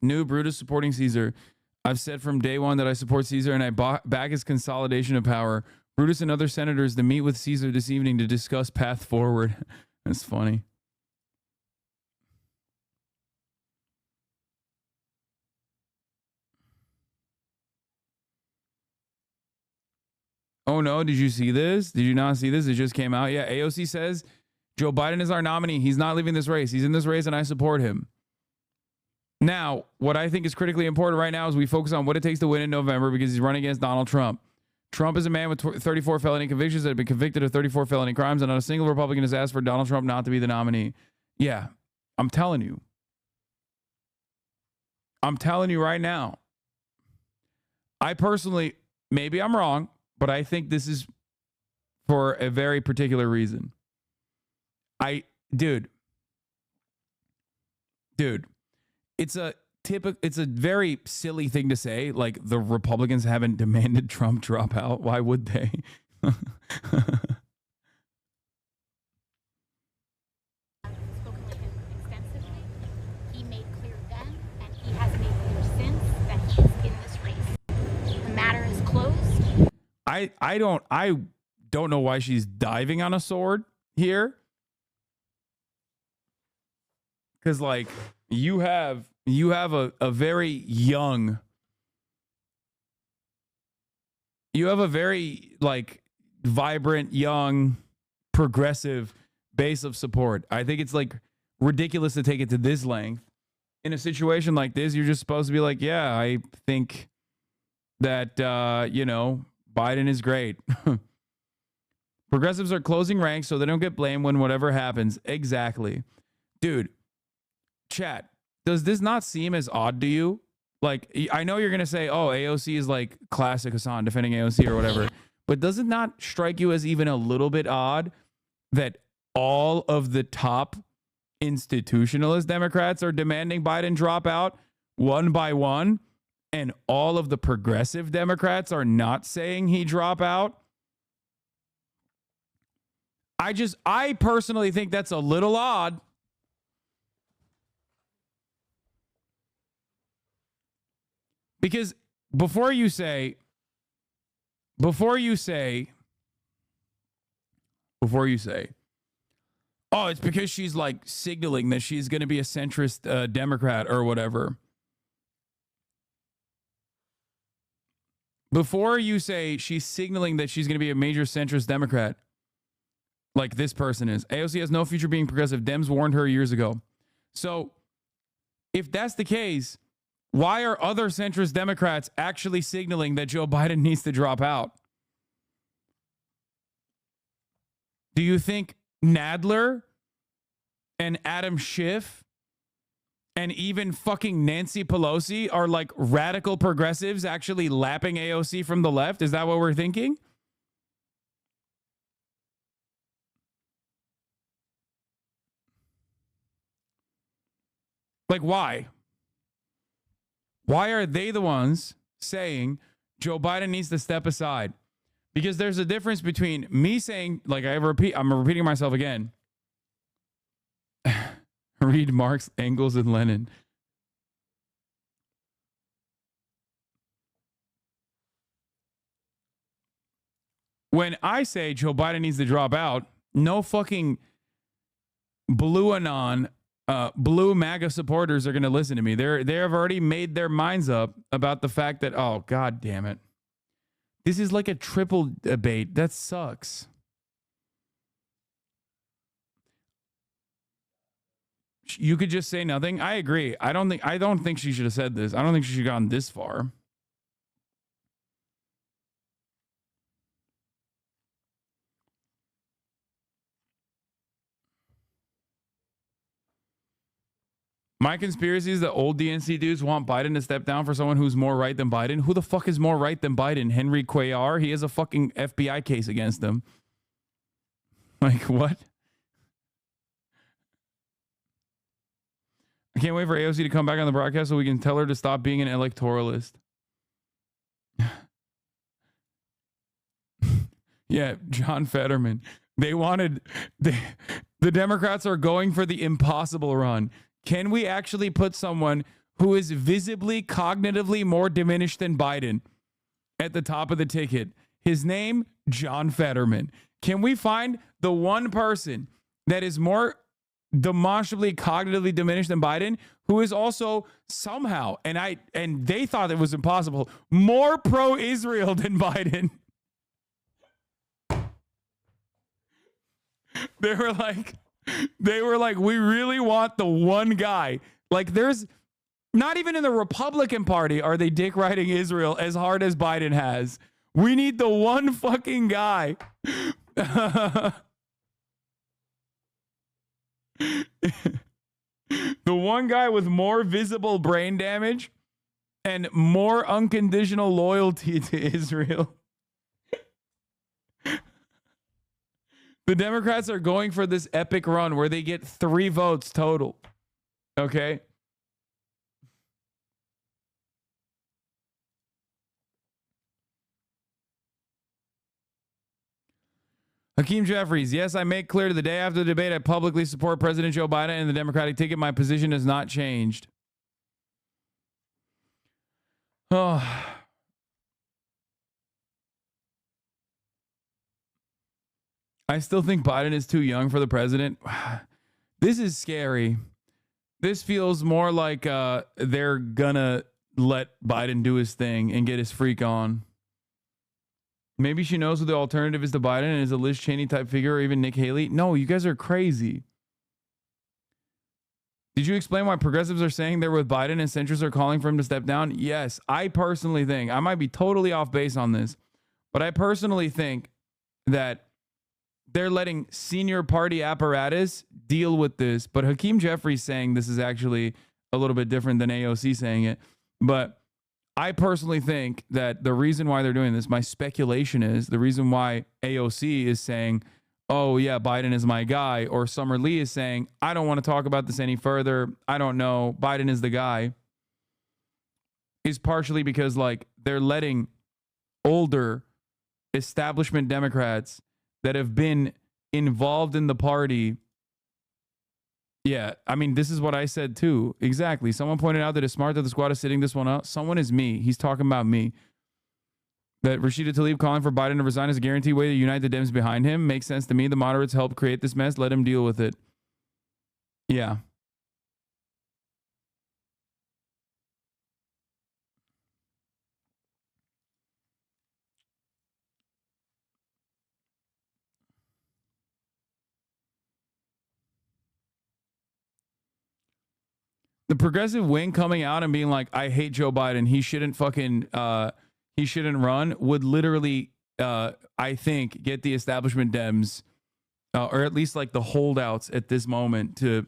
supporting Caesar. I've said from day one that I support Caesar and I back his consolidation of power. Brutus and other senators to meet with Caesar this evening to discuss path forward. That's funny. Oh no, did you see this? Did you not see this? It just came out. Yeah, AOC says Joe Biden is our nominee. He's not leaving this race. He's in this race, and I support him. Now, what I think is critically important right now is we focus on what it takes to win in November because he's running against Donald Trump. Trump is a man with 34 felony convictions that have been convicted of 34 felony crimes, and not a single Republican has asked for Donald Trump not to be the nominee. Yeah, I'm telling you. I'm telling you right now. I personally, maybe I'm wrong, but I think this is for a very particular reason. Dude, it's a very silly thing to say. Like, the Republicans haven't demanded Trump drop out. Why would they? He made clear then, and he has made clear since, that he is in this race. The matter is closed. I don't know why she's diving on a sword here. Because, like, you have a very young, you have a very, like, vibrant, young, progressive base of support. I think it's, like, ridiculous to take it to this length. In a situation like this, you're just supposed to be like, yeah, I think that, Biden is great. Progressives are closing ranks so they don't get blamed when whatever happens. Exactly. Dude, chat, does this not seem as odd to you? Like, I know you're going to say, oh, AOC is like classic Hasan defending AOC or whatever, but does it not strike you as even a little bit odd that all of the top institutionalist Democrats are demanding Biden drop out one by one, and all of the progressive Democrats are not saying he drop out? I personally think that's a little odd. Because before you say, oh, it's because she's like signaling that she's going to be a centrist Democrat or whatever. Before you say she's signaling that she's going to be a major centrist Democrat, like this person is, AOC has no future being progressive. Dems warned her years ago. So if that's the case, why are other centrist Democrats actually signaling that Joe Biden needs to drop out? Do you think Nadler and Adam Schiff and even fucking Nancy Pelosi are like radical progressives actually lapping AOC from the left? Is that what we're thinking? Like, why? Why are they the ones saying Joe Biden needs to step aside? Because there's a difference between me saying, like, I'm repeating myself again. Read Marx, Engels, and Lenin. When I say Joe Biden needs to drop out, no fucking blue anon, blue MAGA supporters are going to listen to me. They have already made their minds up about the fact that, oh, God damn it. This is like a triple debate. That sucks. You could just say nothing. I agree. I don't think she should have said this. I don't think she should have gone this far. My conspiracy is that old DNC dudes want Biden to step down for someone who's more right than Biden. Who the fuck is more right than Biden? Henry Cuellar? He has a fucking FBI case against him. Like, what? I can't wait for AOC to come back on the broadcast so we can tell her to stop being an electoralist. Yeah, John Fetterman. The Democrats are going for the impossible run. Can we actually put someone who is visibly, cognitively more diminished than Biden at the top of the ticket? His name, John Fetterman. Can we find the one person that is more demonstrably cognitively diminished than Biden, who is also somehow, and they thought it was impossible, more pro-Israel than Biden? They were like, They were like, we really want the one guy. Like, there's not even in the Republican Party are they dick riding Israel as hard as Biden has. We need the one fucking guy. The one guy with more visible brain damage and more unconditional loyalty to Israel. The Democrats are going for this epic run where they get 3 votes total. Okay? Hakeem Jeffries, yes, I make clear to the day after the debate I publicly support President Joe Biden and the Democratic ticket. My position has not changed. Oh. I still think Biden is too young for the president. This is scary. This feels more like they're gonna let Biden do his thing and get his freak on. Maybe she knows who the alternative is to Biden and is a Liz Cheney type figure or even Nick Haley. No, you guys are crazy. Did you explain why progressives are saying they're with Biden and centrists are calling for him to step down? Yes, I personally think, I might be totally off base on this, but I personally think that they're letting senior party apparatus deal with this. But Hakeem Jeffries saying this is actually a little bit different than AOC saying it. But I personally think that the reason why they're doing this, my speculation is the reason why AOC is saying, oh yeah, Biden is my guy, or Summer Lee is saying, I don't want to talk about this any further. I don't know. Biden is the guy. Is partially because like they're letting older establishment Democrats that have been involved in the party. Yeah, I mean, this is what I said too. Exactly. Someone pointed out that it's smart that the squad is sitting this one out. Someone is me. He's talking about me. That Rashida Tlaib calling for Biden to resign is a guaranteed way to unite the Dems behind him. Makes sense to me. The moderates helped create this mess. Let him deal with it. Yeah. The progressive wing coming out and being like, I hate Joe Biden. He shouldn't fucking, he shouldn't run would literally, I think, get the establishment Dems, or at least like the holdouts at this moment to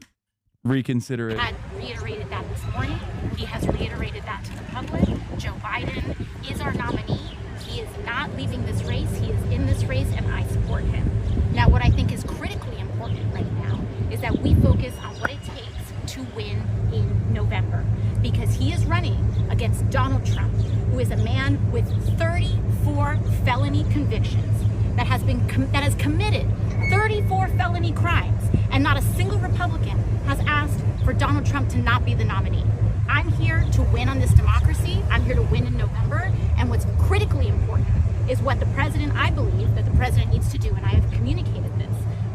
reconsider it. Had reiterated that this morning. He has reiterated that to the public. Joe Biden is our nominee. He is not leaving this race. He is in this race, and I support him. Now, what I think is critically important right now is that we focus on what it takes to win in November, because he is running against Donald Trump, who is a man with 34 felony convictions that has committed 34 felony crimes, and not a single Republican has asked for Donald Trump to not be the nominee. I'm here to win on this democracy. I'm here to win in November, and what's critically important is what the president, I believe that the president needs to do, and I have communicated this,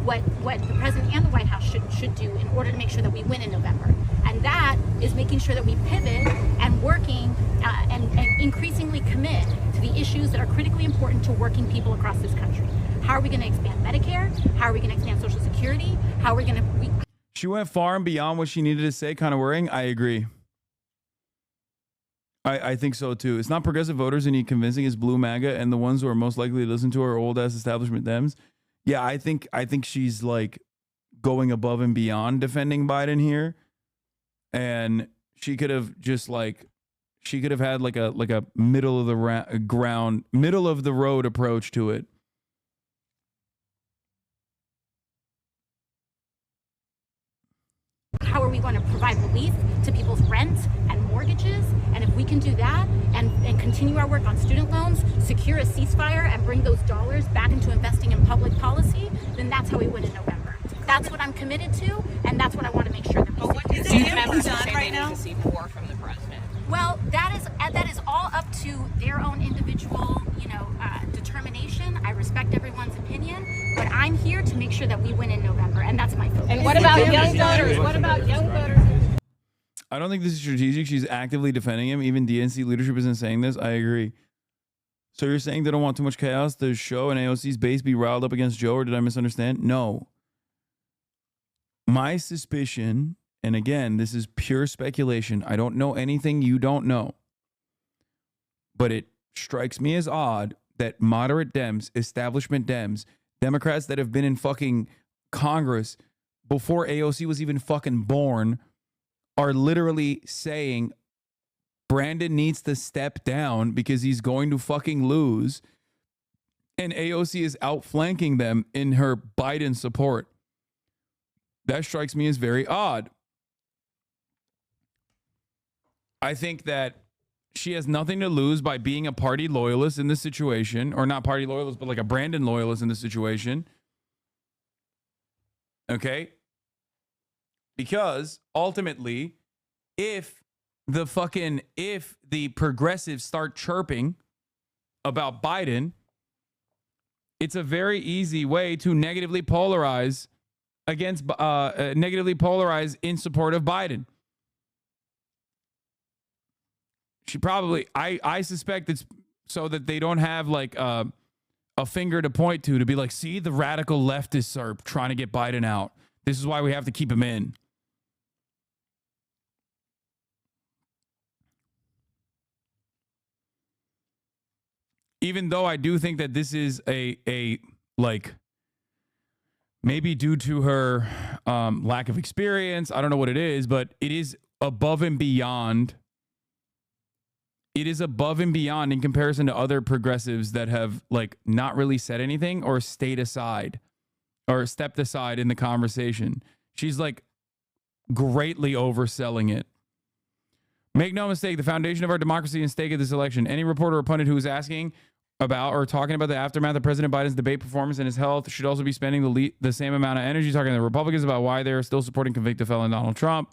what the president and the White House should do in order to make sure that we win in November. And that is making sure that we pivot and working and increasingly commit to the issues that are critically important to working people across this country. How are we going to expand Medicare? How are we going to expand Social Security? How are we going to... She went far and beyond what she needed to say, kind of worrying. I agree. I think so too. It's not progressive voters who need convincing, it's blue MAGA, and the ones who are most likely to listen to her are old ass establishment Dems. Yeah, I think she's like going above and beyond defending Biden here, and she could have just like had like a middle of the road approach to it. How are we going to provide relief to people's rent and mortgages? And if we can do that and continue our work on student loans, secure a ceasefire, and bring those dollars back into investing in public policy, then that's how we win in November. That's what I'm committed to, and that's what I want to make sure that we see. Is it members done right now? To see more from the president. Well, that is all up to their own individual, determination. I respect everyone's opinion, but I'm here to make sure that we win in November, and that's my focus. And what about young voters? What about young voters? I don't think this is strategic. She's actively defending him. Even DNC leadership isn't saying this. I agree. So you're saying they don't want too much chaos to show and AOC's base be riled up against Joe, or did I misunderstand? No. My suspicion, and again, this is pure speculation. I don't know anything you don't know. But it strikes me as odd that moderate Dems, establishment Dems, Democrats that have been in fucking Congress before AOC was even fucking born are literally saying Brandon needs to step down because he's going to fucking lose. And AOC is outflanking them in her Biden support. That strikes me as very odd. I think that she has nothing to lose by being a party loyalist in this situation, or not party loyalist, but like a Brandon loyalist in this situation. Okay? Because ultimately, if the progressives start chirping about Biden, it's a very easy way to negatively polarize in support of Biden. She probably, I suspect it's so that they don't have like a finger to point to be like, see, the radical leftists are trying to get Biden out. This is why we have to keep him in. Even though I do think that this is a like, maybe due to her lack of experience, I don't know what it is, but it is above and beyond. It is above and beyond in comparison to other progressives that have like not really said anything or stayed aside or stepped aside in the conversation. She's like greatly overselling it. Make no mistake, the foundation of our democracy is at stake at this election. Any reporter or pundit who is asking about or talking about the aftermath of President Biden's debate performance and his health should also be spending the same amount of energy talking to the Republicans about why they're still supporting convicted felon Donald Trump.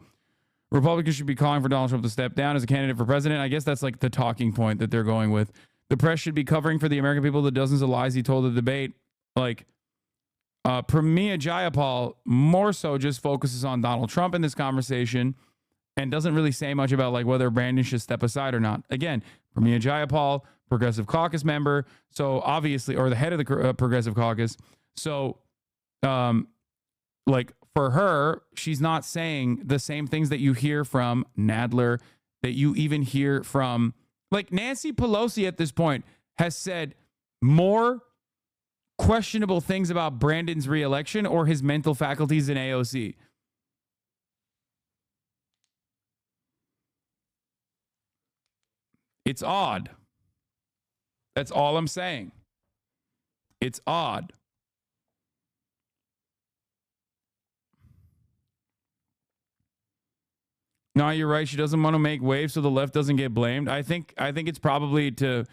Republicans should be calling for Donald Trump to step down as a candidate for president. I guess that's like the talking point that they're going with. The press should be covering for the American people the dozens of lies he told at the debate. Like, Pramila Jayapal more so just focuses on Donald Trump in this conversation and doesn't really say much about like whether Brandon should step aside or not. Again, Pramila Jayapal, Progressive Caucus member, so obviously, or the head of the Progressive Caucus. So, like, for her, she's not saying the same things that you hear from Nadler, that you even hear from, like, Nancy Pelosi at this point has said more questionable things about Brandon's reelection or his mental faculties than AOC. It's odd. That's all I'm saying. It's odd. No, you're right. She doesn't want to make waves so the left doesn't get blamed. I think it's probably to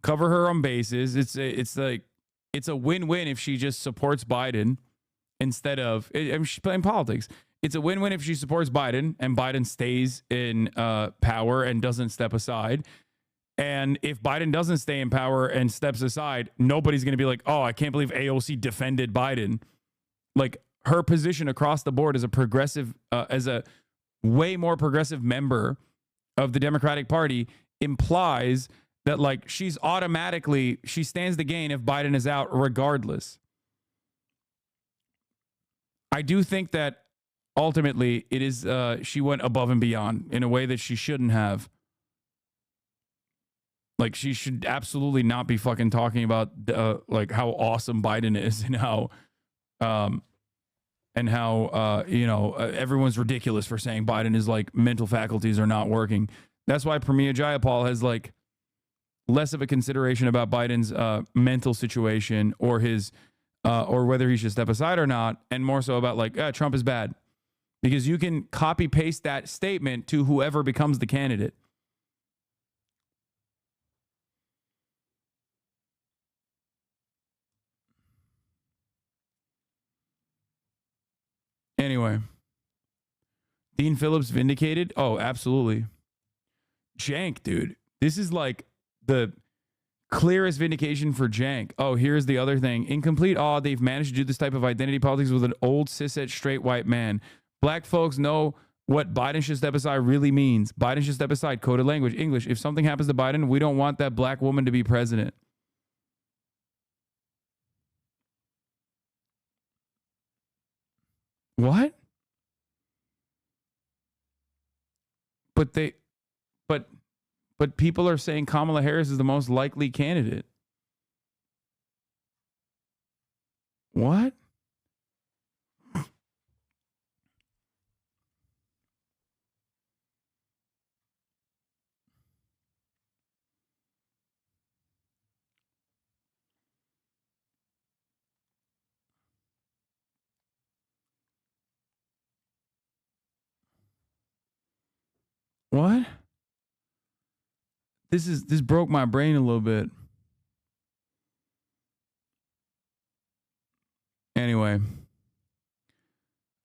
cover her own bases. It's a win-win if she just supports Biden instead of, I mean, she's playing politics. It's a win-win if she supports Biden and Biden stays in power and doesn't step aside. And if Biden doesn't stay in power and steps aside, nobody's going to be like, oh, I can't believe AOC defended Biden. Like, her position across the board as a progressive, as a way more progressive member of the Democratic Party implies that like she stands to gain if Biden is out regardless. I do think that ultimately it is she went above and beyond in a way that she shouldn't have. Like, she should absolutely not be fucking talking about like how awesome Biden is and how everyone's ridiculous for saying Biden is like mental faculties are not working. That's why Pramila Jayapal has like less of a consideration about Biden's mental situation or his or whether he should step aside or not, and more so about like Trump is bad, because you can copy paste that statement to whoever becomes the candidate. Anyway, Dean Phillips vindicated? Oh, absolutely. Jank, dude. This is like the clearest vindication for Jank. Oh, here's the other thing. In complete awe, they've managed to do this type of identity politics with an old cishet straight white man. Black folks know what Biden should step aside really means. Biden should step aside. Coded language. English. If something happens to Biden, we don't want that black woman to be president. What? But people are saying Kamala Harris is the most likely candidate. What? What? This broke my brain a little bit. Anyway,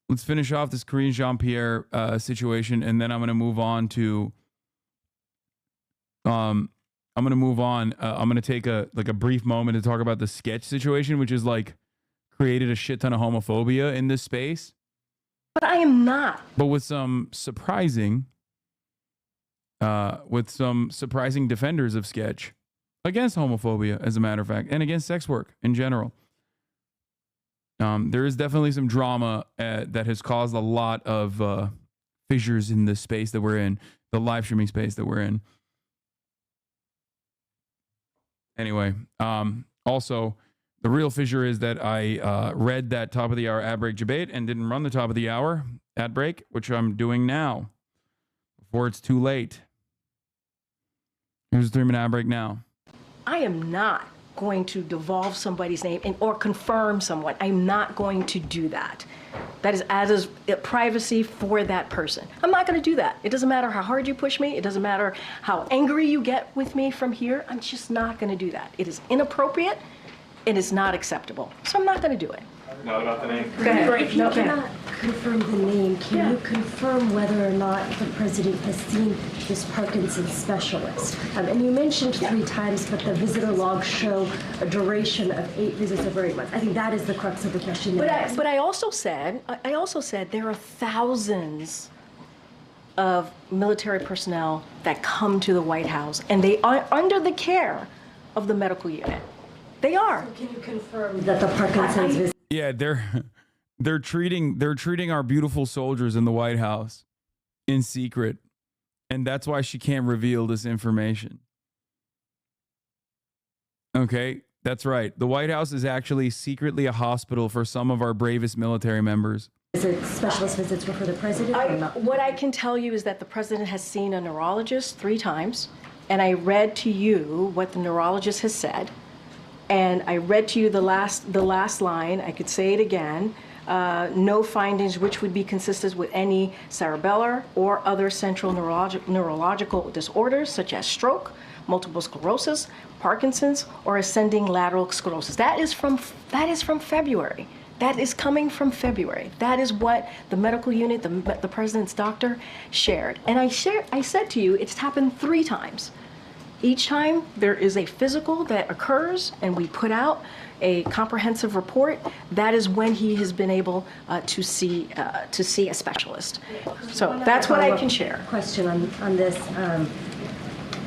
let's finish off this Karine Jean-Pierre situation, and then I'm going to move on to I'm going to take a brief moment to talk about the sketch situation, which is like created a shit ton of homophobia in this space. But I am not. But with some surprising defenders of sketch against homophobia, as a matter of fact, and against sex work in general. There is definitely some drama that has caused a lot of fissures in the space that we're in, the live streaming space that we're in. Anyway, also, the real fissure is that I read that top of the hour ad break debate and didn't run the top of the hour ad break, which I'm doing now before it's too late. Here's a 3-minute ad break now. I am not going to devolve somebody's name or confirm someone. I'm not going to do that. That is as privacy for that person. I'm not going to do that. It doesn't matter how hard you push me. It doesn't matter how angry you get with me from here. I'm just not going to do that. It is inappropriate. It is not acceptable. So I'm not going to do it. Not about the name. Go ahead. If you cannot confirm the name, can you confirm whether or not the president has seen this Parkinson's specialist? And you mentioned 3 times, but the visitor logs show a duration of 8 visits over 8 months. I think that is the crux of the question. But I also said there are thousands of military personnel that come to the White House, and they are under the care of the medical unit. They are. So can you confirm that the Parkinson's visit? Yeah, they're treating our beautiful soldiers in the White House in secret, and that's why she can't reveal this information. Okay, that's right. The White House is actually secretly a hospital for some of our bravest military members. Is it specialist visits were for the president or not? What I can tell you is that the president has seen a neurologist 3 times, and I read to you what the neurologist has said. And I read to you the last line. I could say it again. No findings which would be consistent with any cerebellar or other central neurological disorders such as stroke, multiple sclerosis, Parkinson's, or ascending lateral sclerosis. That is from February. That is coming from February. That is what the medical unit, the president's doctor, shared. And I said to you, it's happened 3 times. Each time there is a physical that occurs and we put out a comprehensive report, that is when he has been able to see a specialist. So that's what I can share. Question on this.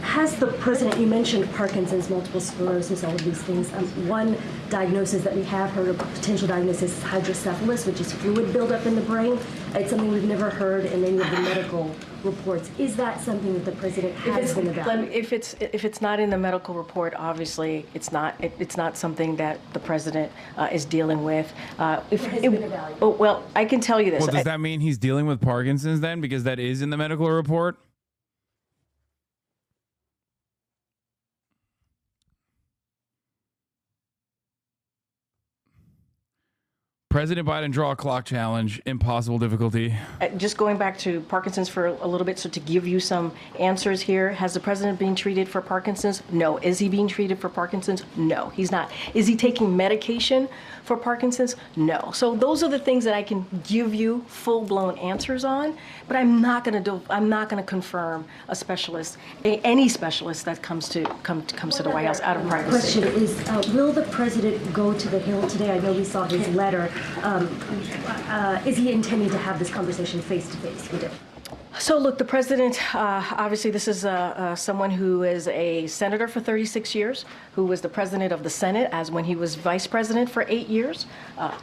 Has the president, you mentioned Parkinson's, multiple sclerosis, all of these things. One diagnosis that we have heard of, potential diagnosis, is hydrocephalus, which is fluid buildup in the brain. It's something we've never heard in any of the medical reports. Is that something that the president has been evaluating? If it's not in the medical report, obviously it's not something that the president is dealing with. Well, I can tell you this. Well, does that mean he's dealing with Parkinson's then? Because that is in the medical report? President Biden draw a clock challenge, impossible difficulty. Just going back to Parkinson's for a little bit, so to give you some answers here, has the president been treated for Parkinson's? No. Is he being treated for Parkinson's? No, he's not. Is he taking medication for Parkinson's? No. So those are the things that I can give you full-blown answers on, but I'm not going to confirm a specialist, any specialist that comes to the White House out of privacy. Question is, will the president go to the Hill today? I know we saw his letter. Is he intending to have this conversation face-to-face with him? So look, the president, obviously this is someone who is a senator for 36 years, who was the president of the Senate as when he was vice president for 8 years.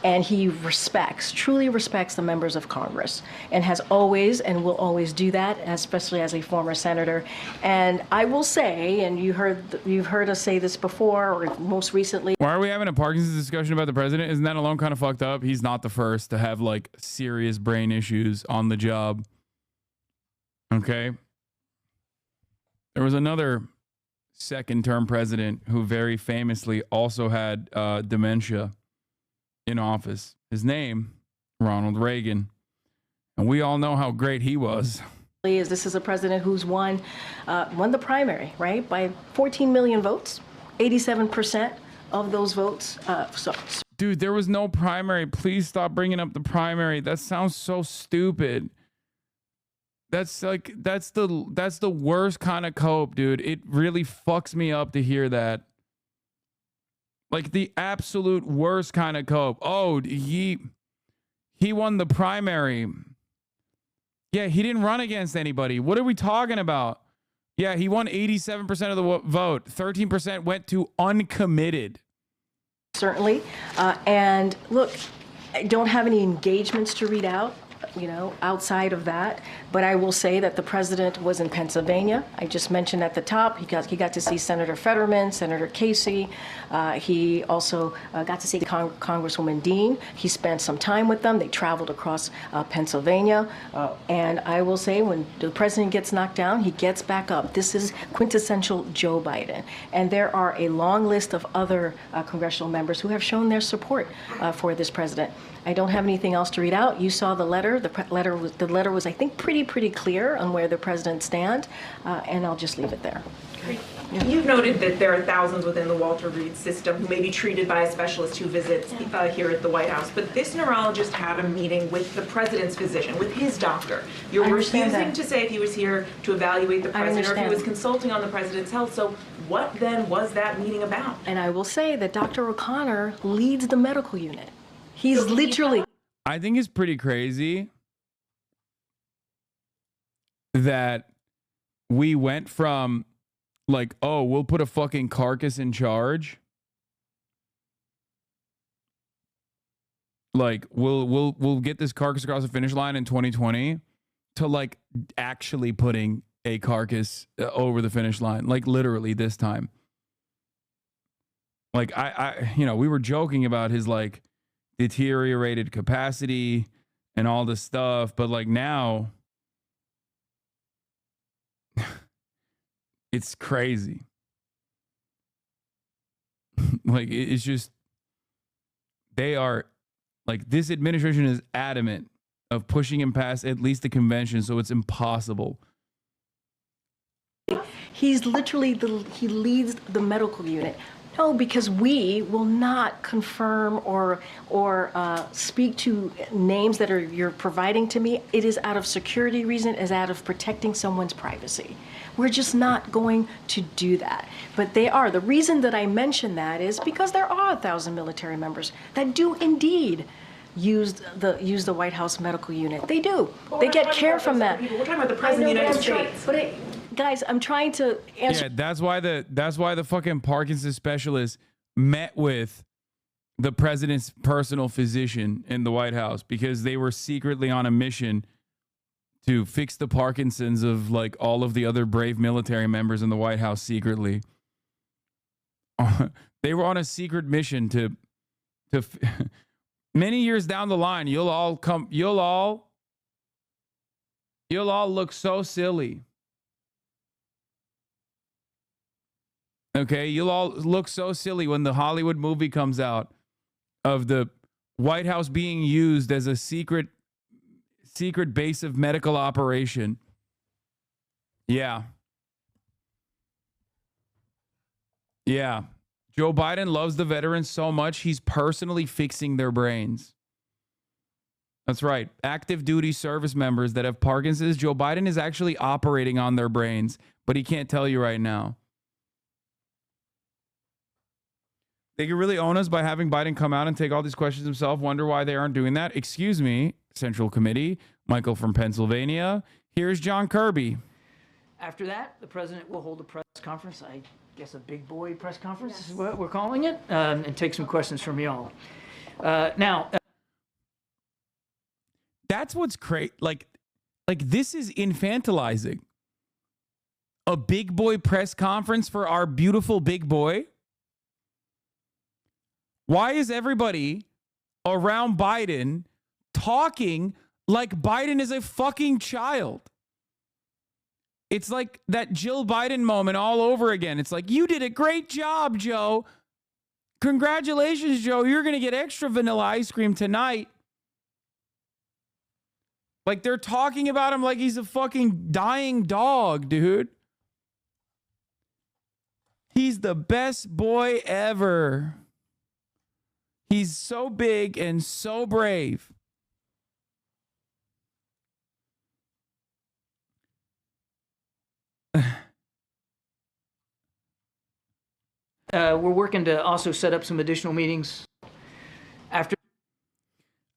And he truly respects the members of Congress, and has always and will always do that, especially as a former senator. And I will say, and you've heard us say this before, or most recently. Why are we having a Parkinson's discussion about the president? Isn't that alone kind of fucked up? He's not the first to have like serious brain issues on the job. Okay. There was another second-term president who very famously also had dementia in office. His name, Ronald Reagan. And we all know how great he was. This is a president who's won the primary, right, by 14 million votes, 87% of those votes. Dude, there was no primary. Please stop bringing up the primary. That sounds so stupid. That's the worst kind of cope, dude. It really fucks me up to hear that. Like the absolute worst kind of cope. Oh, he won the primary. Yeah, he didn't run against anybody. What are we talking about? Yeah, he won 87% of the vote. 13% went to uncommitted. Certainly. And look, I don't have any engagements to read out, outside of that. But I will say that the president was in Pennsylvania. I just mentioned at the top, he got to see Senator Fetterman, Senator Casey. He also got to see Congresswoman Dean. He spent some time with them. They traveled across Pennsylvania. And I will say, when the president gets knocked down, he gets back up. This is quintessential Joe Biden. And there are a long list of other congressional members who have shown their support for this president. I don't have anything else to read out. You saw the letter. The letter was, I think, pretty clear on where the president stands, and I'll just leave it there. Yeah. You've noted that there are thousands within the Walter Reed system who may be treated by a specialist who visits here at the White House. But this neurologist had a meeting with the president's physician, with his doctor. You're refusing to say if he was here to evaluate the president or if he was consulting on the president's health. So what then was that meeting about? And I will say that Dr. O'Connor leads the medical unit. He's literally... I think it's pretty crazy that we went from like, oh, we'll put a fucking carcass in charge. Like we'll get this carcass across the finish line in 2020 to like actually putting a carcass over the finish line, like literally this time. Like I we were joking about his like deteriorated capacity and all this stuff, but like now it's crazy. Like it's just, they are like, this administration is adamant of pushing him past at least the convention, so it's impossible. He's literally he leads the medical unit. No, because we will not confirm or speak to names that you're providing to me. It is out of security reason, is out of protecting someone's privacy. We're just not going to do that. But they are. The reason that I mention that is because there are 1,000 military members that do indeed use the White House medical unit. They do. They get care from that. We're talking about the president of the United States. Guys, I'm trying to answer. Yeah, that's why the fucking Parkinson's specialist met with the president's personal physician in the White House, because they were secretly on a mission to fix the Parkinson's of like all of the other brave military members in the White House secretly. They were on a secret mission to many years down the line, you'll all look so silly. Okay, you'll all look so silly when the Hollywood movie comes out of the White House being used as a secret base of medical operation. Yeah. Yeah. Joe Biden loves the veterans so much, he's personally fixing their brains. That's right. Active duty service members that have Parkinson's, Joe Biden is actually operating on their brains, but he can't tell you right now. They can really own us by having Biden come out and take all these questions himself, wonder why they aren't doing that. Excuse me, Central Committee, Michael from Pennsylvania. Here's John Kirby. After that, the president will hold a press conference. I guess a big boy press conference is what we're calling it, and take some questions from y'all. Now, that's what's great. Like this is infantilizing. A big boy press conference for our beautiful big boy. Why is everybody around Biden talking like Biden is a fucking child? It's like that Jill Biden moment all over again. It's like, you did a great job, Joe. Congratulations, Joe. You're going to get extra vanilla ice cream tonight. Like they're talking about him like he's a fucking dying dog, dude. He's the best boy ever. He's so big and so brave. we're working to also set up some additional meetings after.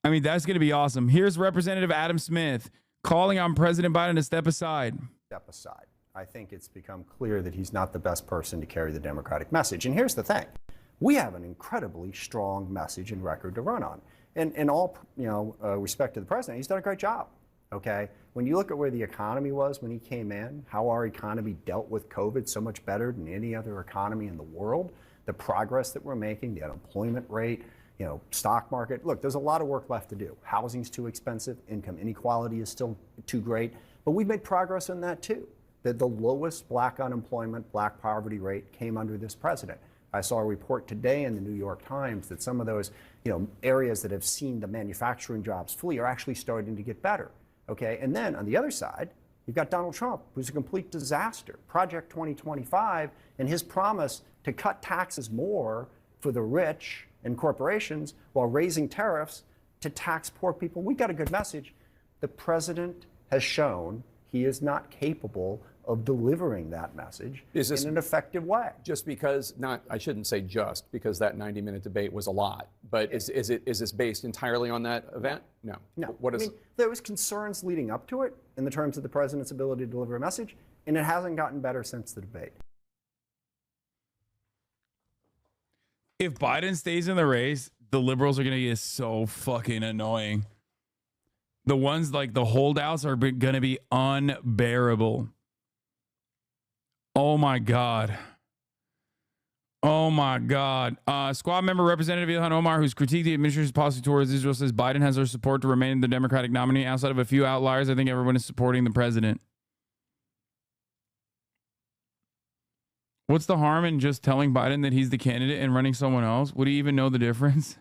I mean, that's going to be awesome. Here's Representative Adam Smith calling on President Biden to step aside. Step aside. I think it's become clear that he's not the best person to carry the Democratic message. And here's the thing. We have an incredibly strong message and record to run on. And in all respect to the president, he's done a great job. Okay? When you look at where the economy was when he came in, how our economy dealt with COVID so much better than any other economy in the world, the progress that we're making, the unemployment rate, stock market. Look, there's a lot of work left to do. Housing's too expensive. Income inequality is still too great. But we've made progress in that too. That the lowest black unemployment, black poverty rate came under this president. I saw a report today in the New York Times that some of those areas that have seen the manufacturing jobs flee are actually starting to get better. Okay, and then on the other side, you've got Donald Trump, who's a complete disaster. Project 2025 and his promise to cut taxes more for the rich and corporations while raising tariffs to tax poor people. We got a good message. The president has shown he is not capable of delivering that message in an effective way. Just because, I shouldn't say just, because that 90-minute debate was a lot, but is this based entirely on that event? No. No. There was concerns leading up to it in the terms of the president's ability to deliver a message, and it hasn't gotten better since the debate. If Biden stays in the race, the liberals are going to get so fucking annoying. The ones like the holdouts are going to be unbearable. Oh my God. Oh my God. Squad member Representative Ilhan Omar, who's critiqued the administration's policy towards Israel, says Biden has our support to remain the Democratic nominee. Outside of a few outliers, I think everyone is supporting the president. What's the harm in just telling Biden that he's the candidate and running someone else? Would he even know the difference?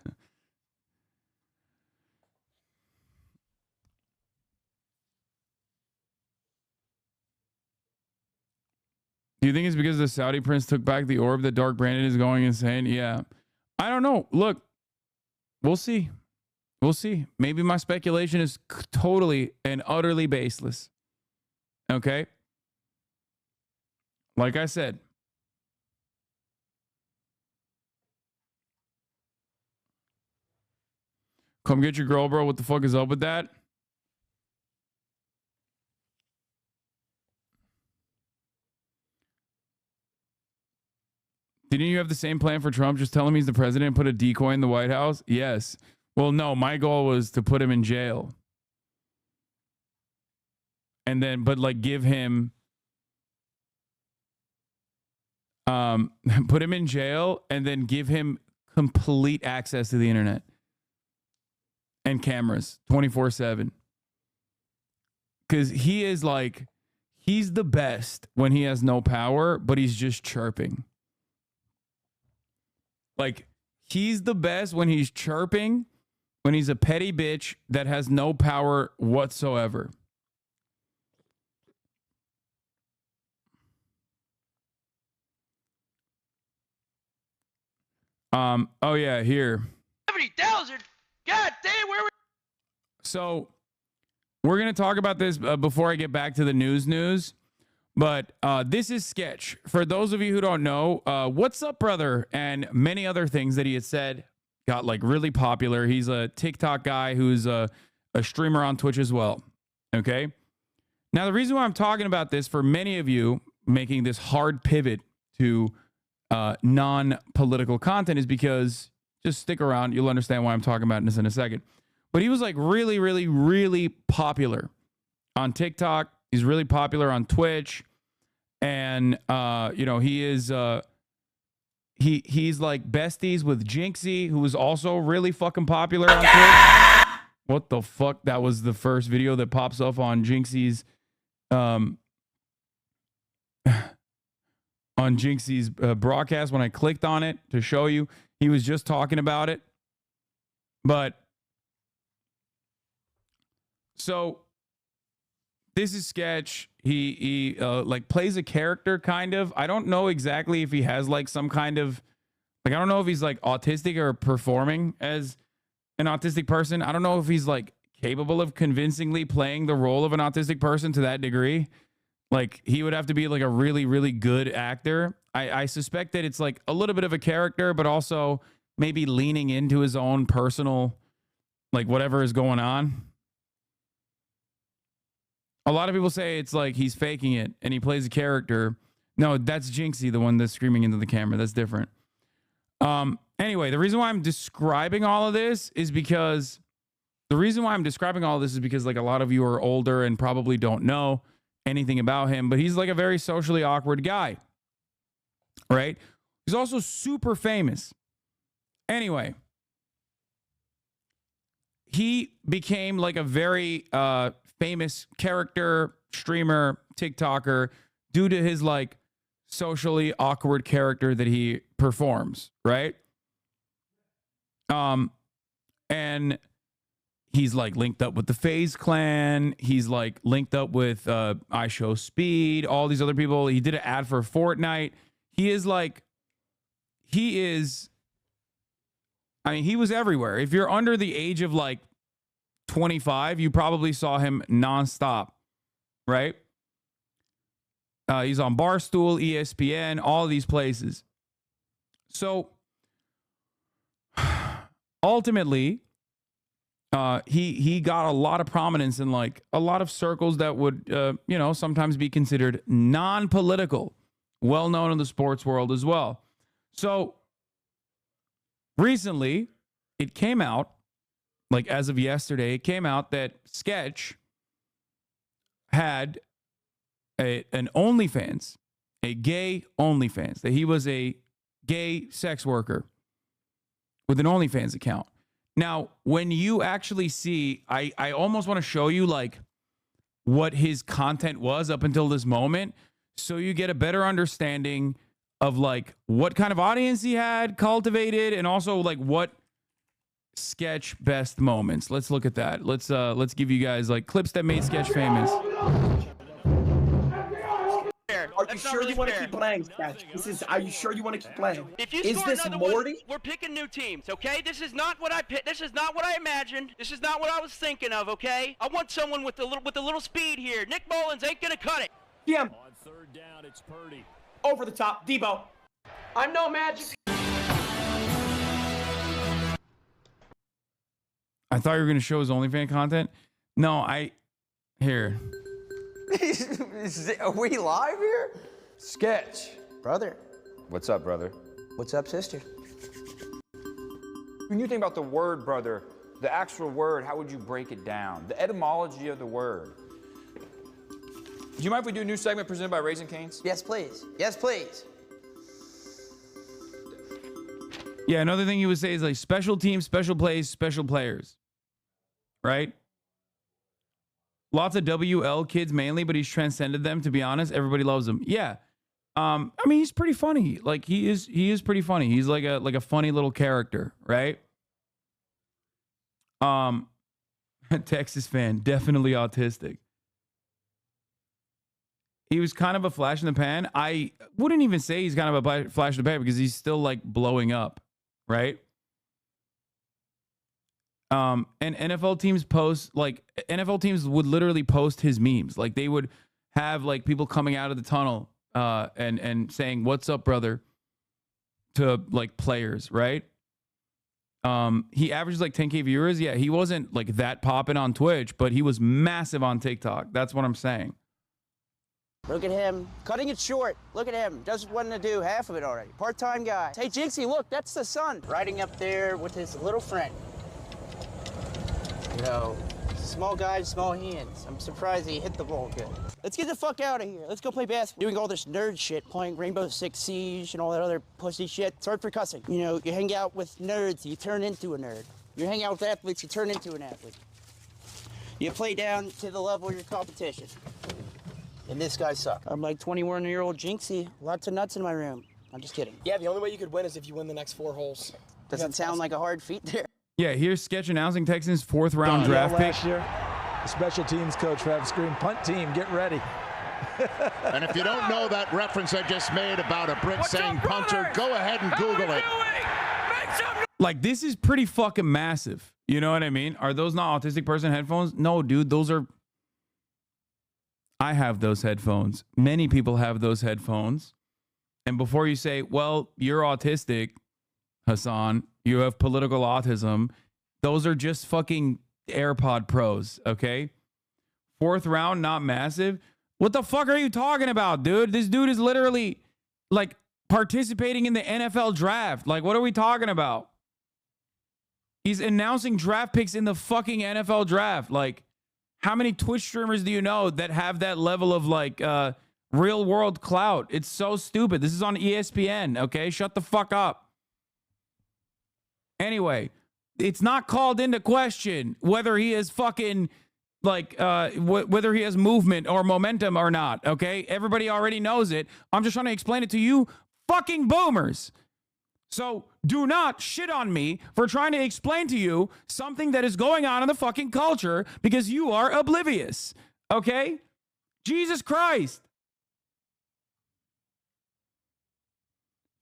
Do you think it's because the Saudi prince took back the orb that Dark Brandon is going insane? Yeah. I don't know. Look, we'll see. We'll see. Maybe my speculation is totally and utterly baseless. Okay? Like I said. Come get your girl, bro. What the fuck is up with that? Didn't you have the same plan for Trump? Just tell him he's the president and put a decoy in the White House? Yes. Well, no, my goal was to put him in jail. And then, but like give him, put him in jail and then give him complete access to the internet and cameras 24/7. Because he is like, he's the best when he has no power, but he's just chirping. Like, he's the best when he's chirping, when he's a petty bitch that has no power whatsoever. Oh yeah, here. 70,000? God damn, where we? So, we're going to talk about this before I get back to the news. But this is Sketch. For those of you who don't know, What's Up, Brother, and many other things that he had said got like really popular. He's a TikTok guy who's a streamer on Twitch as well. Okay. Now, the reason why I'm talking about this for many of you making this hard pivot to non-political content is because, just stick around, you'll understand why I'm talking about this in a second. But he was like really, really, really popular on TikTok. He's really popular on Twitch. And, you know, he is, he's like besties with Jinxie, who is also really fucking popular on Twitch. What the fuck? That was the first video that pops up on Jinxie's, on Jinxie's broadcast when I clicked on it to show you. He was just talking about it. But so this is Sketch. He like plays a character kind of. I don't know exactly if he has like some kind of, like, I don't know if he's like autistic or performing as an autistic person. I don't know if he's like capable of convincingly playing the role of an autistic person to that degree. Like, he would have to be like a really, really good actor. I suspect that it's like a little bit of a character, but also maybe leaning into his own personal, like, whatever is going on. A lot of people say it's like he's faking it and he plays a character. No, that's Jinxie, the one that's screaming into the camera. That's different. Anyway, the reason why I'm describing all of this is because like a lot of you are older and probably don't know anything about him, but he's like a very socially awkward guy, right? He's also super famous. Anyway, he became like a very famous character, streamer, TikToker, due to his like socially awkward character that he performs, right? And he's like linked up with the FaZe Clan. He's like linked up with iShowSpeed, all these other people. He did an ad for Fortnite. He was everywhere. If you're under the age of like 25, you probably saw him nonstop, right? He's on Barstool, ESPN, all of these places. So ultimately, he got a lot of prominence in like a lot of circles that would, you know, sometimes be considered non-political, well known in the sports world as well. So recently, it came out, like as of yesterday, it came out that Sketch had an OnlyFans, a gay OnlyFans, that he was a gay sex worker with an OnlyFans account. Now, when you actually see, I almost want to show you like what his content was up until this moment, so you get a better understanding of like what kind of audience he had cultivated, and also like what Sketch best moments. Let's look at that. Let's give you guys like clips that made Sketch famous. Are you sure you want to keep playing, Sketch? Are you sure you want to keep playing? If you Is score this another Morty? one, we're picking new teams, okay? This is not what I picked. This is not what I imagined. This is not what I was thinking of, okay? I want someone with a little speed here. Nick Mullins ain't gonna cut it. DM. On third down, it's Purdy. Over the top, Debo. I'm no magic. I thought you were going to show his OnlyFans content. No, here. Are we live here? Sketch. Brother. What's up, brother? What's up, sister? When you think about the word, brother, the actual word, how would you break it down? The etymology of the word. Do you mind if we do a new segment presented by Raising Cane's? Yes, please. Yes, please. Yeah, another thing he would say is like special teams, special plays, special players. Right? Lots of WL kids mainly, but he's transcended them, to be honest. Everybody loves him. Yeah. I mean, he's pretty funny. Like he is pretty funny. He's like a funny little character, right? Texas fan, definitely autistic. He was kind of a flash in the pan. I wouldn't even say he's kind of a flash in the pan because he's still like blowing up, right? And NFL teams NFL teams would literally post his memes. Like they would have like people coming out of the tunnel and saying, "What's up, brother?" to like players, right? He averages like 10K viewers. Yeah, he wasn't like that popping on Twitch, but he was massive on TikTok. That's what I'm saying. Look at him, cutting it short. Look at him, doesn't want to do half of it already. Part-time guy. Hey, Jinxie, look, that's the son riding up there with his little friend. You know, small guy, small hands. I'm surprised he hit the ball good. Let's get the fuck out of here. Let's go play basketball. Doing all this nerd shit, playing Rainbow Six Siege and all that other pussy shit. Sorry for cussing. You know, you hang out with nerds, you turn into a nerd. You hang out with athletes, you turn into an athlete. You play down to the level of your competition. And this guy sucks. I'm like 21-year-old Jinxie. Lots of nuts in my room. I'm just kidding. Yeah, the only way you could win is if you win the next 4 holes. Doesn't sound like a hard feat there. Yeah, here's Sketch announcing Texans' 4th round draft pick. Last year, the special teams coach Travis Green, punt team, get ready. And if you don't know that reference I just made about a Brit saying punter, go ahead and Google it. Like, this is pretty fucking massive. You know what I mean? Are those not autistic person headphones? No, dude, those are... I have those headphones. Many people have those headphones. And before you say, well, you're autistic, Hasan, you have political autism, those are just fucking AirPod Pros, okay? 4th round, not massive. What the fuck are you talking about, dude? This dude is literally, like, participating in the NFL draft. Like, what are we talking about? He's announcing draft picks in the fucking NFL draft. Like, how many Twitch streamers do you know that have that level of, like, real world clout? It's so stupid. This is on ESPN, okay? Shut the fuck up. Anyway, it's not called into question whether he is fucking, like, whether he has movement or momentum or not, okay? Everybody already knows it. I'm just trying to explain it to you fucking boomers. So do not shit on me for trying to explain to you something that is going on in the fucking culture because you are oblivious, okay? Jesus Christ.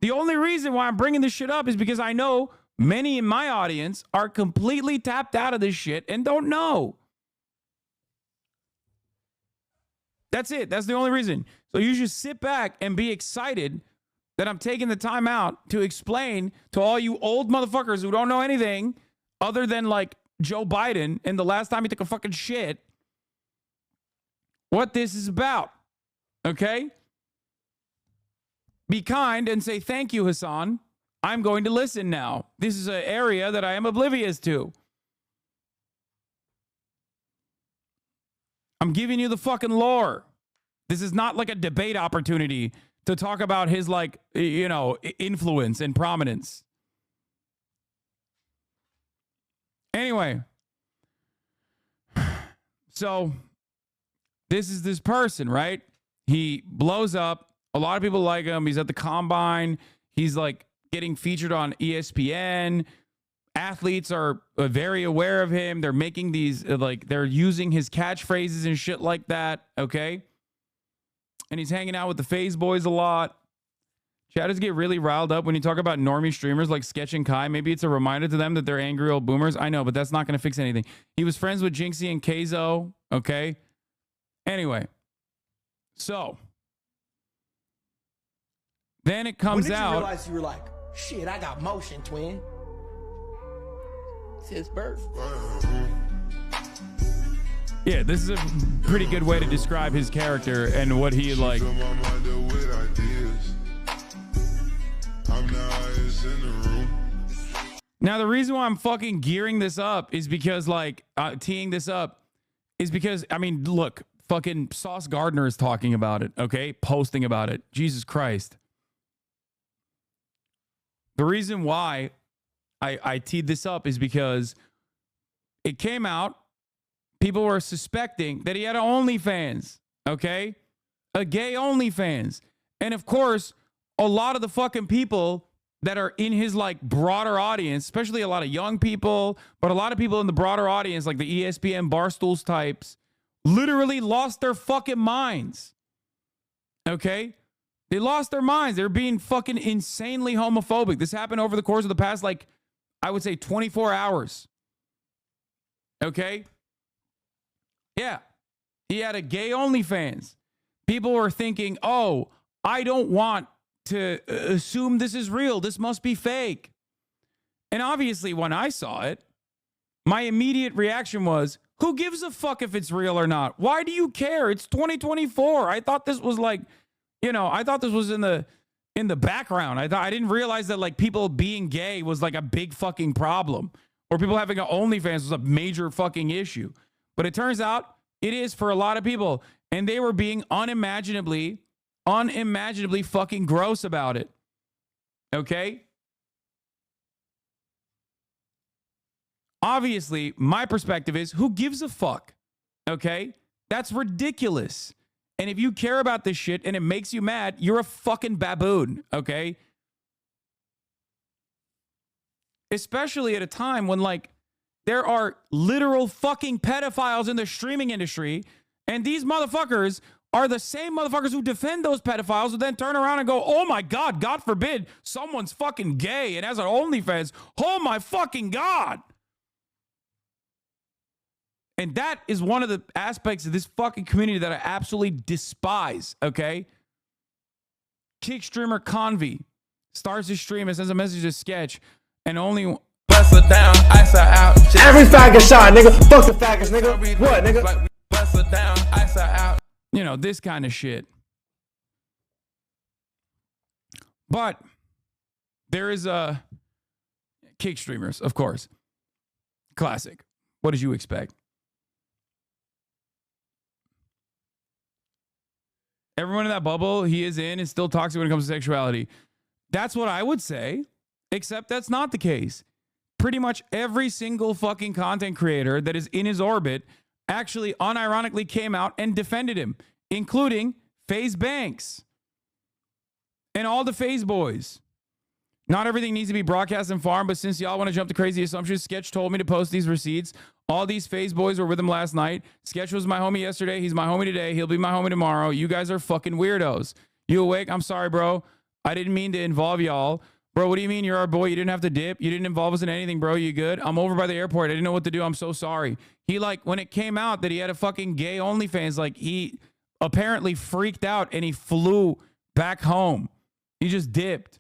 The only reason why I'm bringing this shit up is because I know many in my audience are completely tapped out of this shit and don't know. That's it. That's the only reason. So you should sit back and be excited that I'm taking the time out to explain to all you old motherfuckers who don't know anything other than, like, Joe Biden and the last time he took a fucking shit what this is about, okay? Be kind and say, thank you, Hasan. I'm going to listen now. This is an area that I am oblivious to. I'm giving you the fucking lore. This is not like a debate opportunity to talk about his, like, you know, influence and prominence. Anyway. So, this is this person, right? He blows up. A lot of people like him. He's at the Combine. He's, like, getting featured on ESPN. Athletes are very aware of him. They're making these, like, they're using his catchphrases and shit like that, okay? And he's hanging out with the FaZe boys a lot. Chatters get really riled up when you talk about normie streamers like Sketch and Kai. Maybe it's a reminder to them that they're angry old boomers. I know, but that's not going to fix anything. He was friends with Jinxie and Keizo, okay? Anyway. So. Then it comes out. When did you realize you were like, shit, I got motion, twin? Since birth. Yeah, this is a pretty good way to describe his character and what he, like. Now, the reason why I'm fucking gearing this up is because, like, teeing this up is because, I mean, look, fucking Sauce Gardner is talking about it, okay? Posting about it. Jesus Christ. The reason why I teed this up is because it came out. People were suspecting that he had an OnlyFans, okay? A gay OnlyFans. And of course, a lot of the fucking people that are in his, like, broader audience, especially a lot of young people, but a lot of people in the broader audience, like the ESPN Barstools types, literally lost their fucking minds, okay? They lost their minds. They're being fucking insanely homophobic. This happened over the course of the past, like, I would say 24 hours, okay? Yeah, he had a gay OnlyFans. People were thinking, oh, I don't want to assume this is real. This must be fake. And obviously, when I saw it, my immediate reaction was, who gives a fuck if it's real or not? Why do you care? It's 2024. I thought this was like, you know, I thought this was in the background. I didn't realize that like people being gay was like a big fucking problem, or people having an OnlyFans was a major fucking issue. But it turns out it is for a lot of people, and they were being unimaginably fucking gross about it. Okay? Obviously, my perspective is, who gives a fuck? Okay? That's ridiculous. And if you care about this shit and it makes you mad, you're a fucking baboon, okay? Especially at a time when, like, there are literal fucking pedophiles in the streaming industry, and these motherfuckers are the same motherfuckers who defend those pedophiles and then turn around and go, oh my God, God forbid, someone's fucking gay and has an OnlyFans. Oh my fucking God. And that is one of the aspects of this fucking community that I absolutely despise, okay? Kick streamer Convy starts his stream and sends a message to Sketch, and only... Bust her down, ice her out. Every faggot shot, nigga. Fuck the faggots, nigga. What, nigga? Bust her down, ice her out. You know, this kind of shit. But there is kick streamers, of course. Classic. What did you expect? Everyone in that bubble he is in is still toxic when it comes to sexuality. That's what I would say, except that's not the case. Pretty much every single fucking content creator that is in his orbit actually unironically came out and defended him, including FaZe Banks and all the FaZe boys. Not everything needs to be broadcast and farmed, but since y'all want to jump to crazy assumptions, Sketch told me to post these receipts. All these FaZe boys were with him last night. Sketch was my homie yesterday. He's my homie today. He'll be my homie tomorrow. You guys are fucking weirdos. You awake? I'm sorry, bro. I didn't mean to involve y'all. Bro, what do you mean you're our boy? You didn't have to dip. You didn't involve us in anything, bro. You good? I'm over by the airport. I didn't know what to do. I'm so sorry. He, like, when it came out that he had a fucking gay OnlyFans, like, he apparently freaked out and he flew back home. He just dipped.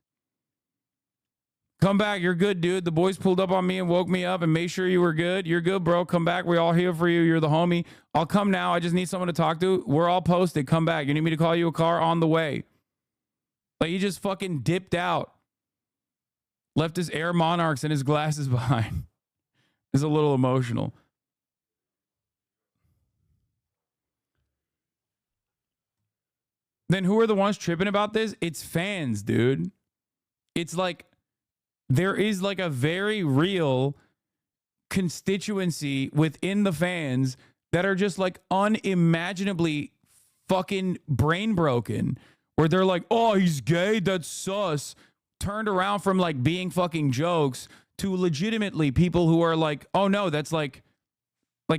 Come back. You're good, dude. The boys pulled up on me and woke me up and made sure you were good. You're good, bro. Come back. We're all here for you. You're the homie. I'll come now. I just need someone to talk to. We're all posted. Come back. You need me to call you a car? On the way. Like, he just fucking dipped out. Left his Air Monarchs and his glasses behind. It's a little emotional. Then who are the ones tripping about this? It's fans, dude. It's like, there is like a very real constituency within the fans that are just like unimaginably fucking brain broken, where they're like, oh, he's gay, that's sus. Turned around from like being fucking jokes to legitimately people who are like, oh no, that's like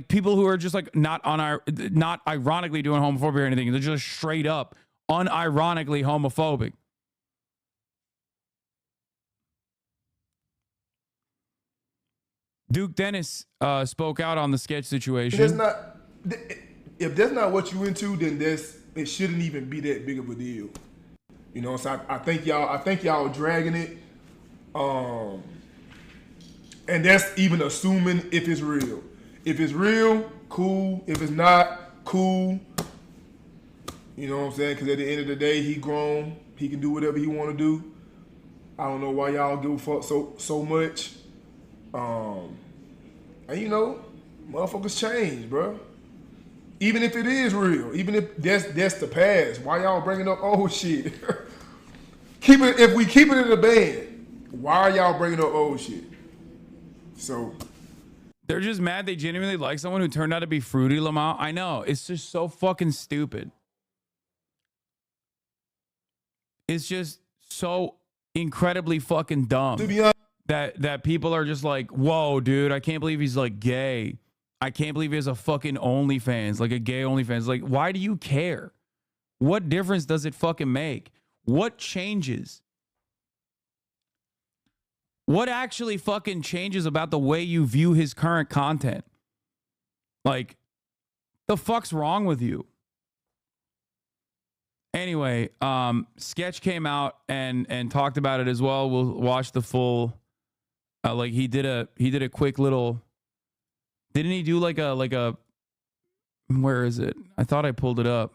people who are just like not ironically doing homophobia or anything. They're just straight up unironically homophobic. Duke Dennis spoke out on the Sketch situation. If that's not what you into, then it shouldn't even be that big of a deal. You know, so I think y'all dragging it, and that's even assuming if it's real. If it's real, cool. If it's not, cool. You know what I'm saying? Because at the end of the day, he grown. He can do whatever he want to do. I don't know why y'all give a fuck so much. And you know, motherfuckers change, bro. Even if it is real, even if that's the past, why y'all bringing up old shit? If we keep it in the band, why are y'all bringing up old shit? So they're just mad they genuinely like someone who turned out to be Fruity Lamont. I know, it's just so fucking stupid. It's just so incredibly fucking dumb. To be honest, that people are just like, whoa, dude, I can't believe he's like gay. I can't believe he has a fucking OnlyFans, like a gay OnlyFans. Like, why do you care? What difference does it fucking make? What changes? What actually fucking changes about the way you view his current content? Like, the fuck's wrong with you? Anyway, Sketch came out and talked about it as well. We'll watch the full Like he did a quick little. Didn't he do like a? Where is it? I thought I pulled it up.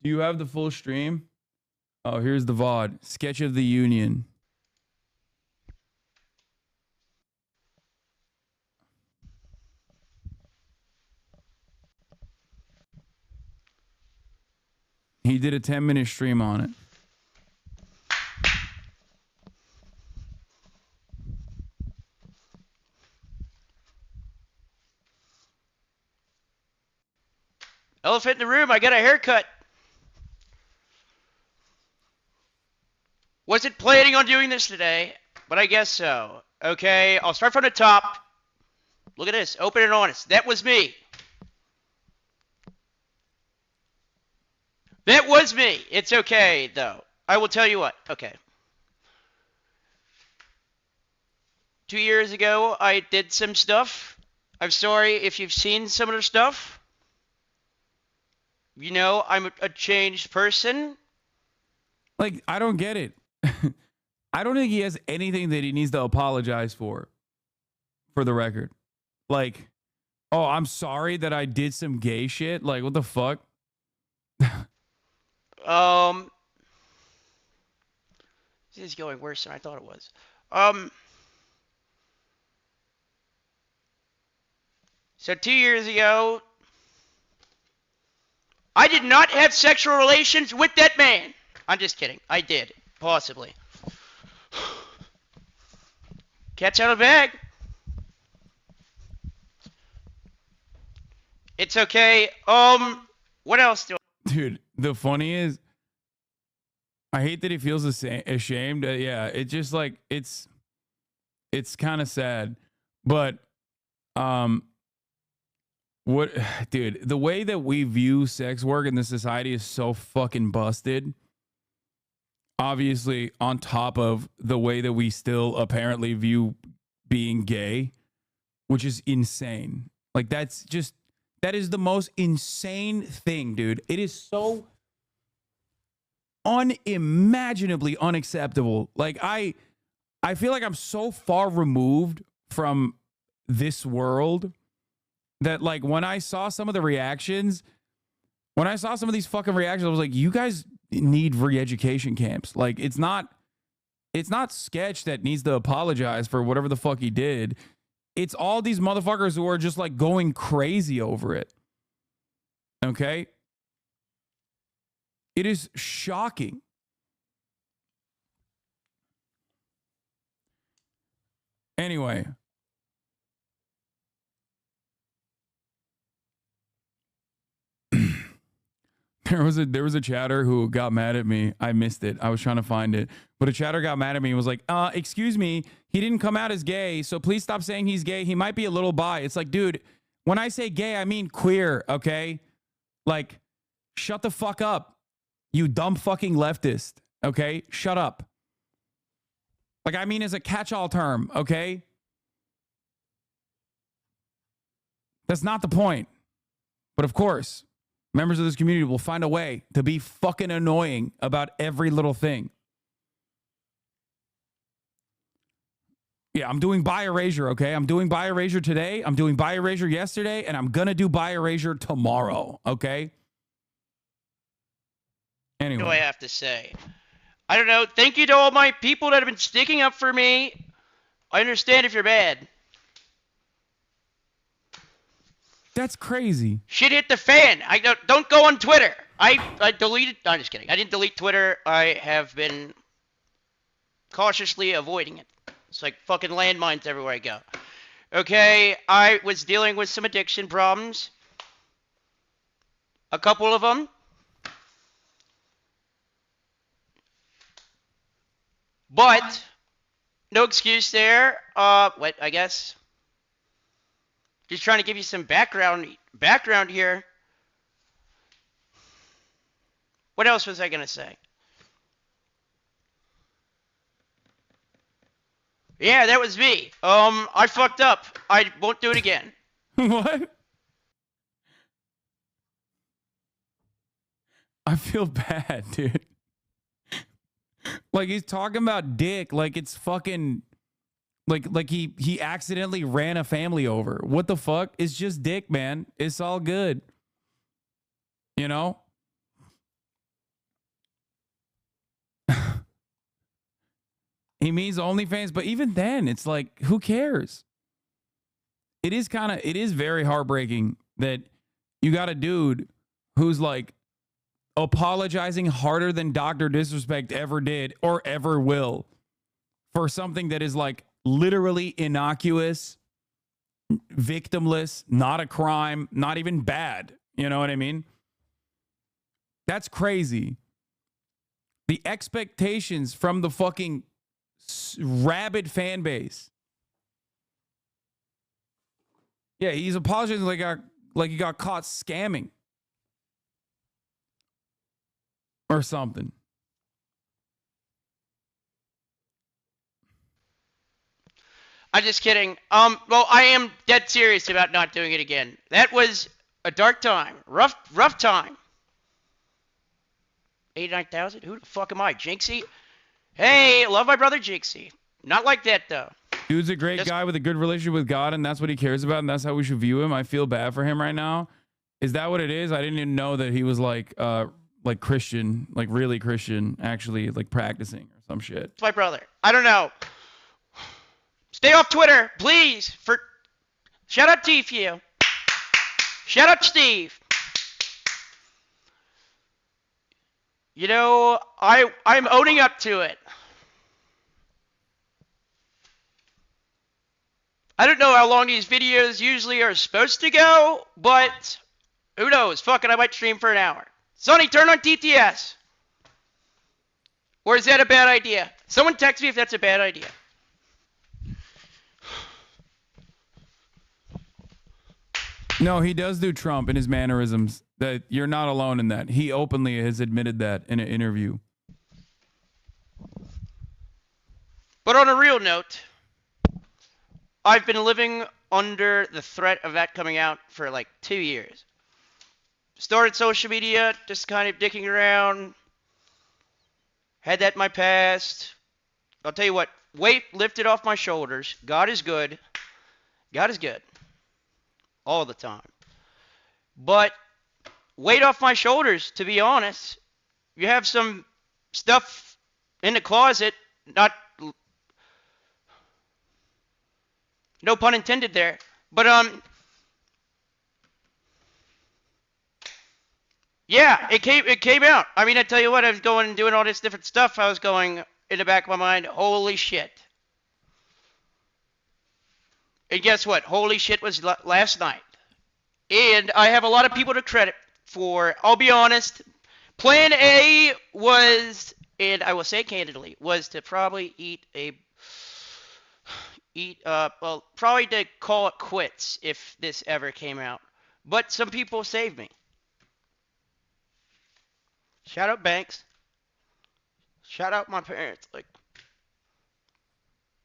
Do you have the full stream? Oh, here's the VOD. Sketch of the Union. He did a 10-minute stream on it. Elephant in the room, I got a haircut. Wasn't planning on doing this today, but I guess so. Okay, I'll start from the top. Look at this, open and honest. That was me. That was me. It's okay, though. I will tell you what. Okay. 2 years ago, I did some stuff. I'm sorry if you've seen some of the stuff. You know, I'm a changed person. Like, I don't get it. I don't think he has anything that he needs to apologize for the record. Like, oh, I'm sorry that I did some gay shit. Like, what the fuck? This is going worse than I thought it was. So 2 years ago, I did not have sexual relations with that man. I'm just kidding. I did. Possibly. Cat's out of the bag. It's okay. What else do I... Dude, the funny is, I hate that he feels ashamed. Yeah, it just like, it's kind of sad. But, dude, the way that we view sex work in this society is so fucking busted. Obviously, on top of the way that we still apparently view being gay, which is insane. Like, that is the most insane thing, dude. It is so unimaginably unacceptable. Like, I feel like I'm so far removed from this world that, like, when I saw some of the reactions, when I saw some of these fucking reactions, I was like, you guys need re-education camps. Like, it's not Sketch that needs to apologize for whatever the fuck he did. It's all these motherfuckers who are just like going crazy over it. Okay? It is shocking. Anyway. There was a chatter who got mad at me. I missed it. I was trying to find it. But a chatter got mad at me and was like, excuse me, he didn't come out as gay, so please stop saying he's gay. He might be a little bi. It's like, dude, when I say gay, I mean queer, okay? Like, shut the fuck up, you dumb fucking leftist, okay? Shut up. Like, I mean as a catch-all term, okay? That's not the point. But of course, members of this community will find a way to be fucking annoying about every little thing. Yeah, I'm doing bi erasure, okay? I'm doing bi erasure today. I'm doing bi erasure yesterday, and I'm going to do bi erasure tomorrow, okay? Anyway. What do I have to say? I don't know. Thank you to all my people that have been sticking up for me. I understand if you're mad. That's crazy. Shit hit the fan. I don't go on Twitter. I deleted. No, I'm just kidding. I didn't delete Twitter. I have been cautiously avoiding it. It's like fucking landmines everywhere I go. Okay, I was dealing with some addiction problems. A couple of them. But no excuse there. What? I guess. Just trying to give you some background here. What else was I going to say? Yeah, that was me. I fucked up. I won't do it again. What? I feel bad, dude. Like he's talking about dick like it's fucking like he accidentally ran a family over. What the fuck? It's just dick, man. It's all good. You know? He means OnlyFans, but even then, it's like, who cares? It is very heartbreaking that you got a dude who's like apologizing harder than Dr. Disrespect ever did or ever will for something that is like literally innocuous, victimless, not a crime, not even bad. You know what I mean? That's crazy. The expectations from the fucking rabid fan base. Yeah, he's apologizing like he got caught scamming or something. I'm just kidding. Well, I am dead serious about not doing it again. That was a dark time, rough time. 89,000? Who the fuck am I, Jinxie? Hey, love my brother Jinxie. Not like that though. Dude's a great guy with a good relationship with God, and that's what he cares about, and that's how we should view him. I feel bad for him right now. Is that what it is? I didn't even know that he was like Christian, like really Christian, actually like practicing or some shit. It's my brother. I don't know. Stay off Twitter, please. Shout out to you. Shout out Steve. You know, I'm owning up to it. I don't know how long these videos usually are supposed to go, but who knows? Fuck it, I might stream for an hour. Sonny, turn on TTS. Or is that a bad idea? Someone text me if that's a bad idea. No, he does do Trump in his mannerisms. That you're not alone in that. He openly has admitted that in an interview. But on a real note, I've been living under the threat of that coming out for like 2 years. Started social media, just kind of dicking around. Had that in my past. I'll tell you what, weight lifted off my shoulders. God is good. God is good. All the time. But weight off my shoulders, to be honest. You have some stuff in the closet, not, no pun intended there, but yeah, it came out. I mean, I tell you what, I was going and doing all this different stuff. I was going in the back of my mind, holy shit. And guess what? Holy shit was last night. And I have a lot of people to credit for, I'll be honest, plan A was, and I will say candidly, was to probably probably to call it quits if this ever came out. But some people saved me. Shout out Banks. Shout out my parents. Like,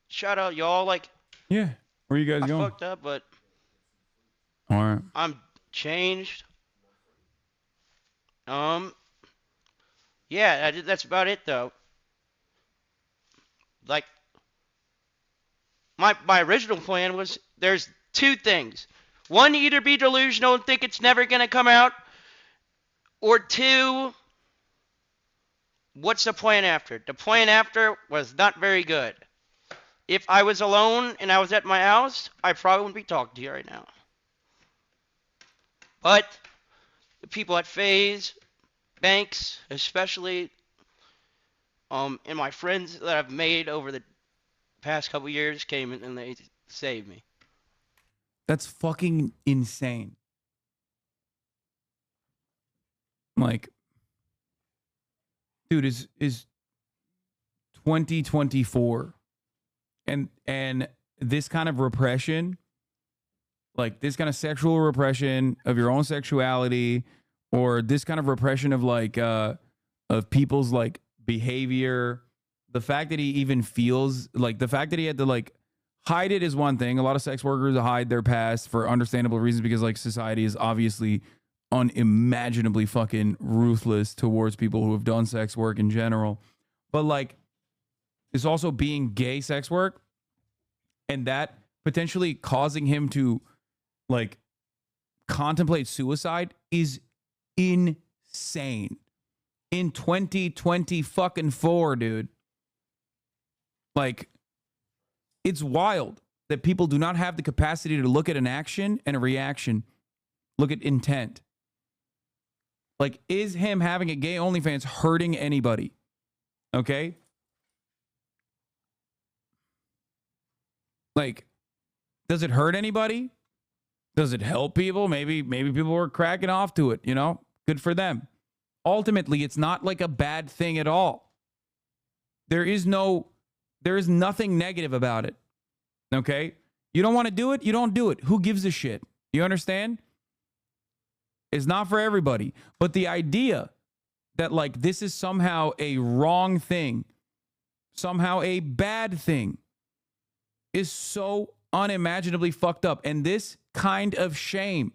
shout out y'all. Like, yeah. Where are you guys going? I fucked up, but all right. I'm changed. Yeah, that's about it though. Like, my original plan was there's two things. One, either be delusional and think it's never gonna come out, or two, what's the plan after? The plan after was not very good. If I was alone and I was at my house, I probably wouldn't be talking to you right now. But the people at FaZe, Banks, especially, and my friends that I've made over the past couple years came in and they saved me. That's fucking insane. Like, dude, is 2024 and this kind of repression, like this kind of sexual repression of your own sexuality, or this kind of repression of like of people's like behavior, the fact that he even feels like the fact that he had to like hide it is one thing. A lot of sex workers hide their past for understandable reasons because like society is obviously unimaginably fucking ruthless towards people who have done sex work in general. But like, it's also being gay sex work and that potentially causing him to like contemplate suicide is insane. In 2020 fucking 4, dude. Like, it's wild that people do not have the capacity to look at an action and a reaction. Look at intent. Like, is him having a gay OnlyFans hurting anybody? Okay? Like, does it hurt anybody? Does it help people? Maybe people were cracking off to it, you know? Good for them. Ultimately, it's not like a bad thing at all. There is nothing negative about it. Okay? You don't want to do it? You don't do it. Who gives a shit? You understand? It's not for everybody. But the idea that like this is somehow a wrong thing, somehow a bad thing, is so unimaginably fucked up. And this kind of shame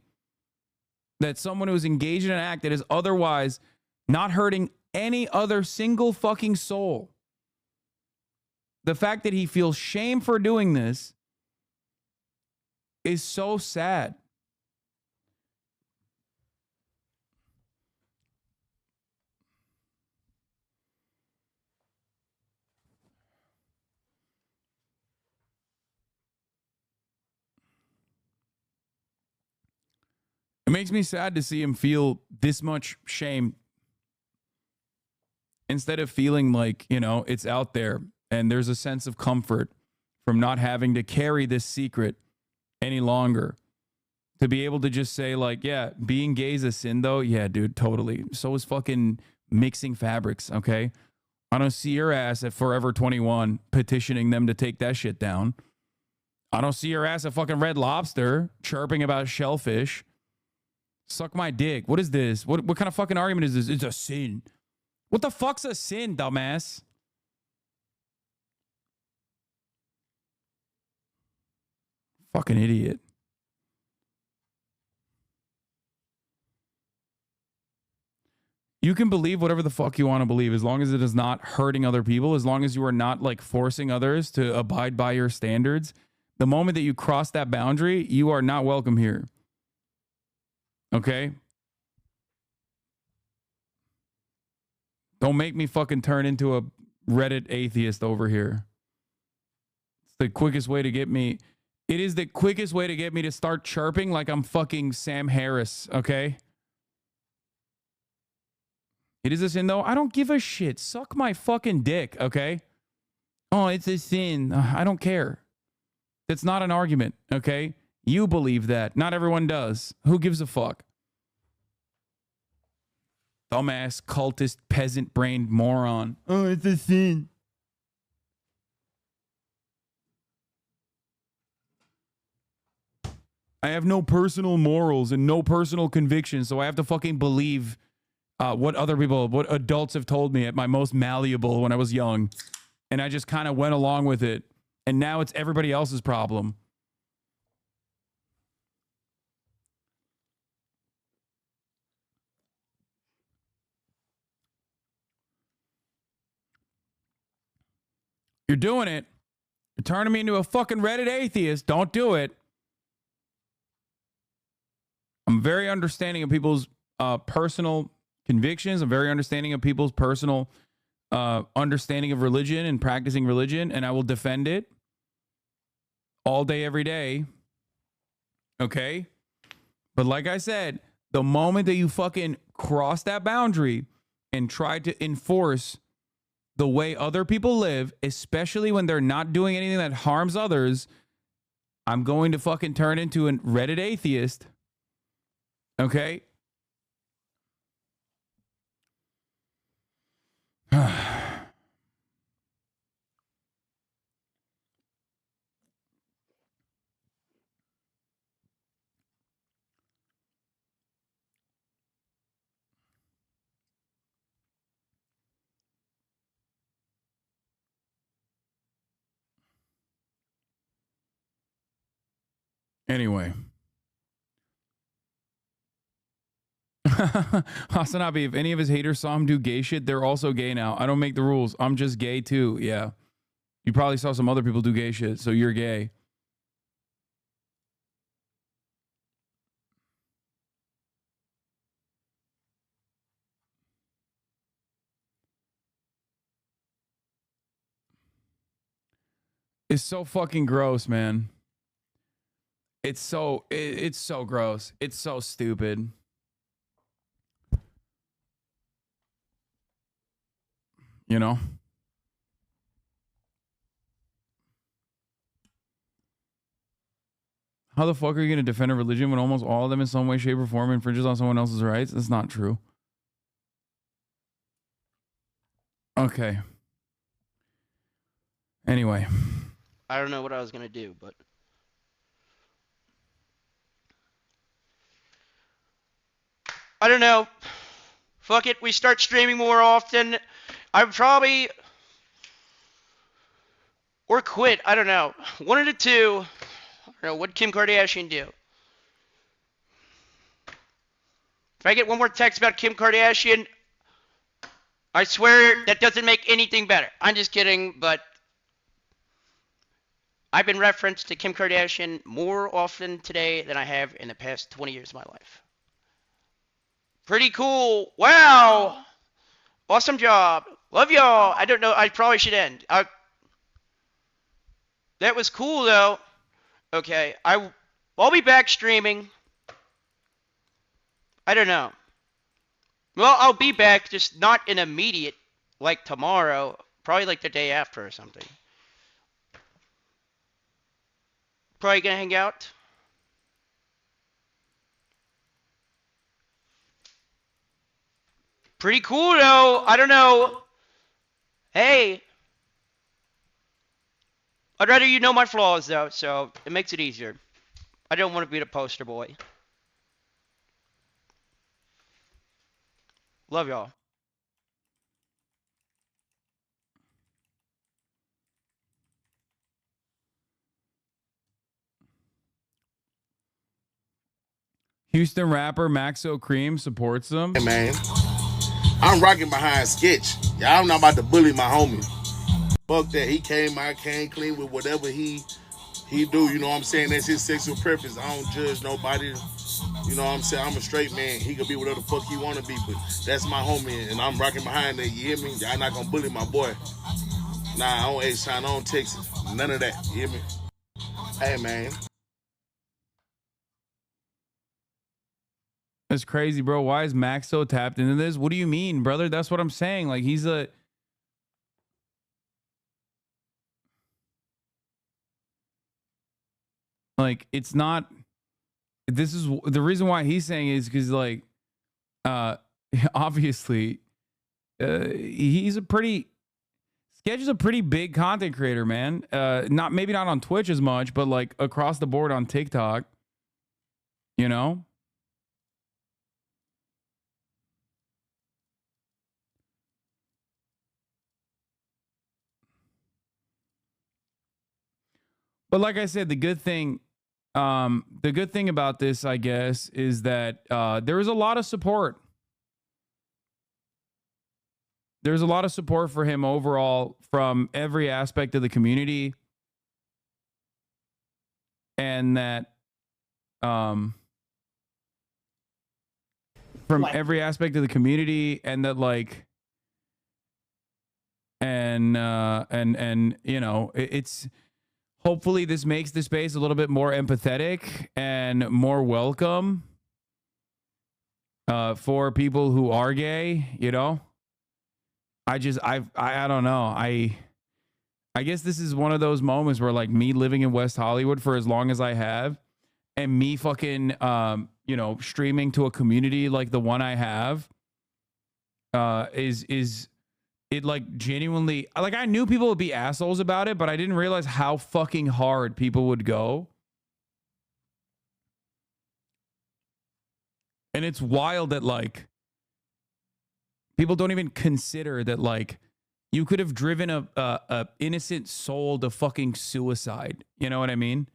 that someone who is engaged in an act that is otherwise not hurting any other single fucking soul, the fact that he feels shame for doing this is so sad. It makes me sad to see him feel this much shame instead of feeling like, you know, it's out there and there's a sense of comfort from not having to carry this secret any longer. To be able to just say like, yeah, being gay is a sin though. Yeah, dude, totally. So is fucking mixing fabrics, okay? I don't see your ass at Forever 21 petitioning them to take that shit down. I don't see your ass at fucking Red Lobster chirping about shellfish. Suck my dick. What is this? What kind of fucking argument is this? It's a sin. What the fuck's a sin, dumbass? Fucking idiot. You can believe whatever the fuck you want to believe as long as it is not hurting other people, as long as you are not like forcing others to abide by your standards. The moment that you cross that boundary, you are not welcome here. Okay? Don't make me fucking turn into a Reddit atheist over here. It's the quickest way to get me. It is the quickest way to get me to start chirping like I'm fucking Sam Harris, okay? It is a sin, though. I don't give a shit. Suck my fucking dick, okay? Oh, it's a sin. I don't care. That's not an argument, okay? You believe that. Not everyone does. Who gives a fuck? Dumbass, cultist, peasant-brained moron. Oh, it's a sin. I have no personal morals and no personal convictions, so I have to fucking believe what other people, what adults have told me at my most malleable when I was young. And I just kind of went along with it. And now it's everybody else's problem. You're doing it. You're turning me into a fucking Reddit atheist. Don't do it. I'm very understanding of people's personal convictions. I'm very understanding of people's personal understanding of religion and practicing religion, and I will defend it all day, every day. Okay? But like I said, the moment that you fucking cross that boundary and try to enforce the way other people live, especially when they're not doing anything that harms others, I'm going to fucking turn into a Reddit atheist. Okay? Anyway. HasanAbi, if any of his haters saw him do gay shit, they're also gay now. I don't make the rules. I'm just gay too. Yeah. You probably saw some other people do gay shit, so you're gay. It's so fucking gross, man. It's so gross. It's so stupid. You know? How the fuck are you going to defend a religion when almost all of them in some way, shape, or form infringes on someone else's rights? That's not true. Okay. Anyway. I don't know what I was going to do, but... I don't know. Fuck it, we start streaming more often. I probably... Or quit, I don't know. One of the two. I don't know, what'd Kim Kardashian do? If I get one more text about Kim Kardashian, I swear that doesn't make anything better. I'm just kidding, but... I've been referenced to Kim Kardashian more often today than I have in the past 20 years of my life. Pretty cool. Wow. Awesome job. Love y'all. I don't know. I probably should end. That was cool, though. Okay. I'll be back streaming. I don't know. Well, I'll be back, just not in immediate, like tomorrow. Probably like the day after or something. Probably gonna hang out. Pretty cool though. I don't know. Hey. I'd rather you know my flaws though, so it makes it easier. I don't want to be the poster boy. Love y'all. Houston rapper Maxo Cream supports them. Hey man, I'm rocking behind Sketch. Y'all not about to bully my homie. Fuck that. He came clean with whatever he do. You know what I'm saying? That's his sexual preference. I don't judge nobody. You know what I'm saying? I'm a straight man. He could be whatever the fuck he want to be, but that's my homie, and I'm rocking behind that. You hear me? Y'all not gonna bully my boy. Nah, I don't H-Town, I don't Texas. None of that. You hear me? Hey man. That's crazy, bro. Why is Max so tapped into this? What do you mean, brother? That's what I'm saying. Like, he's a... Like, it's not... This is... The reason why he's saying is because, like, obviously, he's a pretty... Sketch is a pretty big content creator, man. Maybe not on Twitch as much, but, like, across the board on TikTok. You know? But like I said, the good thing about this, I guess, is that there is a lot of support. There's a lot of support for him overall from every aspect of the community. And that from every aspect of the community, and that like and you know, it's hopefully this makes the space a little bit more empathetic and more welcome for people who are gay, you know? I don't know. I guess this is one of those moments where, like, me living in West Hollywood for as long as I have, and me fucking you know, streaming to a community like the one I have is it, like, genuinely, like, I knew people would be assholes about it, but I didn't realize how fucking hard people would go. And it's wild that, like, people don't even consider that, like, you could have driven a innocent soul to fucking suicide. You know what I mean?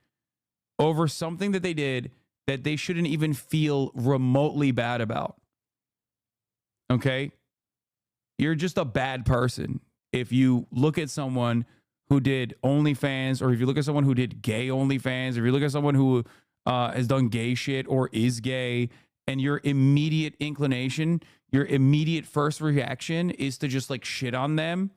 over something that they did that they shouldn't even feel remotely bad about. Okay? You're just a bad person if you look at someone who did OnlyFans, or if you look at someone who did gay OnlyFans, or if you look at someone who has done gay shit or is gay, and your immediate inclination, your immediate first reaction is to just like shit on them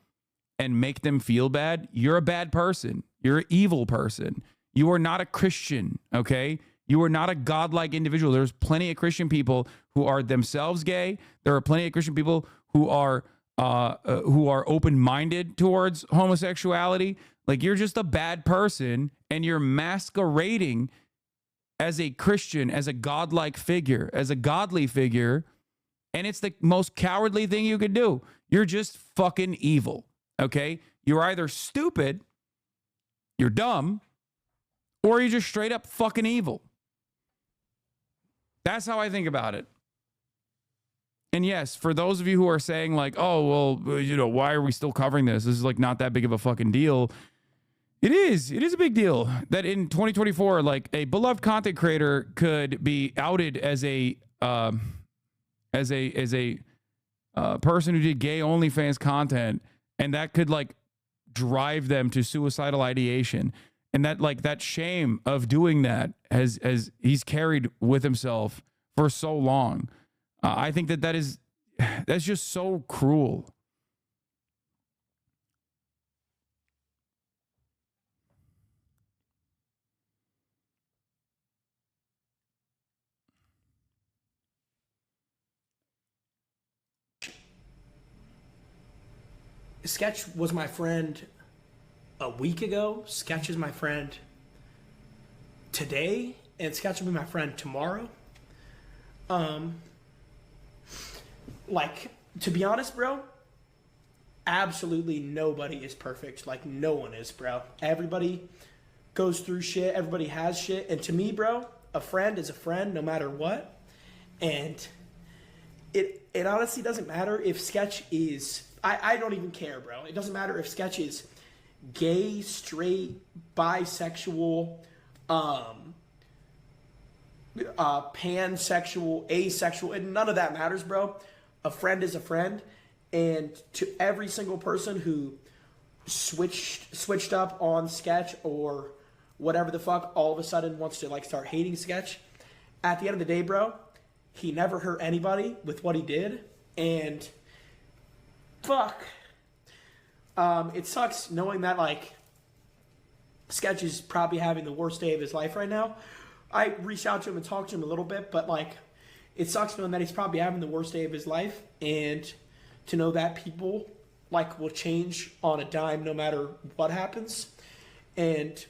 and make them feel bad, you're a bad person. You're an evil person. You are not a Christian, okay? You are not a godlike individual. There's plenty of Christian people who are themselves gay. There are plenty of Christian people who are open-minded towards homosexuality. Like, you're just a bad person, and you're masquerading as a Christian, as a godlike figure, as a godly figure, and it's the most cowardly thing you could do. You're just fucking evil, okay? You're either stupid, you're dumb, or you're just straight up fucking evil. That's how I think about it. And yes, for those of you who are saying like, oh, well, you know, why are we still covering this? This is like not that big of a fucking deal. It is a big deal that in 2024, like a beloved content creator could be outed as a person who did gay OnlyFans content, and that could like drive them to suicidal ideation. And that like that shame of doing that has he's carried with himself for so long. I think that's just so cruel. Sketch was my friend a week ago. Sketch is my friend today, and Sketch will be my friend tomorrow. Like, to be honest, bro, absolutely nobody is perfect. Like, no one is, bro. Everybody goes through shit. Everybody has shit. And to me, bro, a friend is a friend no matter what. And it honestly doesn't matter if Sketch is... I don't even care, bro. It doesn't matter if Sketch is gay, straight, bisexual, pansexual, asexual, and none of that matters, bro. A friend is a friend, and to every single person who switched up on Sketch or whatever the fuck, all of a sudden wants to like start hating Sketch, at the end of the day, bro, he never hurt anybody with what he did, and fuck. It sucks knowing that like Sketch is probably having the worst day of his life right now. I reached out to him and talked to him a little bit, but like it sucks knowing that he's probably having the worst day of his life, and to know that people like will change on a dime no matter what happens. And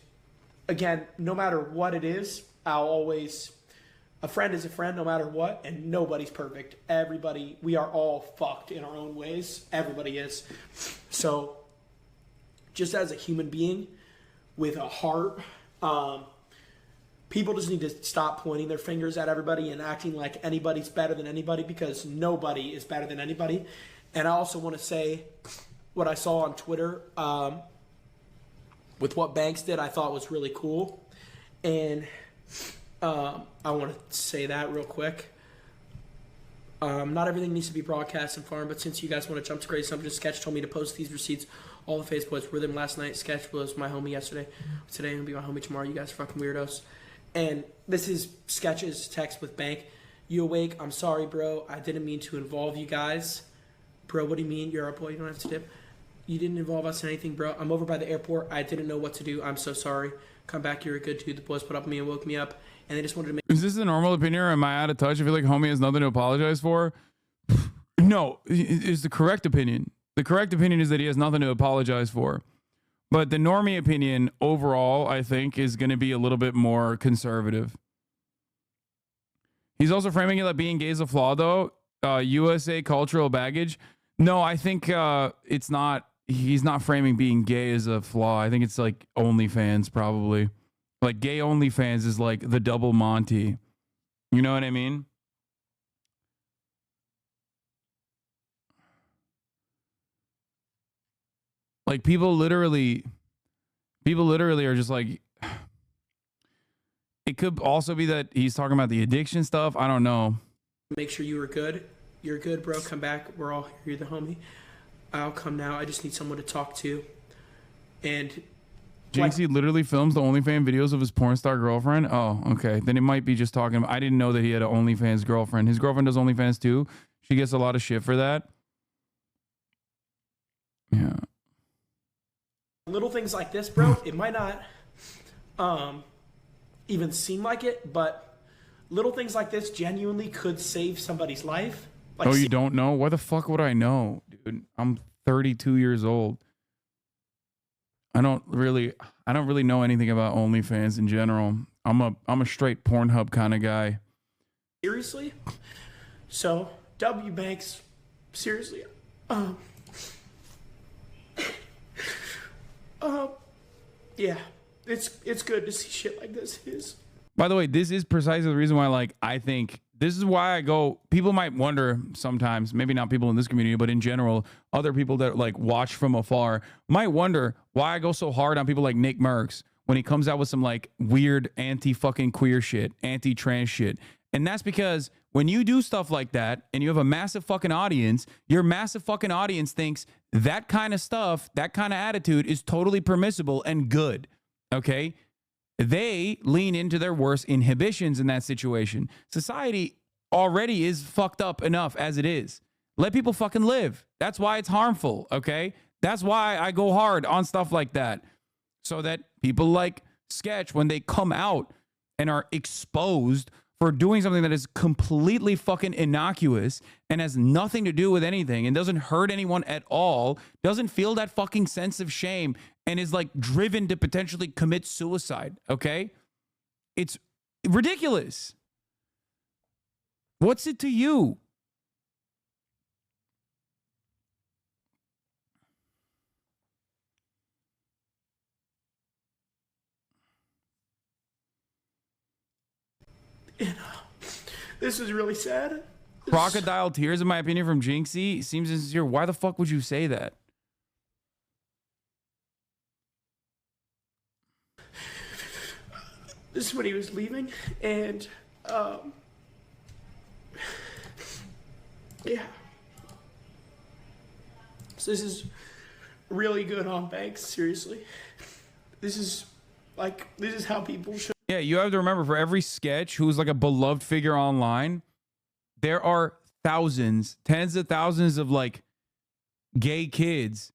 again, no matter what it is, a friend is a friend no matter what, and nobody's perfect. Everybody, we are all fucked in our own ways. Everybody is. So just as a human being with a heart, people just need to stop pointing their fingers at everybody and acting like anybody's better than anybody, because nobody is better than anybody. And I also want to say what I saw on Twitter with what Banks did, I thought was really cool. And I want to say that real quick. Not everything needs to be broadcast and farmed, but since you guys want to jump to crazy assumptions, Sketch told me to post these receipts. All the Facebooks were them last night. Sketch was my homie yesterday. Today he'll be my homie tomorrow. You guys are fucking weirdos. And this is Sketch's text with Bank. You awake? I'm sorry, bro. I didn't mean to involve you guys. Bro, what do you mean? You're a boy. You don't have to dip. You didn't involve us in anything, bro. I'm over by the airport. I didn't know what to do. I'm so sorry. Come back. You're a good dude. The boys put up with me and woke me up. And they just wanted to make... Is this the normal opinion, or am I out of touch? I feel like homie has nothing to apologize for. No, it's the correct opinion. The correct opinion is that he has nothing to apologize for. But the normie opinion overall, I think, is going to be a little bit more conservative. He's also framing it like being gay is a flaw, though. USA cultural baggage. No, I think it's not. He's not framing being gay as a flaw. I think it's like OnlyFans, probably. Like gay OnlyFans is like the double Monty. You know what I mean? Like people literally are just like, It could also be that he's talking about the addiction stuff. I don't know. Make sure you were good. You're good, bro. Come back. We're all here. You're the homie. I'll come now. I just need someone to talk to. And Jinxie literally films the OnlyFans videos of his porn star girlfriend. Oh, okay. Then it might be just talking. I didn't know that he had an OnlyFans girlfriend. His girlfriend does OnlyFans too. She gets a lot of shit for that. Yeah. Little things like this, bro, it might not even seem like it, but little things like this genuinely could save somebody's life. Like, oh, you don't know? Why the fuck would I know, dude? I'm 32 years old. I don't really know anything about OnlyFans in general. I'm a straight Pornhub kind of guy. Seriously? So, W Banks, seriously, yeah, it's good to see shit like this. It is. By the way, this is precisely the reason why, like, I think this is why I go. People might wonder sometimes, maybe not people in this community, but in general, other people that like watch from afar might wonder why I go so hard on people like Nick Merckx when he comes out with some like weird anti-fucking queer shit, anti-trans shit. And that's because when you do stuff like that and you have a massive fucking audience, your massive fucking audience thinks that kind of stuff, that kind of attitude is totally permissible and good. Okay? They lean into their worst inhibitions in that situation. Society already is fucked up enough as it is. Let people fucking live. That's why it's harmful, okay? That's why I go hard on stuff like that. So that people like Sketch, when they come out and are exposed for doing something that is completely fucking innocuous and has nothing to do with anything and doesn't hurt anyone at all, doesn't feel that fucking sense of shame and is like driven to potentially commit suicide, okay? It's ridiculous. What's it to you? This is really sad. Crocodile tears, in my opinion, from Jinxie seems insincere. Why the fuck would you say that? This is when he was leaving, and yeah. So this is really good on Banks, seriously. This is how people should. Yeah, you have to remember, for every Sketch who's like a beloved figure online, there are thousands, tens of thousands of like gay kids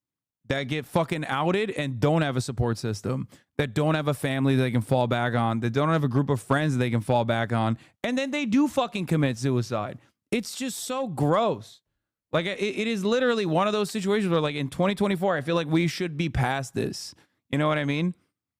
that get fucking outed and don't have a support system, that don't have a family that they can fall back on, that don't have a group of friends that they can fall back on, and then they do fucking commit suicide. It's just so gross. Like, it is literally one of those situations where, like, in 2024, I feel like we should be past this. You know what I mean?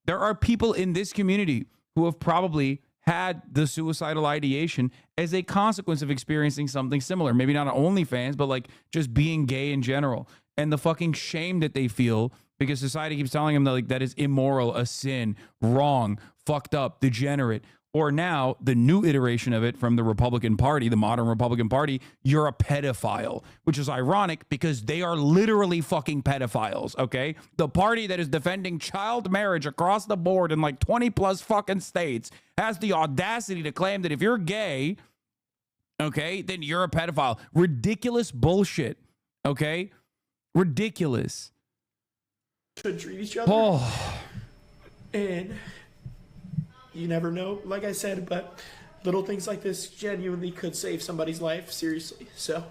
There are people in this community who have probably had the suicidal ideation as a consequence of experiencing something similar. Maybe not on OnlyFans, but like just being gay in general. And the fucking shame that they feel because society keeps telling them that, like, that is immoral, a sin, wrong, fucked up, degenerate. Or now the new iteration of it from the Republican Party, the modern Republican Party, you're a pedophile, which is ironic because they are literally fucking pedophiles, okay? The party that is defending child marriage across the board in like 20 plus fucking states has the audacity to claim that if you're gay, okay, then you're a pedophile. Ridiculous bullshit, okay? Ridiculous. Should treat each other. Oh. And you never know, like I said, but little things like this genuinely could save somebody's life, seriously. So,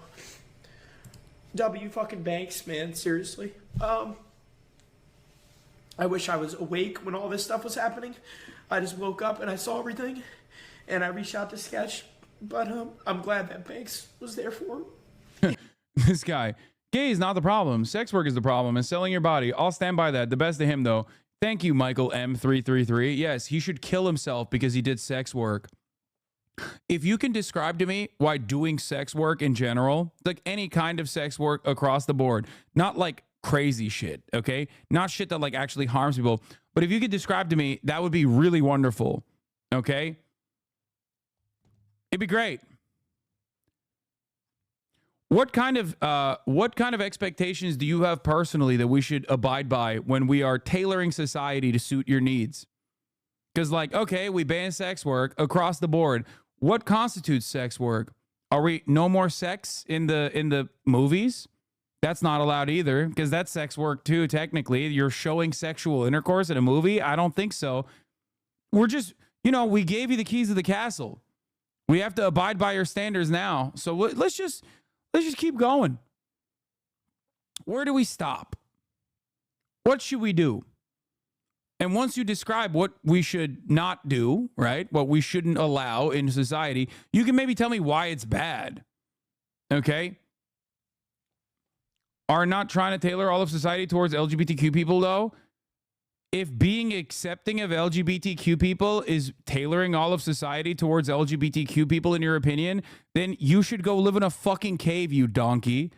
W fucking Banks, man, seriously. I wish I was awake when all this stuff was happening. I just woke up and I saw everything, and I reached out to Sketch, but I'm glad that Banks was there for him. This guy, gay is not the problem. Sex work is the problem, and selling your body. I'll stand by that. The best to him, though. Thank you, Michael M333. Yes, he should kill himself because he did sex work. If you can describe to me why doing sex work in general, like any kind of sex work across the board, not like crazy shit, okay? Not shit that like actually harms people. But if you could describe to me, that would be really wonderful, okay? It'd be great. What kind of expectations do you have personally that we should abide by when we are tailoring society to suit your needs? Because, like, okay, we ban sex work across the board. What constitutes sex work? Are we no more sex in the movies? That's not allowed either, because that's sex work too, technically. You're showing sexual intercourse in a movie? I don't think so. We're just, you know, we gave you the keys of the castle. We have to abide by your standards now. So let's just keep going. Where do we stop? What should we do? And once you describe what we should not do, right, what we shouldn't allow in society, you can maybe tell me why it's bad. Okay? Are not trying to tailor all of society towards LGBTQ people, though? If being accepting of LGBTQ people is tailoring all of society towards LGBTQ people, in your opinion, then you should go live in a fucking cave, you donkey.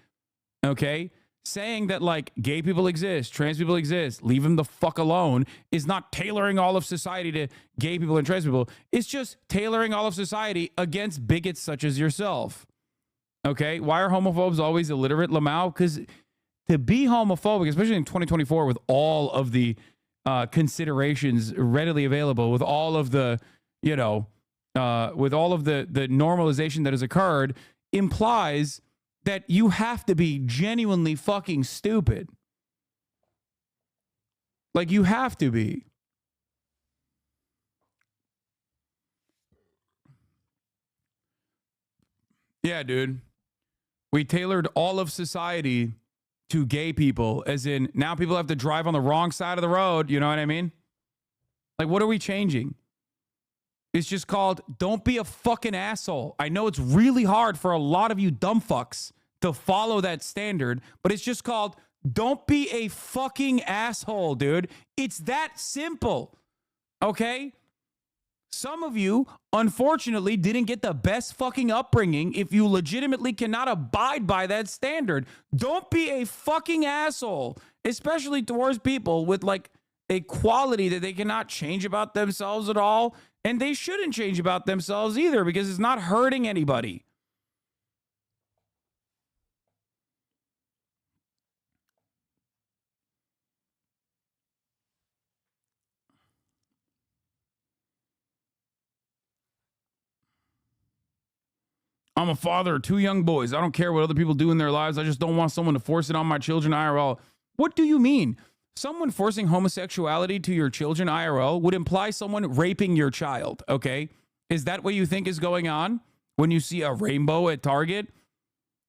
Okay? Saying that, like, gay people exist, trans people exist, leave them the fuck alone, is not tailoring all of society to gay people and trans people. It's just tailoring all of society against bigots such as yourself. Okay? Why are homophobes always illiterate, Lamau? Because to be homophobic, especially in 2024 with all of the considerations readily available, with all of the, you know, with all of the normalization that has occurred, implies that you have to be genuinely fucking stupid. Like, you have to be. Yeah, dude. We tailored all of society to gay people, as in now people have to drive on the wrong side of the road. You know what I mean? Like, what are we changing? It's just called, don't be a fucking asshole. I know it's really hard for a lot of you dumb fucks to follow that standard, but it's just called, don't be a fucking asshole, dude. It's that simple. Okay? Some of you, unfortunately, didn't get the best fucking upbringing if you legitimately cannot abide by that standard. Don't be a fucking asshole, especially towards people with, like, a quality that they cannot change about themselves at all, and they shouldn't change about themselves either, because it's not hurting anybody. I'm a father of 2 young boys. I don't care what other people do in their lives. I just don't want someone to force it on my children IRL. What do you mean? Someone forcing homosexuality to your children IRL would imply someone raping your child, okay? Is that what you think is going on when you see a rainbow at Target?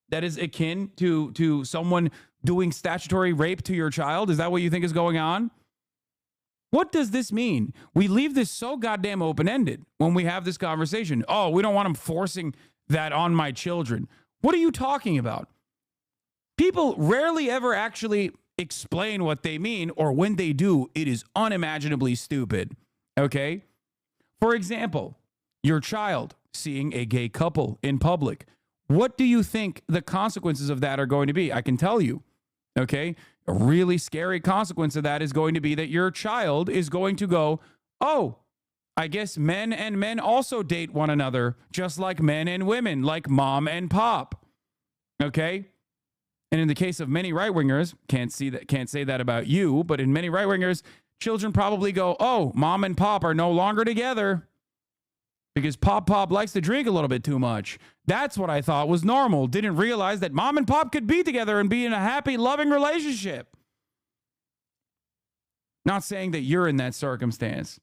That is akin to someone doing statutory rape to your child? Is that what you think is going on? What does this mean? We leave this so goddamn open-ended when we have this conversation. Oh, we don't want them forcing that on my children. What are you talking about? People rarely ever actually explain what they mean, or when they do, it is unimaginably stupid. Okay? For example, your child seeing a gay couple in public. What do you think the consequences of that are going to be? I can tell you. Okay? A really scary consequence of that is going to be that your child is going to go, oh, I guess men and men also date one another, just like men and women, like mom and pop. Okay? And in the case of many right-wingers, can't say that about you, but in many right-wingers, children probably go, oh, mom and pop are no longer together because pop likes to drink a little bit too much. That's what I thought was normal. Didn't realize that mom and pop could be together and be in a happy, loving relationship. Not saying that you're in that circumstance.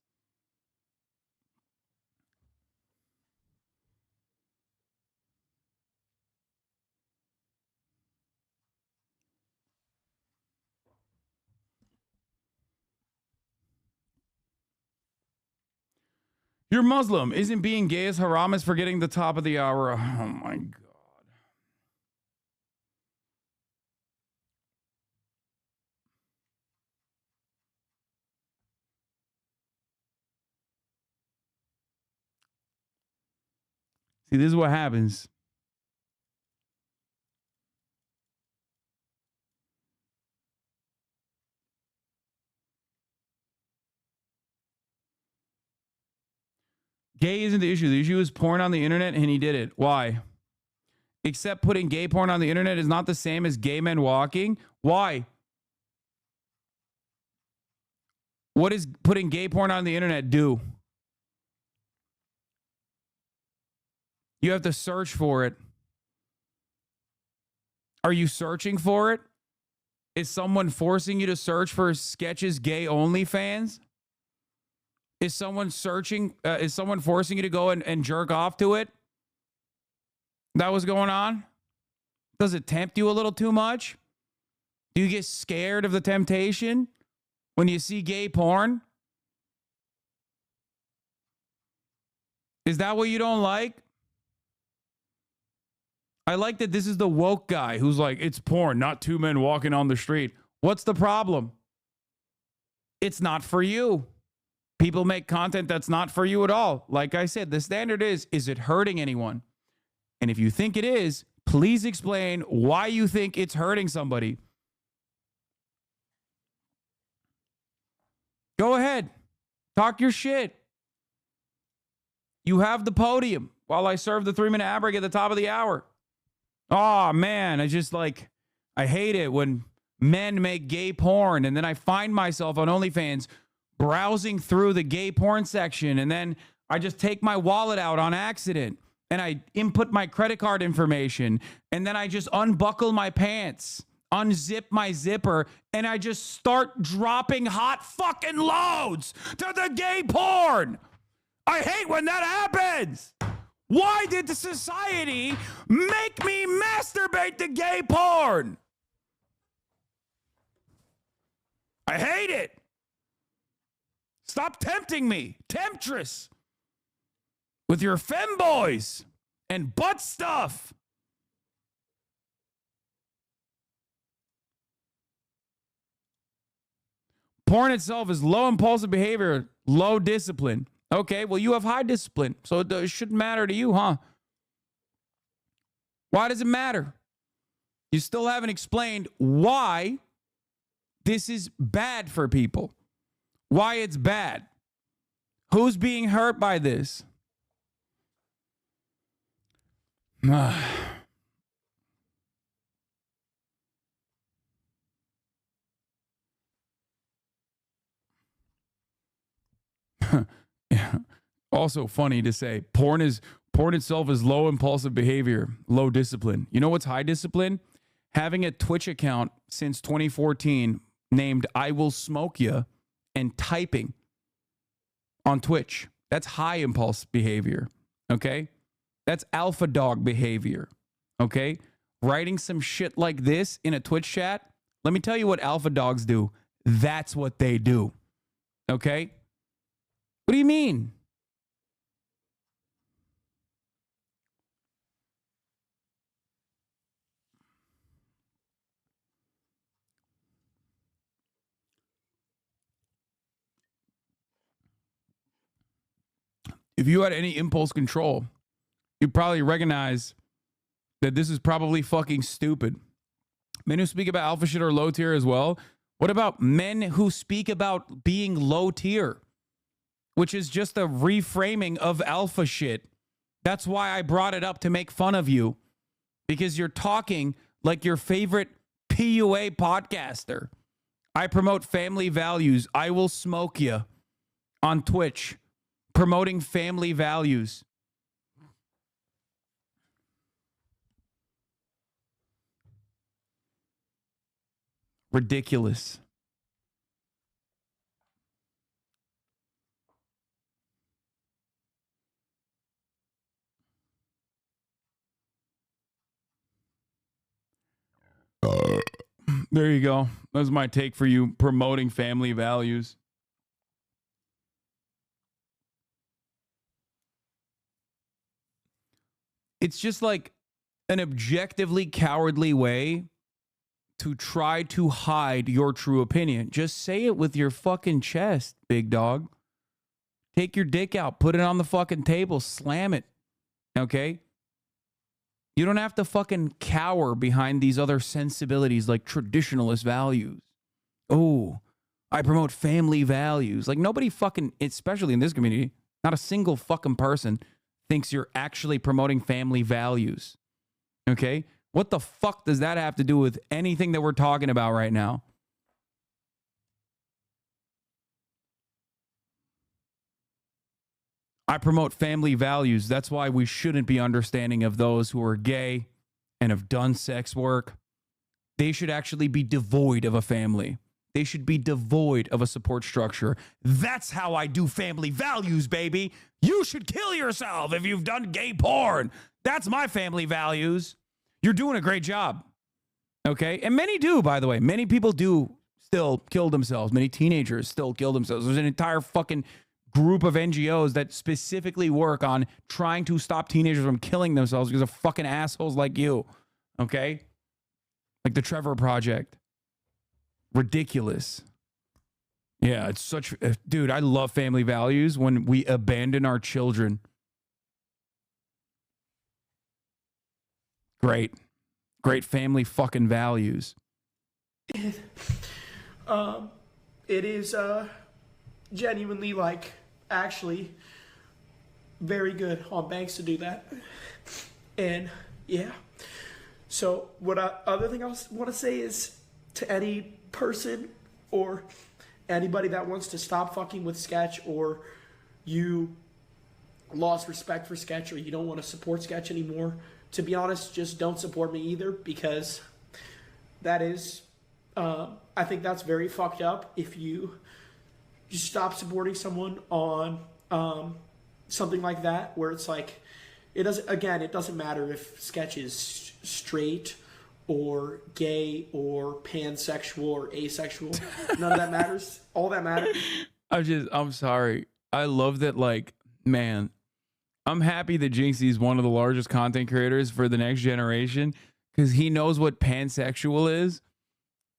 You're Muslim. Isn't being gay as haram as forgetting the top of the hour? Oh, my God. See, this is what happens. Gay isn't the issue. The issue is porn on the internet, and he did it. Why? Except putting gay porn on the internet is not the same as gay men walking. Why? What does putting gay porn on the internet do? You have to search for it. Are you searching for it? Is someone forcing you to search for Sketch's gay OnlyFans? Is someone forcing you to go and jerk off to it? That was going on? Does it tempt you a little too much? Do you get scared of the temptation when you see gay porn? Is that what you don't like? I like that this is the woke guy who's like, it's porn, not two men walking on the street. What's the problem? It's not for you. People make content that's not for you at all. Like I said, the standard is it hurting anyone? And if you think it is, please explain why you think it's hurting somebody. Go ahead. Talk your shit. You have the podium while I serve the 3-minute ad break at the top of the hour. Oh, man, I hate it when men make gay porn and then I find myself on OnlyFans browsing through the gay porn section and then I just take my wallet out on accident and I input my credit card information and then I just unbuckle my pants, unzip my zipper, and I just start dropping hot fucking loads to the gay porn. I hate when that happens. Why did the society make me masturbate to gay porn? I hate it. Stop tempting me, temptress, with your femboys and butt stuff. Porn itself is low impulsive behavior, low discipline. Okay, well, you have high discipline, so it shouldn't matter to you, huh? Why does it matter? You still haven't explained why this is bad for people. Why it's bad. Who's being hurt by this? Also funny to say, porn itself is low impulsive behavior, low discipline. You know what's high discipline? Having a Twitch account since 2014 named I Will Smoke Ya and typing on Twitch. That's high impulse behavior, okay? That's alpha dog behavior, okay? Writing some shit like this in a Twitch chat, let me tell you what alpha dogs do. That's what they do, okay? What do you mean? If you had any impulse control, you'd probably recognize that this is probably fucking stupid. Men who speak about alpha shit are low tier as well. What about men who speak about being low tier, which is just a reframing of alpha shit? That's why I brought it up, to make fun of you, because you're talking like your favorite PUA podcaster. I promote family values. I will smoke you on Twitch, promoting family values. Ridiculous. There you go. That's my take for you, promoting family values. It's just like an objectively cowardly way to try to hide your true opinion. Just say it with your fucking chest, big dog. Take your dick out, put it on the fucking table, slam it. Okay? You don't have to fucking cower behind these other sensibilities like traditionalist values. Oh, I promote family values. Like, nobody fucking, especially in this community, not a single fucking person thinks you're actually promoting family values. Okay? What the fuck does that have to do with anything that we're talking about right now? I promote family values. That's why we shouldn't be understanding of those who are gay and have done sex work. They should actually be devoid of a family. They should be devoid of a support structure. That's how I do family values, baby. You should kill yourself if you've done gay porn. That's my family values. You're doing a great job. Okay? And many do, by the way. Many people do still kill themselves. Many teenagers still kill themselves. There's an entire fucking group of NGOs that specifically work on trying to stop teenagers from killing themselves because of fucking assholes like you. Okay? Like the Trevor Project. Ridiculous. Yeah, it's such... Dude, I love family values when we abandon our children. Great. Great family fucking values. It is genuinely, like, actually very good on banks to do that. And, yeah. So, other thing I want to say is to any person or anybody that wants to stop fucking with Sketch, or you lost respect for Sketch, or you don't want to support Sketch anymore, to be honest, just don't support me either, because that is, I think that's very fucked up if you just stop supporting someone on something like that, where it's like, it doesn't matter if Sketch is straight or gay or pansexual or asexual. None of that matters. All that matters. I'm sorry. I love that, like, man, I'm happy that Jinxie is one of the largest content creators for the next generation, because he knows what pansexual is.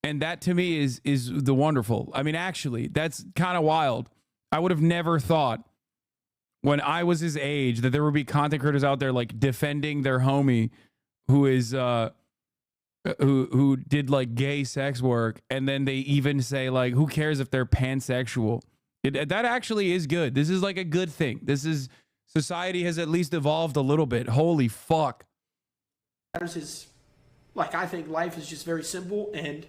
And that to me is the wonderful. I mean, actually, that's kind of wild. I would have never thought when I was his age that there would be content creators out there like defending their homie who is who did like gay sex work, and then they even say like, who cares if they're pansexual? That actually is good. This is like a good thing. This is, society has at least evolved a little bit. Holy fuck. Is, like, I think life is just very simple, and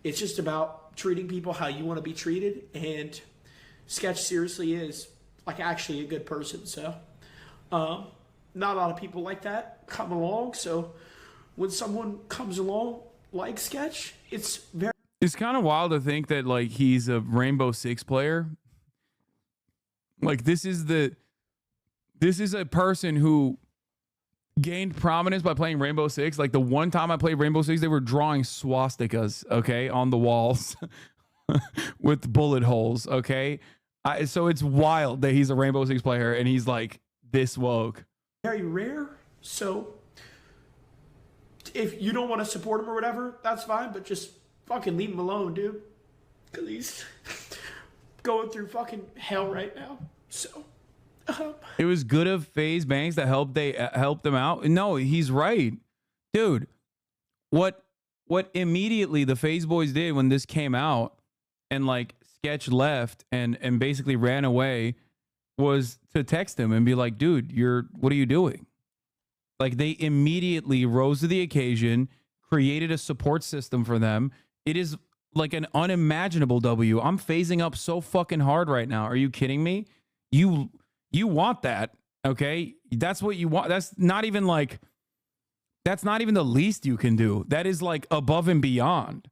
it's just about treating people how you want to be treated, and Sketch seriously is like actually a good person. So not a lot of people like that come along, so when someone comes along like Sketch, it's kind of wild to think that like he's a Rainbow Six player. Like this is a person who gained prominence by playing Rainbow Six. Like the one time I played Rainbow Six, they were drawing swastikas, okay, on the walls with bullet holes, okay? So it's wild that he's a Rainbow Six player and he's like this woke. Very rare. So if you don't want to support him or whatever, that's fine, but just fucking leave him alone, dude. Because he's going through fucking hell right now. So it was good of FaZe Banks that helped them out. No, he's right. Dude, what immediately the FaZe boys did when this came out and like Sketch left and basically ran away was to text him and be like, dude, what are you doing? Like they immediately rose to the occasion, created a support system for them. It is like an unimaginable W. I'm phasing up so fucking hard right now. Are you kidding me? You want that, okay? That's what you want. That's not even the least you can do. That is like above and beyond.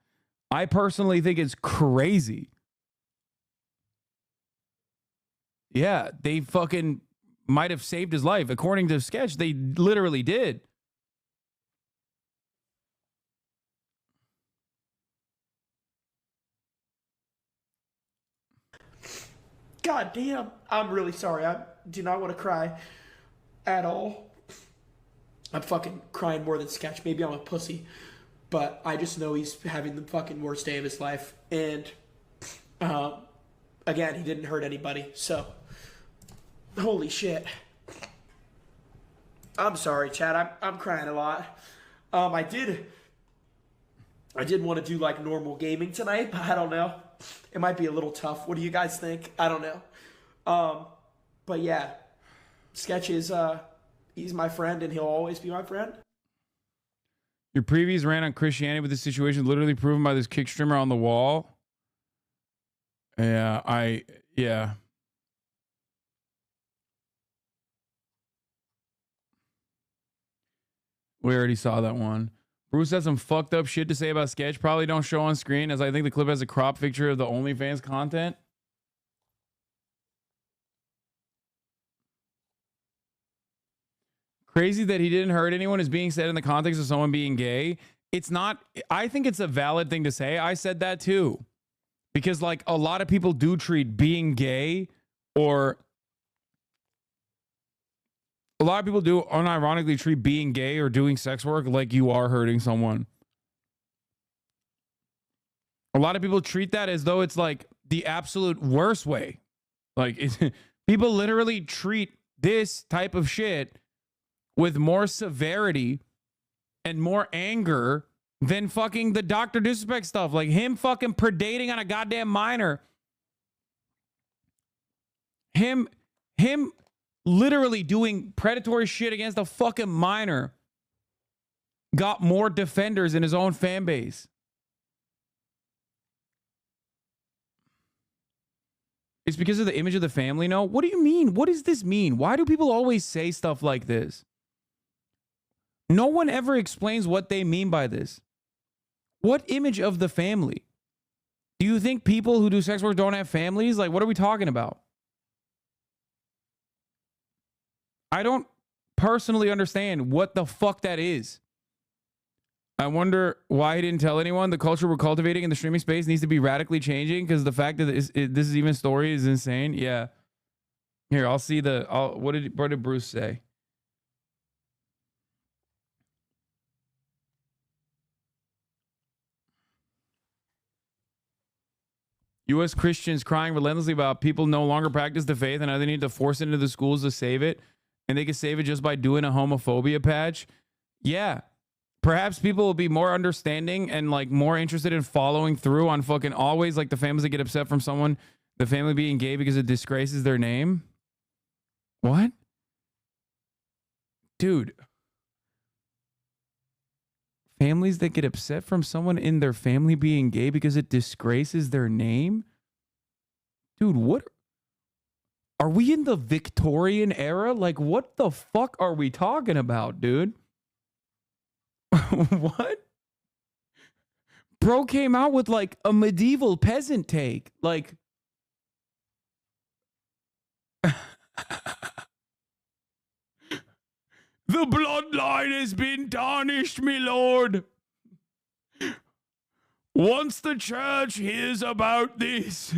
I personally think it's crazy. Yeah, they fucking might have saved his life. According to Sketch, they literally did. God damn, I'm really sorry. I do not want to cry at all. I'm fucking crying more than Sketch. Maybe I'm a pussy, but I just know he's having the fucking worst day of his life. And again, he didn't hurt anybody, so holy shit. I'm sorry, Chad. I'm crying a lot. I did want to do like normal gaming tonight, but I don't know. It might be a little tough. What do you guys think? I don't know. But yeah, Sketch is he's my friend and he'll always be my friend. Your previous rant on Christianity with this situation literally proven by this kick streamer on the wall. Yeah. We already saw that one. Bruce has some fucked up shit to say about sketch. Probably don't show on screen, as I think the clip has a crop picture of the OnlyFans content. Crazy that he didn't hurt anyone is being said in the context of someone being gay. It's not, I think it's a valid thing to say. I said that too. Because like a lot of people do treat being gay, or a lot of people do unironically treat being gay or doing sex work like you are hurting someone. A lot of people treat that as though it's like the absolute worst way. Like people literally treat this type of shit with more severity and more anger than fucking the Dr. Disrespect stuff. Like him fucking predating on a goddamn minor. Him literally doing predatory shit against a fucking minor got more defenders in his own fan base. It's because of the image of the family? No. What do you mean? What does this mean? Why do people always say stuff like this? No one ever explains what they mean by this. What image of the family? Do you think people who do sex work don't have families? Like, what are we talking about? I don't personally understand what the fuck that is. I wonder why he didn't tell anyone. The culture we're cultivating in the streaming space needs to be radically changing, because the fact that this is even story is insane. Yeah. Here, I'll see the... what did Bruce say? U.S. Christians crying relentlessly about people no longer practice the faith and now they need to force it into the schools to save it. And they can save it just by doing a homophobia patch. Yeah. Perhaps people will be more understanding and like more interested in following through on fucking always like the families that get upset from someone, the family being gay because it disgraces their name. What? Dude. Families that get upset from someone in their family being gay because it disgraces their name? Dude, what? Are we in the Victorian era? Like, what the fuck are we talking about, dude? What? Bro came out with like a medieval peasant take. Like, the bloodline has been tarnished, me lord. Once the church hears about this,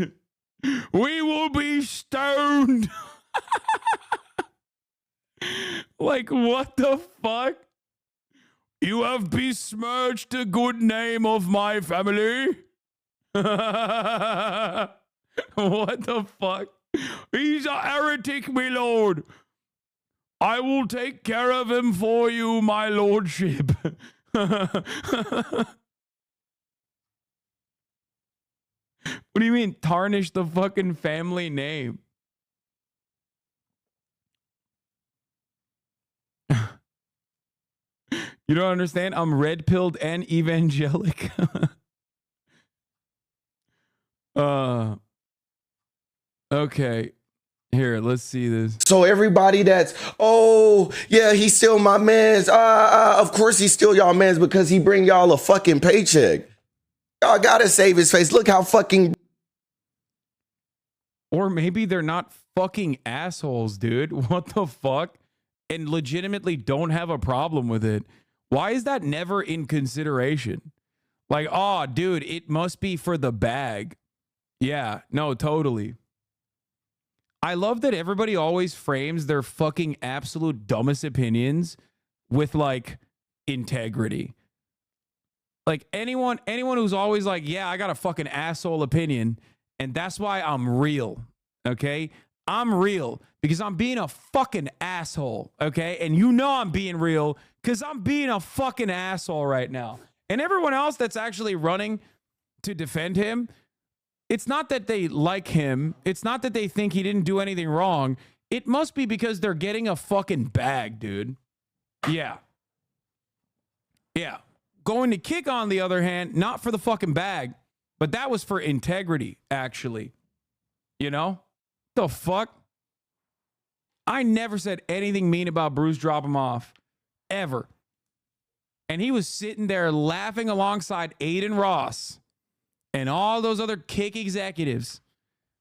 we will be stoned. Like, what the fuck? You have besmirched the good name of my family. What the fuck? He's a heretic, my lord. I will take care of him for you, my lordship. What do you mean, tarnish the fucking family name? You don't understand? I'm red-pilled and evangelic. Okay. Here, let's see this. So everybody that's, oh, yeah, he's still my mans. Of course he's still y'all mans because he bring y'all a fucking paycheck. Y'all gotta save his face. Look how fucking... Or maybe they're not fucking assholes, dude. What the fuck? And legitimately don't have a problem with it. Why is that never in consideration? Like, oh, dude, it must be for the bag. Yeah, no, totally. I love that everybody always frames their fucking absolute dumbest opinions with like integrity. Like anyone who's always like, yeah, I got a fucking asshole opinion and that's why I'm real. Okay? I'm real because I'm being a fucking asshole. Okay? And you know I'm being real because I'm being a fucking asshole right now. And everyone else that's actually running to defend him, it's not that they like him. It's not that they think he didn't do anything wrong. It must be because they're getting a fucking bag, dude. Yeah. Yeah. Going to kick, on the other hand, not for the fucking bag, but that was for integrity, actually. You know? The fuck? I never said anything mean about Bruce drop him off. Ever. And he was sitting there laughing alongside Aiden Ross and all those other kick executives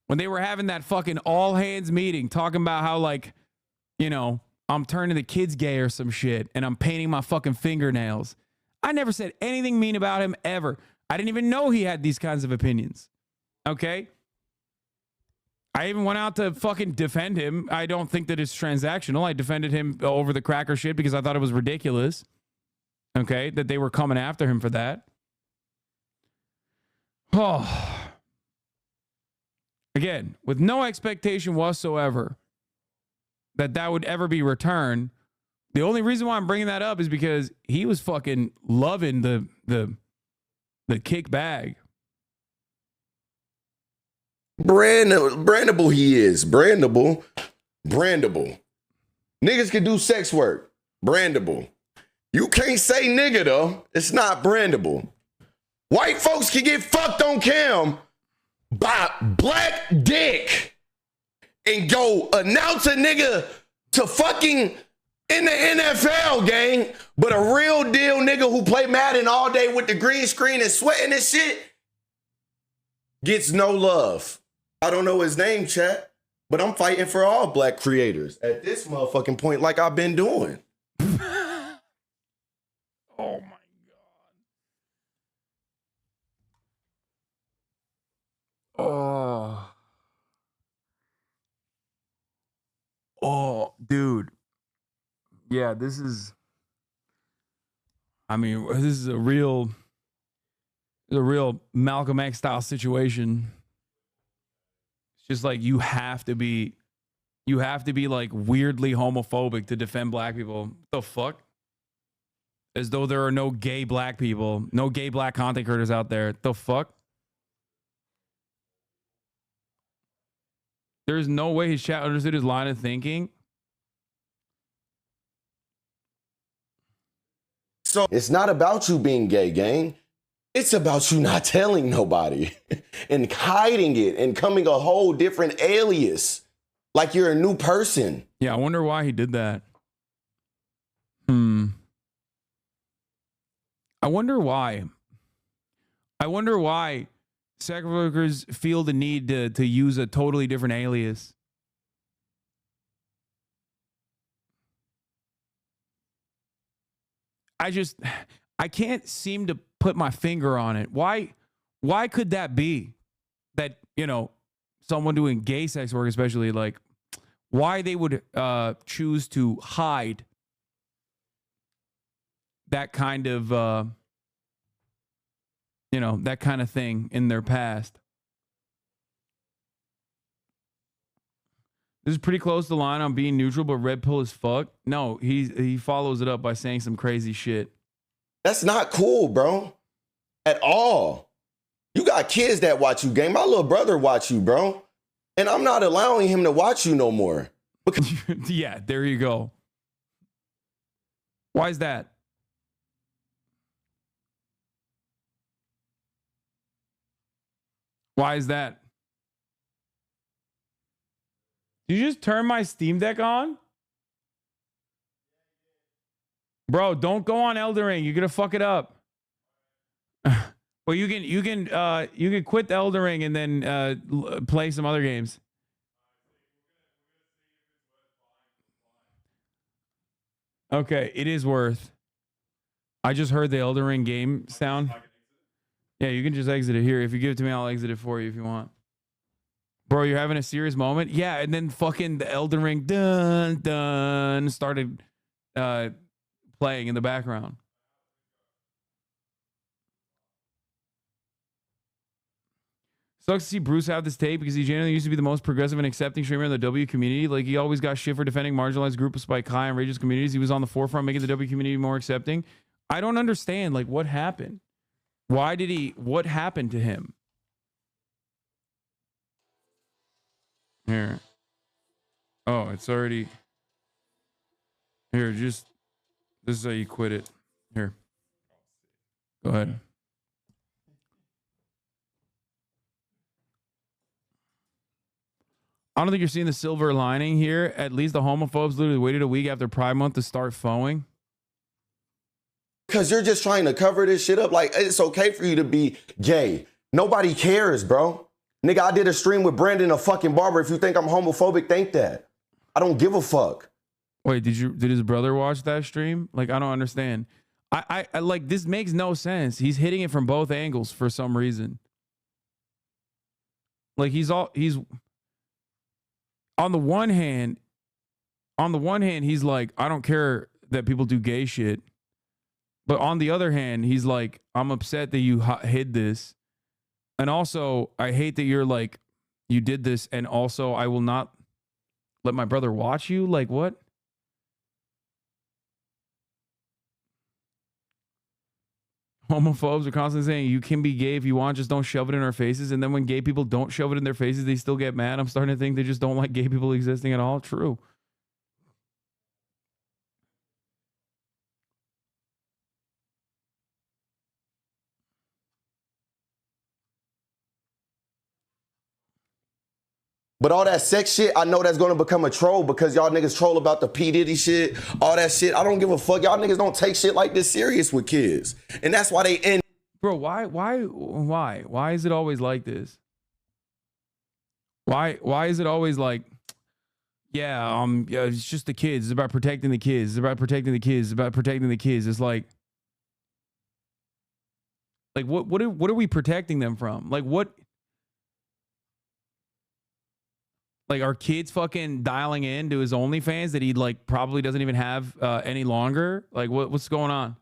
when they were having that fucking all hands meeting talking about how, like, you know, I'm turning the kids gay or some shit and I'm painting my fucking fingernails. I never said anything mean about him ever. I didn't even know he had these kinds of opinions. Okay? I even went out to fucking defend him. I don't think that it's transactional. I defended him over the cracker shit because I thought it was ridiculous. Okay? That they were coming after him for that. Oh. Again, with no expectation whatsoever that would ever be returned. The only reason why I'm bringing that up is because he was fucking loving the kick bag. Brandable he is. Brandable. Niggas can do sex work. Brandable. You can't say nigga though. It's not brandable. White folks can get fucked on cam by black dick and go announce a nigga to fucking in the NFL, gang. But a real deal nigga who play Madden all day with the green screen and sweating and shit gets no love. I don't know his name, chat, but I'm fighting for all black creators at this motherfucking point like I've been doing. Oh my God. Oh, dude. Yeah, this is a real Malcolm X style situation. It's just like you have to be like weirdly homophobic to defend black people. What the fuck? As though there are no gay black people, no gay black content creators out there. The fuck? There's no way his chat understood his line of thinking. So it's not about you being gay, gang. It's about you not telling nobody and hiding it and coming a whole different alias. Like you're a new person. Yeah, I wonder why he did that. I wonder why sex workers feel the need to use a totally different alias. I can't seem to put my finger on it. Why could that be? That, you know, someone doing gay sex work, especially, like, why they would choose to hide that kind of, that kind of thing in their past. This is pretty close to the line on being neutral, but red pill as fuck. No, he follows it up by saying some crazy shit. That's not cool, bro. At all. You got kids that watch you, gang. My little brother watch you, bro. And I'm not allowing him to watch you no more. Yeah, there you go. Why is that? Why is that? Did you just turn my Steam Deck on? Bro, don't go on Elden Ring. You're gonna fuck it up. Well, you can quit the Elden Ring and then play some other games. Okay, it is worth. I just heard the Elden Ring game sound. Yeah, you can just exit it here. If you give it to me, I'll exit it for you if you want. Bro, you're having a serious moment? Yeah, and then fucking the Elden Ring dun started playing in the background. Sucks to see Bruce have this tape because he genuinely used to be the most progressive and accepting streamer in the W community. Like, he always got shit for defending marginalized group of Spike High and religious communities. He was on the forefront making the W community more accepting. I don't understand, like, what happened? What happened to him? Here. Oh, it's already... Here, this is how you quit it. Here. Go ahead. I don't think you're seeing the silver lining here. At least the homophobes literally waited a week after Pride Month to start foeing. Because you're just trying to cover this shit up. Like, it's okay for you to be gay. Nobody cares, bro. Nigga, I did a stream with Brandon, a fucking barber. If you think I'm homophobic, think that. I don't give a fuck. Wait, did his brother watch that stream? Like, I don't understand. I like, this makes no sense. He's hitting it from both angles for some reason. Like, he's on the one hand, he's like, I don't care that people do gay shit. But on the other hand, he's like, I'm upset that you hid this. And also, I hate that you're like, you did this. And also, I will not let my brother watch you. Like, what? Homophobes are constantly saying you can be gay if you want, just don't shove it in our faces. And then when gay people don't shove it in their faces, they still get mad. I'm starting to think they just don't like gay people existing at all. True. But all that sex shit, I know that's going to become a troll because y'all niggas troll about the P. Diddy shit, all that shit. I don't give a fuck. Y'all niggas don't take shit like this serious with kids. And that's why they end. Bro, why is it always like this? Why is it always like, yeah, it's just the kids. It's about protecting the kids. It's about protecting the kids. It's about protecting the kids. It's like what are we protecting them from? Like, what? Like, are kids fucking dialing in to his OnlyFans that he like probably doesn't even have any longer? Like, what's going on?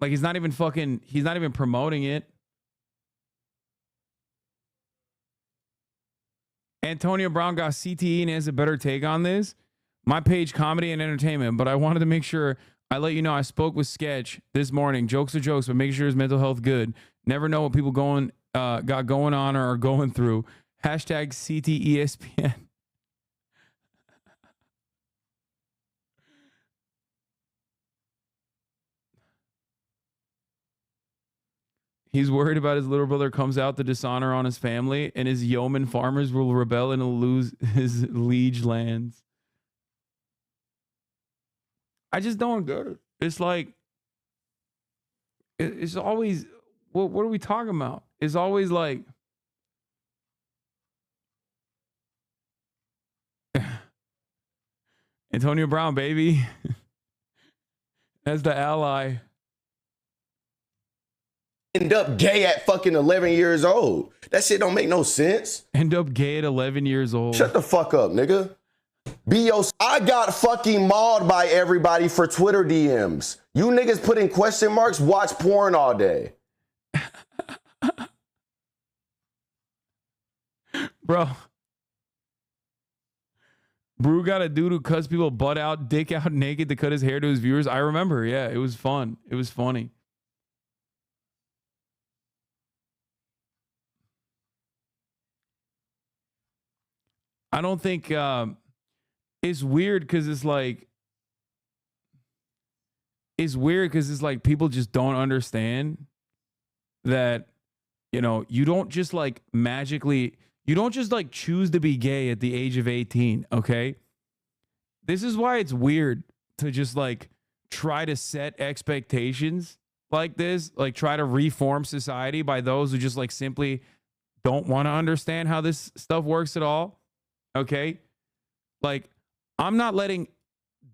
Like, he's not even promoting it. Antonio Brown got CTE and has a better take on this. My page, comedy and entertainment, but I wanted to make sure I let you know I spoke with Sketch this morning. Jokes are jokes, but make sure his mental health good. Never know what people got going on or are going through. Hashtag CTESPN. He's worried about his little brother comes out to dishonor on his family, and his yeoman farmers will rebel and he'll lose his liege lands. I just don't get it. It's like, it's always, what are we talking about? It's always like, Antonio Brown, baby. As the ally. End up gay at fucking 11 years old. That shit don't make no sense. End up gay at 11 years old. Shut the fuck up, nigga. I got fucking mauled by everybody for Twitter DMs. You niggas put in question marks, watch porn all day. Bro. Brew got a dude who cuts people butt out, dick out naked to cut his hair to his viewers. I remember. Yeah, it was fun. It was funny. I don't think it's weird because it's like people just don't understand that, you know, you don't just like magically, you don't just like choose to be gay at the age of 18, okay? This is why it's weird to just like try to set expectations like this, like try to reform society by those who just like simply don't want to understand how this stuff works at all. Okay, like, I'm not letting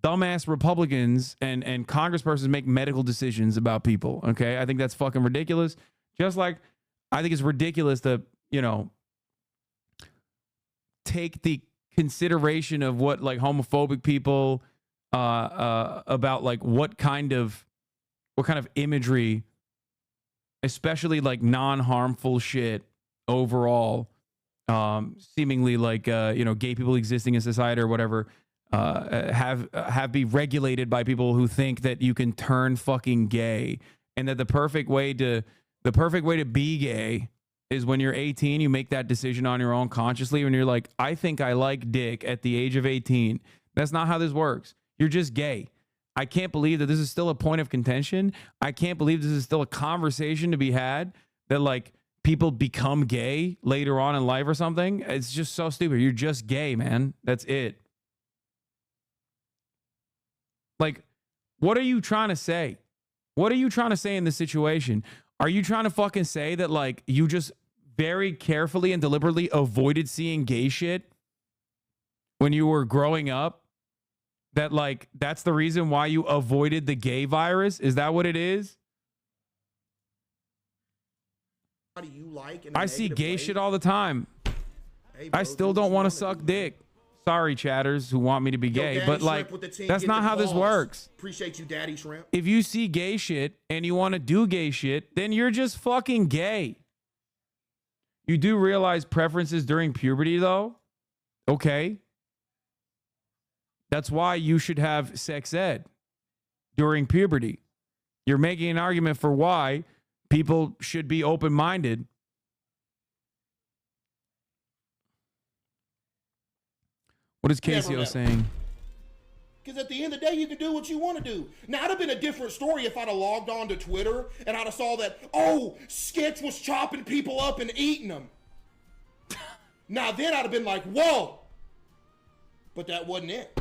dumbass Republicans and congresspersons make medical decisions about people. Okay, I think that's fucking ridiculous. Just like I think it's ridiculous to, you know, take the consideration of what like homophobic people about like what kind of imagery, especially like non-harmful shit overall. Seemingly like you know, gay people existing in society or whatever have be regulated by people who think that you can turn fucking gay, and that the perfect way to be gay is when you're 18, you make that decision on your own consciously when you're like, I think I like dick at the age of 18. That's not how this works. You're just gay. I can't believe that this is still a point of contention. I can't believe this is still a conversation to be had, that like people become gay later on in life or something. It's just so stupid. You're just gay, man. That's it. Like, What are you trying to say? What are you trying to say in this situation? Are you trying to fucking say that, like, you just very carefully and deliberately avoided seeing gay shit when you were growing up? That, like, that's the reason why you avoided the gay virus? Is that what it is? How do you like I see gay shit all the time. Hey, bro, I still don't want to suck dick. Sorry, chatters who want me to be gay, but like, that's not how this works. Appreciate you, Daddy Shrimp. If you see gay shit and you want to do gay shit, then you're just fucking gay. You do realize preferences during puberty, though? Okay. That's why you should have sex ed during puberty. You're making an argument for why people should be open-minded. What is KCO saying? Because at the end of the day, you can do what you want to do. Now, it'd have been a different story if I'd have logged on to Twitter and I'd have saw that, oh, Sketch was chopping people up and eating them. Now, then I'd have been like, whoa. But that wasn't it.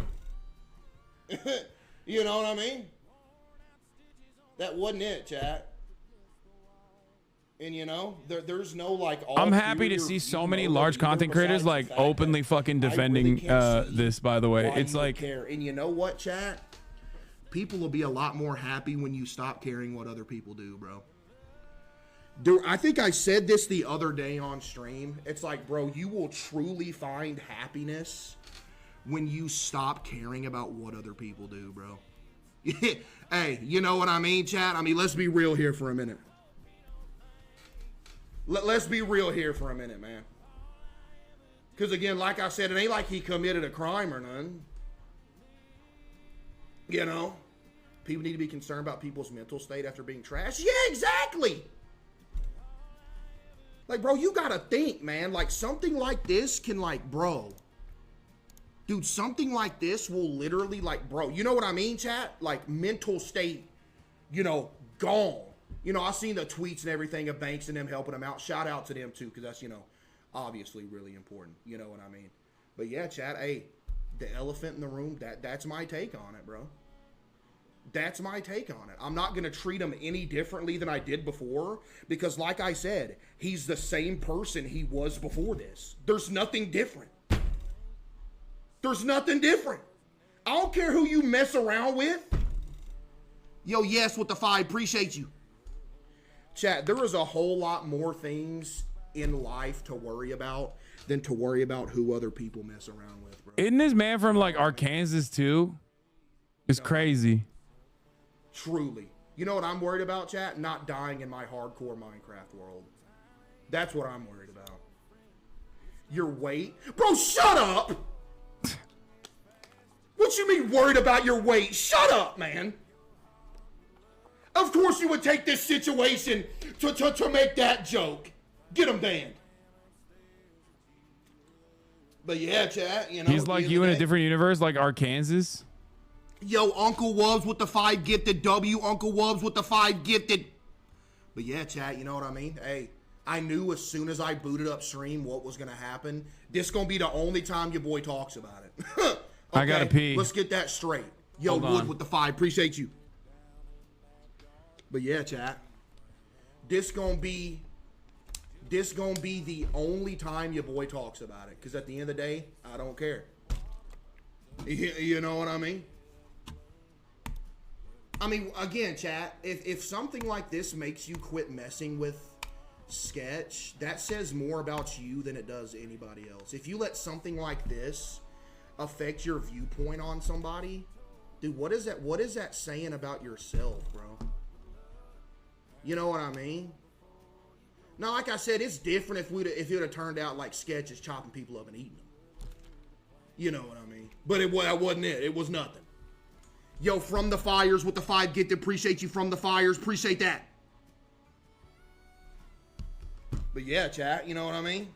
You know what I mean? That wasn't it, chat. And you know, there's no like. I'm happy to see so many large content creators like openly fucking defending this. By the way, it's like. And you know what, chat? People will be a lot more happy when you stop caring what other people do, bro. I think I said this the other day on stream. It's like, bro, you will truly find happiness when you stop caring about what other people do, bro. Hey, you know what I mean, chat? I mean, let's be real here for a minute. Let's be real here for a minute, man. Because, again, like I said, it ain't like he committed a crime or none. You know? People need to be concerned about people's mental state after being trashed. Yeah, exactly! Like, bro, you gotta think, man. Like, something like this can, like, bro. Dude, something like this will literally, like, bro. You know what I mean, chat? Like, mental state, you know, gone. You know, I've seen the tweets and everything of Banks and them helping them out. Shout out to them, too, because that's, you know, obviously really important. You know what I mean? But, yeah, chat, hey, the elephant in the room, that's my take on it, bro. That's my take on it. I'm not going to treat him any differently than I did before because, like I said, he's the same person he was before this. There's nothing different. There's nothing different. I don't care who you mess around with. Yo, yes, with the 5. Appreciate you. Chat, there is a whole lot more things in life to worry about than to worry about who other people mess around with, bro. Isn't this man from like Arkansas too? It's crazy. Truly. You know what I'm worried about, chat? Not dying in my hardcore Minecraft world. That's what I'm worried about. Your weight? Bro, shut up! What you mean worried about your weight? Shut up, man! Of course you would take this situation to make that joke. Get him banned. But yeah, chat, you know. He's like you in a different universe, like Arkansas. Yo, Uncle Wubs with the 5 gifted. W, Uncle Wubs with the 5 gifted. But yeah, chat, you know what I mean? Hey, I knew as soon as I booted up stream what was going to happen. This going to be the only time your boy talks about it. Okay, I got to pee. Let's get that straight. Yo, Wood with the 5. Appreciate you. But yeah, chat. This gonna be the only time your boy talks about it. Because at the end of the day, I don't care. You know what I mean? I mean, again, chat, if something like this makes you quit messing with Sketch, that says more about you than it does anybody else. If you let something like this affect your viewpoint on somebody, dude, what is that saying about yourself, bro? You know what I mean? Now, like I said, it's different if it would have turned out like Sketch is chopping people up and eating them. You know what I mean? But that wasn't it. It was nothing. Yo, From the Fires with the 5 gifted. Appreciate you, From the Fires. Appreciate that. But yeah, chat, you know what I mean?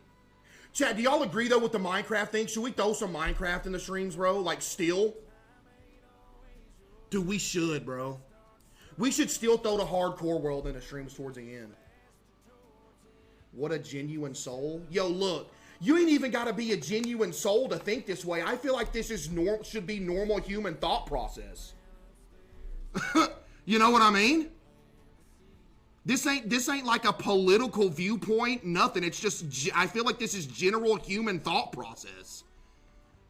Chat, do y'all agree, though, with the Minecraft thing? Should we throw some Minecraft in the streams, bro? Like, still? Dude, we should, bro. We should still throw the hardcore world in the streams towards the end. What a genuine soul. Yo, look. You ain't even got to be a genuine soul to think this way. I feel like this is should be normal human thought process. You know what I mean? This ain't like a political viewpoint, nothing. It's just, I feel like this is general human thought process.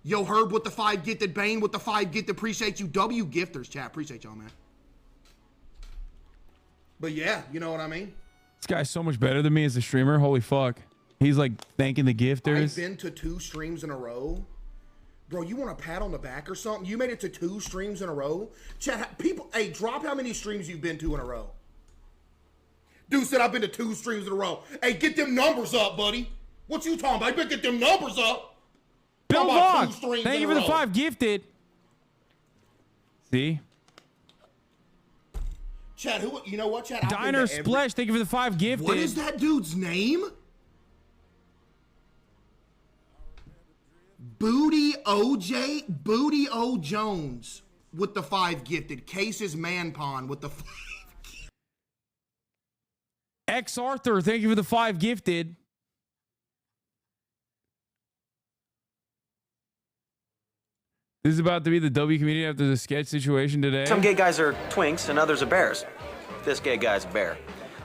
Yo, Herb with the 5 gifted, Bane with the 5 gifted, appreciate you. W gifters, chat, appreciate y'all, man. But yeah, you know what I mean? This guy's so much better than me as a streamer. Holy fuck. He's like thanking the gifters. I've been to 2 streams in a row. Bro, you want a pat on the back or something? You made it to 2 streams in a row? Chat, people, hey, drop how many streams you've been to in a row. Dude said I've been to 2 streams in a row. Hey, get them numbers up, buddy. What you talking about? You better get them numbers up. Bill Vaughn, thank you for the 5 gifted. See? Chad, who, you know what, Chad? Diner Splash, thank you for the 5 gifted. What is that dude's name? Booty O Jones with the 5 gifted. Cases Man Pond with the 5 gifted. X Arthur, thank you for the 5 gifted. This is about to be the W community after the sketch situation today. Some gay guys are twinks and others are bears. This gay guy's a bear.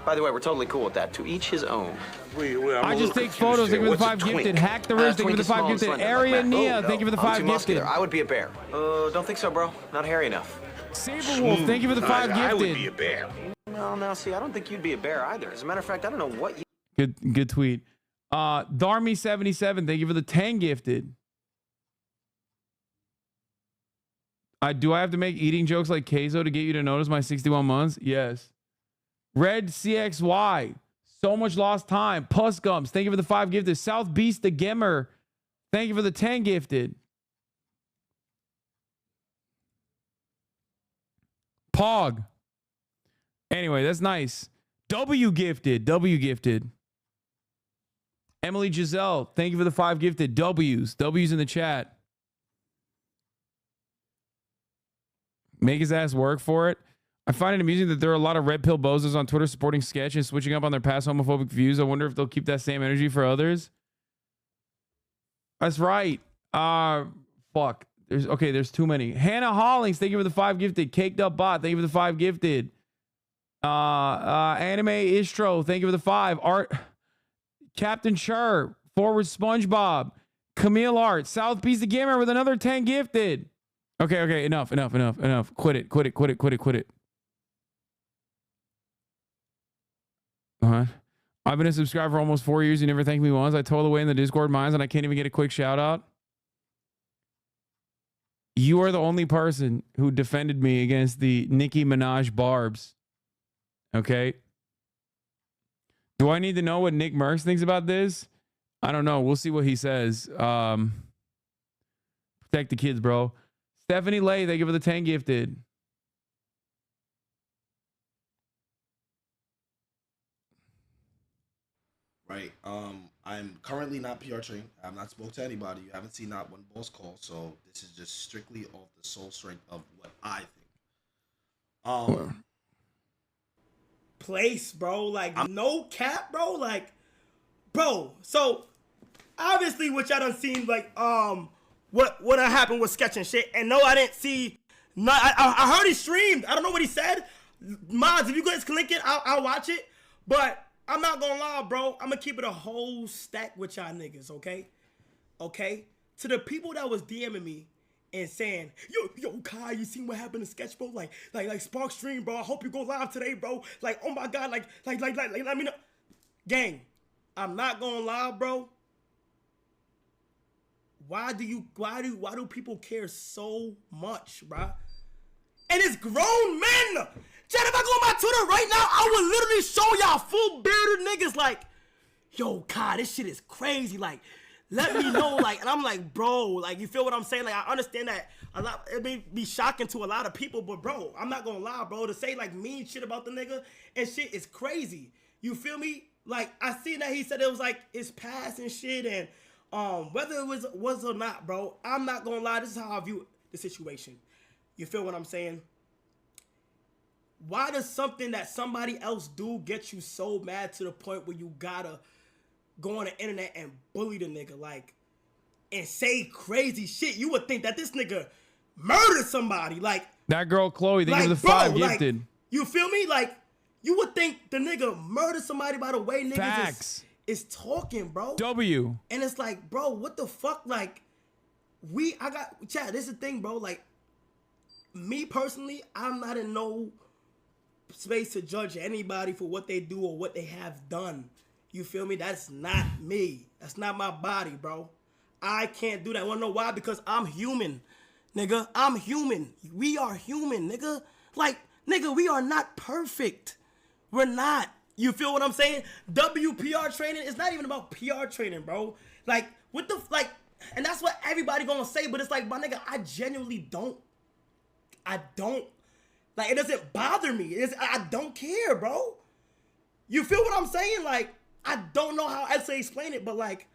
By the way, we're totally cool with that. To each his own. I just take photos. Thank you for the 5 gifted. Hack the wrist. Thank you for the 5 gifted. Area Nia. Thank you for the 5 gifted. I would be a bear. Don't think so, bro. Not hairy enough. Saber Wolf. Thank you for the 5 gifted. I would be a bear. No, see, I don't think you'd be a bear either. As a matter of fact, I don't know what you... Good tweet. Darmy77. Thank you for the 10 gifted. Do I have to make eating jokes like queso to get you to notice my 61 months? Yes. Red CXY. So much lost time. Puss Gums. Thank you for the 5 gifted. South Beast the Gimmer. Thank you for the 10 gifted. Pog. Anyway, that's nice. W gifted. W gifted. Emily Giselle. Thank you for the 5 gifted. W's in the chat. Make his ass work for it. I find it amusing that there are a lot of red pill bozos on Twitter supporting sketch and switching up on their past homophobic views. I wonder if they'll keep that same energy for others. That's right. Fuck. There's too many. Hannah Hollings, thank you for the 5 gifted. Caked Up Bot, thank you for the 5 gifted. Anime Istro, thank you for the 5. Art Captain Chur, Forward SpongeBob, Camille Art, South Beast the Gamer with another 10 gifted. Okay, enough. Quit it. I've been a subscriber for almost 4 years. You never thanked me once. I told away in the Discord mines and I can't even get a quick shout out. You are the only person who defended me against the Nicki Minaj barbs. Okay. Do I need to know what Nick Merckx thinks about this? I don't know. We'll see what he says. Protect the kids, bro. Stephanie Lay, thank you for the 10 gifted. Right. I'm currently not PR trained. I've not spoke to anybody. You haven't seen not one boss call. So this is just strictly off the sole strength of what I think. Place, bro. Like, no cap, bro. Like, bro. So, obviously, what y'all done seen, like, what happened with sketch and shit. And no, I didn't see. No, I heard he streamed. I don't know what he said. Mods, if you guys can link it, I'll watch it. But I'm not gonna lie, bro. I'm gonna keep it a whole stack with y'all niggas, okay? Okay? To the people that was DMing me and saying, yo, Kai, you seen what happened to sketch, bro? Like Spark stream, bro. I hope you go live today, bro. Like, oh my god, like, let me know. Gang, I'm not gonna lie, bro. Why do people care so much, bruh? And it's grown men. Chad, if I go on my Twitter right now, I would literally show y'all full bearded niggas like, yo, God, this shit is crazy. Like, let me know. Like, and I'm like, bro, like, you feel what I'm saying? Like, I understand that it may be shocking to a lot of people, but bro, I'm not gonna lie, bro. To say like mean shit about the nigga and shit is crazy. You feel me? Like, I seen that he said it was like his past and shit, and whether it was or not, bro, I'm not gonna lie. This is how I view the situation. You feel what I'm saying? Why does something that somebody else do get you so mad to the point where you gotta go on the internet and bully the nigga, like, and say crazy shit? You would think that this nigga murder somebody. Like that girl Chloe, they like, give the bro, 5 like, gifted. You feel me? Like you would think the nigga murdered somebody by the way niggas Facts. Is talking, bro. W. And it's like, bro, what the fuck? Like, Chad, this is the thing, bro. Like, me personally, I'm not in no space to judge anybody for what they do or what they have done. You feel me? That's not me. That's not my body, bro. I can't do that. Wanna know why? Because I'm human, nigga. I'm human. We are human, nigga. Like, nigga, we are not perfect. We're not. You feel what I'm saying? WPR training is not even about PR training, bro. Like, what the, like, and that's what everybody gonna say, but it's like, my nigga, I genuinely don't. Like, it doesn't bother me. I don't care, bro. You feel what I'm saying? Like, I don't know how else to explain it, but like,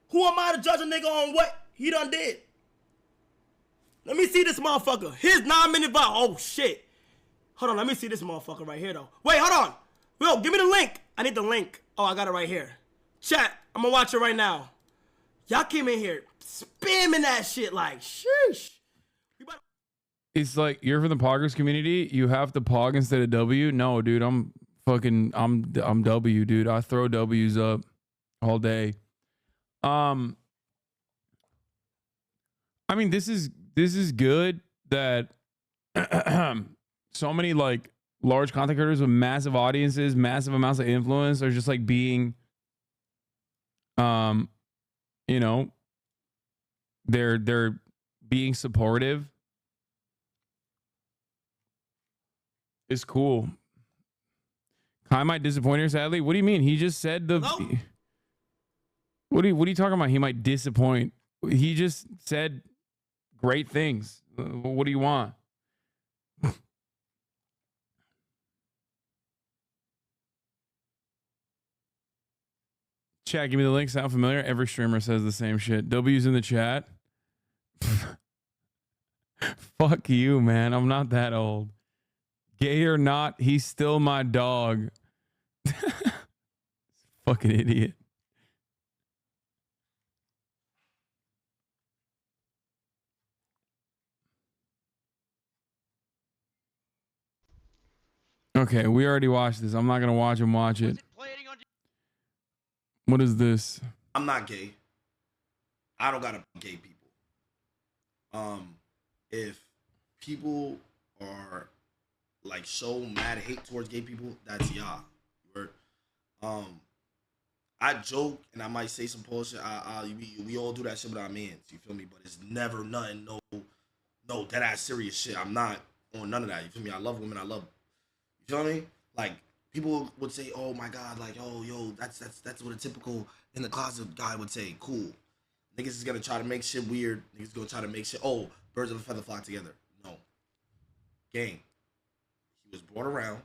who am I to judge a nigga on what he done did? Let me see this motherfucker. His 9-minute vibe. Oh, shit. Hold on, let me see this motherfucker right here, though. Wait, hold on. Will, give me the link. I need the link. Oh, I got it right here. Chat, I'm gonna watch it right now. Y'all came in here spamming that shit like, sheesh. It's like, you're from the poggers community. You have to pog instead of W. No, dude, I'm W, dude. I throw W's up all day. I mean, this is good that so many like large content creators with massive audiences, massive amounts of influence are just like being, you know, they're being supportive. It's cool. Kai might disappoint her, sadly. What do you mean? He just said the. No. What are you talking about? He might disappoint. He just said great things. What do you want? Chat, give me the link. Sound familiar? Every streamer says the same shit. W's in the chat. Fuck you, man. I'm not that old. Gay or not, he's still my dog. Fucking idiot. Okay, we already watched this. I'm not gonna watch it. What is this? I'm not gay. I don't gotta be gay people. If people are like so mad hate towards gay people, that's y'all. I joke and I might say some bullshit. We all do that shit with our mans. You feel me? But it's never nothing. No dead ass serious shit. I'm not on none of that. You feel me? I love women. I love. You feel me? Like people would say, "Oh my god," like, "Oh yo, that's what a typical in the closet guy would say." Cool. Niggas is gonna try to make shit weird. Niggas gonna try to make shit. Oh, birds of a feather flock together. No. Gang. He was brought around.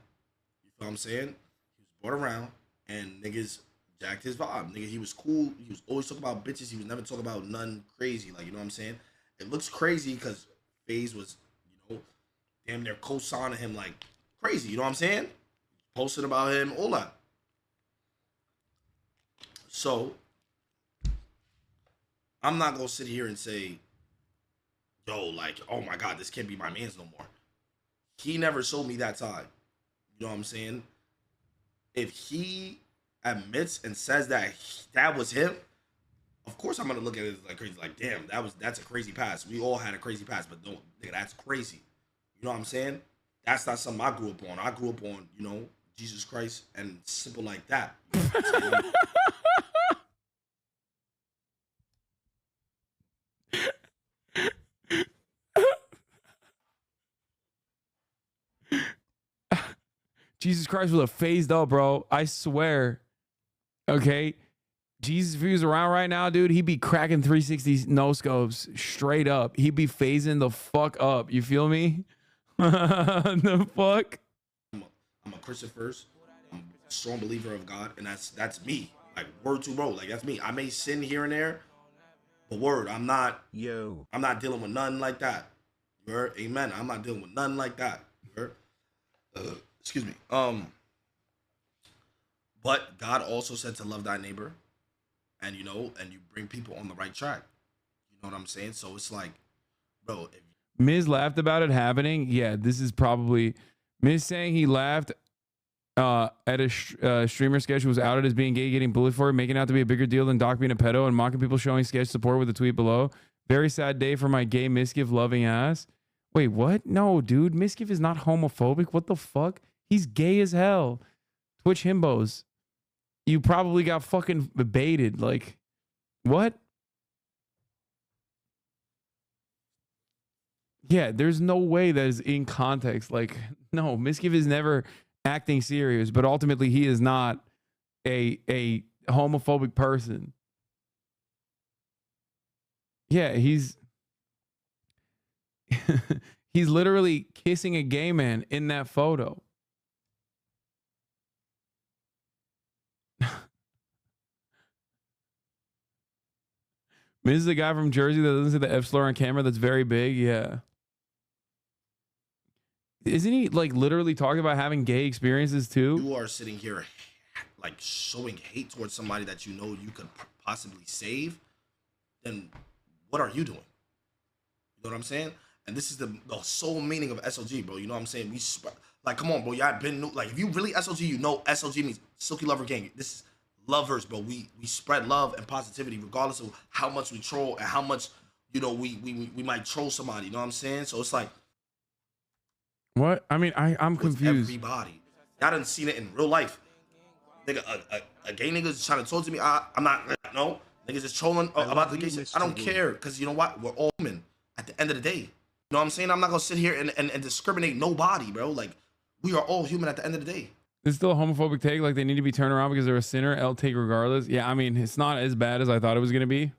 You feel what I'm saying? He was brought around, and niggas jacked his vibe. Nigga, he was cool. He was always talking about bitches. He was never talking about none crazy. Like, you know what I'm saying? It looks crazy because FaZe was, you know, damn near co-signing him like crazy. You know what I'm saying? Posting about him, all that. So, I'm not gonna sit here and say, yo, like, oh my god, this can't be my man's no more. He never showed me that side. You know what I'm saying? If he admits and says that that was him, of course I'm gonna look at it like crazy. Like, damn, that's a crazy past. We all had a crazy past, but don't, nigga, that's crazy. You know what I'm saying? That's not something I grew up on. I grew up on, you know, Jesus Christ and simple like that. You know what I'm saying? Jesus Christ would have phased up, bro. I swear. Okay. Jesus, if he was around right now, dude, he'd be cracking 360 no scopes straight up. He'd be phasing the fuck up. You feel me? The fuck? I'm a Christian first. I'm a strong believer of God, and that's me. Like, word to bro. Like, that's me. I may sin here and there, but word, I'm not dealing with nothing like that. You heard? Amen. I'm not dealing with nothing like that. You heard? Excuse me. But God also said to love thy neighbor and you know, and you bring people on the right track. You know what I'm saying? So it's like, bro, if Miz laughed about it happening. Yeah, this is probably Miz saying he laughed at a streamer sketch who was outed as being gay, getting bullied for it, making it out to be a bigger deal than Doc being a pedo, and mocking people showing sketch support with a tweet below. Very sad day for my gay Miskiff loving ass. Wait, what? No, dude, Miskiff is not homophobic. What the fuck? He's gay as hell. Twitch himbos. You probably got fucking baited. Like, what? Yeah, there's no way that is in context. Like, no, Miskiff is never acting serious, but ultimately he is not a homophobic person. Yeah, he's he's literally kissing a gay man in that photo. This is the guy from Jersey that doesn't say the F slur on camera that's very big. Yeah. Isn't he like literally talking about having gay experiences too? you are sitting here like showing hate towards somebody that you know you could possibly save, then what are you doing? You know what I'm saying? And this is the sole meaning of SOG, bro. You know what I'm saying? Like, come on, bro. Y'all been new. Like, if you really SOG, you know SOG means Silky Lover Gang. This is lovers, bro. We spread love and positivity regardless of how much we troll and how much, you know, we might troll somebody. You know what I'm saying? So it's like, what? I mean, I'm confused. Everybody. Y'all done seen it in real life. Nigga, a gay nigga is trying to talk to me. I'm not, no. Niggas is trolling about the gay shit. I don't care, because you know what? We're all women at the end of the day. You know what I'm saying? I'm not going to sit here and discriminate nobody, bro. Like, we are all human at the end of the day. It's still a homophobic take. Like, they need to be turned around because they're a sinner. I'll take regardless. Yeah, I mean, it's not as bad as I thought it was going to be.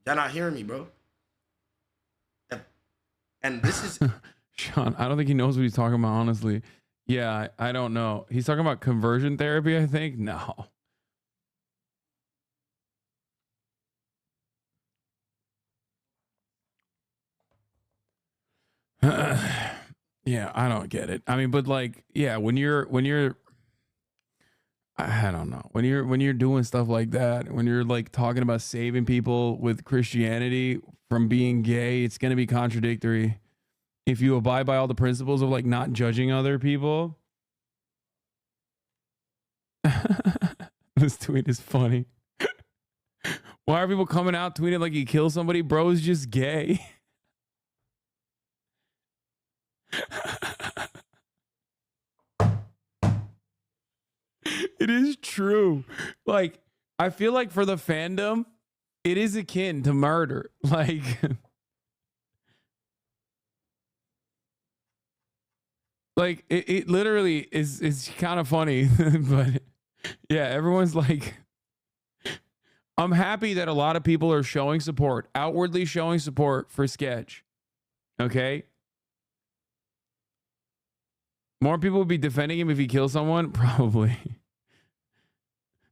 Y'all not hearing me, bro. And this is... Sean, I don't think he knows what he's talking about, honestly. Yeah, I don't know. He's talking about conversion therapy, I think. No. Yeah, I don't get it. I mean, but like, yeah, when you're I don't know. When you're doing stuff like that, when you're like talking about saving people with Christianity from being gay, it's going to be contradictory. If you abide by all the principles of like not judging other people. This tweet is funny. Why are people coming out tweeting like he killed somebody? Bro is just gay. It is true. Like, I feel like for the fandom, it is akin to murder. Like, like it literally is kind of funny. But yeah, everyone's like, I'm happy that a lot of people are showing support, outwardly showing support for Sketch. Okay. More people would be defending him if he kills someone? Probably.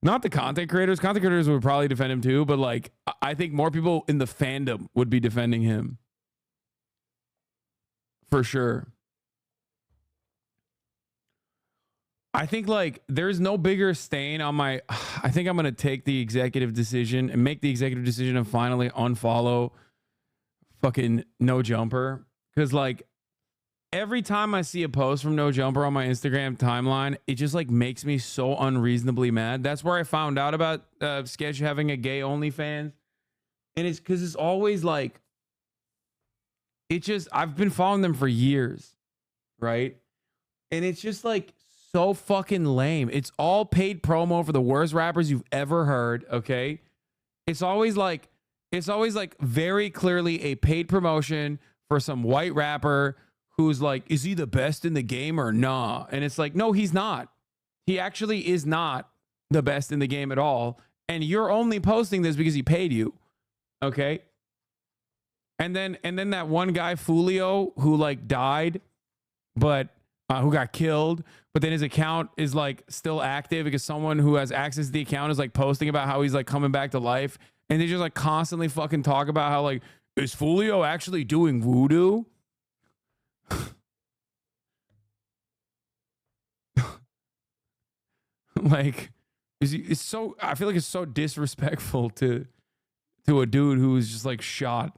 Not the content creators. Content creators would probably defend him too, but like, I think more people in the fandom would be defending him. For sure. I think like there's no bigger stain on my... I think I'm going to take the executive decision and make the executive decision and finally unfollow fucking No Jumper. Because like, every time I see a post from No Jumper on my Instagram timeline, it just like makes me so unreasonably mad. That's where I found out about Sketch having a gay OnlyFans. And it's because it's always like, it just, I've been following them for years, right? And it's just like so fucking lame. It's all paid promo for the worst rappers you've ever heard, okay? It's always like very clearly a paid promotion for some white rapper who's like, is he the best in the game or nah? And it's like, no, he's not. He actually is not the best in the game at all. And you're only posting this because he paid you. Okay. And then that one guy, Fulio, who like died, but who got killed, but then his account is like still active because someone who has access to the account is like posting about how he's like coming back to life. And they just like constantly fucking talk about how like, is Fulio actually doing voodoo? Like, It's so, I feel like it's so disrespectful to a dude who was just like shot.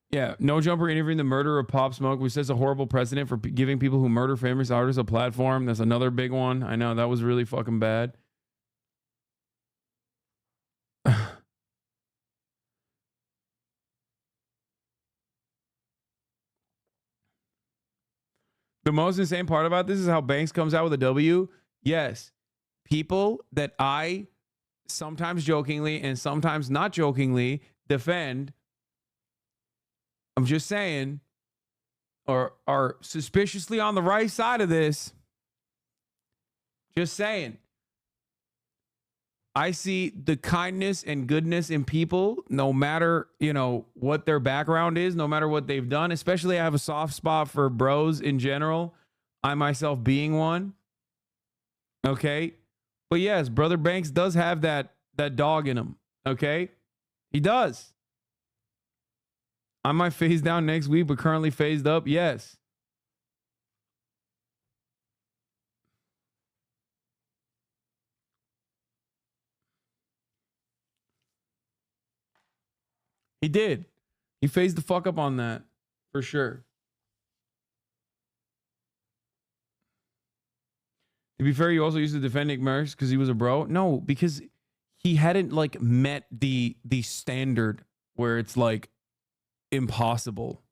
Yeah, No Jumper interviewing the murderer of Pop Smoke, which says a horrible precedent for giving people who murder famous artists a platform. That's another big one. I know, that was really fucking bad. The most insane part about this is how Banks comes out with a W. Yes, people that I sometimes jokingly and sometimes not jokingly defend, I'm just saying, are suspiciously on the right side of this. Just saying. I see the kindness and goodness in people, no matter, you know, what their background is, no matter what they've done. Especially I have a soft spot for bros in general. I myself being one. Okay. But yes, Brother Banks does have that dog in him. Okay. He does. I might phase down next week, but currently phased up. Yes. He did. He phased the fuck up on that for sure. To be fair, you also used to defend Nick Merckx because he was a bro. No, because he hadn't like met the standard where it's like impossible.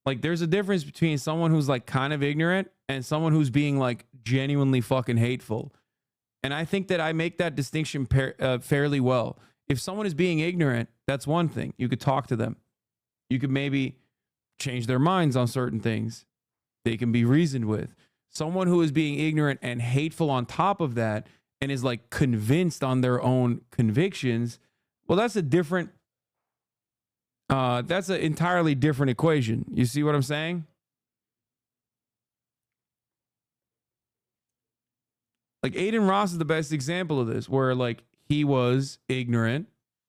Like there's a difference between someone who's like kind of ignorant and someone who's being like genuinely fucking hateful. And I think that I make that distinction fairly well. If someone is being ignorant, that's one thing. You could talk to them. You could maybe change their minds on certain things. They can be reasoned with. Someone who is being ignorant and hateful on top of that and is like convinced on their own convictions, well, that's a different, that's an entirely different equation. You see what I'm saying? Like Aiden Ross is the best example of this, where like he was ignorant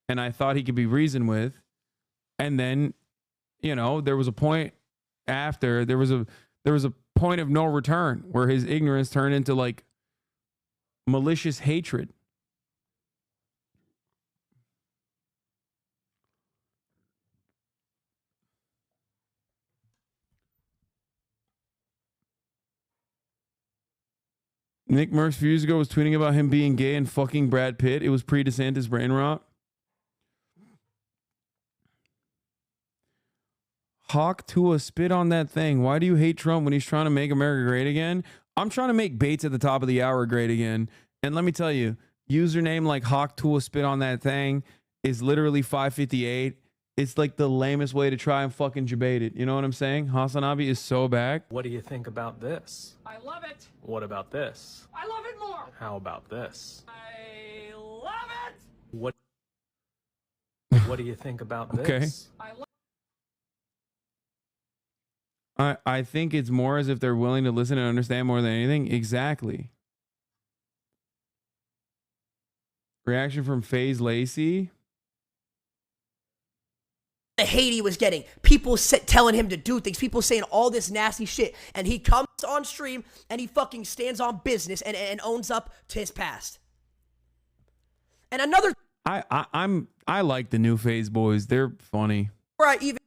and I thought he could be reasoned with. And then, you know, there was a point after, there was a point of no return where his ignorance turned into like malicious hatred. Nick Merckx a few years ago was tweeting about him being gay and fucking Brad Pitt. It was pre-DeSantis brain rot. Hawk Tua, spit on that thing. Why do you hate Trump when he's trying to make America great again? I'm trying to make Bates at the top of the hour great again. And let me tell you, username like Hawk Tua, spit on that thing is literally 558. It's like the lamest way to try and fucking debate it. You know what I'm saying? HasanAbi is so back. What do you think about this? I love it. What about this? I love it more. How about this? I love it. What do you think about this? Okay. I think it's more as if they're willing to listen and understand more than anything. Exactly. Reaction from FaZe Lacey. The hate he was getting. People telling him to do things. People saying all this nasty shit. And he comes on stream and he fucking stands on business and owns up to his past. And another... I like the new FaZe boys. They're funny. Right, even...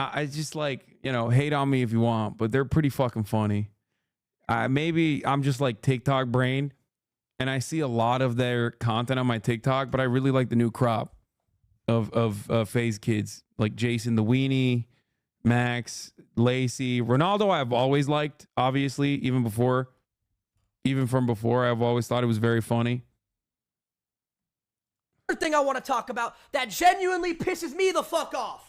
I just like, you know, hate on me if you want, but they're pretty fucking funny. Maybe I'm just like TikTok brain and I see a lot of their content on my TikTok, but I really like the new crop of FaZe kids like Jason the Weenie, Max, Lacey, Ronaldo. I've always liked, obviously, even from before, I've always thought it was very funny. Another thing I want to talk about that genuinely pisses me the fuck off.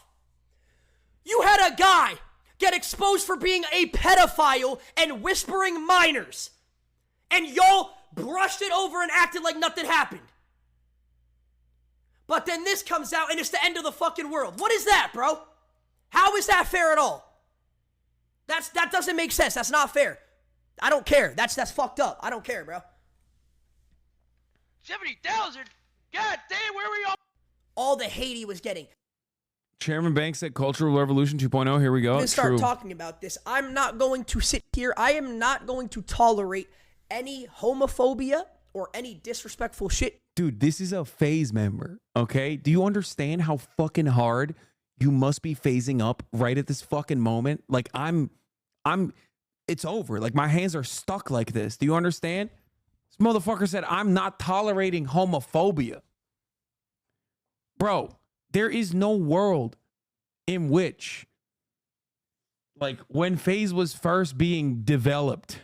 You had a guy get exposed for being a pedophile and whispering minors. And y'all brushed it over and acted like nothing happened. But then this comes out and it's the end of the fucking world. What is that, bro? How is that fair at all? That doesn't make sense. That's not fair. I don't care. That's fucked up. I don't care, bro. 70,000? God damn, where were y'all? All the hate he was getting. Chairman Banks said Cultural Revolution 2.0. Here we go. To start True. talking about this, I'm not going to sit here. I am not going to tolerate any homophobia or any disrespectful shit. Dude, this is a phase member, okay? Do you understand how fucking hard you must be phasing up right at this fucking moment? Like, it's over. Like, my hands are stuck like this. Do you understand? This motherfucker said, I'm not tolerating homophobia. Bro, there is no world in which, like, when phase was first being developed,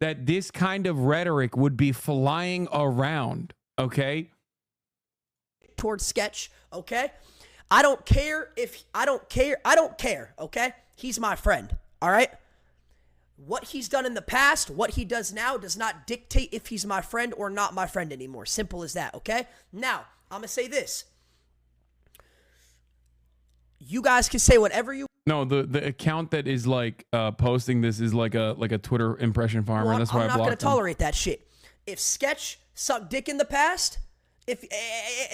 that this kind of rhetoric would be flying around, okay? Towards Sketch, okay? I don't care, okay? He's my friend, all right? What he's done in the past, what he does now does not dictate if he's my friend or not my friend anymore. Simple as that, okay? Now, I'm gonna say this. You guys can say whatever you. No, the account that is like posting this is like a Twitter impression farmer. Well, That's why I'm I not blocked gonna tolerate that shit. If Sketch sucked dick in the past, if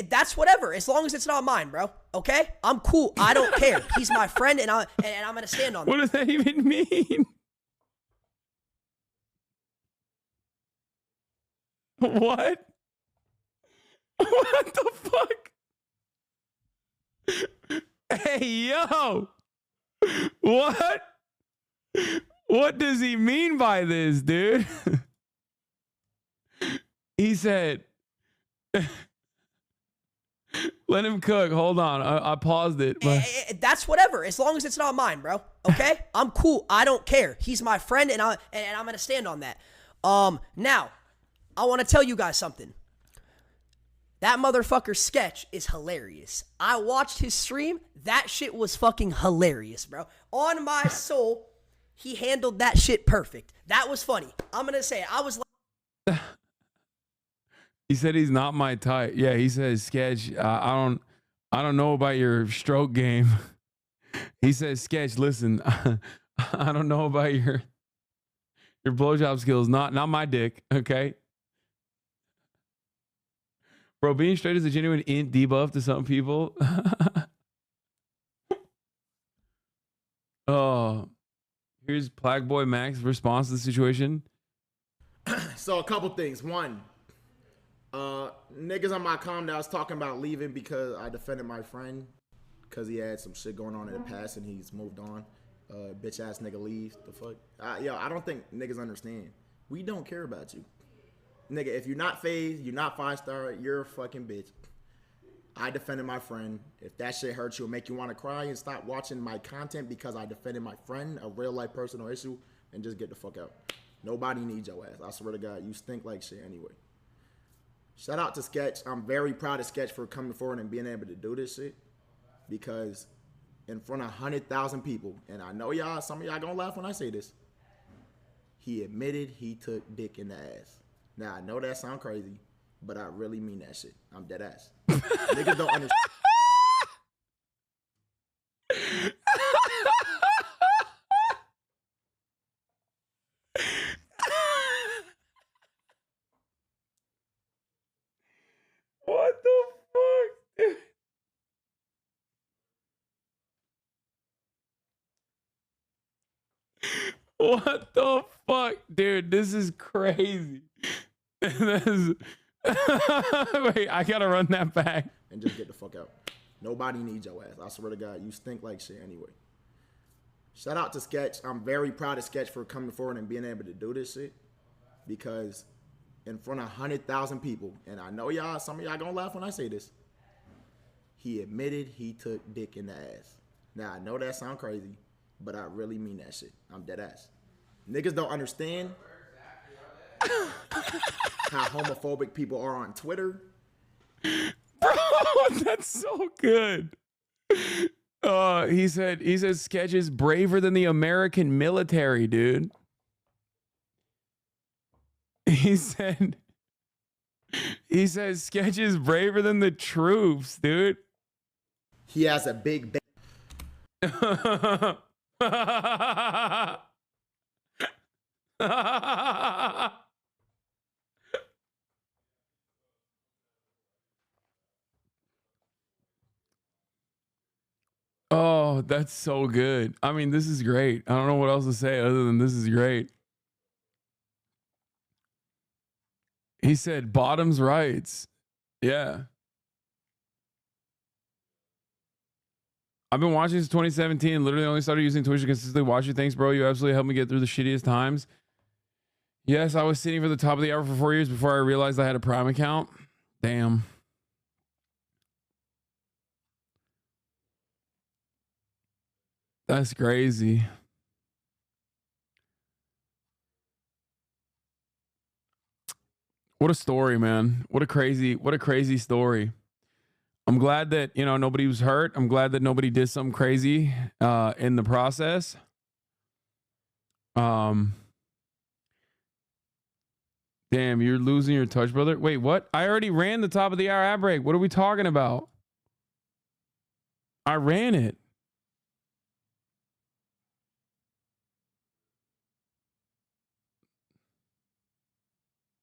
that's whatever, as long as it's not mine, bro. Okay, I'm cool. I don't care. He's my friend, and I'm gonna stand on that. What does that even mean? What? What the fuck? Hey, yo. What? What does he mean by this, dude? He said, let him cook. Hold on. I paused it. But That's whatever, as long as it's not mine, bro. Okay, I'm cool. I don't care. He's my friend, and I'm gonna stand on that. Now, I want to tell you guys something. That motherfucker Sketch is hilarious. I watched his stream. That shit was fucking hilarious, bro. On my soul, he handled that shit perfect. That was funny. I'm gonna say it. I was like, he said he's not my type. Yeah, he says, Sketch, I don't know about your stroke game. He says, Sketch, listen, I don't know about your blowjob skills. Not my dick, okay? Bro, being straight is a genuine int debuff to some people. Oh, here's Plague Boy Mac's response to the situation. So a couple things. One, niggas on my comm that I was talking about leaving because I defended my friend because he had some shit going on in the past and he's moved on. Bitch ass nigga leave. The fuck? Yo, I don't think niggas understand. We don't care about you. Nigga, if you're not phased, you're not 5-star, you're a fucking bitch. I defended my friend. If that shit hurts you and make you want to cry and stop watching my content because I defended my friend, a real life personal issue, and just get the fuck out. Nobody needs your ass. I swear to God, you stink like shit anyway. Shout out to Sketch. I'm very proud of Sketch for coming forward and being able to do this shit because in front of 100,000 people, and I know y'all, some of y'all gonna laugh when I say this, he admitted he took dick in the ass. Now, I know that sound crazy, but I really mean that shit. I'm dead ass. Niggas don't understand. What the fuck? What the fuck? Dude, this is crazy. Wait, I gotta run that back. And just get the fuck out. Nobody needs your ass. I swear to God, you stink like shit anyway. Shout out to Sketch. I'm very proud of Sketch for coming forward and being able to do this shit because in front of 100,000 people, and I know y'all, some of y'all gonna laugh when I say this, he admitted he took dick in the ass. Now, I know that sound crazy, but I really mean that shit. I'm dead ass. Niggas don't understand how homophobic people are on Twitter. Bro, that's so good. He said Sketch is braver than the American military, dude. He says Sketch is braver than the troops, dude. He has a big that's so good. I mean, this is great. I don't know what else to say other than this is great. He said bottoms rights. Yeah. I've been watching since 2017. Literally only started using Twitch to consistently watch you. Thanks, bro. You absolutely helped me get through the shittiest times. Yes, I was sitting for the top of the hour for 4 years before I realized I had a Prime account. Damn. That's crazy. What a story, man. What a crazy story. I'm glad that, you know, nobody was hurt. I'm glad that nobody did something crazy in the process. Damn, you're losing your touch, brother. Wait, what? I already ran the top of the hour ad break. What are we talking about? I ran it.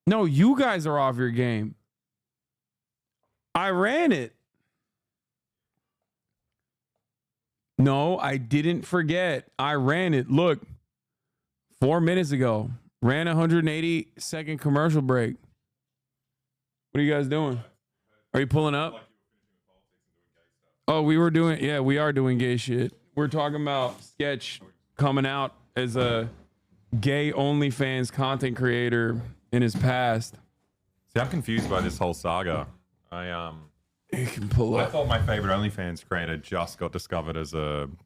No, you guys are off your game. I ran it. No, I didn't forget. I ran it. Look, 4 minutes ago, ran a 180-second commercial break. What are you guys doing? Are you pulling up? Oh, we are doing gay shit. We're talking about Sketch coming out as a gay OnlyFans content creator in his past. See, I'm confused by this whole saga. You can pull I up. thought my favorite OnlyFans creator just got discovered as some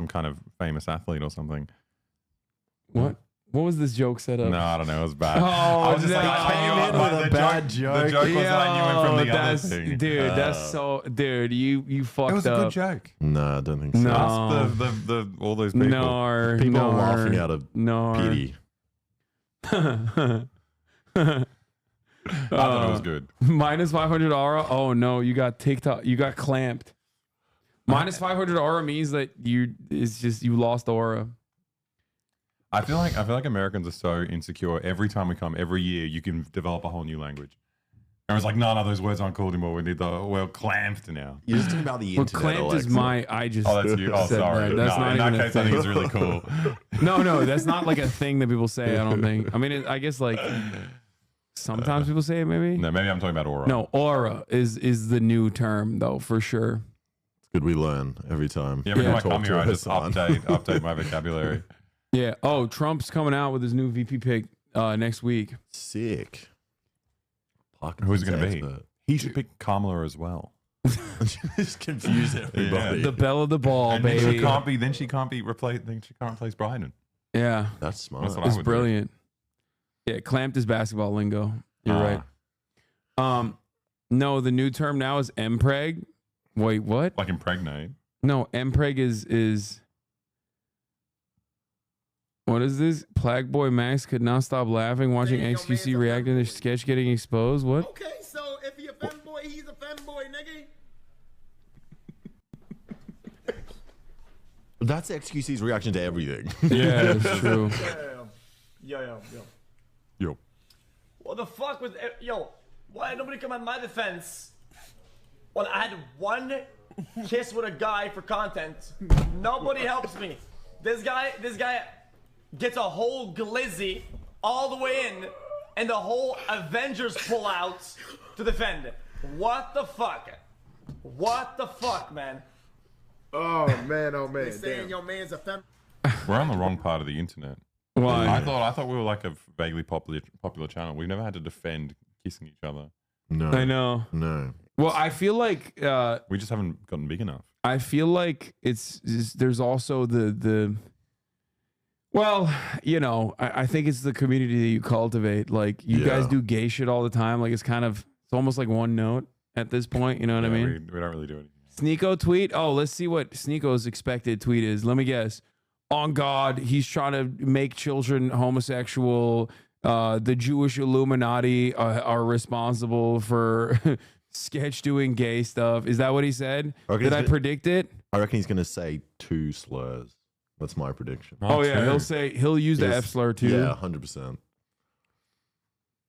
kind of famous athlete or something. What? What was this joke set up? No, I don't know. It was bad. Oh, I was just no. like, I knew it, but the bad joke. The joke was that I knew it from the other thing. Dude, that's so. Dude, you fucked up. It was a good joke. No, I don't think so. No. The all those people. People are laughing out of pity. I thought it was good. Minus 500 aura. Oh no, you got TikTok. You got clamped. Minus 500 aura means that you lost aura. I feel like Americans are so insecure. Every time we come, every year, you can develop a whole new language. And it's like, no, those words aren't cool anymore. We're clamped now. You're just talking about the internet. Clamped Alexa. is my. I just. Oh, that's you. Oh, said sorry. That. That's not in even that a case, I thing. think it's really cool. No, that's not like a thing that people say. I don't think. I mean, I guess like sometimes people say it. Maybe. No, maybe I'm talking about aura. No, aura is the new term though, for sure. It's good we learn every time. Yeah, every time I talk come to here, I just Hasan. update my vocabulary. Yeah. Oh, Trump's coming out with his new VP pick next week. Sick. Who's it going to be? He should pick Kamala as well. Just confuse everybody. The belle of the ball, and baby. Then she can't replace Biden. Yeah, that's smart. That's what it's I would brilliant. Yeah, clamped is basketball lingo. You're right. No, the new term now is MPreg. Wait, what? Like impregnate. No, MPreg is. What is this? Plague Boy Max could not stop laughing watching XQC reacting to Sketch getting exposed. What? Okay, so if he a femboy, he's a femboy, nigga. That's XQC's reaction to everything. Yeah, that's true. Yo. What the fuck was why did nobody come on my defense? When I had one kiss with a guy for content, nobody helps me. This guy gets a whole glizzy all the way in, and the whole Avengers pull out to defend it. What the fuck? What the fuck, man? Oh man, They saying your man's a fem. We're on the wrong part of the internet. Why? I thought we were like a vaguely popular channel. We've never had to defend kissing each other. No. I know. No. Well, I feel like we just haven't gotten big enough. I feel like there's also the well, you know, I think it's the community that you cultivate. Like you guys do gay shit all the time. Like it's almost like one note at this point. You know what I mean? We don't really do anything. Sneeko tweet. Oh, let's see what Sneeko's expected tweet is. Let me guess. On God, he's trying to make children homosexual. The Jewish Illuminati are responsible for Sketch doing gay stuff. Is that what he said? Did I predict it? I reckon he's going to say 2 slurs. That's my prediction. Oh yeah, he'll use the F slur too. Yeah, 100%.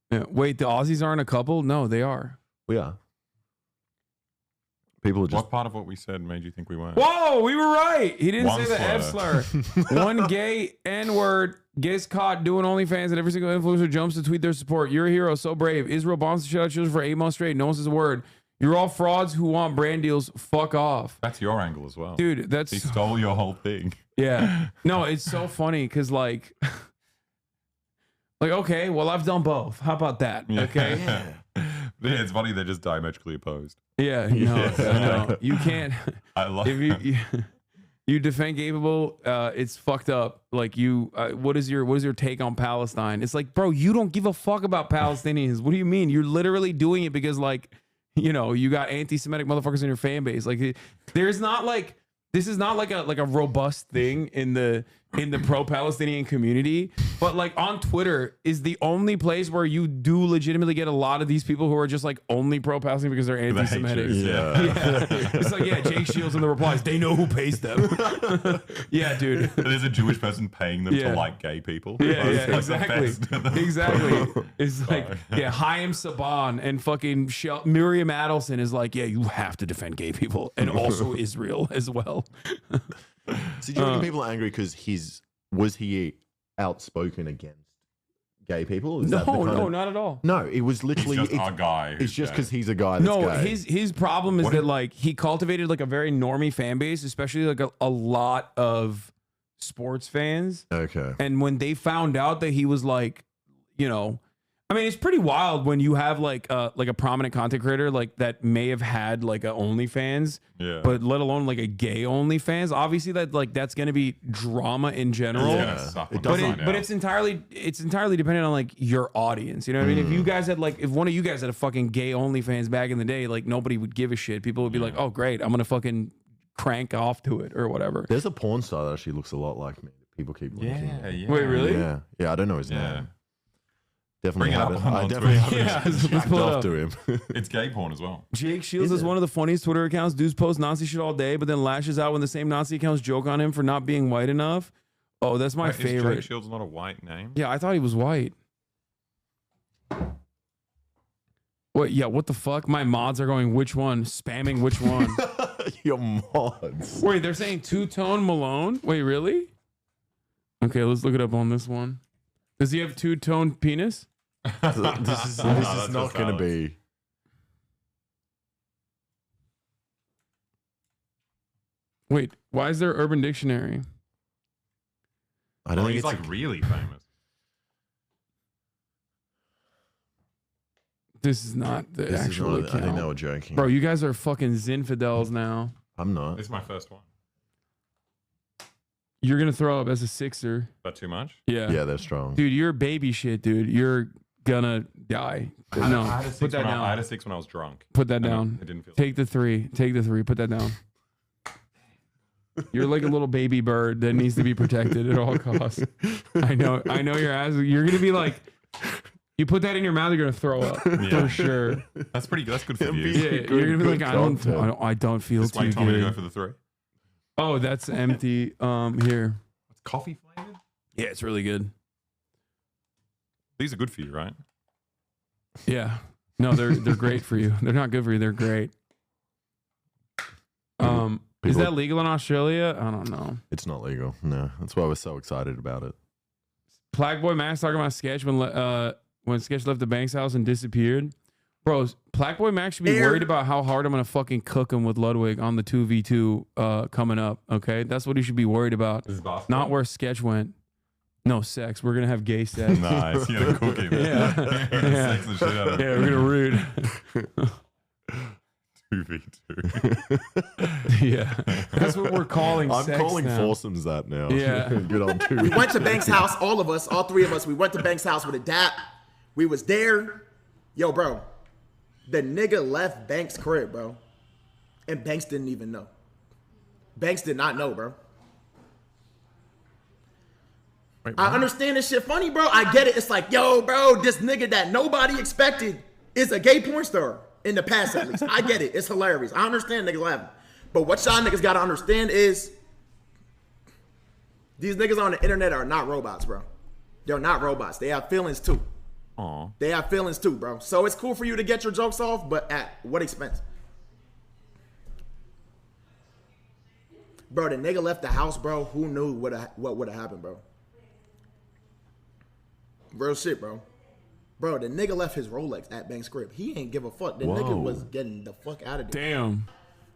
Yeah. Wait, the Aussies aren't a couple? No, they are. We are. People are just. What part of what we said made you think we weren't? Whoa, we were right. He didn't One say the F slur. One gay N-word gets caught doing OnlyFans and every single influencer jumps to tweet their support. You're a hero, so brave. Israel bombs the shit out of children for 8 months straight. No one says a word. You're all frauds who want brand deals. Fuck off. That's your angle as well. Dude, that's... He stole your whole thing. Yeah. No, it's so funny because like... Like, okay, well, I've done both. How about that? Okay. Yeah, it's funny they're just diametrically opposed. Yeah, no. You can't. I love if you defend gay people, it's fucked up. Like what is your take on Palestine? It's like, bro, you don't give a fuck about Palestinians. What do you mean? You're literally doing it because like, you got anti-Semitic motherfuckers in your fan base. Like, there's not like. This is not like a robust thing in the pro-Palestinian community, but like on Twitter is the only place where you do legitimately get a lot of these people who are just like only pro-Palestinian because they're anti-Semitic. Yeah. It's like, yeah, Jake Shields in the replies, they know who pays them. Yeah, dude. There's a Jewish person paying them to like gay people. Yeah, That's like exactly. Exactly. It's like, yeah, Chaim Saban and fucking Miriam Adelson is like, yeah, you have to defend gay people and also Israel as well. So do you reckon people are angry because was he outspoken against gay people? Is that the kind of, not at all. No, it was literally He's just our guy. It's just because he's a guy. That's gay. His problem is that like he cultivated like a very normie fan base, especially like a lot of sports fans. Okay. And when they found out that he was like, I mean, it's pretty wild when you have like a prominent content creator like that may have had like a OnlyFans, but let alone like a gay OnlyFans. Obviously, that's going to be drama in general. Yeah, but it's entirely dependent on like your audience. You know what I mean? If you guys had if one of you guys had a fucking gay OnlyFans back in the day, like nobody would give a shit. People would be like, oh great, I'm gonna fucking crank off to it or whatever. There's a porn star that actually looks a lot like me. People keep looking. Yeah. Wait, really? Yeah. I don't know his name. Definitely Bring it haven't. up I on definitely Twitter. haven't jacked off to him. It's gay porn as well. Jake Shields is one of the funniest Twitter accounts. Dudes post Nazi shit all day, but then lashes out when the same Nazi accounts joke on him for not being white enough. Oh, that's my favorite. Is Jake Shields not a white name? Yeah, I thought he was white. What? Yeah, what the fuck? My mods are going, which one? Spamming which one? Your mods. Wait, they're saying two-tone Malone? Wait, really? Okay, let's look it up on this one. Does he have two-tone penis? This is not going to be. Wait, why is there Urban Dictionary? I don't think he's it's like really famous. This is not the actual account. I think they were joking. Bro, you guys are fucking Zinfidels now. I'm not. This is my first one. You're going to throw up as a Sixer. Is that too much? Yeah. Yeah, they're strong. Dude, you're baby shit, dude. You're gonna die. No, I had a put that down. I had a 6 when I was drunk. Put that down. It didn't feel Take the 3. Take the 3. Put that down. You're like a little baby bird that needs to be protected at all costs. I know your ass. You're gonna be like, you put that in your mouth, you're gonna throw up for sure. That's pretty good. That's good for you. Yeah, you're gonna be like, I don't feel That's why too you told me to go good. for the 3. Oh, that's empty. Here. It's coffee flavored. Yeah, it's really good. These are good for you, right? Yeah. No, they're great for you. They're not good for you. They're great. Is that legal in Australia? I don't know. It's not legal. No, that's why we're so excited about it. Plague Max talking about Sketch when Sketch left the Banks house and disappeared. Bro, Plague Max should be worried about how hard I'm gonna fucking cook him with Ludwig on the 2v2 coming up. Okay, that's what he should be worried about. Not where Sketch went. No sex. We're gonna have gay sex. Nice. You're gonna cook him. Yeah. Sex the shit out of him. Yeah, we're gonna rude. 2v2. Yeah, that's what we're calling. I'm sex calling now. foursomes that now. Yeah. Good on 2. We went to Banks' house, all of us, all 3 of us. We went to Banks' house with a dap. We was there. Yo, bro, the nigga left Banks' crib, bro, and Banks didn't even know. Banks did not know, bro. Wait, I understand this shit funny, bro. I get it. It's like, yo, bro, this nigga that nobody expected is a gay porn star. In the past, at least. I get it. It's hilarious. I understand niggas laughing. But what y'all niggas gotta understand is these niggas on the internet are not robots, bro. They're not robots. They have feelings too. Aww. They have feelings too, bro. So it's cool for you to get your jokes off, but at what expense? Bro, the nigga left the house, bro. Who knew what would have happened, bro? Real shit, bro. Bro, the nigga left his Rolex at Bank's crib. He ain't give a fuck. The nigga was getting the fuck out of there. Damn.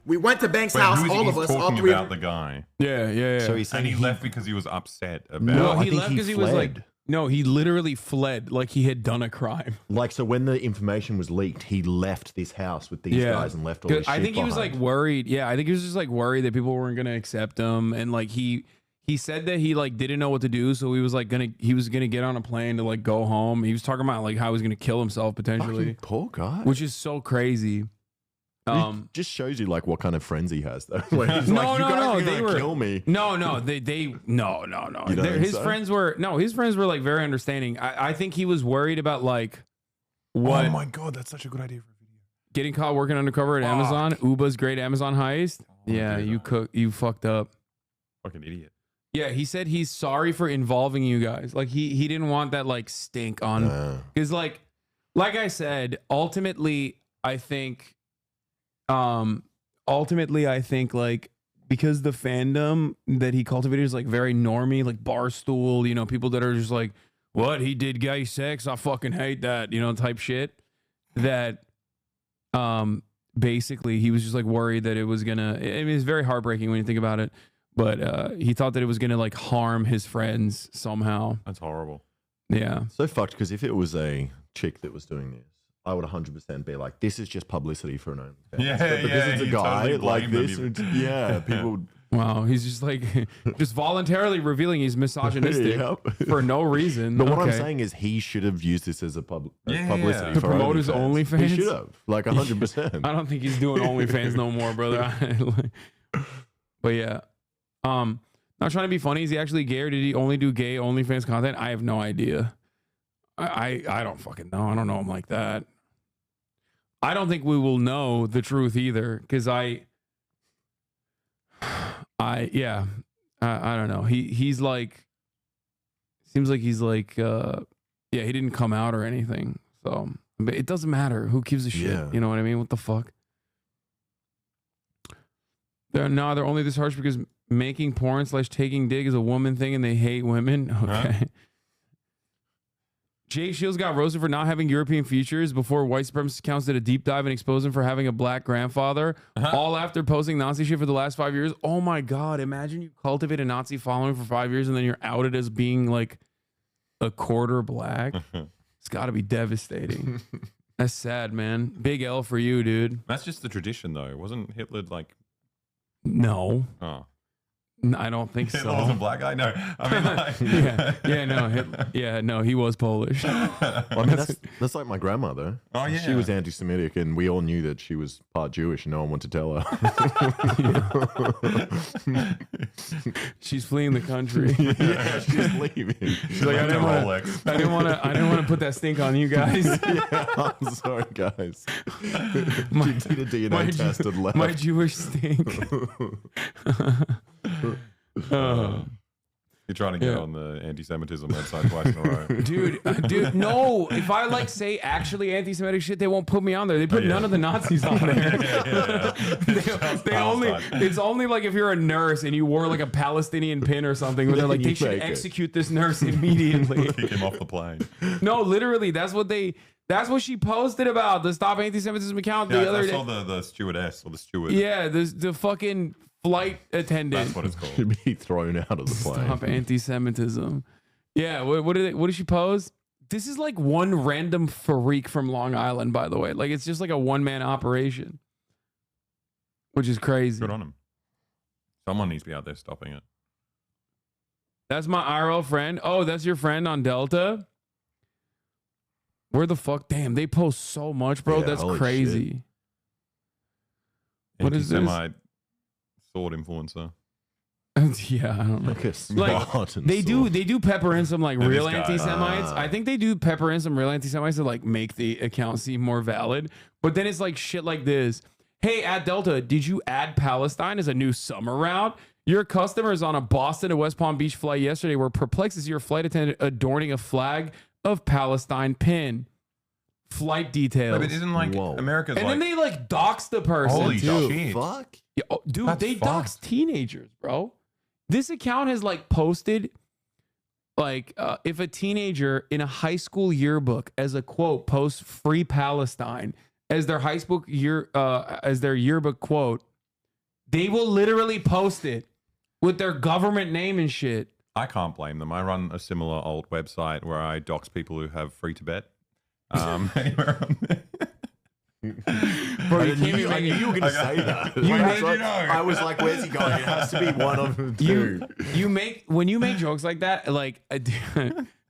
We went to Bank's house, all of us, all talking three. about the guy. Yeah. So he's saying he left because he was upset about. No, he left because he was like. No, he literally fled like he had done a crime. Like, so when the information was leaked, he left this house with these guys and left all this shit I think he was behind. like worried. Yeah, I think he was just like worried that people weren't gonna accept him, and like he said that he like didn't know what to do, so he was gonna get on a plane to like go home. He was talking about like how he was gonna kill himself potentially. Fucking poor guy. Which is so crazy. It just shows you like what kind of friends he has though. Like, he's No, like, you no, guys no, are they gonna were kill me. No. You don't think His so? friends were like very understanding. I think he was worried about like what. Oh my god, that's such a good idea for a video. Getting caught working undercover at Amazon. Uba's great Amazon heist. Yeah, you fucked up. Fucking idiot. Yeah, he said he's sorry for involving you guys. Like he didn't want that like stink on. Because like I said, ultimately I think like because the fandom that he cultivated is like very normie, like Barstool, you know, people that are just like, what, he did gay sex, I fucking hate that, you know, type shit. That basically he was just like worried that it was gonna, I mean, it's very heartbreaking when you think about it, but he thought that it was gonna like harm his friends somehow. That's horrible. Yeah. So fucked, because if it was a chick that was doing this, I would 100% be like, this is just publicity for an OnlyFans. Yeah, but because it's a you guy totally like blame this, them. yeah, people. Wow, he's just like just voluntarily revealing he's misogynistic for no reason. But what I'm Okay. saying is he should have used this as a publicity To for promote his He OnlyFans. should have, like 100%. I don't think he's doing OnlyFans no more, brother. But yeah, not trying to be funny. Is he actually gay, or did he only do gay OnlyFans content? I have no idea. I don't fucking know. I don't know him like that. I don't think we will know the truth either, because I don't know. He's like, seems like he's like, yeah, he didn't come out or anything. So, but it doesn't matter. Who gives a shit? Yeah. You know what I mean? What the fuck? They're only this harsh because making porn / taking dig is a woman thing and they hate women. Okay. Jay Shields got roasted for not having European features before white supremacist accounts did a deep dive and exposed him for having a black grandfather, all after posting Nazi shit for the last 5 years. Oh my God. Imagine you cultivate a Nazi following for 5 years and then you're outed as being like a quarter black. It's got to be devastating. That's sad, man. Big L for you, dude. That's just the tradition, though. Wasn't Hitler like? No. Oh. I don't think Hitler so. was a black guy? No. I mean, like... no, he was Polish. Well, I mean, that's like my grandmother. Oh, yeah. She was anti-Semitic, and we all knew that she was part Jewish, and no one wanted to tell her. She's fleeing the country. Yeah, she's leaving. She's like, I didn't want to put that stink on you guys. Yeah, I'm sorry, guys. She did a DNA test and left. My Jewish stink. You're trying to get on the anti-Semitism website twice in a row. Dude, no. If I like say actually anti-Semitic shit, they won't put me on there. They put none of the Nazis on there. It's only like if you're a nurse and you wore like a Palestinian pin or something, where they're like, they should execute this nurse immediately. Kick him off the plane. No, literally, that's what she posted about the Stop Anti-Semitism account the other I day. saw the stewardess or the steward. Yeah, the fucking flight attendant. That's what it's called. Should be thrown out of the plane. Stop anti-Semitism. Yeah, what did she pose? This is like one random freak from Long Island, by the way. Like it's just like a one-man operation, which is crazy. Good on him. Someone needs to be out there stopping it. That's my IRL friend. Oh, that's your friend on Delta? Where the fuck? Damn, they post so much, bro. Yeah, That's holy crazy. What is this? Anti-Semite sword influencer. Yeah, I don't know. Like a Like Spartan they do pepper in some like This real guy. anti-Semites. I think they do pepper in some real anti-Semites to like make the account seem more valid. But then it's like shit like this. Hey, at Delta, did you add Palestine as a new summer route? Your customers on a Boston to West Palm Beach flight yesterday were perplexed to see your flight attendant adorning a flag of Palestine pin. flight details. But isn't like America's and like, then they like dox the person holy too. shit. Fuck. Yeah, oh, dude, That's they dox teenagers, bro. This account has like posted like if a teenager in a high school yearbook as a quote posts "Free Palestine" as their high school as their yearbook quote, they will literally post it with their government name and shit. I can't blame them. I run a similar old website where I dox people who have free Tibet. Anywhere on there. Bro, I knew you were going to say that. I was like, where's he going? It has to be one of them two. When you make jokes like that, like,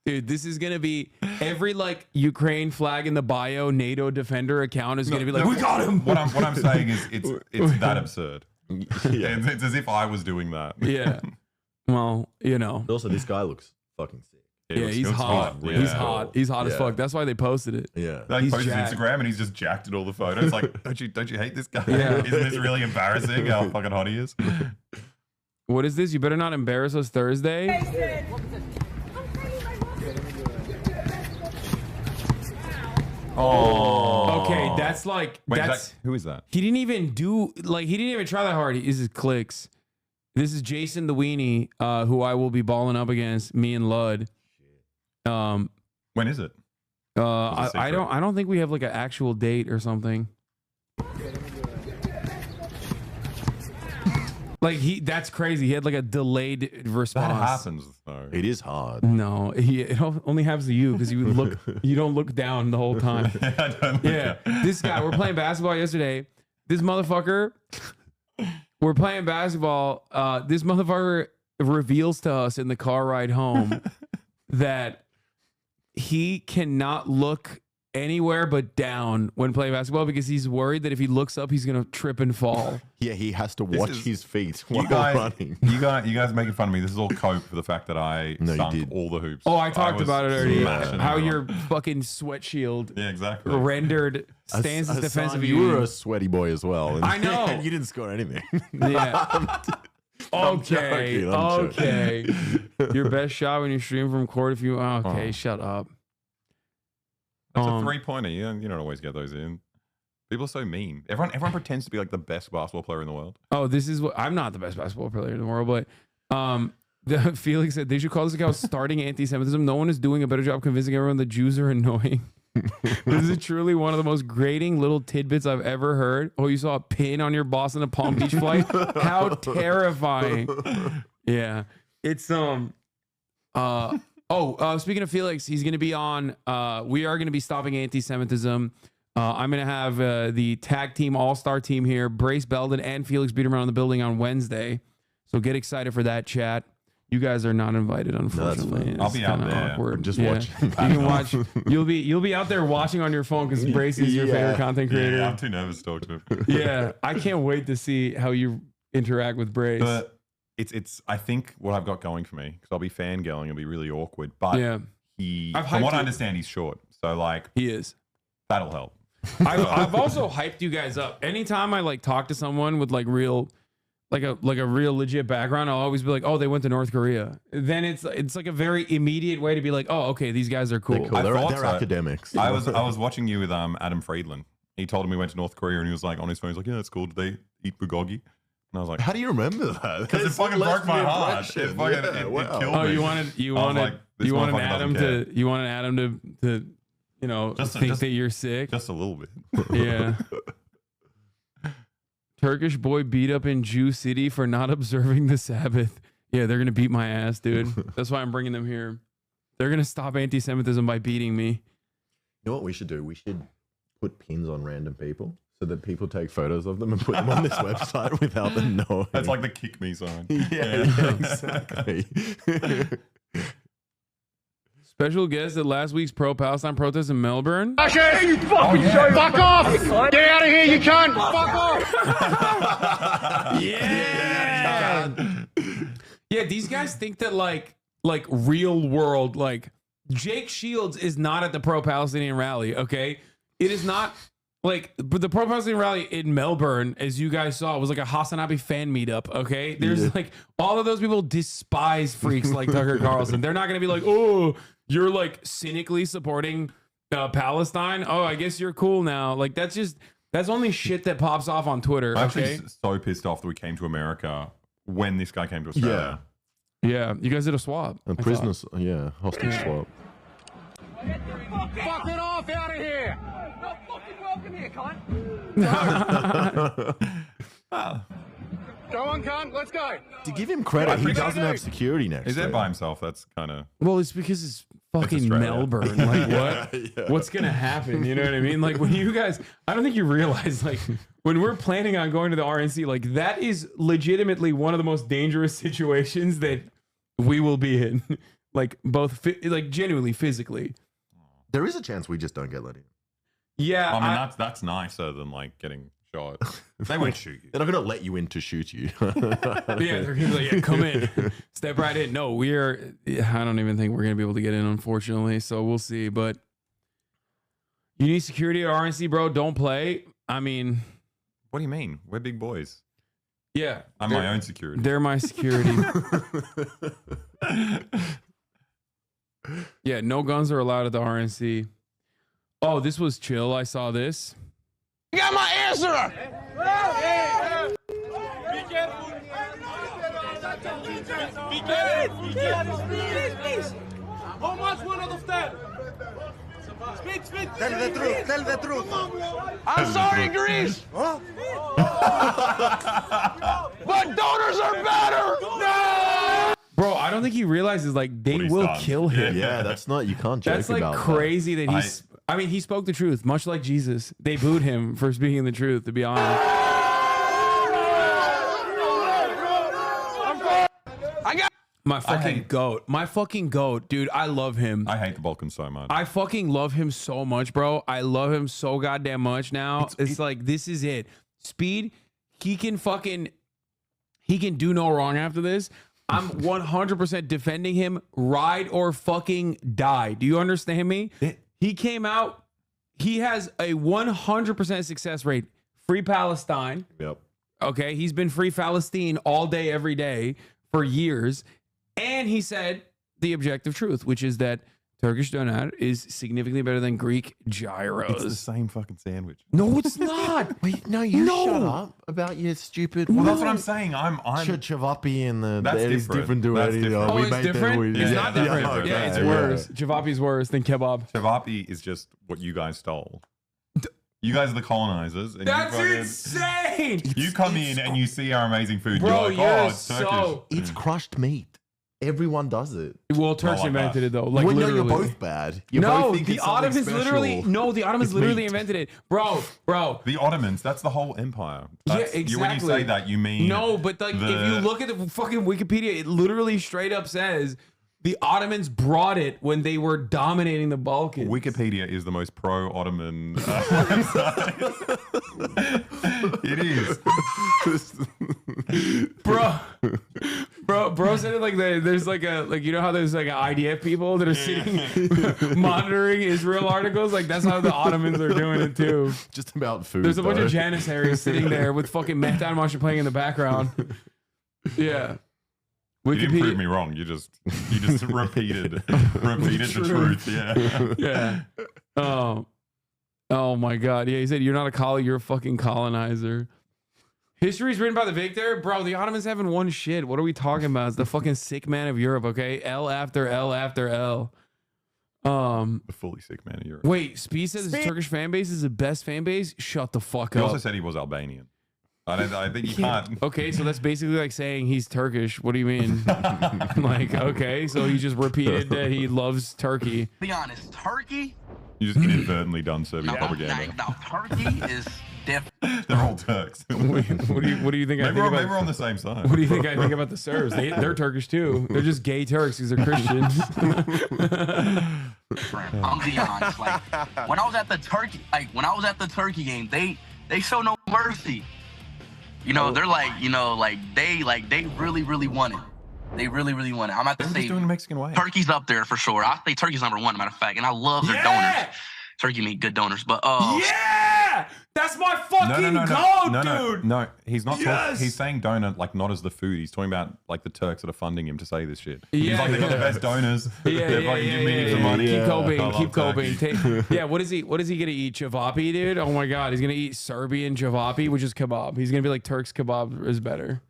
dude, this is going to be every like Ukraine flag in the bio NATO defender account is going to be like, we got him. What I'm saying is it's that absurd. Yeah. It's as if I was doing that. Yeah. Well, you know. Also, this guy looks fucking sick. Yeah, he's hot. Yeah. He's hot. He's hot as fuck. That's why they posted it. Yeah. Like he's posted jacked. Instagram and he's just jacked at all the photos. Like, don't you hate this guy? Yeah. Isn't this really embarrassing how fucking hot he is? What is this? You better not embarrass us Thursday. Oh. Okay, that's like Wait, that's who is that? He didn't even try that hard. This is clicks. This is Jason the Weenie, who I will be balling up against, me and Lud. When is it? I don't think we have like an actual date or something. Like that's crazy. He had like a delayed response. That happens though. It is hard. No, it only happens to you because you don't look down the whole time. Yeah, this guy. We're playing basketball yesterday. This motherfucker. We're playing basketball. This motherfucker reveals to us in the car ride home that he cannot look anywhere but down when playing basketball because he's worried that if he looks up, he's gonna trip and fall. Yeah, he has to watch his feet while running. You guys are making fun of me. This is all cope for the fact that I sunk all the hoops. Oh, I talked about it already. How everyone. your fucking sweat shield exactly rendered stands as defensive. You were a sweaty boy as well. I know. And you didn't score anything. Yeah. I'm Okay. Your best shot when you stream from court if you... Okay, shut up. That's a 3-pointer. You don't always get those in. People are so mean. Everyone pretends to be like the best basketball player in the world. Oh, this is what... I'm not the best basketball player in the world, but Felix said they should call this account starting anti-Semitism. No one is doing a better job convincing everyone the Jews are annoying. This is truly one of the most grating little tidbits I've ever heard. Oh, you saw a pin on your Boston to Palm Beach flight? How terrifying. Yeah. It's speaking of Felix, he's going to be on we are going to be stopping anti-Semitism. I'm going to have the tag team all-star team here, Brace Belden and Felix Biederman on the building on Wednesday. So get excited for that chat. You guys are not invited, unfortunately. I'll be out there. Awkward. Just watching. You can watch. You'll be out there watching on your phone because Brace is your favorite content creator. Yeah, I'm too nervous to talk to him. Yeah, I can't wait to see how you interact with Brace. But it's I think what I've got going for me because I'll be fangirling. It'll be really awkward. But from what I understand, he's short. So like he is. That'll help. I've also hyped you guys up. Anytime I like talk to someone with like real. Like a real legit background, I'll always be like, oh, they went to North Korea. Then it's like a very immediate way to be like, oh, okay, these guys are cool. They're academics. I was watching you with Adam Friedland. He told him he went to North Korea and he was like on his phone. He's like, yeah, that's cool. Did they eat bulgogi? And I was like, how do you remember that? Because it fucking broke my heart. It fucking it killed me. You wanted Adam to think that you're sick. Just a little bit. Yeah. Turkish boy beat up in Jew City for not observing the Sabbath. Yeah, they're going to beat my ass, dude. That's why I'm bringing them here. They're going to stop anti-Semitism by beating me. You know what we should do? We should put pins on random people so that people take photos of them and put them on this website without them knowing. That's like the kick me sign. Yeah, exactly. Special guest at last week's pro-Palestine protest in Melbourne. Hey, you fucking fuck off! Get out of here, you cunt! Fuck off! Yeah, these guys think that like real world, like Jake Shields is not at the pro-Palestinian rally, okay? It is not like the pro-Palestinian rally in Melbourne, as you guys saw, was like a HasanAbi fan meetup, okay? There's like all of those people despise freaks like Tucker Carlson. They're not gonna be like, oh, you're like cynically supporting Palestine. Oh, I guess you're cool now. Like that's only shit that pops off on Twitter. I'm okay. actually so pissed off that we came to America when this guy came to Australia. Yeah, you guys did a swap. And prisoners, yeah, hostage swap. Fucking off out of here! No fucking welcome here, cunt. Go on, cunt. Let's go. To give him credit, he doesn't have security next. He's to there him. by himself. That's kind of. Well, it's because it's fucking Australia. Melbourne. Like what? Yeah. What's gonna happen? You know what I mean? Like when you guys, I don't think you realize like when we're planning on going to the RNC, like that is legitimately one of the most dangerous situations that we will be in. Like both, like genuinely physically. There is a chance we just don't get let in. Yeah, I mean that's nicer than like getting shot. They won't shoot you. They're not going to let you in to shoot you. Yeah, they're gonna be like, yeah, come in, step right in. No, I don't even think we're gonna be able to get in, unfortunately. So we'll see. But you need security at RNC, bro. Don't play. I mean, what do you mean? We're big boys. Yeah, I'm my own security. They're my security. Yeah, no guns are allowed at the RNC. Oh, this was chill. I saw this. You got my answer! Be careful! Please! How much one out of 10? Speak! Tell the truth! I'm sorry, Greece! But donors are better! No! Bro, I don't think he realizes like they will kill him. Yeah, that's not, you can't joke That's like about crazy that he's. I mean, he spoke the truth, much like Jesus. They booed him for speaking the truth, to be honest. My fucking goat. My fucking goat, dude. I love him. I hate the Balkans so much. I fucking love him so much, bro. I love him so goddamn much now. It's like, this is it. Speed, he can do no wrong after this. I'm 100% defending him, ride or fucking die. Do you understand me? He came out, he has a 100% success rate. Free Palestine. Yep. Okay, he's been free Palestine all day, every day for years. And he said the objective truth, which is that Turkish doner is significantly better than Greek gyros. It's the same fucking sandwich. No, it's not. Wait, no, you shut up about your stupid. Well, that's what I'm saying. I'm Chavapi and the. That's it's different. to That's it. different. Oh, it's different? It's not different. Yeah, it's worse. Chavapi's worse than kebab. Chavapi is just what you guys stole. You guys are the colonizers. And That's you insane. You come in and you see our amazing food. Bro, you're like, oh, it's Turkish. It's crushed meat. Everyone does it. Well, Turks like invented that. it though. Like Well, no, literally. you're both bad. You No, both think the it's something Ottomans special. literally. No, the Ottomans It's literally meat. invented it, bro. The Ottomans, that's the whole empire. Yeah, That's, exactly. When you say that, you mean no, but like if you look at the fucking Wikipedia, it literally straight up says the Ottomans brought it when they were dominating the Balkans. Wikipedia is the most pro-Ottoman website. It is. Bro said it like there's like you know how there's like IDF people that are sitting monitoring Israel articles, like that's how the Ottomans are doing it too. Just about food. There's a bunch though. of janissaries sitting there with fucking Mehtan Marshall playing in the background. Yeah. You didn't prove me wrong. You just repeated the truth. Yeah. Yeah. Oh my God. Yeah, he said you're not a colonizer, you're a fucking colonizer. History is written by the victor. Bro, the Ottomans haven't won shit. What are we talking about? It's the fucking sick man of Europe, okay? L after L after L. The fully sick man of Europe. Wait, Speed says his Turkish fan base is the best fan base? Shut the fuck He up. also said he was Albanian. I think you can't. Okay, so that's basically like saying he's Turkish. What do you mean? Like, okay, so he just repeated that he loves Turkey. Be honest, Turkey? You just inadvertently done Serbian propaganda. No, Turkey is different. They're all Turks. What do you think? I think about, maybe we're on the same side. What do you think I think about the Serbs? They're Turkish too. They're just gay Turks because they're Christians. I'm be honest. Like when I was at the Turkey game, they show no mercy. You know, they're like, they really want it. They really want it. I'm about to say doing the Mexican way. Turkey's up there for sure. I'll say Turkey's #1, matter of fact, and I love their donors. Turkey make good donors, but Yeah, that's my fucking code, dude. No, he's not. Yes! He's saying donor like not as the food. He's talking about like the Turks that are funding him to say this shit. He's Yeah, like they got the best donors. They're fucking giving me some money. Keep I coping, love keep coping. Turkey. Yeah, what is he gonna eat? Javapi, dude? Oh my god, he's gonna eat Serbian Javapi, which is kebab. He's gonna be like Turk's kebab is better.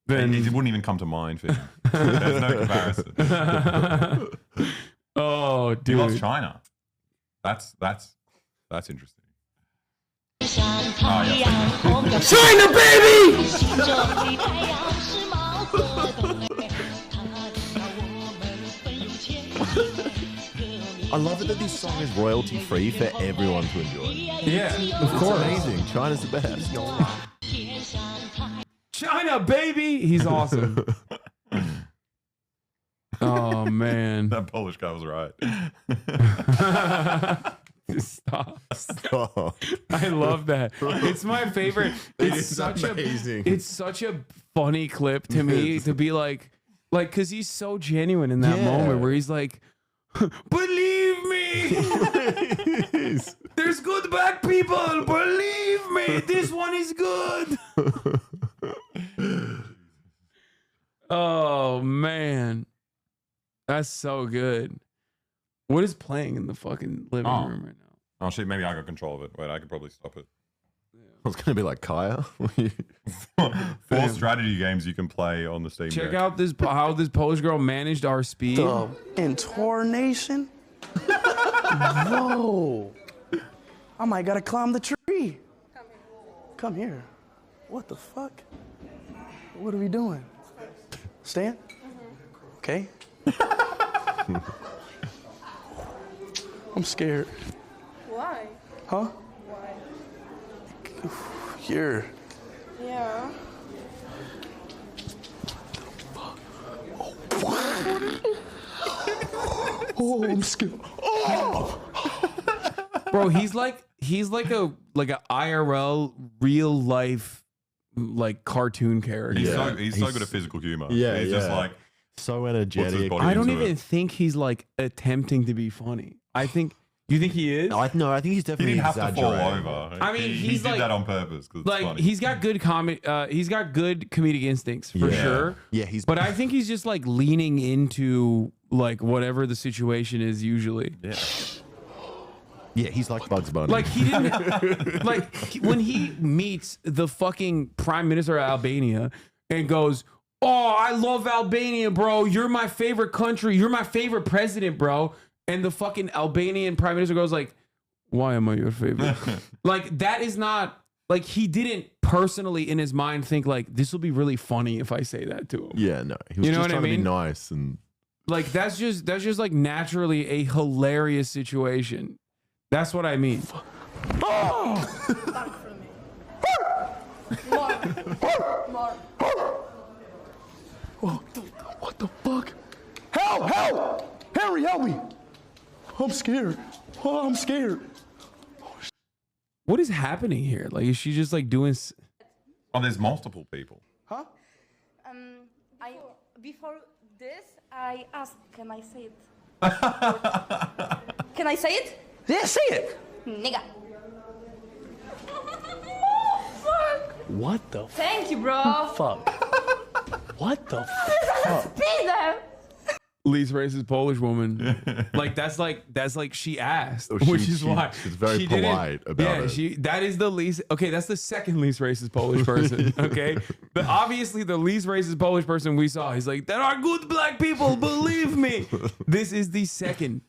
Then it wouldn't even come to mind for him. There's no comparison. Oh, dude. He loves China. That's interesting. Oh, yeah. China, baby! I love it that this song is royalty free for everyone to enjoy. Yeah, of course. It's amazing. China's the best. China, baby! He's awesome. Oh, man. That Polish guy was right. Stop. I love that. It's my favorite. It's such amazing. It's such a funny clip to me to be like, because he's so genuine in that moment where he's like, believe me, there's good black people. Believe me, this one is good. Oh man, that's so good. What is playing in the fucking living room right now? Oh shit, maybe I got control of it. Wait, I could probably stop it. It's gonna be like Kaya. 4 strategy games you can play on the Steam Check Deck. out this how this Polish girl managed our speed. The intornation? Whoa. I might gotta climb the tree. Come here. What the fuck? What are we doing? Stand? Okay. I'm scared. Why? Huh? Why? Here. Yeah. Oh, I'm scared. Oh! Bro, he's like a IRL real life like cartoon character. He's so good at physical humor. Yeah, he's just like so puts his energetic. body I don't into even it. think he's like attempting to be funny. You think he is? No, I think he's He definitely didn't have to fall exaggerating. over. I mean, he he's did like- that on purpose because Like it's funny. he's got good he's got good comedic instincts for Yeah. sure. Yeah, But I think he's just like leaning into like whatever the situation is usually. Yeah, he's like Bugs Bunny. Like he didn't when he meets the fucking prime minister of Albania and goes, "Oh, I love Albania, bro. You're my favorite country. You're my favorite president, bro." And the fucking Albanian prime minister goes like, "Why am I your favorite?" Like that is not like he didn't personally in his mind think like this will be really funny if I say that to him. Yeah, no, he was You know just what I trying to be mean? nice and Like that's just like naturally a hilarious situation. That's what I mean. What the fuck? Help! Help! Henry, help me! I'm scared. Oh, I'm scared. What is happening here? Like, is she just like doing? Oh, there's multiple people. Huh? I before this I asked, can I say it? Can I say it? Yeah, say it. Nigga. What the Thank you, bro. fuck? What the fuck? Peter. Least racist Polish woman. like that's like she asked, Oh, which is why she's very she didn't- polite about it. That is the least. Okay, that's the second least racist Polish person. Okay, but obviously the least racist Polish person we saw. He's like, there are good black people. Believe me. This is the second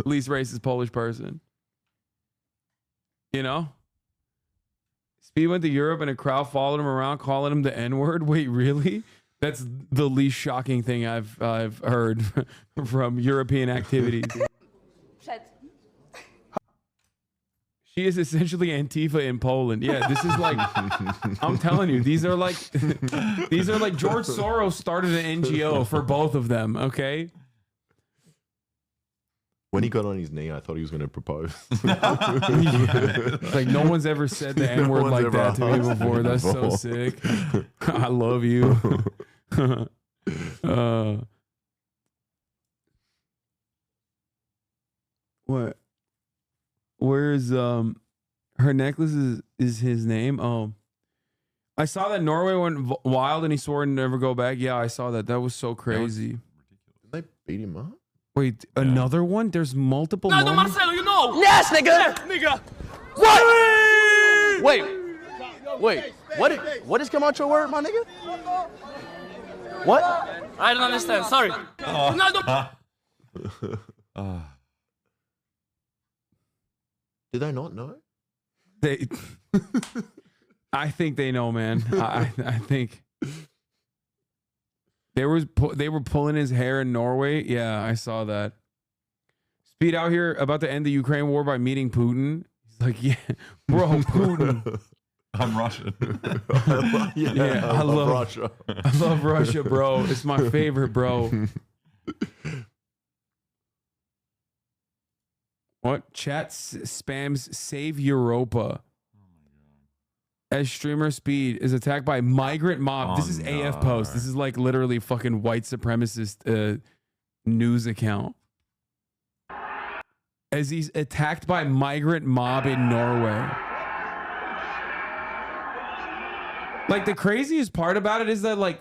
least racist Polish person. You know. Speed went to Europe and a crowd followed him around, calling him the N-word. Wait, really? That's the least shocking thing I've heard from European activities. Przed. She is essentially Antifa in Poland. Yeah, this is like I'm telling you, these are like George Soros started an NGO for both of them, okay? when he got on his knee, I thought he was going to propose. Like no one's ever said the N-word one's like ever that to me asked before. me That's so before. sick. I love you. What? Where's Her necklace is his name. Oh, I saw that Norway went wild and he swore to never go back. Yeah, I saw that. That was so crazy. Did they beat him up? Wait, another one? There's multiple. No, more? Marcelo, you know. Yes, nigga. Yes, nigga. What? Wait. What is come out your word, my nigga? What? I don't understand. Sorry. Ronaldo. Did they not know? They. I think they know, man. I think they were pulling his hair in Norway. Yeah, I saw that. Speed out here about to end the Ukraine war by meeting Putin. He's like, yeah, bro, Putin. I'm Russian. I love Russia. I love Russia, bro. It's my favorite, bro. What? Chat spams save Europa. As streamer Speed is attacked by migrant mob. This is AF Post. This is like literally fucking white supremacist news account. As he's attacked by migrant mob in Norway. Like the craziest part about it is that like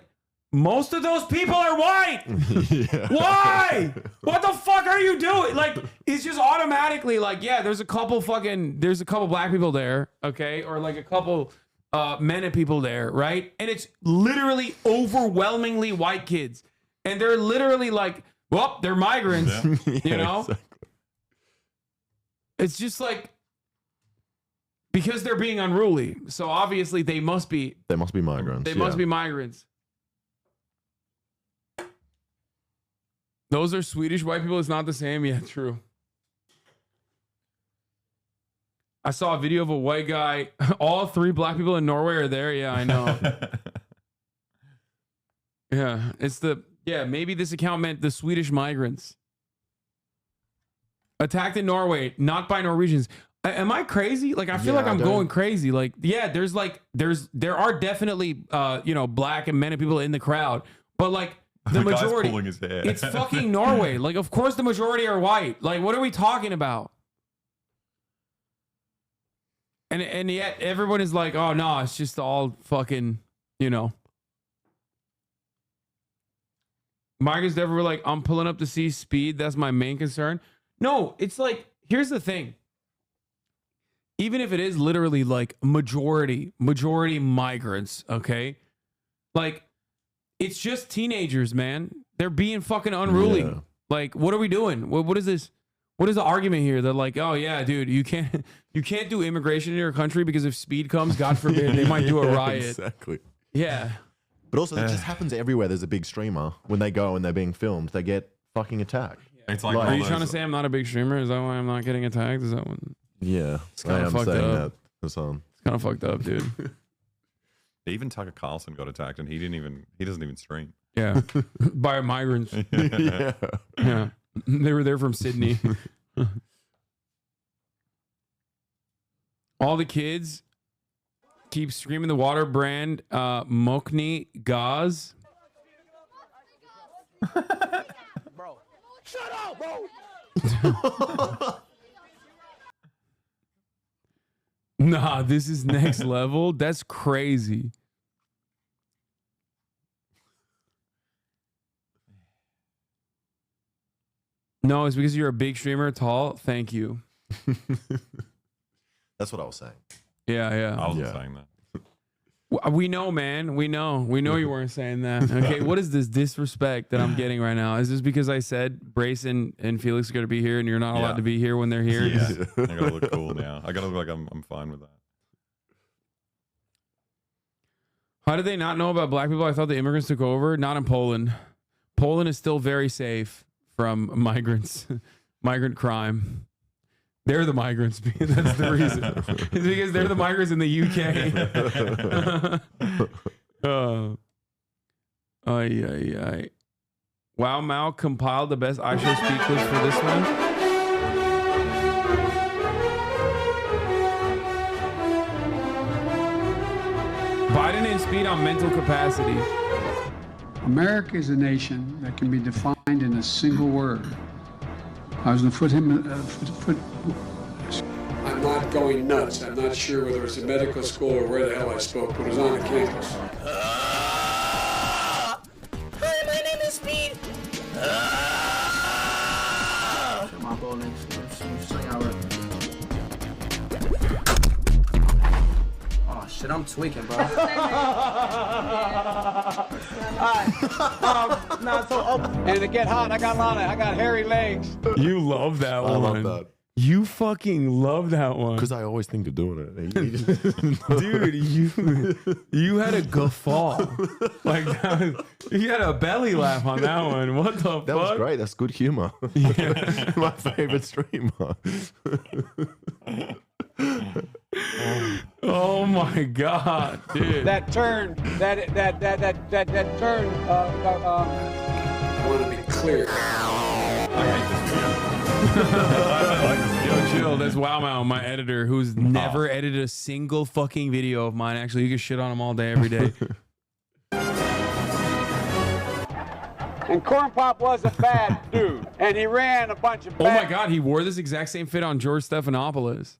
most of those people are white. Yeah. Why? What the fuck are you doing? Like it's just automatically like, yeah, there's a couple black people there, okay? Or like a couple men and people there, right? And it's literally overwhelmingly white kids. And they're literally like, well, they're migrants, you know? Exactly. It's just like because they're being unruly. So obviously they must be migrants. They must be migrants. Those are Swedish white people. It's not the same. Yeah, true. I saw a video of a white guy. All 3 black people in Norway are there. Yeah, I know. Yeah, maybe this account meant the Swedish migrants. Attacked in Norway, not by Norwegians. Am I crazy? Like, I feel like I'm going crazy. Like, yeah, there are definitely, black and men and people in the crowd. But like, the majority, guy's pulling his hair. It's fucking Norway. Like, of course the majority are white. Like, what are we talking about? And yet everyone is like, oh no, it's just all fucking, Migrants never were like, I'm pulling up to see Speed. That's my main concern. No, it's like, here's the thing. Even if it is literally like majority migrants, okay? Like, it's just teenagers, man. They're being fucking unruly. Yeah. Like, what are we doing? What is this? What is the argument here? They're like, oh yeah, dude, you can't do immigration in your country because if Speed comes, God forbid, they might do a riot. Exactly. Yeah. But also, it just happens everywhere. There's a big streamer. When they go and they're being filmed, they get fucking attacked. It's like are you trying to say I'm not a big streamer? Is that why I'm not getting attacked? Is that one? Yeah, it's kind of fucked up. Hasan. It's kind of fucked up, dude. Even Tucker Carlson got attacked, and he doesn't even stream. Yeah, by migrants. Yeah, they were there from Sydney. All the kids keep screaming the water brand Mokni Gaz. Bro, shut up, bro. Nah, this is next level. That's crazy. No, it's because you're a big streamer, tall. Thank you. That's what I was saying. Yeah. I wasn't saying that. We know, man. We know you weren't saying that. Okay, what is this disrespect that I'm getting right now? Is this because I said Brace and Felix are going to be here and you're not allowed to be here when they're here? Yeah. I got to look cool now. I got to look like I'm fine with that. How did they not know about black people? I thought the immigrants took over. Not in Poland. Poland is still very safe from migrants, migrant crime. They're the migrants. That's the reason. It's because they're the migrants in the UK. Wow Mao compiled the best iShowSpeed clips for this one. Biden and Speed on mental capacity. America is a nation that can be defined in a single word. I was going to put him. I'm not going nuts. I'm not sure whether it was a medical school or where the hell I spoke, but it was on the campus. Hi, my name is Speed. My ball swing out. Oh shit, I'm tweaking, bro. And to get hot, I got hairy legs. You love that one. I love that. You fucking love that one. Because I always think of doing it. Dude, you had a guffaw. Like that was, you had a belly laugh on that one. What the fuck? That was great. That's good humor. Yeah. My favorite streamer. Oh my god, dude. That turn, that turn. I want to be clear. Yo, chill. That's WowMao, my editor, who's never edited a single fucking video of mine. Actually, you can shit on him all day, every day. And Corn Pop was a bad dude, and he ran a bunch of. Oh my god, he wore this exact same fit on George Stephanopoulos.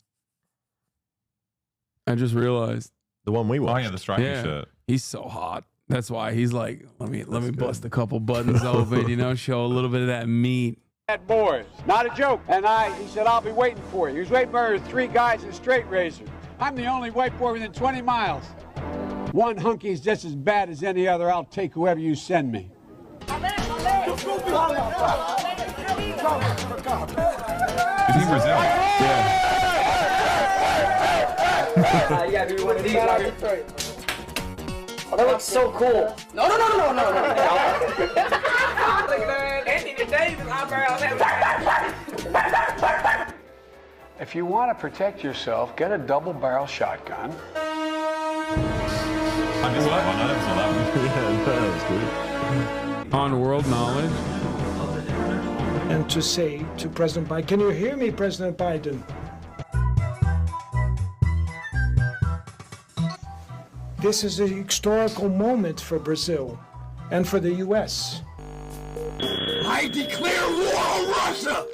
I just realized. The one we watched. Oh yeah, the stripy shirt. He's so hot. That's why he's like, let me bust a couple buttons open, you know, show a little bit of that meat. Bad boys, not a joke. And he said, I'll be waiting for you. He was waiting for 3 guys in straight razor. I'm the only white boy within 20 miles. One hunky's just as bad as any other. I'll take whoever you send me. Is he Brazilian? Yeah. You gotta do one of these. Oh, that looks so cool. No. Look at that. Anthony Davis, If you want to protect yourself, get a double-barrel shotgun. I missed that one. I never saw that one. Yeah, that was good. On world knowledge. And to say to President Biden, can you hear me, President Biden? This is a historical moment for Brazil and for the U.S. I declare war on Russia!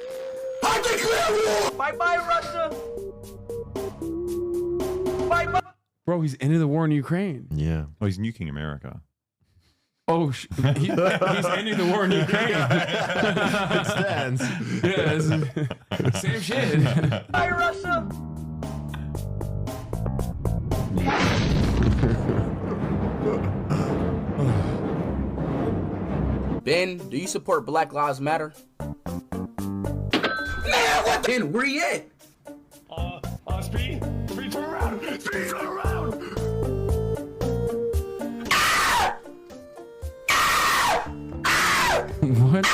I declare war! Bye-bye, Russia! Bye-bye! Bro, he's into the war in Ukraine. Yeah. Oh, he's nuking America. Oh, he's ending the war in Ukraine. It stands. Yeah, same shit. Bye, Russia! Ben, do you support Black Lives Matter? Man, what? Ben, where you at? Speed, turn around! Speed, turn around! What?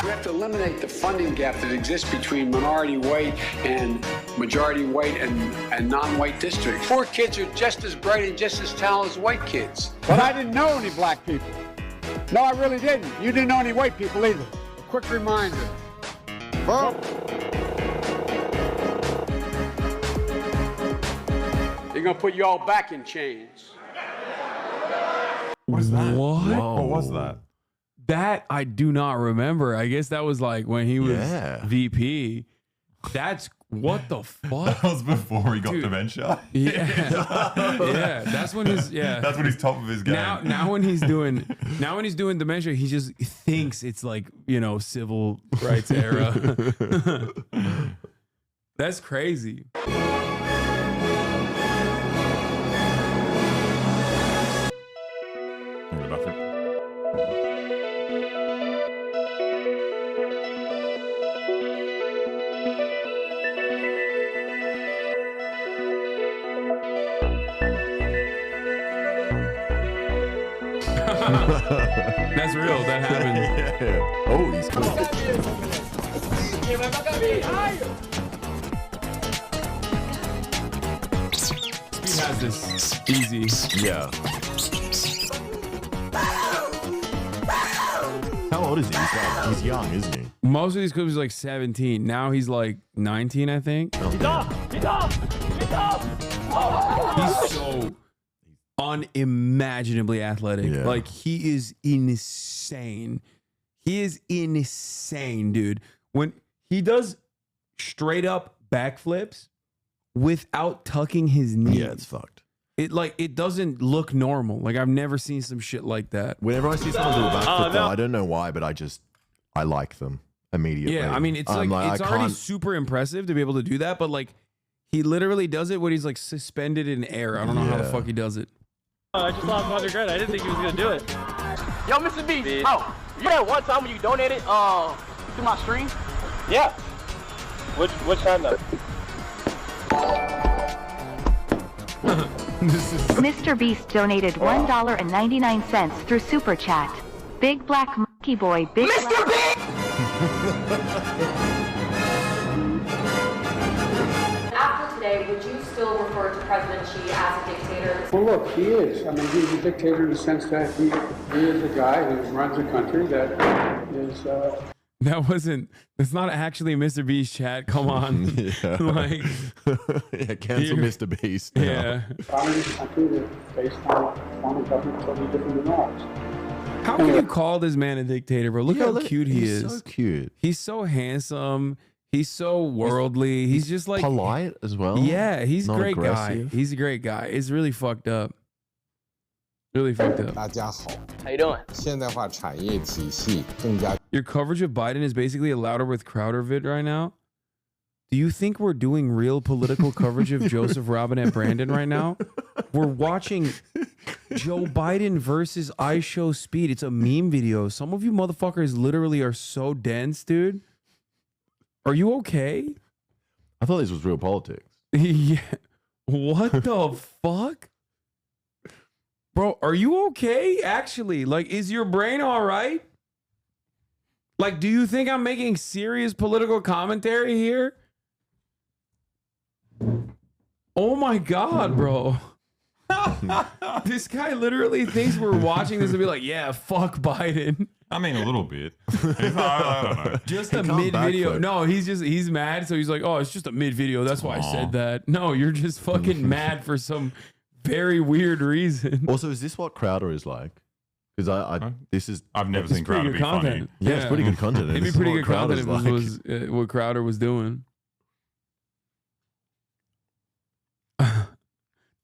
We have to eliminate the funding gap that exists between minority white and majority white and non-white districts. Poor kids are just as bright and just as talented as white kids. But I didn't know any black people. No, I really didn't. You didn't know any white people either. A quick reminder. They're gonna put you all back in chains. What is that? What? What was that? That I do not remember. I guess that was like when he was VP. That's what the fuck? That was before he got dementia. Yeah. Yeah. That's when his That's when he's top of his game. Now when he's doing dementia, he just thinks it's like, you know, civil rights era. That's crazy. That's real. That happened. Yeah. Oh, he's cool. Speed has this easy. Yeah. How old is he? He's young, isn't he? Most of these clips he's like 17. Now he's like 19, I think. He's off! He's so unimaginably athletic. Yeah. Like, he is insane. He is insane, dude. When he does straight up backflips without tucking his knees. Yeah, it's fucked. It doesn't look normal. Like I've never seen some shit like that. Whenever I see someone do a backflip, though, I don't know why, but I like them immediately. Yeah, I mean, it's it's already super impressive to be able to do that, but like he literally does it when he's like suspended in air. I don't know how the fuck he does it. I just lost $100 grand. I didn't think he was gonna do it. Yo, Mr. B. Oh, you know that one time when you donated to my stream? Yeah. Which time though? Mr. Beast donated $1.99 through Super Chat. Big Black Monkey Boy, Big Mr. Beast! After today, would you still refer to President Xi as a dictator? Well, look, he is. I mean, he's a dictator in the sense that he is a guy who runs a country that is... That's not actually Mr. Beast chat. Come on. Like, yeah, cancel Mr. Beast. Yeah. Communist country that's based on a form of government totally different than ours. How can you call this man a dictator, bro? Look how cute he is. He's so cute. He's so handsome. He's so worldly. He's just like polite as well. Yeah, he's a Not great aggressive. guy. He's a great guy. It's really fucked up. Really fucked up. 大家好 How you doing? 现代化产业体系更加 Your coverage of Biden is basically a Louder with Crowder vid right now. Do you think we're doing real political coverage of Joseph Robinette Brandon right now? We're watching Joe Biden versus iShowSpeed. It's a meme video. Some of you motherfuckers literally are so dense, dude. Are you okay? I thought this was real politics. Yeah. What the fuck? Bro, are you okay? Actually, like, is your brain all right? Like, do you think I'm making serious political commentary here? Oh my God, bro. This guy literally thinks we're watching this and be like, yeah, fuck Biden. I mean, a little bit. I don't know. Just a mid video. No, he's mad. So he's like, oh, it's just a mid video. That's why I said that. No, you're just fucking mad for some very weird reason. Also, is this what Crowder is like? Because I've never seen Crowder be funny. Yeah, it's pretty good content. It'd be pretty good content if it was what Crowder was doing.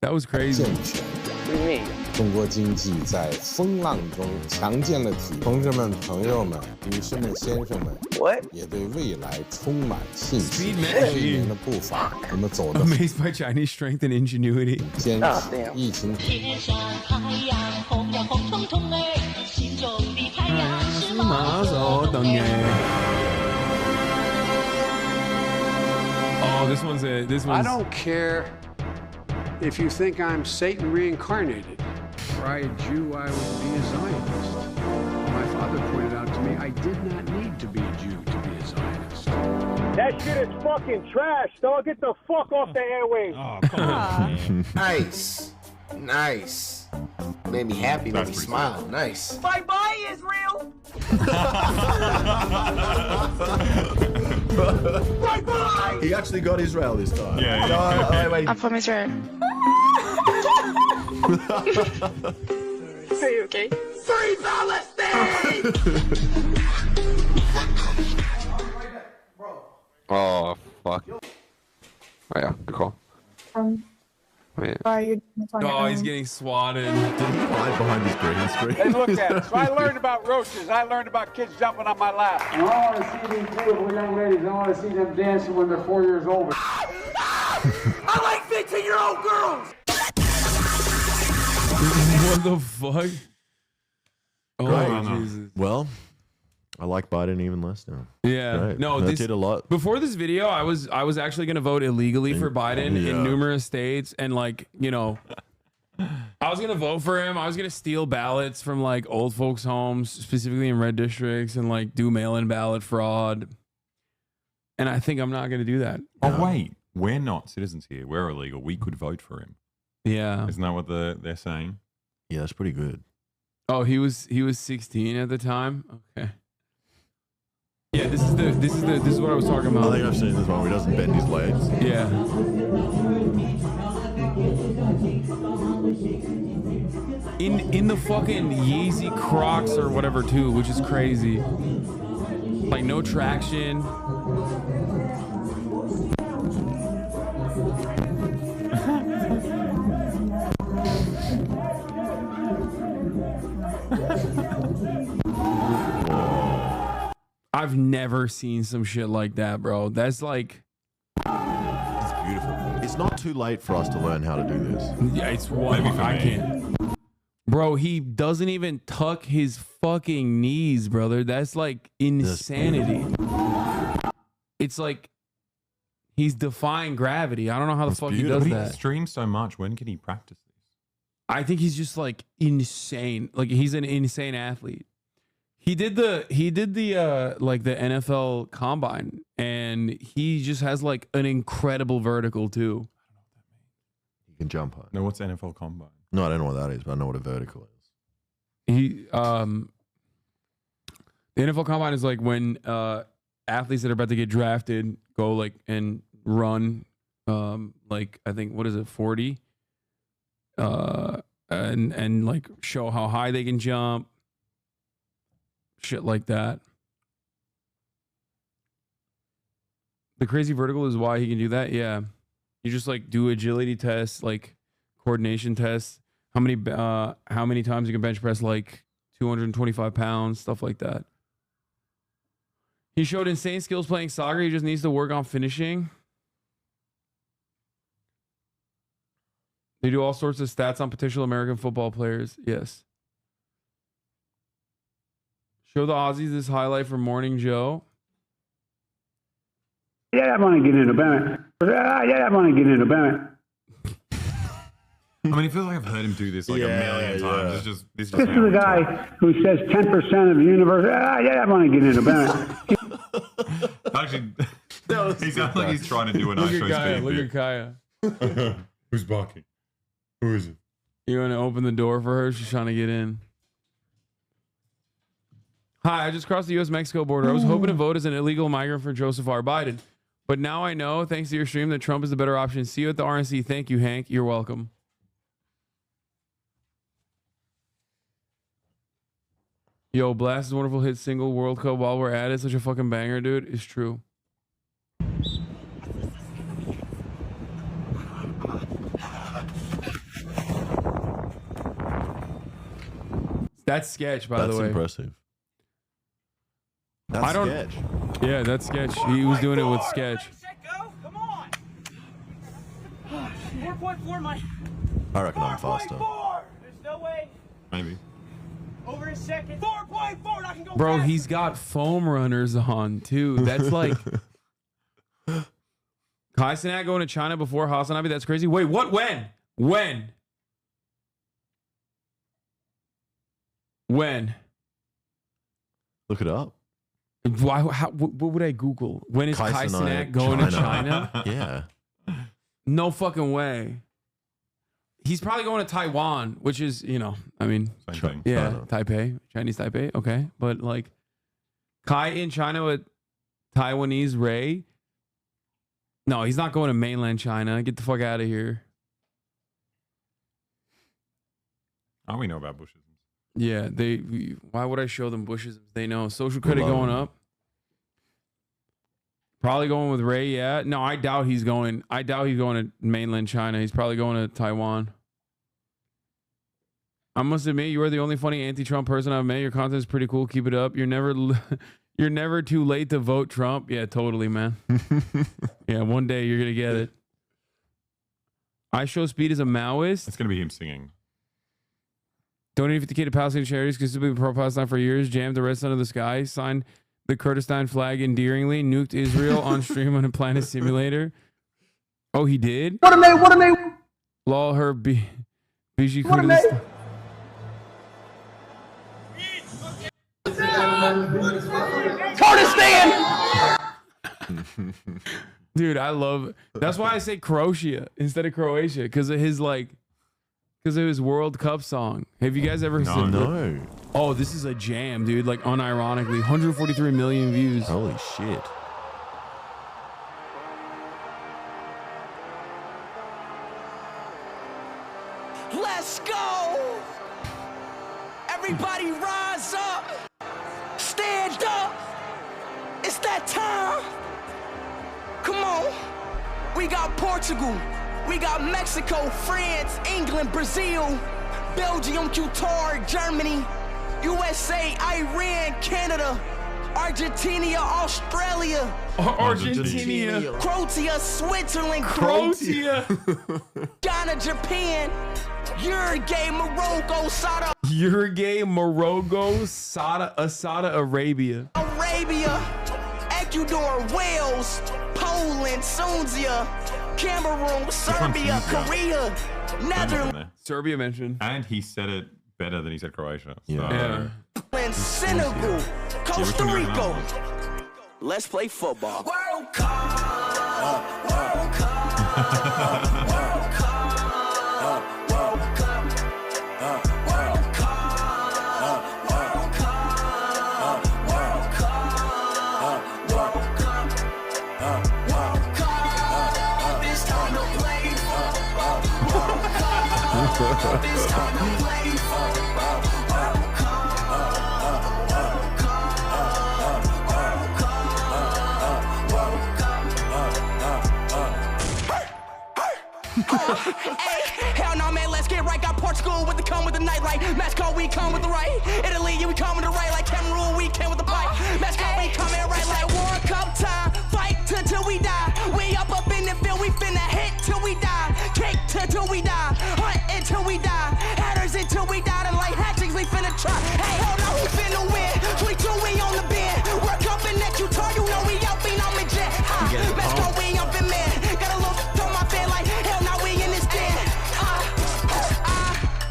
That was crazy. 中国经济在风浪中强健了体，同志们、朋友们、女士们、先生们，也对未来充满信心。这一年的步伐，我们走得 Amazed by Chinese strength and ingenuity. 坚持疫情。天上太阳红呀红彤彤哎，心中的太阳是马手等哎。Oh, this one's. I don't care if you think I'm Satan reincarnated. Were I a Jew, I would be a Zionist. My father pointed out to me I did not need to be a Jew to be a Zionist. That shit is fucking trash, dog. Get the fuck off the airwaves. Oh, come on. Nice. Nice. Made me happy, made me smile. Nice. Bye-bye, Israel! Bye-bye! He actually got Israel this time. Yeah. No, wait. I'm from Israel. Are you okay? Free Palestine! Oh, fuck. Oh, yeah, good call. Are you? Oh, he's getting swatted. Did he hide behind his green screen? Hey, look at it. So I learned about roaches. I learned about kids jumping on my lap. And I want to see these beautiful young ladies. I want to see them dancing when they're 4 years old. I like 15-year-old girls! What the fuck? Oh, Great. Jesus. Well, I like Biden even less now. Yeah. Great. No, that this did a lot. Before this video, I was actually gonna vote illegally for Biden in numerous states, and like, you know, I was gonna vote for him. I was gonna steal ballots from like old folks' homes, specifically in red districts, and like do mail-in ballot fraud. And I think I'm not gonna do that. Oh wait, we're not citizens here. We're illegal. We could vote for him. Yeah. Isn't that what they're saying? Yeah, that's pretty good. Oh, he was 16 at the time. Okay. Yeah, this is what I was talking about. I think I've seen this one where he doesn't bend his legs. Yeah. In the fucking Yeezy Crocs or whatever too, which is crazy. Like no traction. I've never seen some shit like that, bro. That's like, it's beautiful. It's not too late for us to learn how to do this. Yeah, it's one. I can't. Bro, he doesn't even tuck his fucking knees, brother. That's like insanity. It's like he's defying gravity. I don't know how the fuck beautiful. he does But that. He streams so much. When can he practice these? I think he's just like insane. Like he's an insane athlete. He did the like the NFL combine, and he just has like an incredible vertical too. You can jump high. No, what's NFL combine? No, I don't know what that is, but I know what a vertical is. The NFL combine is like when athletes that are about to get drafted go like and run like I think what is it 40 and like show how high they can jump, shit like that. The crazy vertical is why he can do that. Yeah, you just like do agility tests, like coordination tests, how many times you can bench press like 225 pounds, stuff like that. He showed insane skills playing soccer. He just needs to work on finishing. They do all sorts of stats on potential American football players. Yes. Show the Aussies this highlight from Morning Joe. Yeah, I want to get into Bennett. Yeah, I want to get into Bennett. I mean, it feels like I've heard him do this like a million times. This This is the guy who says 10% of the universe. Yeah, I want to get into Bennett. Actually, he sounds like he's trying to do an Look iShowSpeed. at Kaya. Look at Kaya. Who's barking? Who is it? You want to open the door for her? She's trying to get in. Hi, I just crossed the U.S.-Mexico border. I was hoping to vote as an illegal migrant for Joseph R. Biden. But now I know, thanks to your stream, that Trump is the better option. See you at the RNC. Thank you, Hank. You're welcome. Yo, Blast is a wonderful hit single. World Cup while we're at it. Such a fucking banger, dude. It's true. That's sketch, by the way. That's impressive. That's sketch. Yeah, that's sketch. He was doing it with sketch. Come on. 4.4 my. I reckon I'm faster. There's no way. Maybe. Over a second. 4.4. I can go. Bro, he's got foam runners on too. That's like HasanAbi going to China before HasanAbi. That's crazy. Wait, what? When? Look it up. Why? What would I Google? When is HasanAbi going to China? Yeah. No fucking way. He's probably going to Taiwan, which is, I mean, Same thing. yeah, China. Taipei, Chinese Taipei. Okay. But like Kai in China with Taiwanese Ray. No, he's not going to mainland China. Get the fuck out of here. Oh, we know about Bushisms. Yeah, why would I show them Bushisms? They know. Social credit going up. Probably going with Ray, yeah. No, I doubt he's going to mainland China. He's probably going to Taiwan. I must admit, you are the only funny anti-Trump person I've met. Your content is pretty cool. Keep it up. You're never too late to vote Trump. Yeah, totally, man. Yeah, one day you're gonna get it. iShowSpeed is a Maoist. It's gonna be him singing. Donated 50K to Palestinian charities because he's been pro-Palestine for years. Jammed the red sun of the sky. Signed the Kurdistan flag endearingly. Nuked Israel on stream on a planet simulator. Oh, he did? What am I? Lol, her Biji What Kurdistan! Dude, I love it. That's why I say Croatia instead of Croatia, because of his World Cup song. Have you guys ever seen? No. Oh, this is a jam, dude. Like unironically, 143 million views. Holy shit. Let's go! Everybody rise up! Stand up! It's that time! Come on! We got Portugal, we got Mexico, France, England, Brazil, Belgium, Qatar, Germany, USA, Iran, Canada, Argentina, Australia, Argentina, Croatia, Switzerland, Croatia, Ghana, Japan, Uruguay, Morocco, Saudi Arabia, Ecuador, Wales, Poland, Tunisia, Cameroon, Serbia, Korea, Netherlands, Serbia mentioned, and he said it better than he said Croatia. Yeah. Senegal, Costa Rica. Let's play football. World Cup, World Cup, World Cup, World Cup, World Cup, World Cup, World Cup, World Cup, World Cup. It's time to play football. World Cup. It's time to play football. Hey, hell no, man, let's get right. Got Portugal with the come with the nightlight. Mexico, we come with the right. Italy, we come with the right. Like Cameroon, we came with the pipe. Mexico, we coming right like World Cup time. Fight till we die. We up in the field, we finna hit till we die. Kick till we die. Hunt until we die. Headers until we die. And like hatchings, we finna try. Hey, hell no, who finna win? 22, we on the bend. World Cup in that you turn, you know we out, we on the jet. Mexico, we up in man. Got a little on my bed like hell no, we in this den. I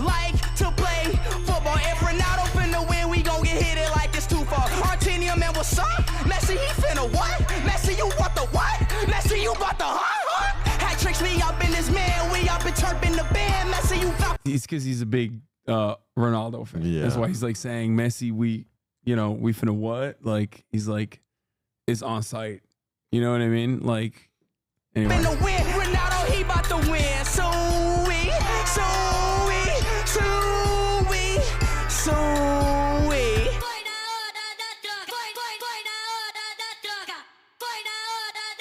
like to play football. If Ronaldo finna win, we gon' get hit it like it's too far. Argentina, man, what's up? Messi, he finna what? Messi, you want the what? Messi, you bought the huh? Hat tricks, we up in this man. We up and chirping the band. Messi, you got. He's because he's a big Ronaldo fan. Yeah. That's why he's like saying Messi, we finna what? Like he's like, it's on site. You know what I mean? Like anyway. Finna win. Ronaldo, he about to win. So we.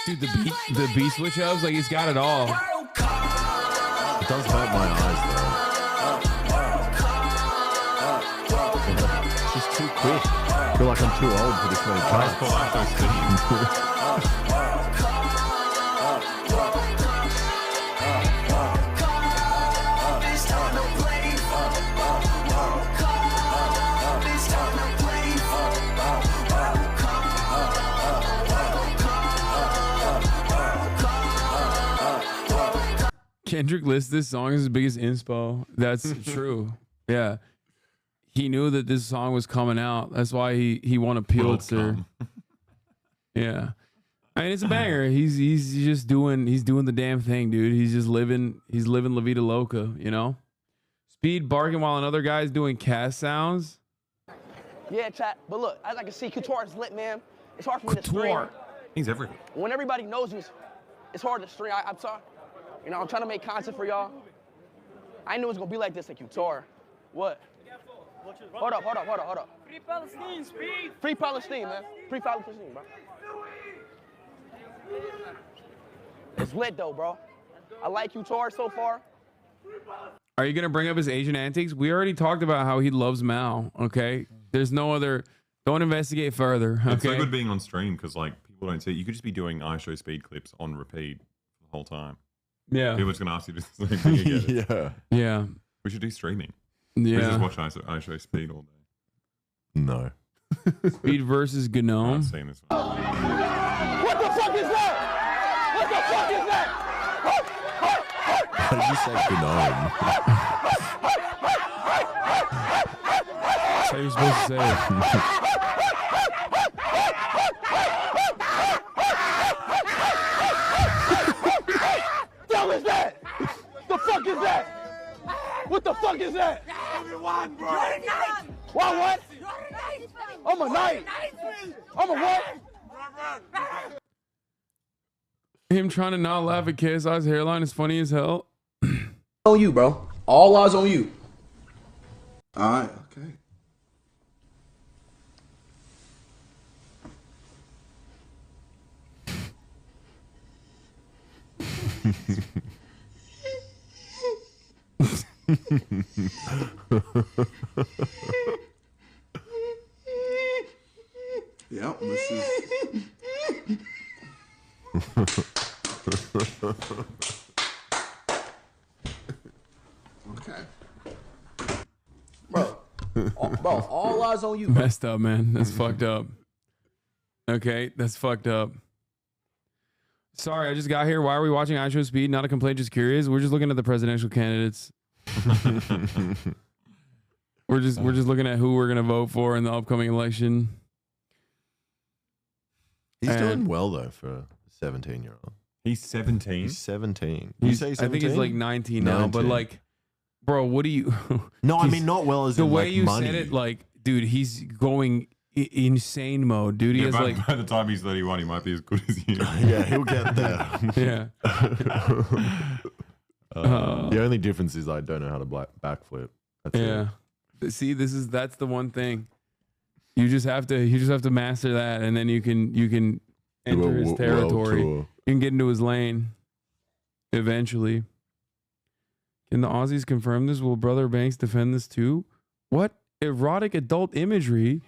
Dude, the beat switch ups, like he's got it all. It does hurt my eyes though. It's just too quick. I feel like I'm too old for this many times. Kendrick lists this song as his biggest inspo. That's true. Yeah. He knew that this song was coming out. That's why he won a Pulitzer. Yeah. I mean, it's a banger. He's just doing the damn thing, dude. He's living La Vida Loca, you know? Speed barking while another guy's doing cast sounds. Yeah, chat. But look, as I can see, Couture is lit, man. It's hard for me to stream. He's everywhere. When everybody knows you, it's hard to stream. I'm sorry. You know, I'm trying to make content for y'all. I knew it was gonna be like this at Couture. What? Hold up. Free Palestine, Speed. Free Palestine, man. Free Palestine, bro. It's lit though, bro. I like Couture so far. Are you gonna bring up his Asian antics? We already talked about how he loves Mao. Okay, there's no other. Don't investigate further. Okay? It's so good being on stream because like people don't see it. You could just be doing iShowSpeed clips on repeat the whole time. Yeah. People are just gonna ask you to do the same thing again. Yeah. We should do streaming. Yeah. We just watch iShowSpeed all day. No. Speed versus GNOME. I've seen this one. What the fuck is that? What the fuck is that? Why did you say GNOME? That's how you're supposed to say it. What is that? The fuck is that? What the fuck is that? What? I'm a knight. I'm a what? Him trying to not laugh at KSI's hairline is funny as hell. On you, bro. All eyes on you. All right. Okay. Yep, this is. Okay. Bro, all eyes on you. Messed up, man. That's fucked up. Okay, that's fucked up. Sorry, I just got here. Why are we watching iShowSpeed? Not a complaint, just curious. We're just looking at the presidential candidates. we're just looking at who we're gonna vote for in the upcoming election. He's doing well though for a 17-year-old. He's 17. He's 17. I think he's like 19 now, but like, bro, what do you? No, I mean not well as the in, way like, you money. said it. Like, dude, he's going insane mode, dude. He Yeah, has like by the time he's 31, he might be as good as you. Yeah, he'll get there. Yeah. The only difference is I don't know how to backflip. That's yeah. See, that's the one thing. You just have to master that, and then you can enter his territory. You can get into his lane eventually. Can the Aussies confirm this? Will Brother Banks defend this too? What? Erotic adult imagery?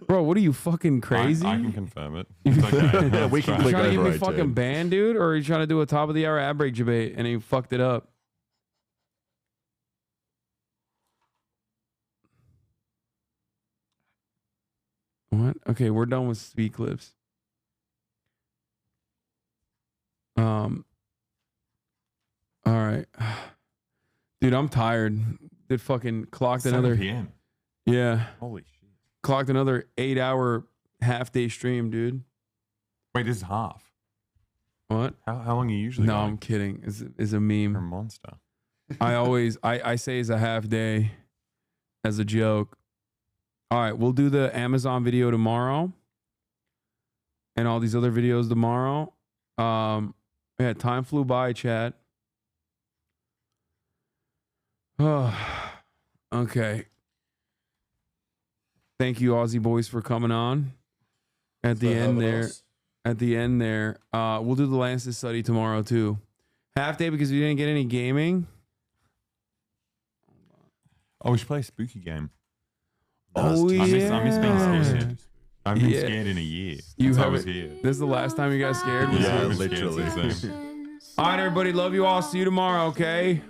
Bro, what are you, fucking crazy? I can confirm it. It's okay. Yeah, we can click trying to get over me it, fucking dude. banned, dude? Or are you trying to do a top of the hour ad break debate and he fucked it up? What? Okay, we're done with speed clips. All right. Dude, I'm tired. Did fucking clocked 7 another PM. Yeah. Holy shit. Clocked another 8-hour half-day stream, dude. Wait, this is half. What? How long are you usually No, going? I'm kidding. It's a meme. You're a monster. I say it's a half day as a joke. All right, we'll do the Amazon video tomorrow and all these other videos tomorrow. Yeah, time flew by, chat. Oh, okay. Thank you, Aussie boys, for coming on. At the end there, we'll do the Lancet study tomorrow too. Half day because we didn't get any gaming. Oh, we should play a spooky game. Oh, I miss being yeah. scared. I've been Yeah. scared in a year. You since I have was it. here. This is the last time you got scared? Was Yeah, it? literally. All right, everybody. Love you all. See you tomorrow, okay?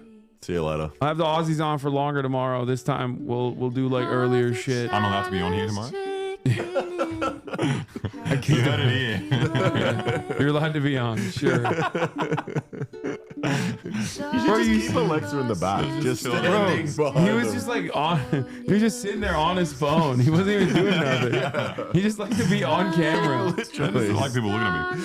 See you later. I'll have the Aussies on for longer tomorrow. This time we'll do like earlier shit. I'm allowed to be on here tomorrow? I can't. You heard it here. Yeah. You're allowed to be on, sure. You should just keep Alexa in the back. Just Bro, standing behind he was him. just like on. He was just sitting there on his phone. He wasn't even doing nothing. He just liked to be on camera. I just like people looking at me.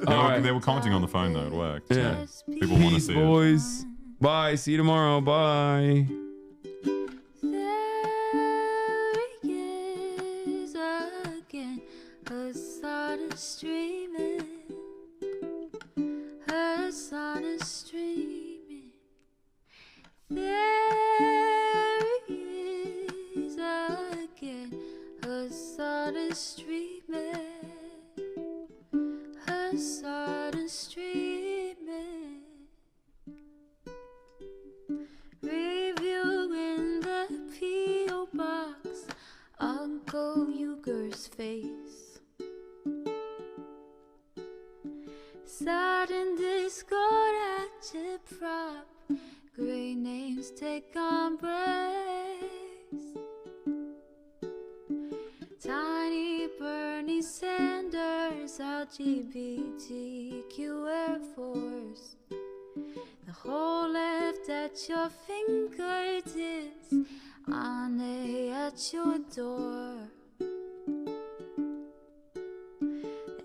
Yeah. They were commenting on the phone though. It worked. Yeah. So people want to Peace, see boys. Bye. See you tomorrow. Bye. Hasan is streaming. Hasan is streaming. There he is again. Hasan is streaming. Hasan is streaming. Reviewing the P.O. box. Uncle Uyghur's face. Sudden discord agitprop. Great names take embrace. Tiny Bernie Sanders, LGBTQ Air Force. The whole left at your fingertips, Ane at your door.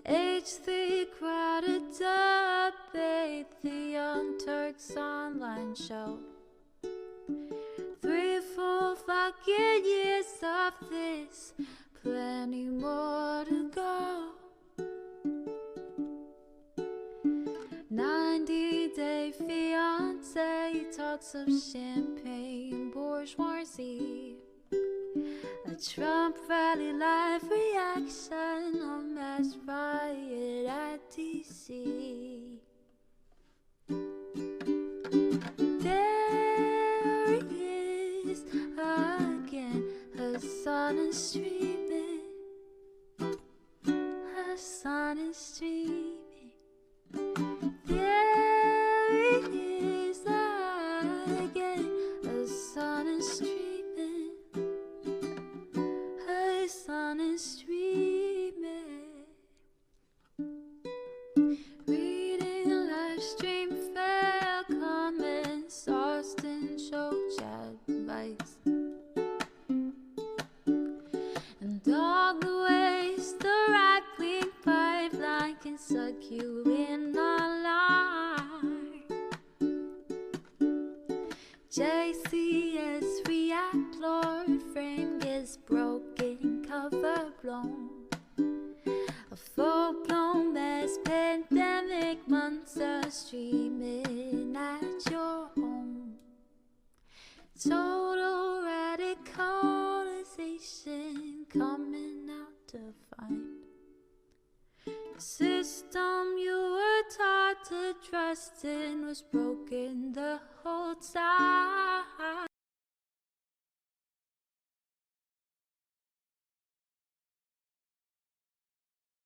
H3 crowded debate, the Young Turks online show. 3 full fucking years of this, plenty more to go. 90-day fiance talks of champagne bourgeoisie. A Trump rally live reaction on mass riot at DC. There he is again, Hasan is streaming. JCS react, Lord frame gets broken, cover blown. A full-blown mass pandemic, monster streaming at your home. Total radicalization coming out to find. The system you were taught to trust in was broken the whole time.